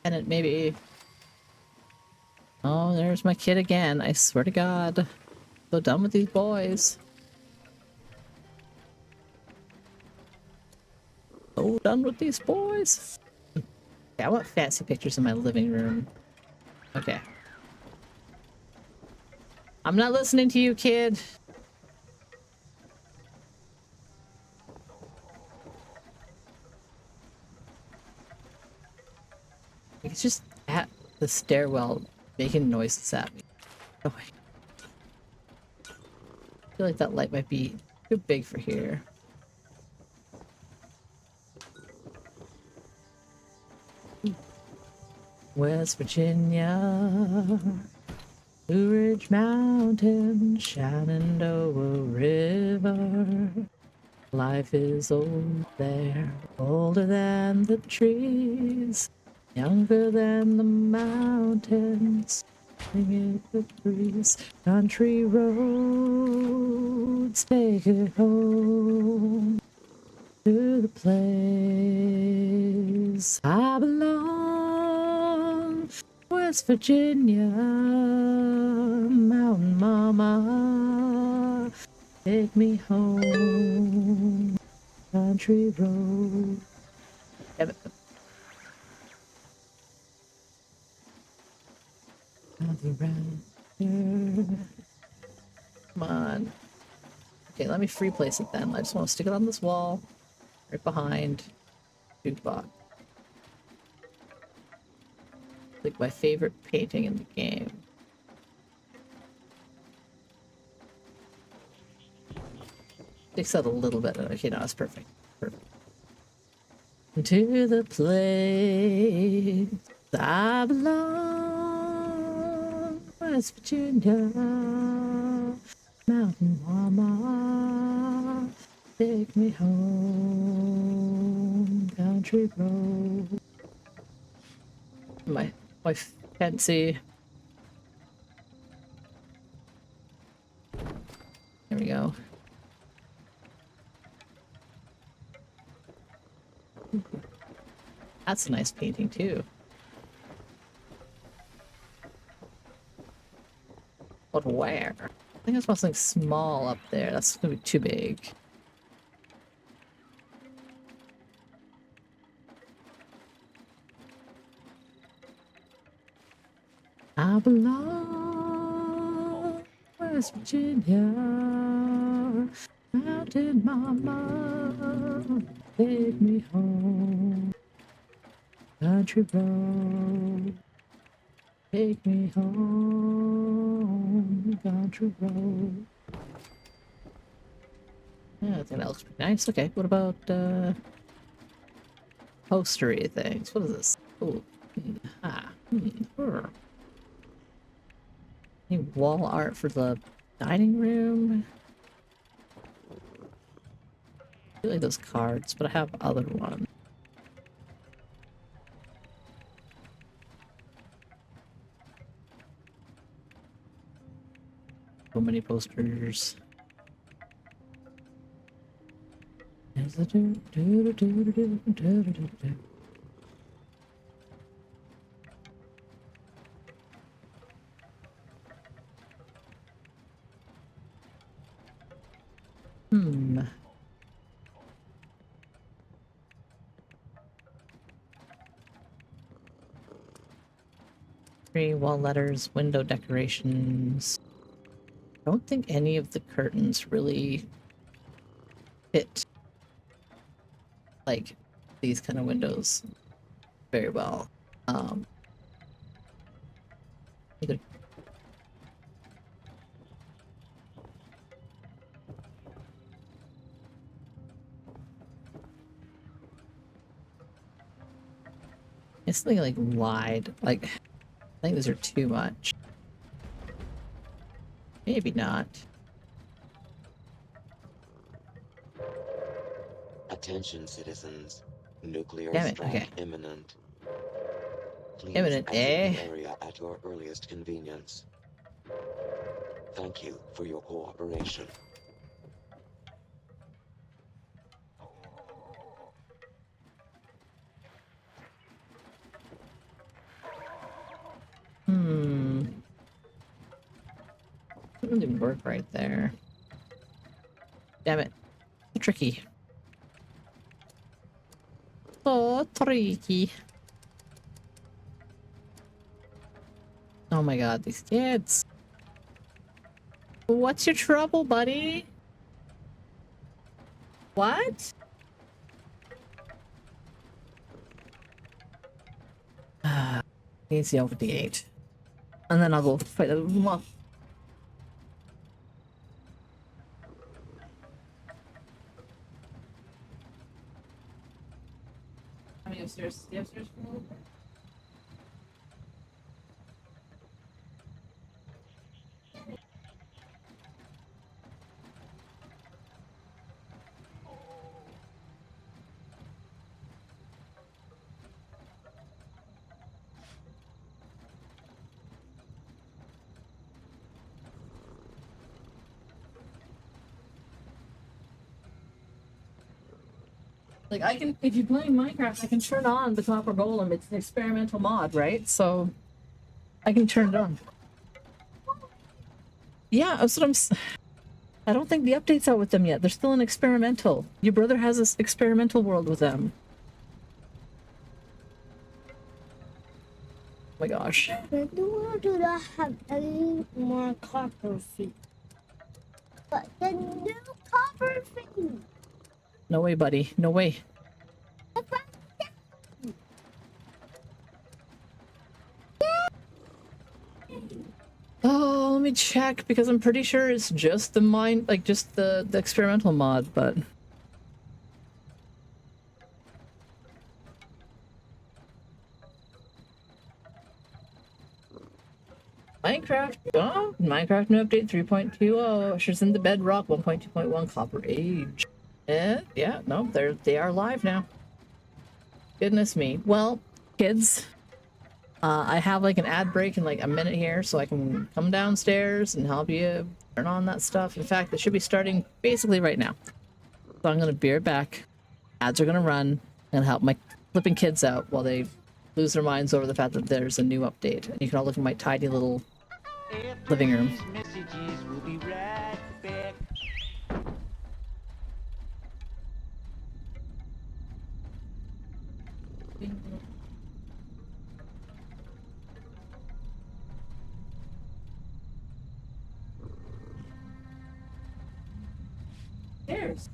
S2: And it maybe... Oh, there's my kid again. I swear to God. So done with these boys. So done with these boys. Yeah, I want fancy pictures in my living room. Okay. I'm not listening to you, kid. It's just at the stairwell making noises at me. Oh, I feel like that light might be too big for here. West Virginia, Blue Ridge Mountain, Shenandoah River. Life is old there, older than the trees, younger than the mountains. Sing it the breeze, country roads, take it home to the place I belong. West Virginia, Mountain Mama, take me home, country road. Damn it. Around here. Come on. Okay, let me free place it then. I just want to stick it on this wall, right behind Jukebox. Like my favorite painting in the game. Sticks out a little bit. Okay, no, it's perfect. Perfect. To the place I belong, West Virginia, Mountain Mama, take me home, country road. My fancy There we go. That's a nice painting too. But where? I think I saw something small up there. That's gonna be too big. I belong West Virginia. How did Mama take me home? Country road, take me home. Country road. Yeah, I think that looks pretty nice. Okay, what about postery things? What is this? Oh, any wall art for the dining room? I really like those cards, but I have other ones. So many posters. Three wall letters, window decorations. I don't think any of the curtains really fit like these kind of windows very well. Either it's something like wide, like I think these are too much. Maybe not.
S12: Attention, citizens. Nuclear
S2: Damn it,
S12: strike
S2: okay.
S12: imminent. Please
S2: Imminent,
S12: exit the area at your earliest convenience. Thank you for your cooperation. Doesn't really work right there. Damn it. So tricky. So tricky. Oh my god, these kids. What's your trouble, buddy? What? Needs to open the gate. And then I'll go fight the mob. Coming upstairs. The upstairs floor? Like, I can, if you're playing Minecraft, I can turn on the copper golem. It's an experimental mod, right? So, I can turn it on. Yeah, that's what I don't think the update's out with them yet. They're still in experimental. Your brother has this experimental world with them. Oh my gosh.
S8: But do not have any more copper feet. But the new copper feet.
S2: No way, buddy. No way. Oh, let me check because I'm pretty sure it's just the just the experimental mod, but Minecraft, oh, Minecraft new update 3.20. Ushers in the bedrock 1.2.1 copper age. Yeah, no, they are live now. Goodness me. Well, kids, I have like an ad break in like a minute here, so I can come downstairs and help you turn on that stuff. In fact, it should be starting basically right now. So I'm gonna be right back. Ads are gonna run and help my flipping kids out while they lose their minds over the fact that there's a new update. And you can all look at my tidy little living room.
S1: These messages, we'll be right back.
S12: Cheers.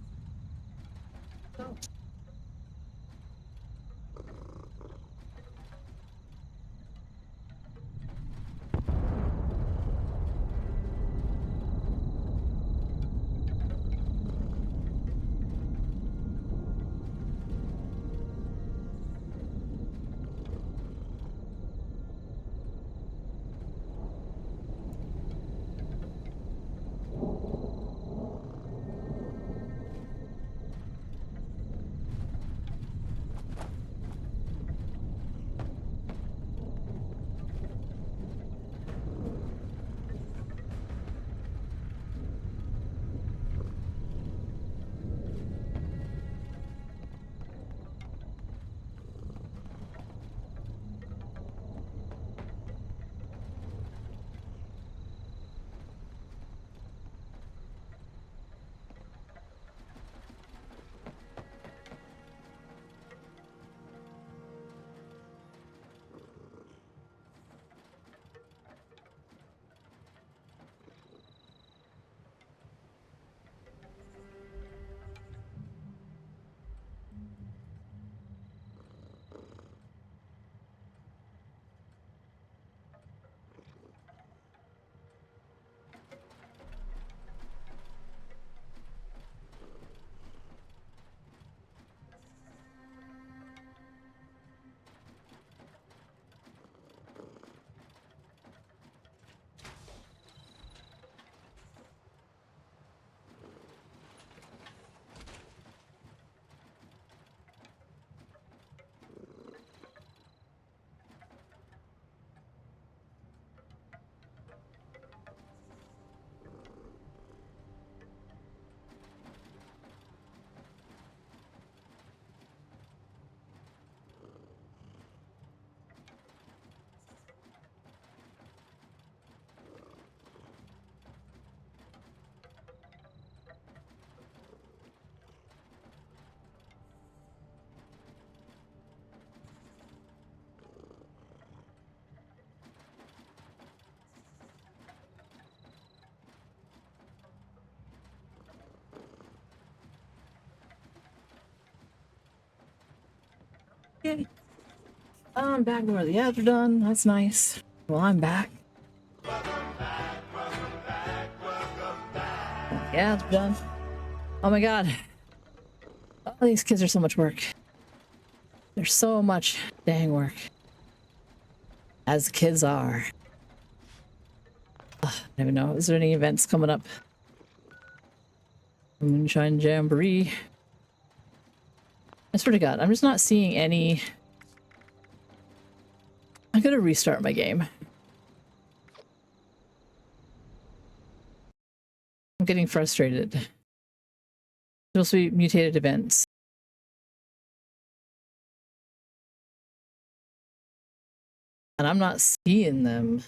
S12: Okay. I'm back where the ads are done. That's nice. Well, I'm back. The ads are done. Oh my god. Oh, these kids are so much work. There's so much dang work. As the kids are. Ugh, I don't even know. Is there any events coming up? Moonshine Jamboree. I swear to god, I'm just not seeing any... I'm gonna restart my game. I'm getting frustrated. Supposed to be mutated events. And I'm not seeing them.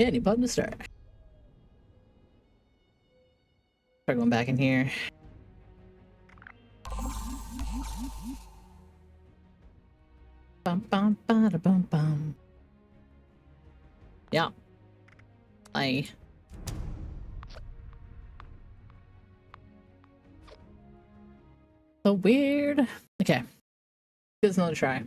S12: Yeah, any button to start. Try going back in here. Bum bum bada bum bum. Yeah. So weird. Okay. Give this another try.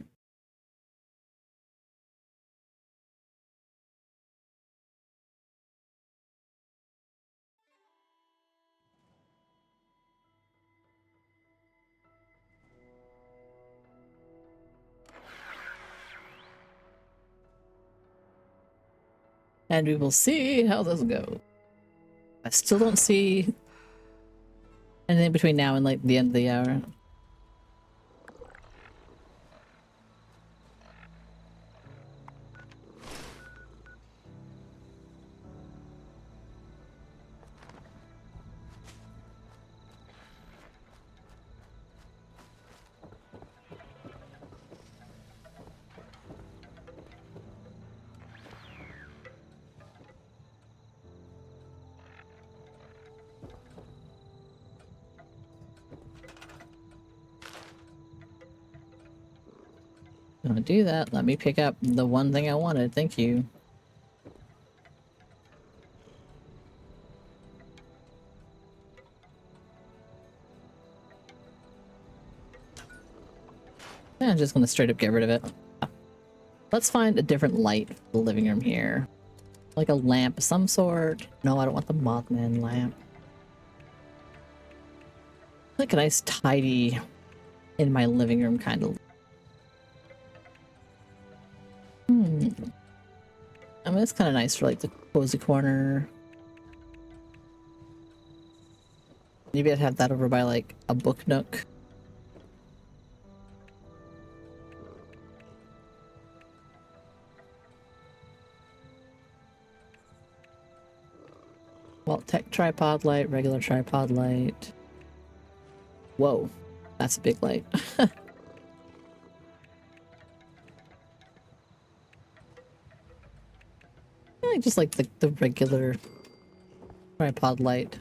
S12: And we will see how this goes. I still don't see anything between now and like the end of the hour. Gonna do that. Let me pick up the one thing I wanted. Thank you. I'm just gonna straight up get rid of it. Let's find a different light for the living room here. Like a lamp of some sort. No, I don't want the Mothman lamp. Like a nice tidy in my living room kind of. I mean, it's kind of nice for like the cozy corner. Maybe I'd have that over by like a book nook. Well, tech tripod light, regular tripod light. Whoa, that's a big light. I just like the regular tripod light.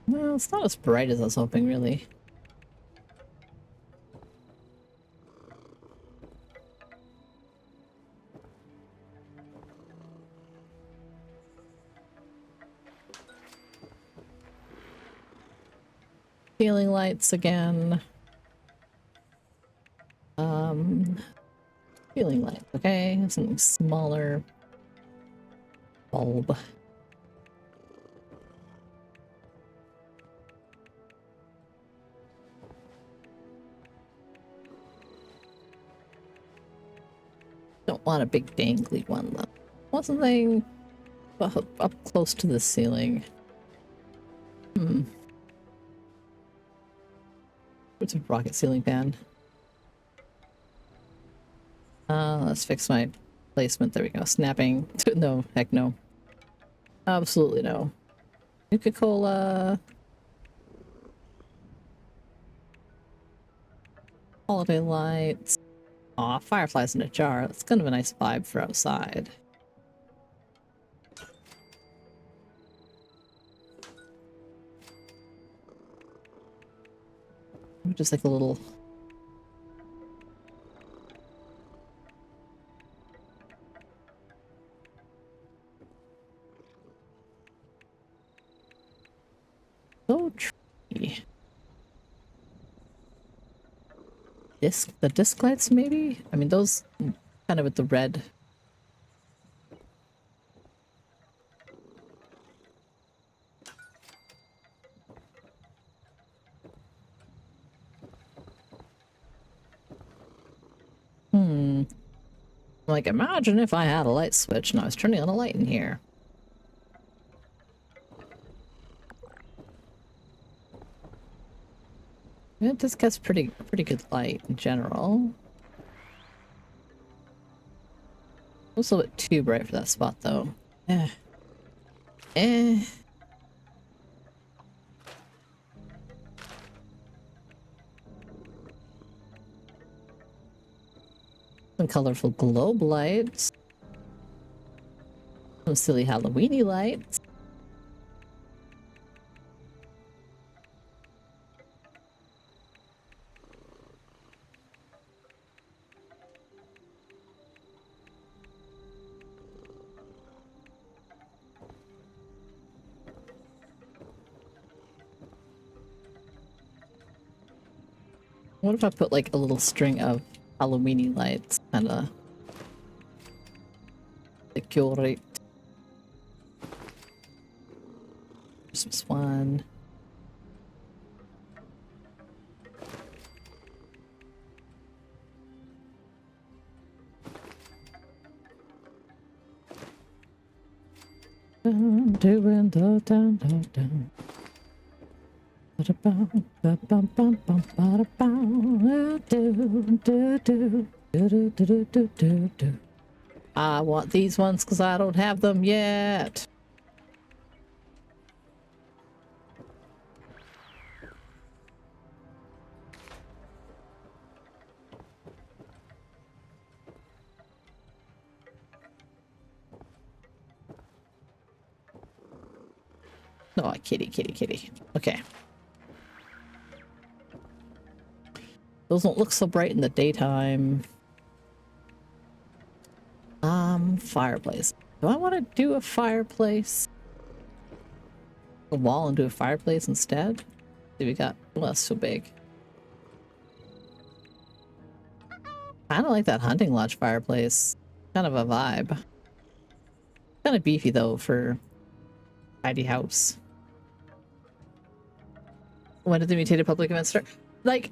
S12: Well, it's not as bright as I was hoping, really. Ceiling lights again. Ceiling light, okay. Something smaller. Bulb. Don't want a big dangly one though. Want something up close to the ceiling. What's a rocket ceiling fan? Let's fix my placement. There we go. Snapping. No, heck no. Absolutely no. Nuka-Cola. Holiday lights. Aw, fireflies in a jar. That's kind of a nice vibe for outside. Just like a little... So tree. The disc lights maybe? I mean those kind of with the red. Like imagine if I had a light switch and I was turning on a light in here. Yeah, this gets pretty good light in general. It's a little bit too bright for that spot though. Eh. Some colorful globe lights. Some silly Halloweeny lights. What if I put like a little string of Halloweeny lights? Kinda decorate. Christmas one. doing the down, down, down. Ba-da-bum, ba-bum, bum, bum, ba-da-bum, do, do, do, do, do, do, do, do, do. I want these ones because I don't have them yet. Oh, kitty, kitty, kitty. Okay. Those don't look so bright in the daytime. Fireplace. Do I want to do a fireplace? A wall and do a fireplace instead? See, we got, well, that's so big. I kind of like that hunting lodge fireplace. Kind of a vibe. Kind of beefy though for tidy house. When did the mutated public event start? Like,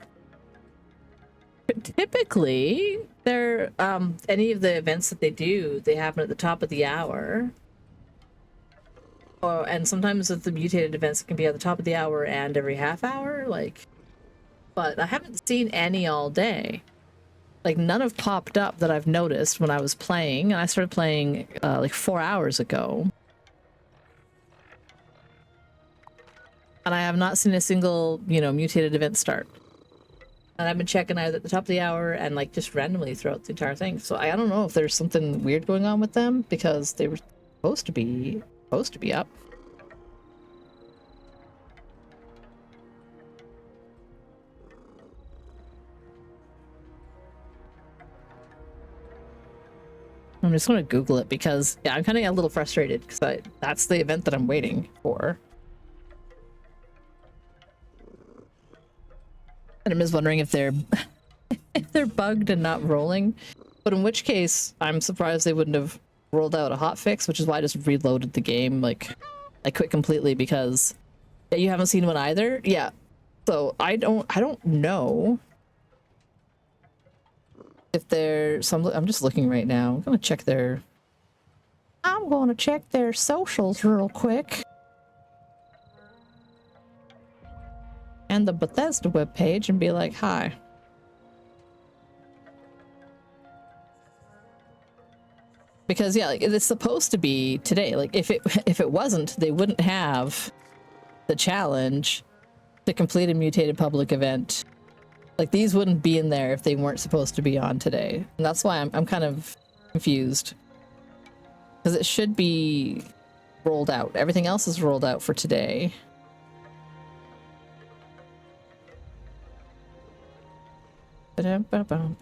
S12: typically, they're any of the events that they do, they happen at the top of the hour. Or, and sometimes with the mutated events, it can be at the top of the hour and every half hour. Like, but I haven't seen any all day. Like, none have popped up that I've noticed when I was playing. And I started playing like 4 hours ago. And I have not seen a single, you know, mutated event start. And I've been checking either at the top of the hour and like just randomly throughout the entire thing. So I don't know if there's something weird going on with them because they were supposed to be up. I'm just going to Google it because yeah, I'm kind of a little frustrated because that's the event that I'm waiting for. And I'm just wondering if they're if they're bugged and not rolling. But in which case, I'm surprised they wouldn't have rolled out a hotfix, which is why I just reloaded the game. Like, I quit completely because yeah, you haven't seen one either. Yeah, so I don't know if there's some. I'm just looking right now. I'm gonna check their socials real quick. And the Bethesda webpage and be like, hi. Because yeah, like it's supposed to be today. Like if it wasn't, they wouldn't have the challenge to complete a mutated public event. Like these wouldn't be in there if they weren't supposed to be on today. And that's why I'm kind of confused. Because it should be rolled out. Everything else is rolled out for today. Ba-dum-ba-bum.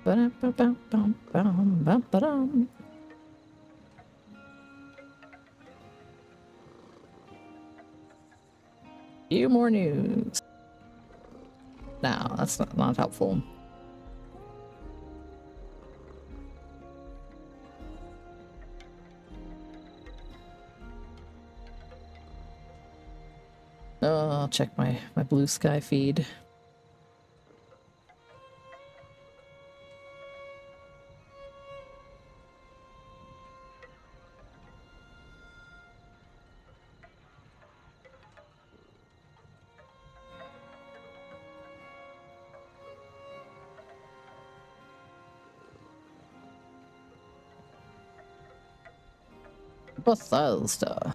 S12: Ba-dum-ba-bum-bum-bum-ba-dum. Few more news. No, that's not helpful. Oh, I'll check my blue sky feed. Bethesda.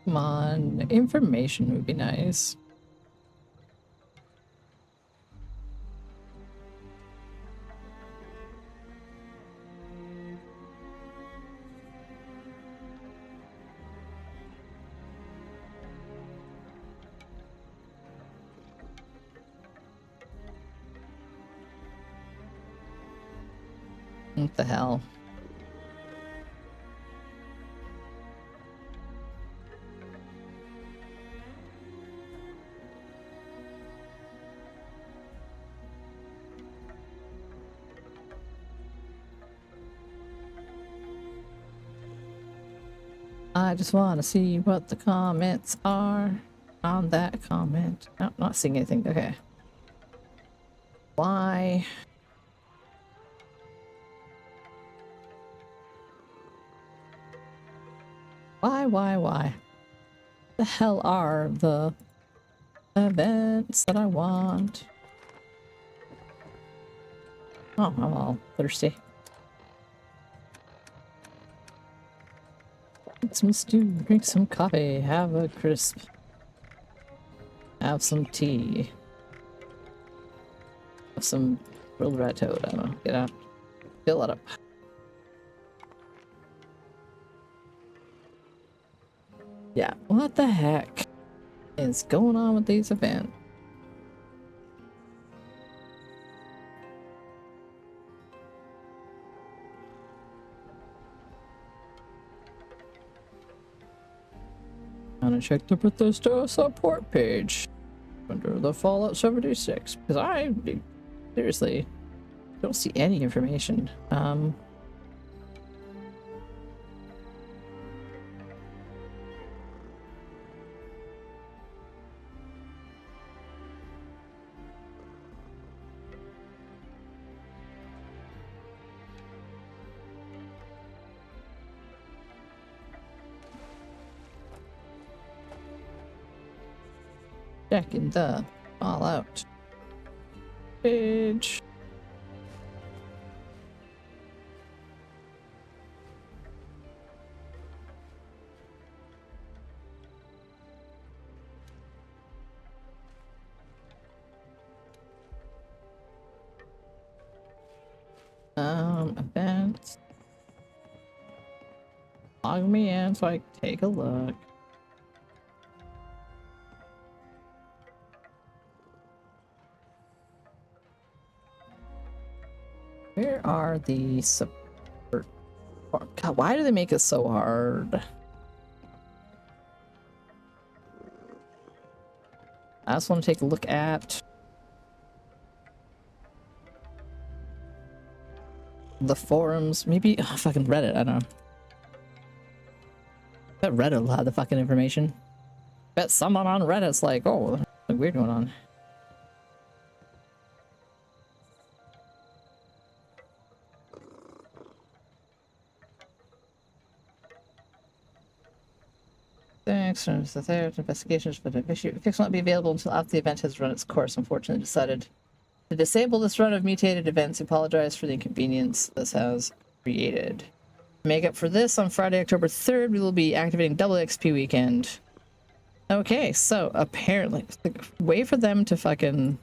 S12: Come on, information would be nice. What the hell? I just want to see what the comments are on that comment. No, not seeing anything. Okay. Why? Why? The hell are the events that I want? Oh, I'm all thirsty. Eat some stew, drink some coffee, have a crisp, have some tea, have some grilled red toad. I don't know. Get out, fill it up. Yeah, what the heck is going on with these events? I'm gonna check the Bethesda support page under the Fallout 76 because I seriously don't see any information. Checking the Fallout page. Events. Log me in so I can take a look. Where are the support? God, why do they make it so hard? I just want to take a look at the forums. Maybe fucking Reddit. I don't know. Bet Reddit will have the fucking information. Bet someone on Reddit's like, oh, something weird going on. Thanks. The third investigations for the issue. Fix won't be available until after the event has run its course. Unfortunately, decided to disable this run of mutated events. Apologize for the inconvenience this has created. To make up for this, on Friday, October 3rd, we will be activating double XP weekend. Okay, so apparently, way for them to fucking.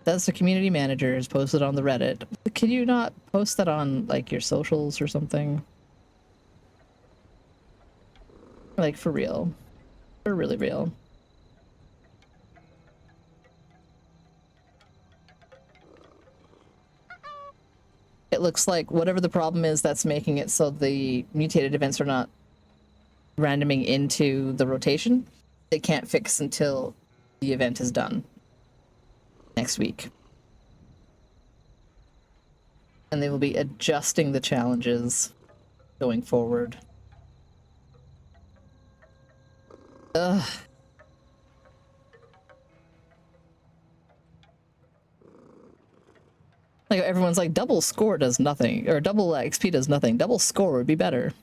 S12: That's the community manager is posted on the Reddit. Can you not post that on like your socials or something? Like for real. For really real. It looks like whatever the problem is that's making it so the mutated events are not randoming into the rotation, they can't fix until the event is done next week. And they will be adjusting the challenges going forward. Ugh. Like everyone's like double score does nothing, or double XP does nothing. Double score would be better.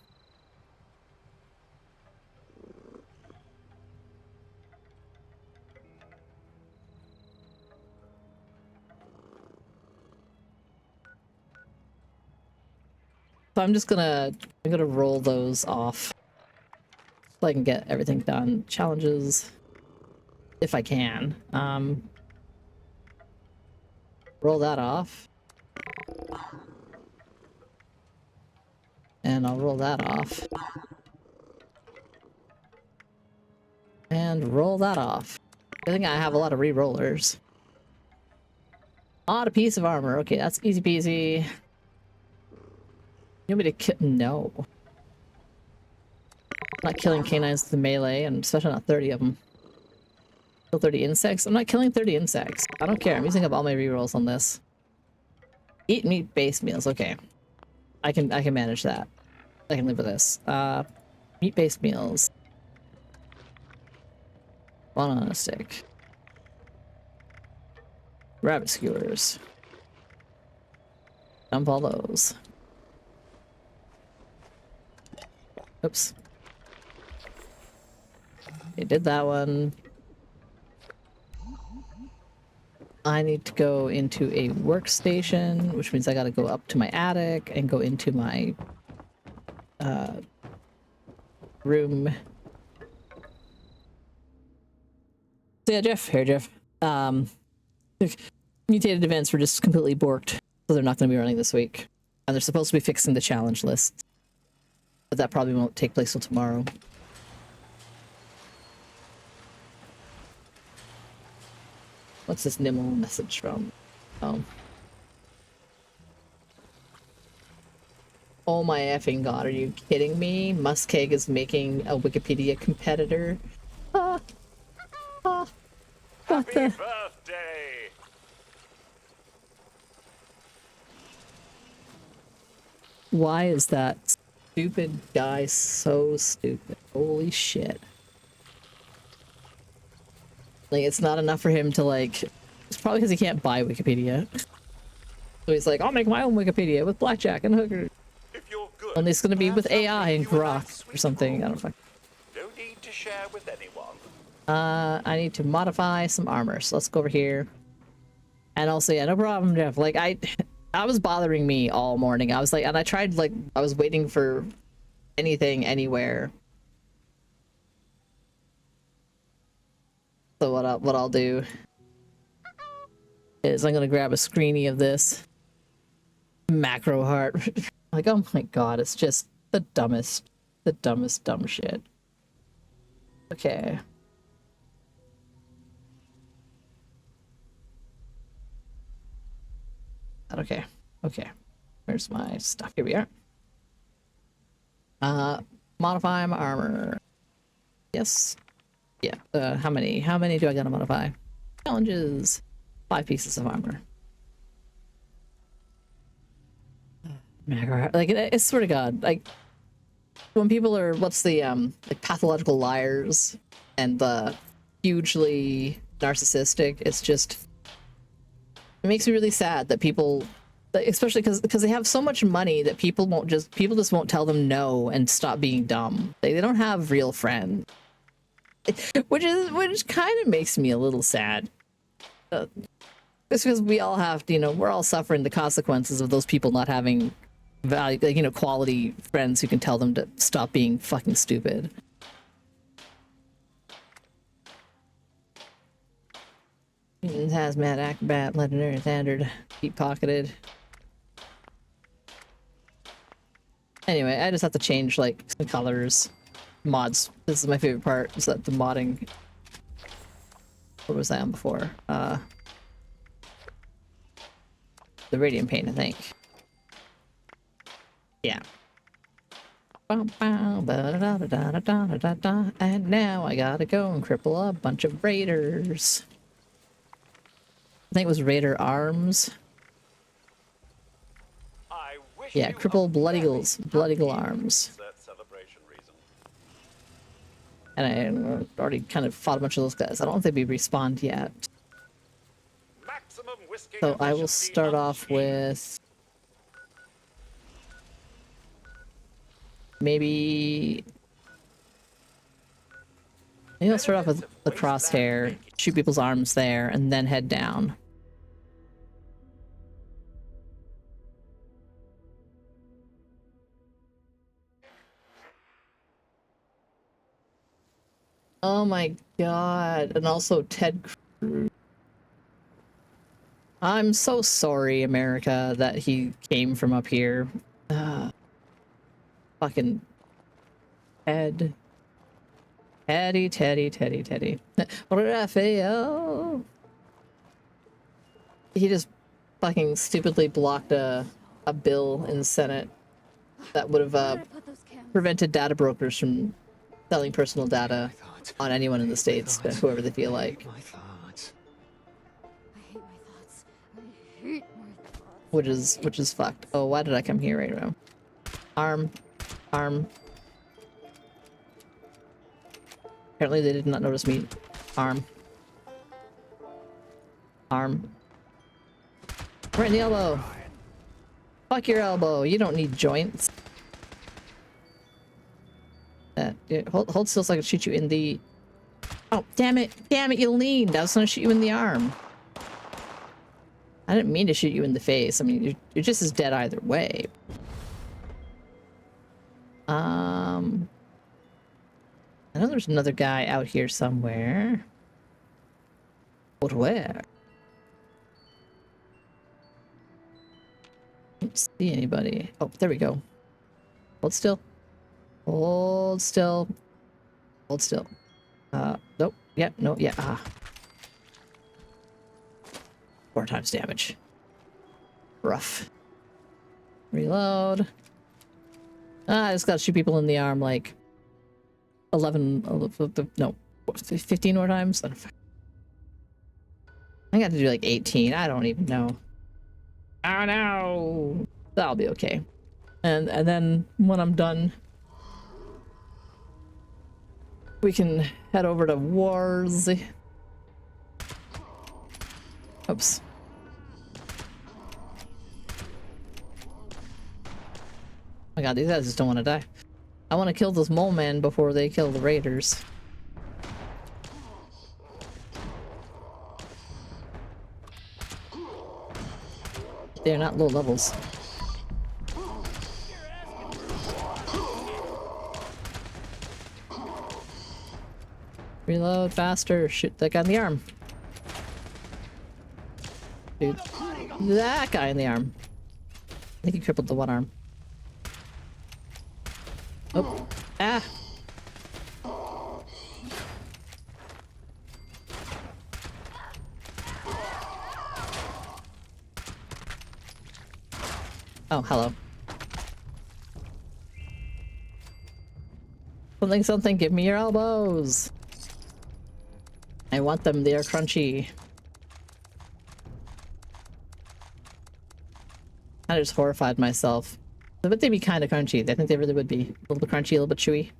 S12: So I'm gonna roll those off so I can get everything done. Challenges, if I can. Roll that off. And I'll roll that off. And roll that off. I think I have a lot of re-rollers. Odd a piece of armor. Okay, that's easy peasy. You want me to kill? No. I'm not killing canines with the melee, and especially not 30 of them. Kill 30 insects? I'm not killing 30 insects. I don't care. I'm using up all my rerolls on this. Eat meat-based meals. Okay. I can manage that. I can live with this. Meat-based meals. One on a stick. Rabbit skewers. Dump all those. Oops. They did that one. I need to go into a workstation, which means I gotta go up to my attic and go into my room. So yeah, Jeff. Here, Jeff. Mutated events were just completely borked, so they're not going to be running this week. And they're supposed to be fixing the challenge list. But that probably won't take place till tomorrow. What's this Nimble message from? Oh. Oh my effing god, are you kidding me? Muskeg is making a Wikipedia competitor. Ah. Ah. What the?
S13: Birthday!
S12: Why is that stupid guy so stupid? Holy shit. Like, it's not enough for him to, like... It's probably because he can't buy Wikipedia. So he's like, I'll make my own Wikipedia with blackjack and hookers.
S13: If you're good,
S12: And it's gonna be with AI and grok or something. I don't fuck.
S13: no need to share with anyone.
S12: I need to modify some armor. So let's go over here. And also, yeah, no problem, Jeff. Like, I was bothering me all morning. I was like, and I tried, like, I was waiting for anything, anywhere. So what I'll do is I'm gonna grab a screeny of this macro heart. Like, oh my god, it's just the dumbest dumb shit. Okay. Okay. Okay. Where's my stuff? Here we are. Modify my armor. Yes. Yeah. How many do I gotta modify? Challenges. 5 pieces of armor. Like, I swear to God, like, when people are, what's the, like, pathological liars and the hugely narcissistic, it's just, it makes me really sad that people, especially because they have so much money that people just won't tell them no and stop being dumb. They don't have real friends. Which kind of makes me a little sad. It's because we all have to, we're all suffering the consequences of those people not having value, like, quality friends who can tell them to stop being fucking stupid. Hazmat, acrobat, legendary, standard, deep pocketed. Anyway, I just have to change, like, some colors. Mods. This is my favorite part, is that the modding. What was I on before? The radiant paint, I think. Yeah. And now I gotta go and cripple a bunch of raiders. I think it was Raider Arms. Yeah, cripple Blood Eagles. Blood Eagle Arms. And I already kind of fought a bunch of those guys. I don't think they'd be respawned yet. So I will start off with... Maybe I'll start off with the crosshair, shoot people's arms there, and then head down. Oh my god, and also Ted Cruz. I'm so sorry, America, that he came from up here. Fucking Ted. Teddy. Raphael. He just
S2: fucking stupidly blocked a bill in the Senate that would have
S3: Where did I put those cams?
S2: prevented data brokers from selling personal data on anyone in the states, whoever they feel like.
S4: My thoughts.
S3: I hate my thoughts. I hate my thoughts.
S2: Which is fucked. Oh, why did I come here right now? Arm. Apparently they did not notice me. Arm. Right in the elbow. Fuck your elbow. You don't need joints. Hold still so I can shoot you in the... Oh, damn it. Damn it, you leaned. I was gonna shoot you in the arm. I didn't mean to shoot you in the face. I mean, you're just as dead either way. I know there's another guy out here somewhere. But where? Don't see anybody. Oh, there we go. Hold still. Hold still. Hold still. Nope. Yeah, no, yeah. Ah. 4 times damage. Rough. Reload. I just gotta shoot people in the arm like 15 more times. I got to do like 18. I don't even know. Oh no! That'll be okay. And then when I'm done, we can head over to Wars. Oops. Oh my god, these guys just don't want to die. I want to kill those mole men before they kill the raiders. They're not low levels. Reload faster. Shoot that guy in the arm. Dude, that guy in the arm. I think he crippled the one arm. Oh. Ah. Oh, hello. Something, give me your elbows. I want them, they are crunchy. I just horrified myself. I bet they'd be kind of crunchy. I think they really would be. A little bit crunchy, a little bit chewy.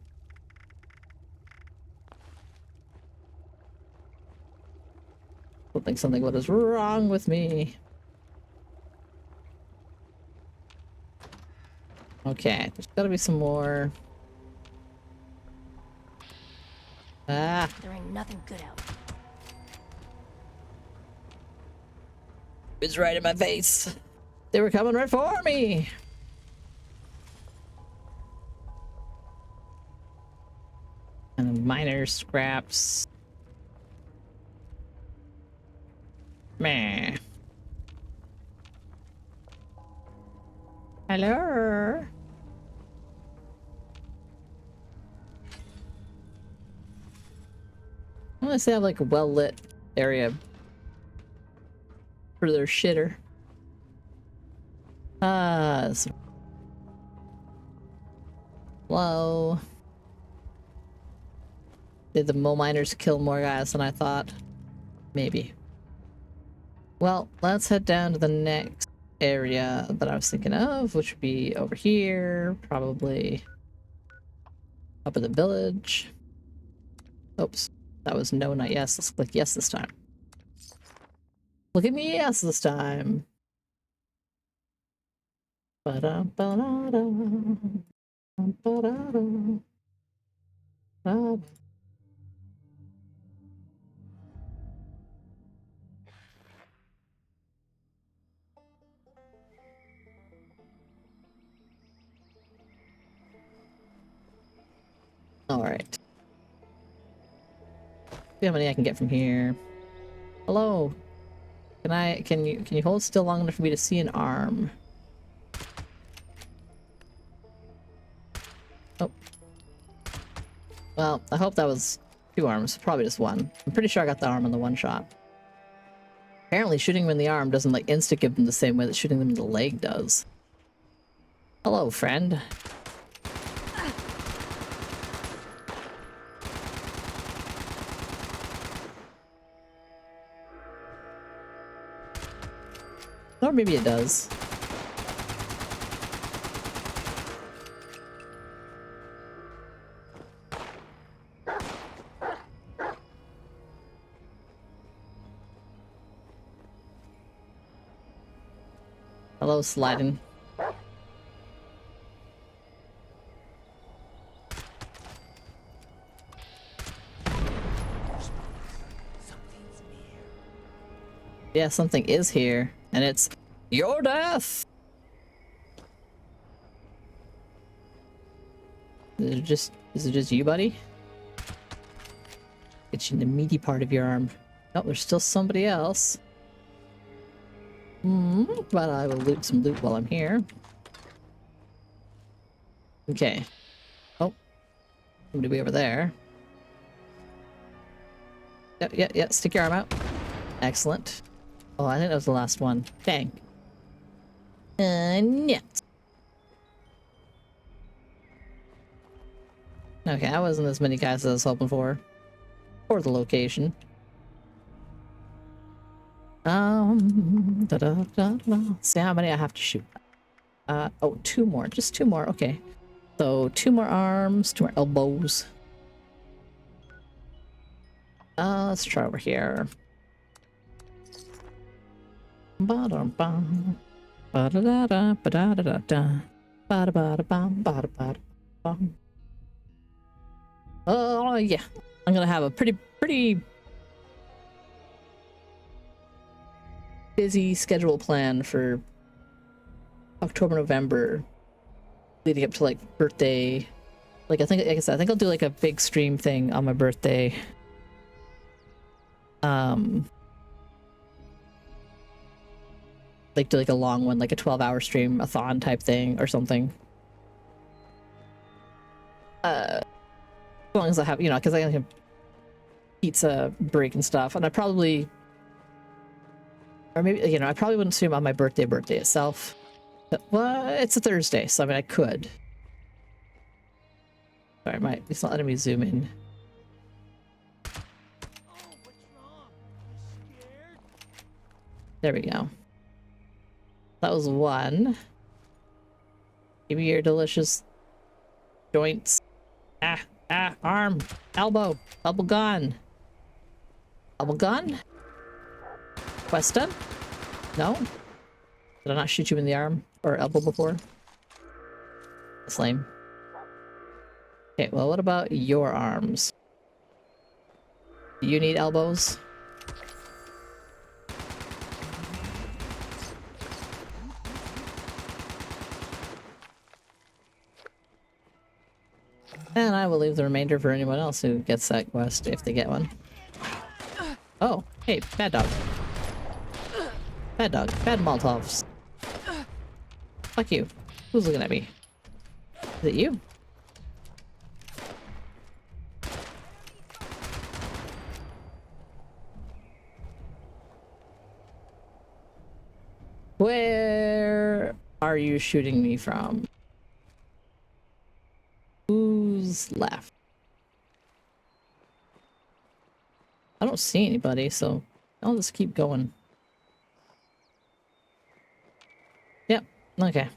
S2: Something, what is wrong with me? Okay, there's gotta be some more. Ah!
S3: There ain't nothing good out.
S2: It's right in my face. They were coming right for me. And minor scraps. Meh. Hello. Unless they have like a well-lit area for their shitter. Hello. Did the mole miners kill more guys than I thought? Maybe. Well, let's head down to the next area that I was thinking of, which would be over here, probably up in the village. Oops, that was no, not yes. Let's click yes this time. Look at me, yes this time. Ba-da-ba-da-da. Ba-da-da. All right. See how many I can get from here. Hello. Can you hold still long enough for me to see an arm? Oh. Well, I hope that was 2 arms. Probably just 1. I'm pretty sure I got the arm in the 1 shot.
S12: Apparently shooting them in the arm doesn't like insta give them the same way that shooting them in the leg does. Hello, friend. Or maybe it does. Hello, sliding. Yeah, something is here, and it's your death. Is it just you, buddy? Get you in the meaty part of your arm. Oh, there's still somebody else. But I will loot some loot while I'm here. Okay. Oh, somebody way over there. Yeah. Stick your arm out. Excellent. Oh, I think that was the last one. Dang. Yeah. Okay, that wasn't as many guys as I was hoping for. For the location. See how many I have to shoot. Oh, 2 more. Just 2 more. Okay. So 2 more arms, 2 more elbows. Let's try over here. Ba-dum-bum. Ba-da-da-da, ba-da-da-da-da. Ba-da-ba-da-bum, ba-da-ba-da-bum. Oh, yeah. I'm gonna have a pretty busy schedule plan for October, November, leading up to like birthday. Like I think I'll do like a big stream thing on my birthday. Like do like a long one, like a 12-hour stream-a-thon type thing or something. As long as I have, because I have pizza break and stuff, and I probably, or maybe, I probably wouldn't stream on my birthday itself. But, well, it's a Thursday, so I mean, I could. Sorry, it's not letting me zoom in. There we go. That was 1. Give me your delicious joints. Arm, elbow, double gun. Double gun? Quest done? No? Did I not shoot you in the arm or elbow before? That's lame. Okay, well, what about your arms? Do you need elbows? And I will leave the remainder for anyone else who gets that quest, if they get one. Oh, hey, bad dog. Bad dog. Bad Molotovs. Fuck you. Who's looking at me? Is it you? Where are you shooting me from? Who's left? I don't see anybody, so I'll just keep going. Yep, okay.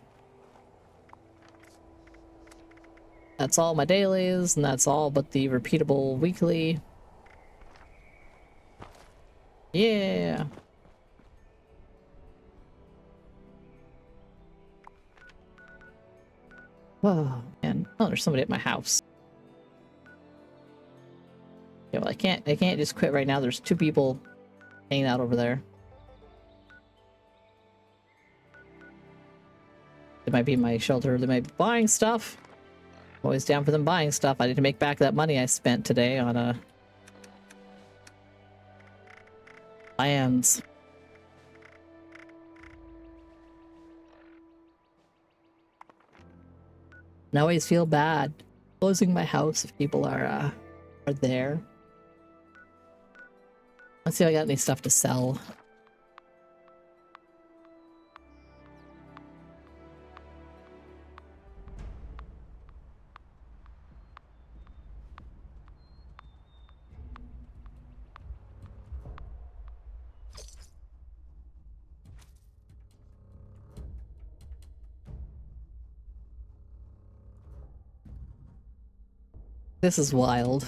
S12: That's all my dailies, and that's all but the repeatable weekly. Yeah. Oh, man. Oh, there's somebody at my house. Yeah, well, I can't just quit right now. There's 2 people hanging out over there. They might be in my shelter. They might be buying stuff. I'm always down for them buying stuff. I need to make back that money I spent today on lands. I always feel bad closing my house if people are there. Let's see if I got any stuff to sell. This is wild.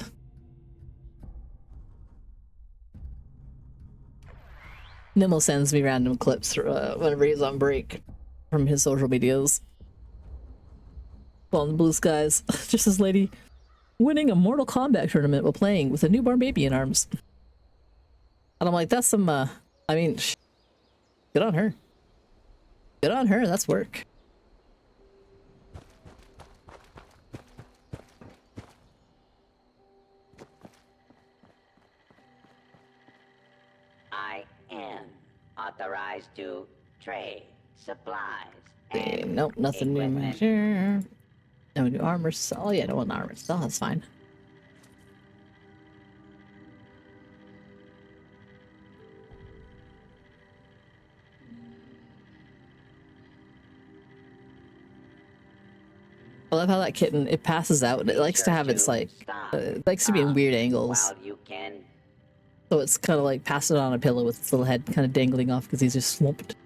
S12: Nimble sends me random clips whenever he's on break from his social medias. Well, in the blue skies, just this lady winning a Mortal Kombat tournament while playing with a newborn baby in arms. And I'm like, that's some, I mean, good on her. Good on her, that's work.
S6: I am authorized to trade supplies.
S12: Nope, nothing new here. No new armor cell. Oh, yeah, no one armor cell. That's fine. I love how that kitten, it passes out. It likes to have its, like, it likes to be in weird angles. So it's kind of like passing on a pillow with its little head kind of dangling off because he's just slumped.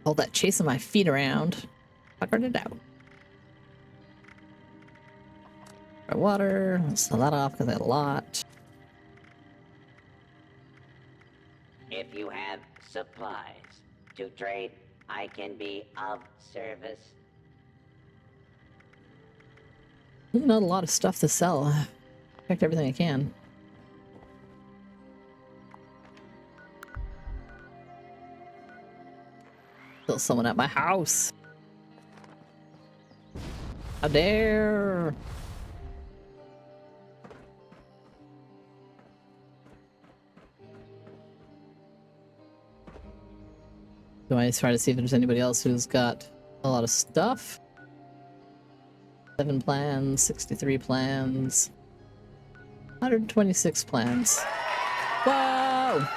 S12: All that chasing my feet around. Fucking it out. Water. Let's sell that off because I had a lot.
S6: If you have supplies to trade, I can be of service.
S12: Not a lot of stuff to sell. I picked everything I can. Still someone at my house. How dare! Do I try to see if there's anybody else who's got a lot of stuff? 7 plans, 63 plans, 126 plans. Whoa!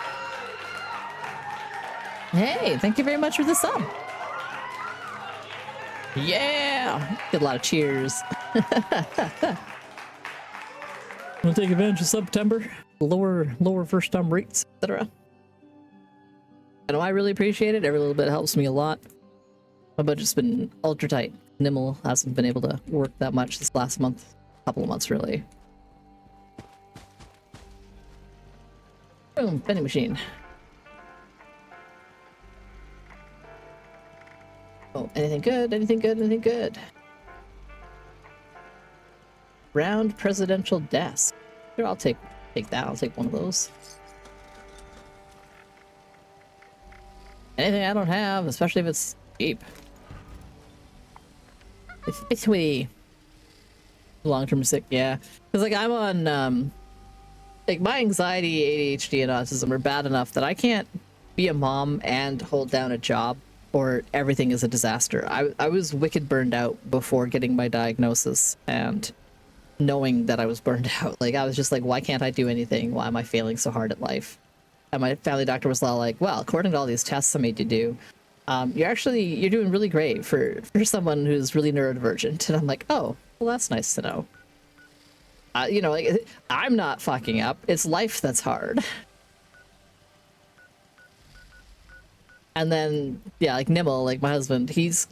S12: Hey, thank you very much for the sub. Yeah! Get a lot of cheers. We'll take advantage of September. Lower first time rates, etc. I know I really appreciate it. Every little bit helps me a lot. My budget's been ultra tight. Nimble hasn't been able to work that much this last month. Couple of months, really. Boom, vending machine. Oh, anything good? Anything good? Anything good? Round presidential desk. Sure, I'll take that. I'll take one of those. Anything I don't have, especially if it's cheap. It's way long-term sick, yeah. Because like I'm on like my anxiety, ADHD, and autism are bad enough that I can't be a mom and hold down a job, or everything is a disaster. I was wicked burned out before getting my diagnosis and knowing that I was burned out. Like I was just like, why can't I do anything? Why am I failing so hard at life? And my family doctor was all like, well, according to all these tests I made you do, you're doing really great for someone who's really neurodivergent. And I'm like, oh, well, that's nice to know. You know, like, I'm not fucking up. It's life that's hard. And then, yeah, like Nimble, like my husband, he's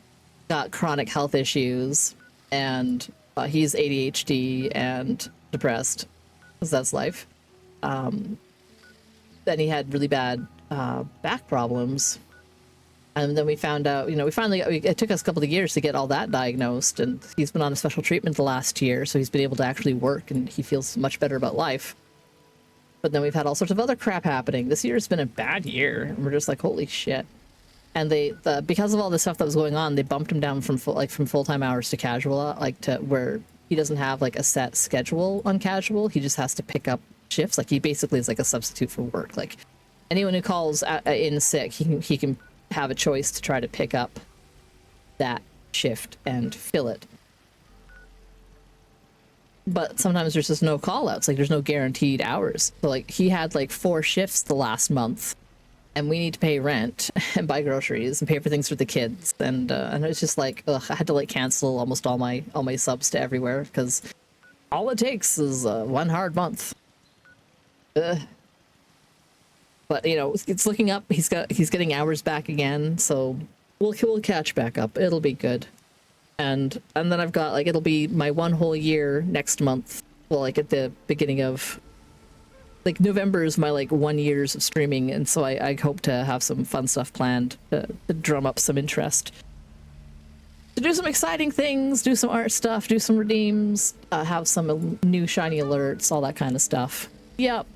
S12: got chronic health issues, and he's ADHD and depressed, because that's life. Then he had really bad back problems. And then we found out, you know, it took us a couple of years to get all that diagnosed, and he's been on a special treatment the last year, so he's been able to actually work, and he feels much better about life. But then we've had all sorts of other crap happening. This year's been a bad year, and we're just like, holy shit. And because of all the stuff that was going on, they bumped him down from full-time hours to casual, like to where he doesn't have like a set schedule on casual. He just has to pick up shifts. Like he basically is like a substitute for work. Like anyone who calls in sick, he can have a choice to try to pick up that shift and fill it. But sometimes there's just no call outs, like there's no guaranteed hours. So like he had like 4 shifts the last month, and we need to pay rent and buy groceries and pay for things for the kids. And it's just like, ugh, I had to like cancel almost all my subs to everywhere because all it takes is 1 hard month. Ugh. But you know, it's looking up. He's getting hours back again, so we'll catch back up. It'll be good.
S2: and then I've got like it'll be my 1 whole year next month. Well, like at the beginning of like November is my like 1 years of streaming, and so I hope to have some fun stuff planned to drum up some interest. To do some exciting things, do some art stuff, do some redeems, have some new shiny alerts, all that kind of stuff. Yep.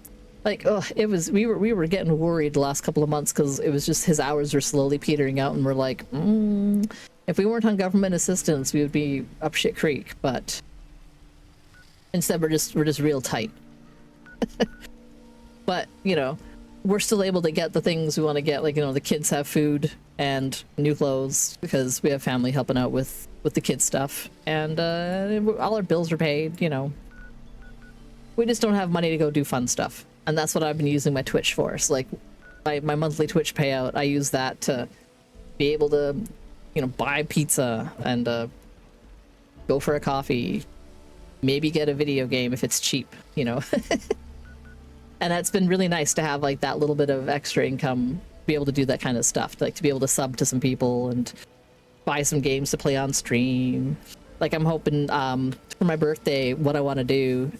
S2: Like, it was, we were getting worried the last couple of months because it was just his hours were slowly petering out, and we're like, if we weren't on government assistance, we would be up shit creek. But instead, we're just real tight. But you know, we're still able to get the things we want to get. Like, you know, the kids have food and new clothes because we have family helping out with the kids stuff, and all our bills are paid. You know, we just don't have money to go do fun stuff, and that's what I've been using my Twitch for. So like my monthly Twitch payout, I use that to be able to, you know, buy pizza and go for a coffee, maybe get a video game if it's cheap, you know. And that's been really nice to have like that little bit of extra income, be able to do that kind of stuff, like to be able to sub to some people and buy some games to play on stream. Like I'm hoping for my birthday, what I want to do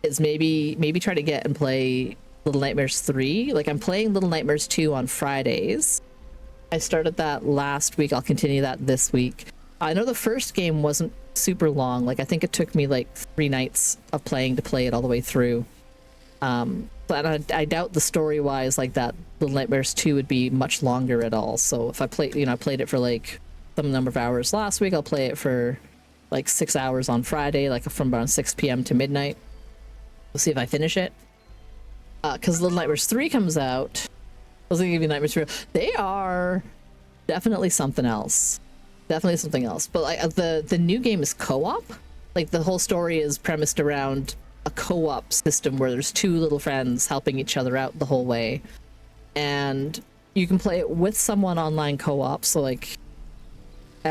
S2: is maybe try to get and play Little Nightmares 3. Like I'm playing Little Nightmares 2 on Fridays. I started that last week. I'll continue that this week. I know the first game wasn't super long. Like I think it took me like 3 nights of playing to play it all the way through. But I doubt the story-wise like that Little Nightmares 2 would be much longer at all. So if I played, you know, I played it for like some number of hours last week, I'll play it for like 6 hours on Friday, like from around 6 p.m. to midnight. We'll see if I finish it. Because Little Nightmares 3 comes out. I was gonna give you Nightmares 3. They are definitely something else. Definitely something else. But like the new game is co-op. Like the whole story is premised around a co-op system where there's 2 little friends helping each other out the whole way, and you can play it with someone online co-op, so like,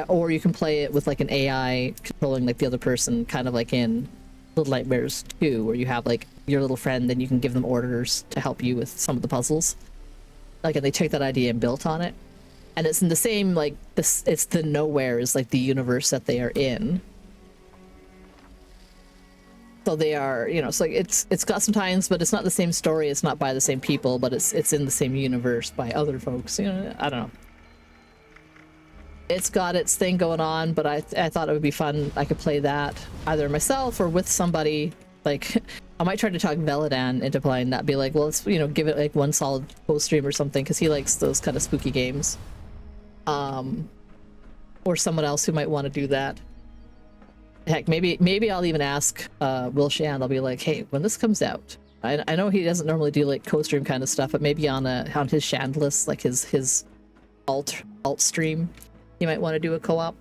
S2: or you can play it with like an AI controlling like the other person, kind of like in Little Nightmares 2, where you have like your little friend and you can give them orders to help you with some of the puzzles. Like, and they took that idea and built on it, and it's in the same like this. It's the Nowhere is like the universe that they are in. So they are, you know, so like it's got some tie-ins, but it's not the same story. It's not by the same people, but it's in the same universe by other folks. You know, I don't know. It's got its thing going on, but I thought it would be fun. I could play that either myself or with somebody. Like, I might try to talk Veladan into playing that. Be like, well, let's, you know, give it like one solid post stream or something, because he likes those kind of spooky games. Or someone else who might want to do that. Heck, maybe I'll even ask Will Shand. I'll be like, hey, when this comes out, I know he doesn't normally do like co-stream kind of stuff, but maybe on his Shand list, like his alt stream, he might want to do a co-op.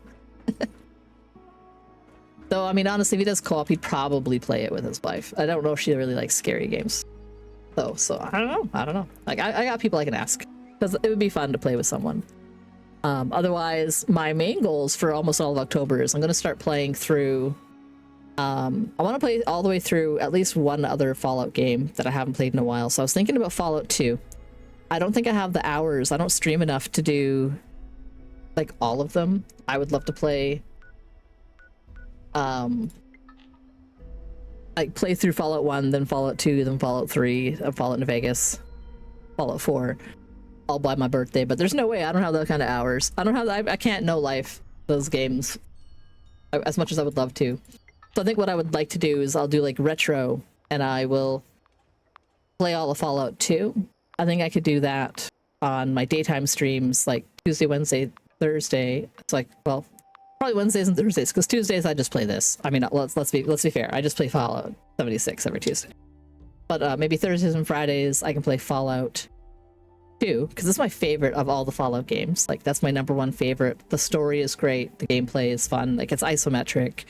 S2: Though, I mean, honestly, if he does co-op, he'd probably play it with his wife. I don't know if she really likes scary games. So I don't know. Like, I got people I can ask, because it would be fun to play with someone. Otherwise, my main goals for almost all of October is I'm going to start playing through... I want to play all the way through at least one other Fallout game that I haven't played in a while. So I was thinking about Fallout 2. I don't think I have the hours. I don't stream enough to do, like, all of them. I would love to play... like, play through Fallout 1, then Fallout 2, then Fallout 3, Fallout New Vegas, Fallout 4. All by my birthday, but there's no way. I don't have those kind of hours. I don't have. I can't no life those games as much as I would love to. So I think what I would like to do is I'll do like retro, and I will play all of Fallout 2. I think I could do that on my daytime streams, like Tuesday, Wednesday, Thursday. It's like, well, probably Wednesdays and Thursdays, because Tuesdays I just play this. I mean, let's be fair. I just play Fallout 76 every Tuesday. But maybe Thursdays and Fridays I can play Fallout 2, because this is my favorite of all the Fallout games. Like, that's my #1 favorite. The story is great, the gameplay is fun, like, it's isometric,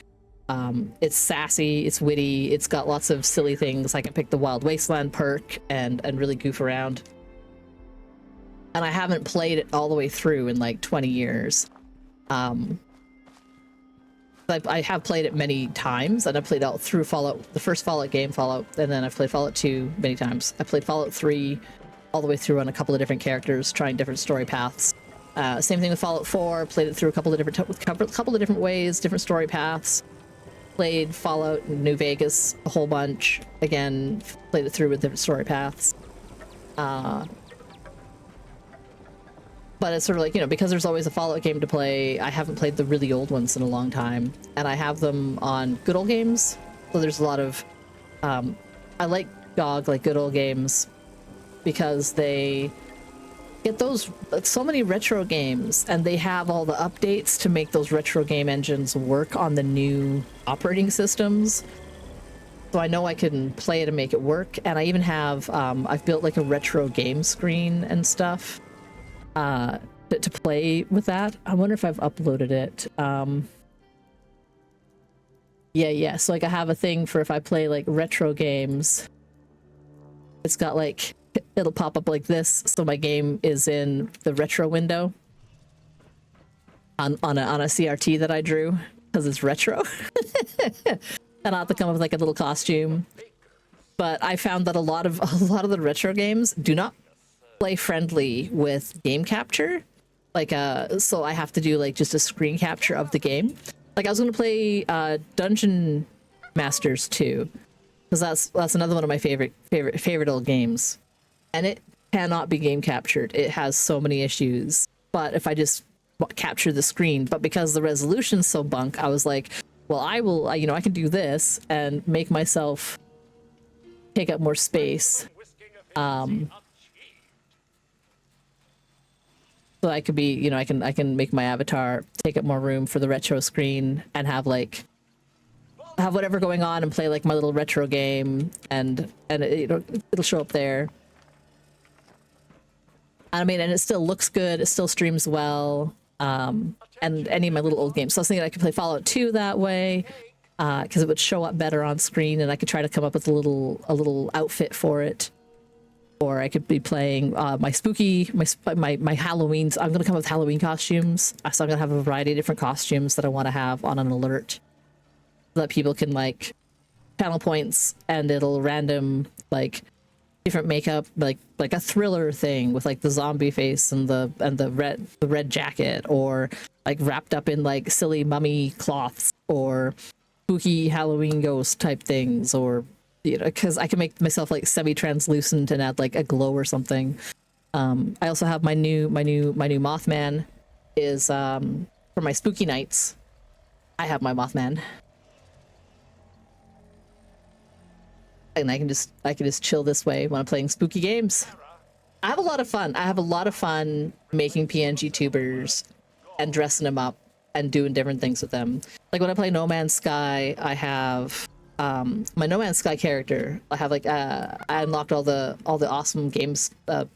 S2: it's sassy, it's witty, it's got lots of silly things. I can pick the Wild Wasteland perk and really goof around. And I haven't played it all the way through in like 20 years. I have played it many times, and I've played out through Fallout, the first Fallout game, Fallout, and then I've played Fallout 2 many times. I played Fallout 3 all the way through on a couple of different characters, trying different story paths.
S12: Same thing with Fallout 4. Played it through a couple of different ways, different story paths. Played Fallout New Vegas a whole bunch. Again, played it through with different story paths. But it's sort of like, you know, because there's always a Fallout game to play, I haven't played the really old ones in a long time. And I have them on good old games. So there's a lot of... I like GOG, like good old games, because they get those... so many retro games, and they have all the updates to make those retro game engines work on the new operating systems. So I know I can play it and make it work. And I even have... I've built like a retro game screen and stuff. To play with that. I wonder if I've uploaded it. Yeah, so like I have a thing for if I play like retro games, it's got like, it'll pop up like this, so my game is in the retro window on a CRT that I drew because it's retro. And I'll have to come up with like a little costume. But I found that a lot of the retro games do not play friendly with game capture. Like so I have to do like just a screen capture of the game. Like I was gonna play Dungeon Masters 2, because that's another one of my favorite old games, and it cannot be game captured. It has so many issues. But if I just capture the screen, but because the resolution's so bunk, I was like, well, I will, you know, I can do this and make myself take up more space. So I could be, you know, I can make my avatar take up more room for the retro screen and have like whatever going on and play like my little retro game, and it'll show up there. I mean, and it still looks good. It still streams well. And any of my little old games. So I was thinking I could play Fallout 2 that way, because it would show up better on screen, and I could try to come up with a little outfit for it. Or I could be playing my Halloween. I'm going to come up with Halloween costumes. So I'm going to have a variety of different costumes that I want to have on an alert, so that people can like channel points, and it'll random like different makeup, like a thriller thing with like the zombie face and the red jacket, or like wrapped up in like silly mummy cloths, or spooky Halloween ghost type things, or, you know, because I can make myself like semi-translucent and add like a glow or something. I also have my new Mothman is for my spooky nights. I have my Mothman, and I can just chill this way when I'm playing spooky games. I have a lot of fun. I have a lot of fun making PNG tubers and dressing them up and doing different things with them. Like when I play No Man's Sky, I have my No Man's Sky character. I have like I unlocked all the awesome games, the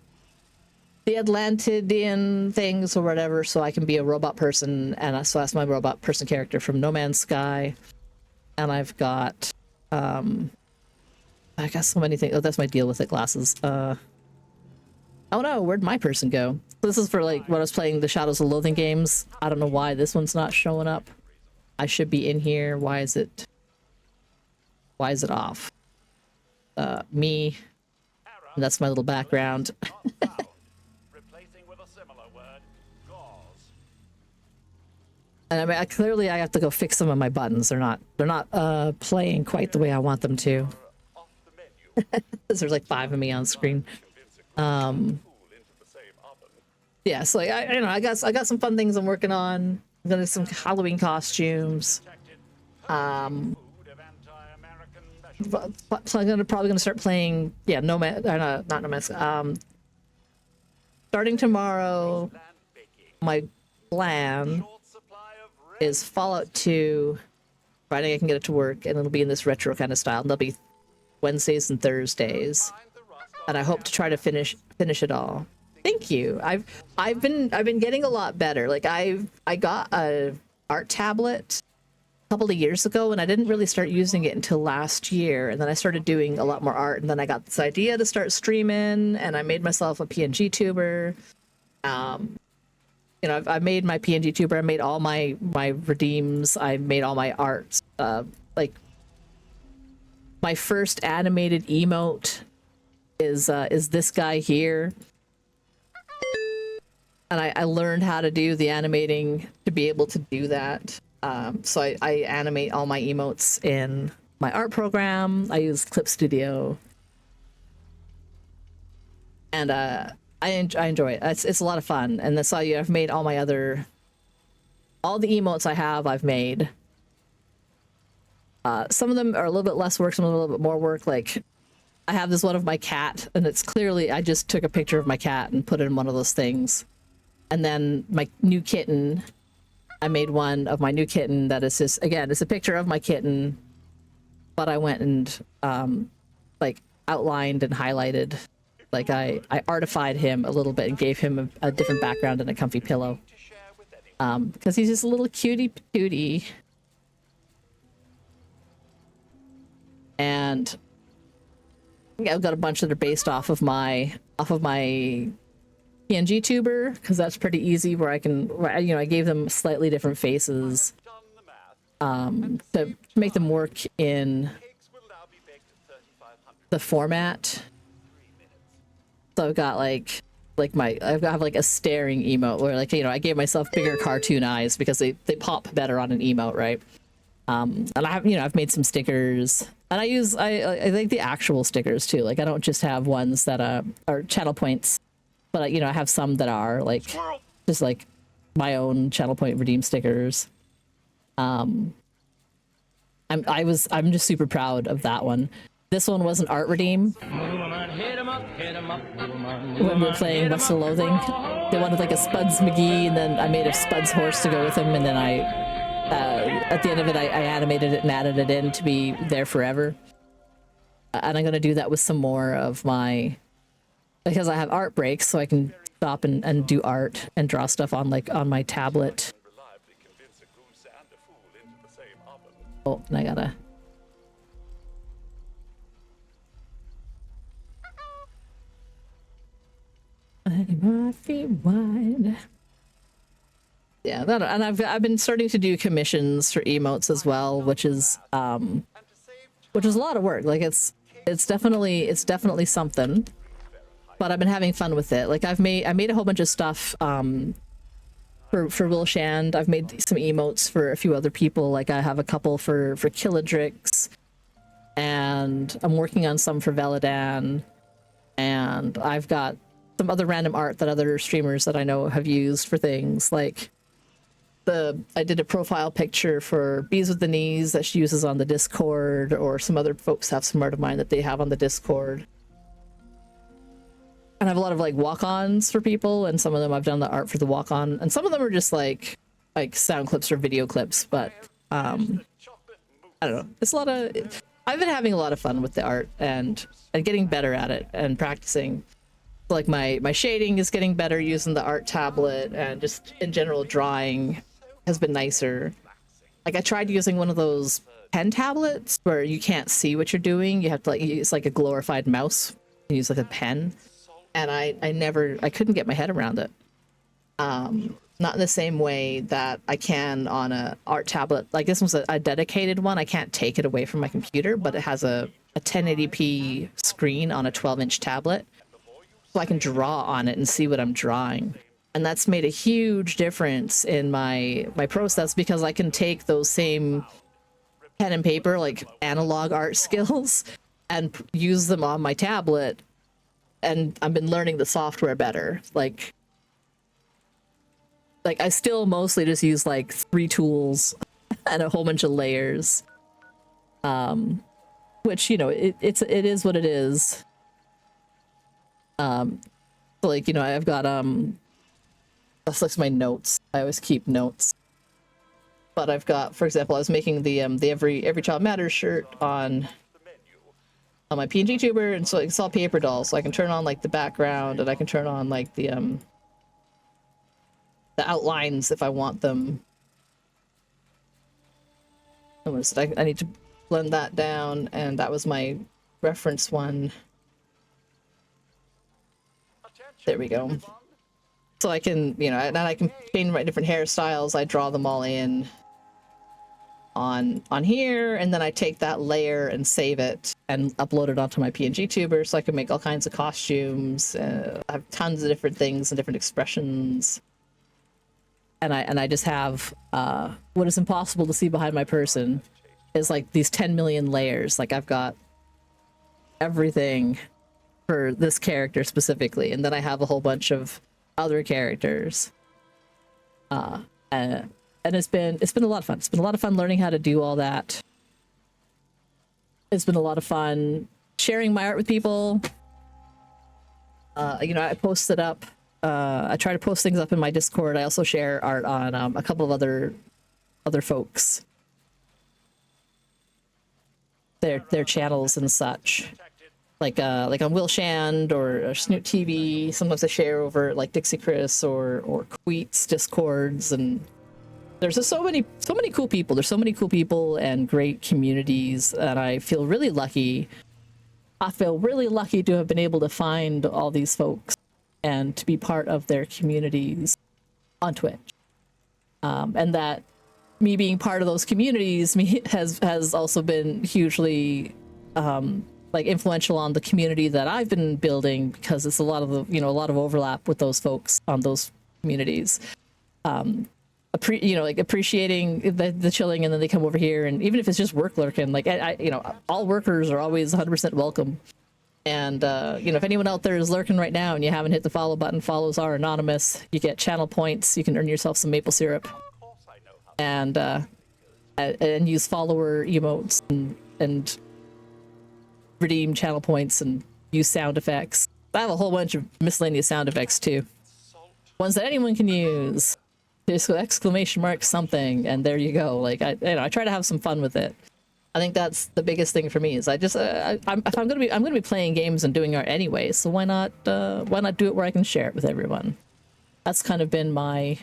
S12: Atlantean things or whatever, so I can be a robot person, and so that's my robot person character from No Man's Sky. And I've got I got so many things. Oh, that's my deal with it glasses. Oh no, where'd my person go? This is for like when I was playing the Shadows of Loathing games. I don't know why this one's not showing up. I should be in here. Why is it off? Me. And that's my little background. And I mean, clearly I have to go fix some of my buttons. They're not playing quite the way I want them to. There's like 5 of me on screen. Yeah, so like, I got some fun things I'm working on. I'm gonna do some Halloween costumes. So I'm probably gonna start playing, yeah, not No Man's. Starting tomorrow, my plan is Fallout 2. Friday I can get it to work, and it'll be in this retro kind of style. And there'll be Wednesdays and Thursdays, and I hope to try to finish it all. Thank you. I've been getting a lot better. Like I got a art tablet a couple of years ago, and I didn't really start using it until last year, and then I started doing a lot more art, and then I got this idea to start streaming, and I made myself a PNG tuber. You know, I made my PNG tuber. I made all my redeems. I made all my art. Like my first animated emote is this guy here.
S2: and I learned how to do the animating to be able to do that. So I animate all my emotes in my art program. I use Clip Studio, and I enjoy it. It's a lot of fun. And that's why I've made all the emotes I have. I've made. Some of them are a little bit less work, some of them are a little bit more work. Like, I have this one of my cat, and it's clearly, I just took a picture of my cat and put it in one of those things. And then my new kitten, I made one of my new kitten that is just, again, it's a picture of my kitten, but I went and, like, outlined and highlighted. Like, I artified him a little bit and gave him a different background and a comfy pillow. Because he's just a little cutie patootie. And yeah, I've got a bunch that are based off of my PNG tuber, because that's pretty easy. Where I gave them slightly different faces to make them work in the format. So I've got I've got like a staring emote where, like, I gave myself bigger cartoon eyes because they pop better on an emote, right? And I've made some stickers, and I like the actual stickers too. Like, I don't just have ones that are channel points, but I have some that are like just like my own channel point redeem stickers. I'm just super proud of that one. This one was an art redeem. When we were playing West of Loathing, they wanted like a Spuds McGee, and then I made a Spuds horse to go with him, and then at the end of it, I animated it and added it in to be there forever. And I'm going to do that with some more of my... Because I have art breaks, so I can stop and do art and draw stuff on my tablet. Oh, and I gotta... My feet wide. Yeah, and I've been starting to do commissions for emotes as well, which is a lot of work. Like, it's definitely something, but I've been having fun with it. Like, I made a whole bunch of stuff for Will Shand. I've made some emotes for a few other people. Like, I have a couple for Killadrix, and I'm working on some for Veladan, and I've got some other random art that other streamers that I know have used for things. Like, I did a profile picture for Bees with the Knees that she uses on the Discord, or some other folks have some art of mine that they have on the Discord. And I have a lot of like walk-ons for people, and some of them I've done the art for the walk-on, and some of them are just like sound clips or video clips, but I don't know. It's a lot of... I've been having a lot of fun with the art and getting better at it and practicing. Like, my shading is getting better using the art tablet, and just in general drawing has been nicer. Like, I tried using one of those pen tablets where you can't see what you're doing. You have to use like a glorified mouse and use like a pen. And I couldn't get my head around it. Not in the same way that I can on a art tablet. Like, this one's a dedicated one. I can't take it away from my computer, but it has a 1080p screen on a 12-inch tablet. So I can draw on it and see what I'm drawing. And that's made a huge difference in my process, because I can take those same pen and paper, like analog art skills, and use them on my tablet. And I've been learning the software better. Like I still mostly just use like 3 tools and a whole bunch of layers. Which, it is what it is. Like, I've got that's like my notes. I always keep notes. But I've got, for example, I was making the Every Child Matters shirt on my PNG tuber, and so it's all paper dolls. So I can turn on like the background, and I can turn on like the outlines if I want them. I need to blend that down, and that was my reference one. There we go. So I can, and I can paint my different hairstyles. I draw them all in.
S12: on here, and then I take that layer and save it and upload it onto my PNG tuber so I can make all kinds of costumes. I have tons of different things and different expressions. And I just have what is impossible to see behind my person is like these 10 million layers. Like I've got everything for this character specifically, and then I have a whole bunch of other characters. And it's been a lot of fun. It's been a lot of fun learning how to do all that. It's been a lot of fun sharing my art with people. You know, I post it up. I try to post things up in my Discord. I also share art on a couple of other folks, their channels and such. Like on Will Shand or Snoot TV. Sometimes I share over like Dixie Chris or Queets Discords, and there's just so many cool people. There's so many cool people and great communities, and I feel really lucky. I feel really lucky to have been able to find all these folks and to be part of their communities on Twitch. And that me being part of those communities has also been hugely like influential on the community that I've been building, because it's a lot of a lot of overlap with those folks on those communities. Like appreciating the chilling, and then they come over here, and even if it's just work lurking, like all workers are always 100% welcome. And if anyone out there is lurking right now and you haven't hit the follow button, follows are anonymous. You get channel points. You can earn yourself some maple syrup, and use follower emotes and redeem channel points and use sound effects. I have a whole bunch of miscellaneous sound effects too, ones that anyone can use. Just exclamation mark something, and there you go. Like I try to have some fun with it. I think that's the biggest thing for me. Is I just I'm gonna be playing games and doing art anyway. So why not do it where I can share it with everyone? That's kind of been my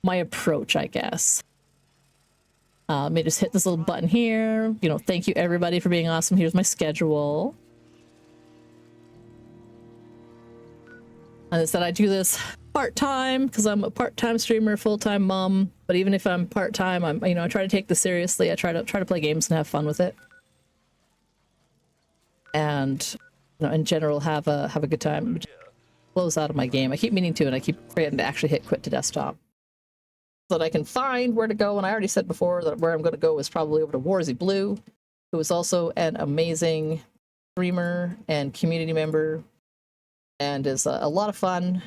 S12: approach, I guess. Let me just hit this little button here. Thank you everybody for being awesome. Here's my schedule. And it's that I do this part-time because I'm a part-time streamer, full-time mom. But even if I'm part-time, I try to take this seriously. I try to play games and have fun with it. And in general have a good time. Close out of my game. I keep meaning to, and I keep forgetting to actually hit quit to desktop, so that I can find where to go. And I already said before that where I'm going to go is probably over to Warzy Blue, who is also an amazing streamer and community member, and is a lot of fun,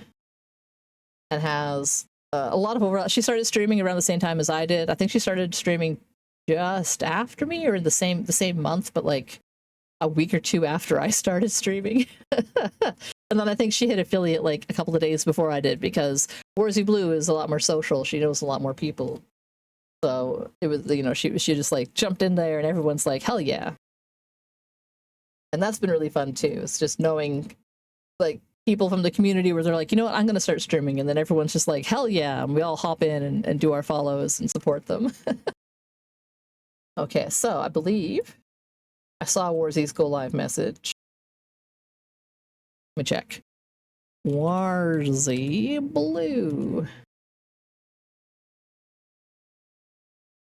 S12: and has a lot of overlap. She started streaming around the same time as I did. I think she started streaming just after me, or the same month, but like a week or two after I started streaming. And then I think she hit affiliate like a couple of days before I did, because Warzy Blue is a lot more social. She knows a lot more people. So it was, she just like jumped in there, and everyone's like, hell yeah. And that's been really fun too. It's just knowing like people from the community where they're like, you know what, I'm going to start streaming. And then everyone's just like, hell yeah. And we all hop in and do our follows and support them. Okay, so I believe I saw Warzy's go live message. Let me check. Warzy Blue.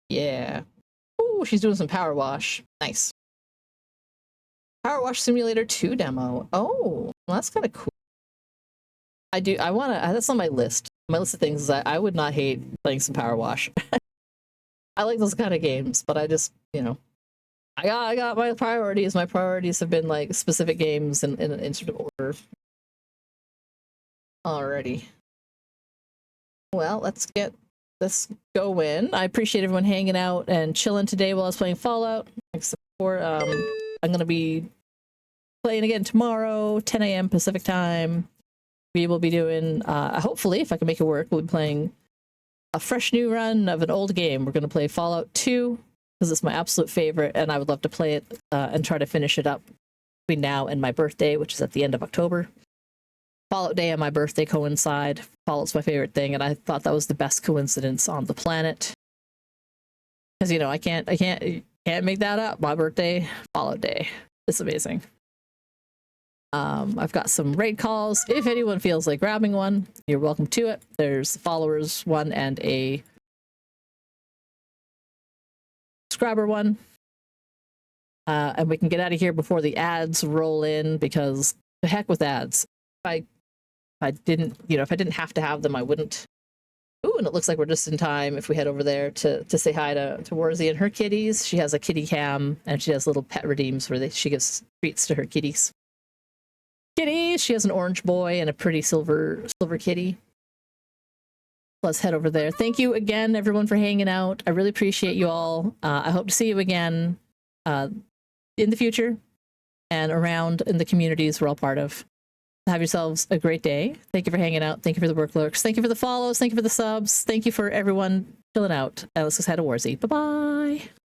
S12: Yeah. Oh, she's doing some power wash. Nice. Power Wash Simulator 2 demo. Oh, well, that's kind of cool. That's on my list. My list of things is I would not hate playing some Power Wash. I like those kind of games, but I just, I got my priorities. My priorities have been like specific games in sort of order. Alrighty. Well, let's go in. I appreciate everyone hanging out and chilling today while I was playing Fallout. Except for, I'm gonna be playing again tomorrow, 10 a.m. Pacific time. We will be doing, hopefully, if I can make it work, we'll be playing a fresh new run of an old game. We're gonna play Fallout 2, because it's my absolute favorite, and I would love to play it and try to finish it up between now and my birthday, which is at the end of October. Fallout Day and my birthday coincide. Fallout's my favorite thing, and I thought that was the best coincidence on the planet. Because I can't make that up. My birthday, Fallout Day. It's amazing. I've got some raid calls. If anyone feels like grabbing one, you're welcome to it. There's the followers one and a subscriber one. And we can get out of here before the ads roll in, because the heck with ads. If I didn't, if I didn't have to have them, I wouldn't. Ooh, and it looks like we're just in time if we head over there to say hi to Warzy and her kitties. She has a kitty cam, and she has little pet redeems where she gives treats to her kitties. Kitties! She has an orange boy and a pretty silver kitty. Let's head over there. Thank you again, everyone, for hanging out. I really appreciate you all. I hope to see you again in the future and around in the communities we're all part of. Have yourselves a great day. Thank you for hanging out. Thank you for the work lurks. Thank you for the follows. Thank you for the subs. Thank you for everyone chilling out. Let's just head to Warzy. Bye-bye.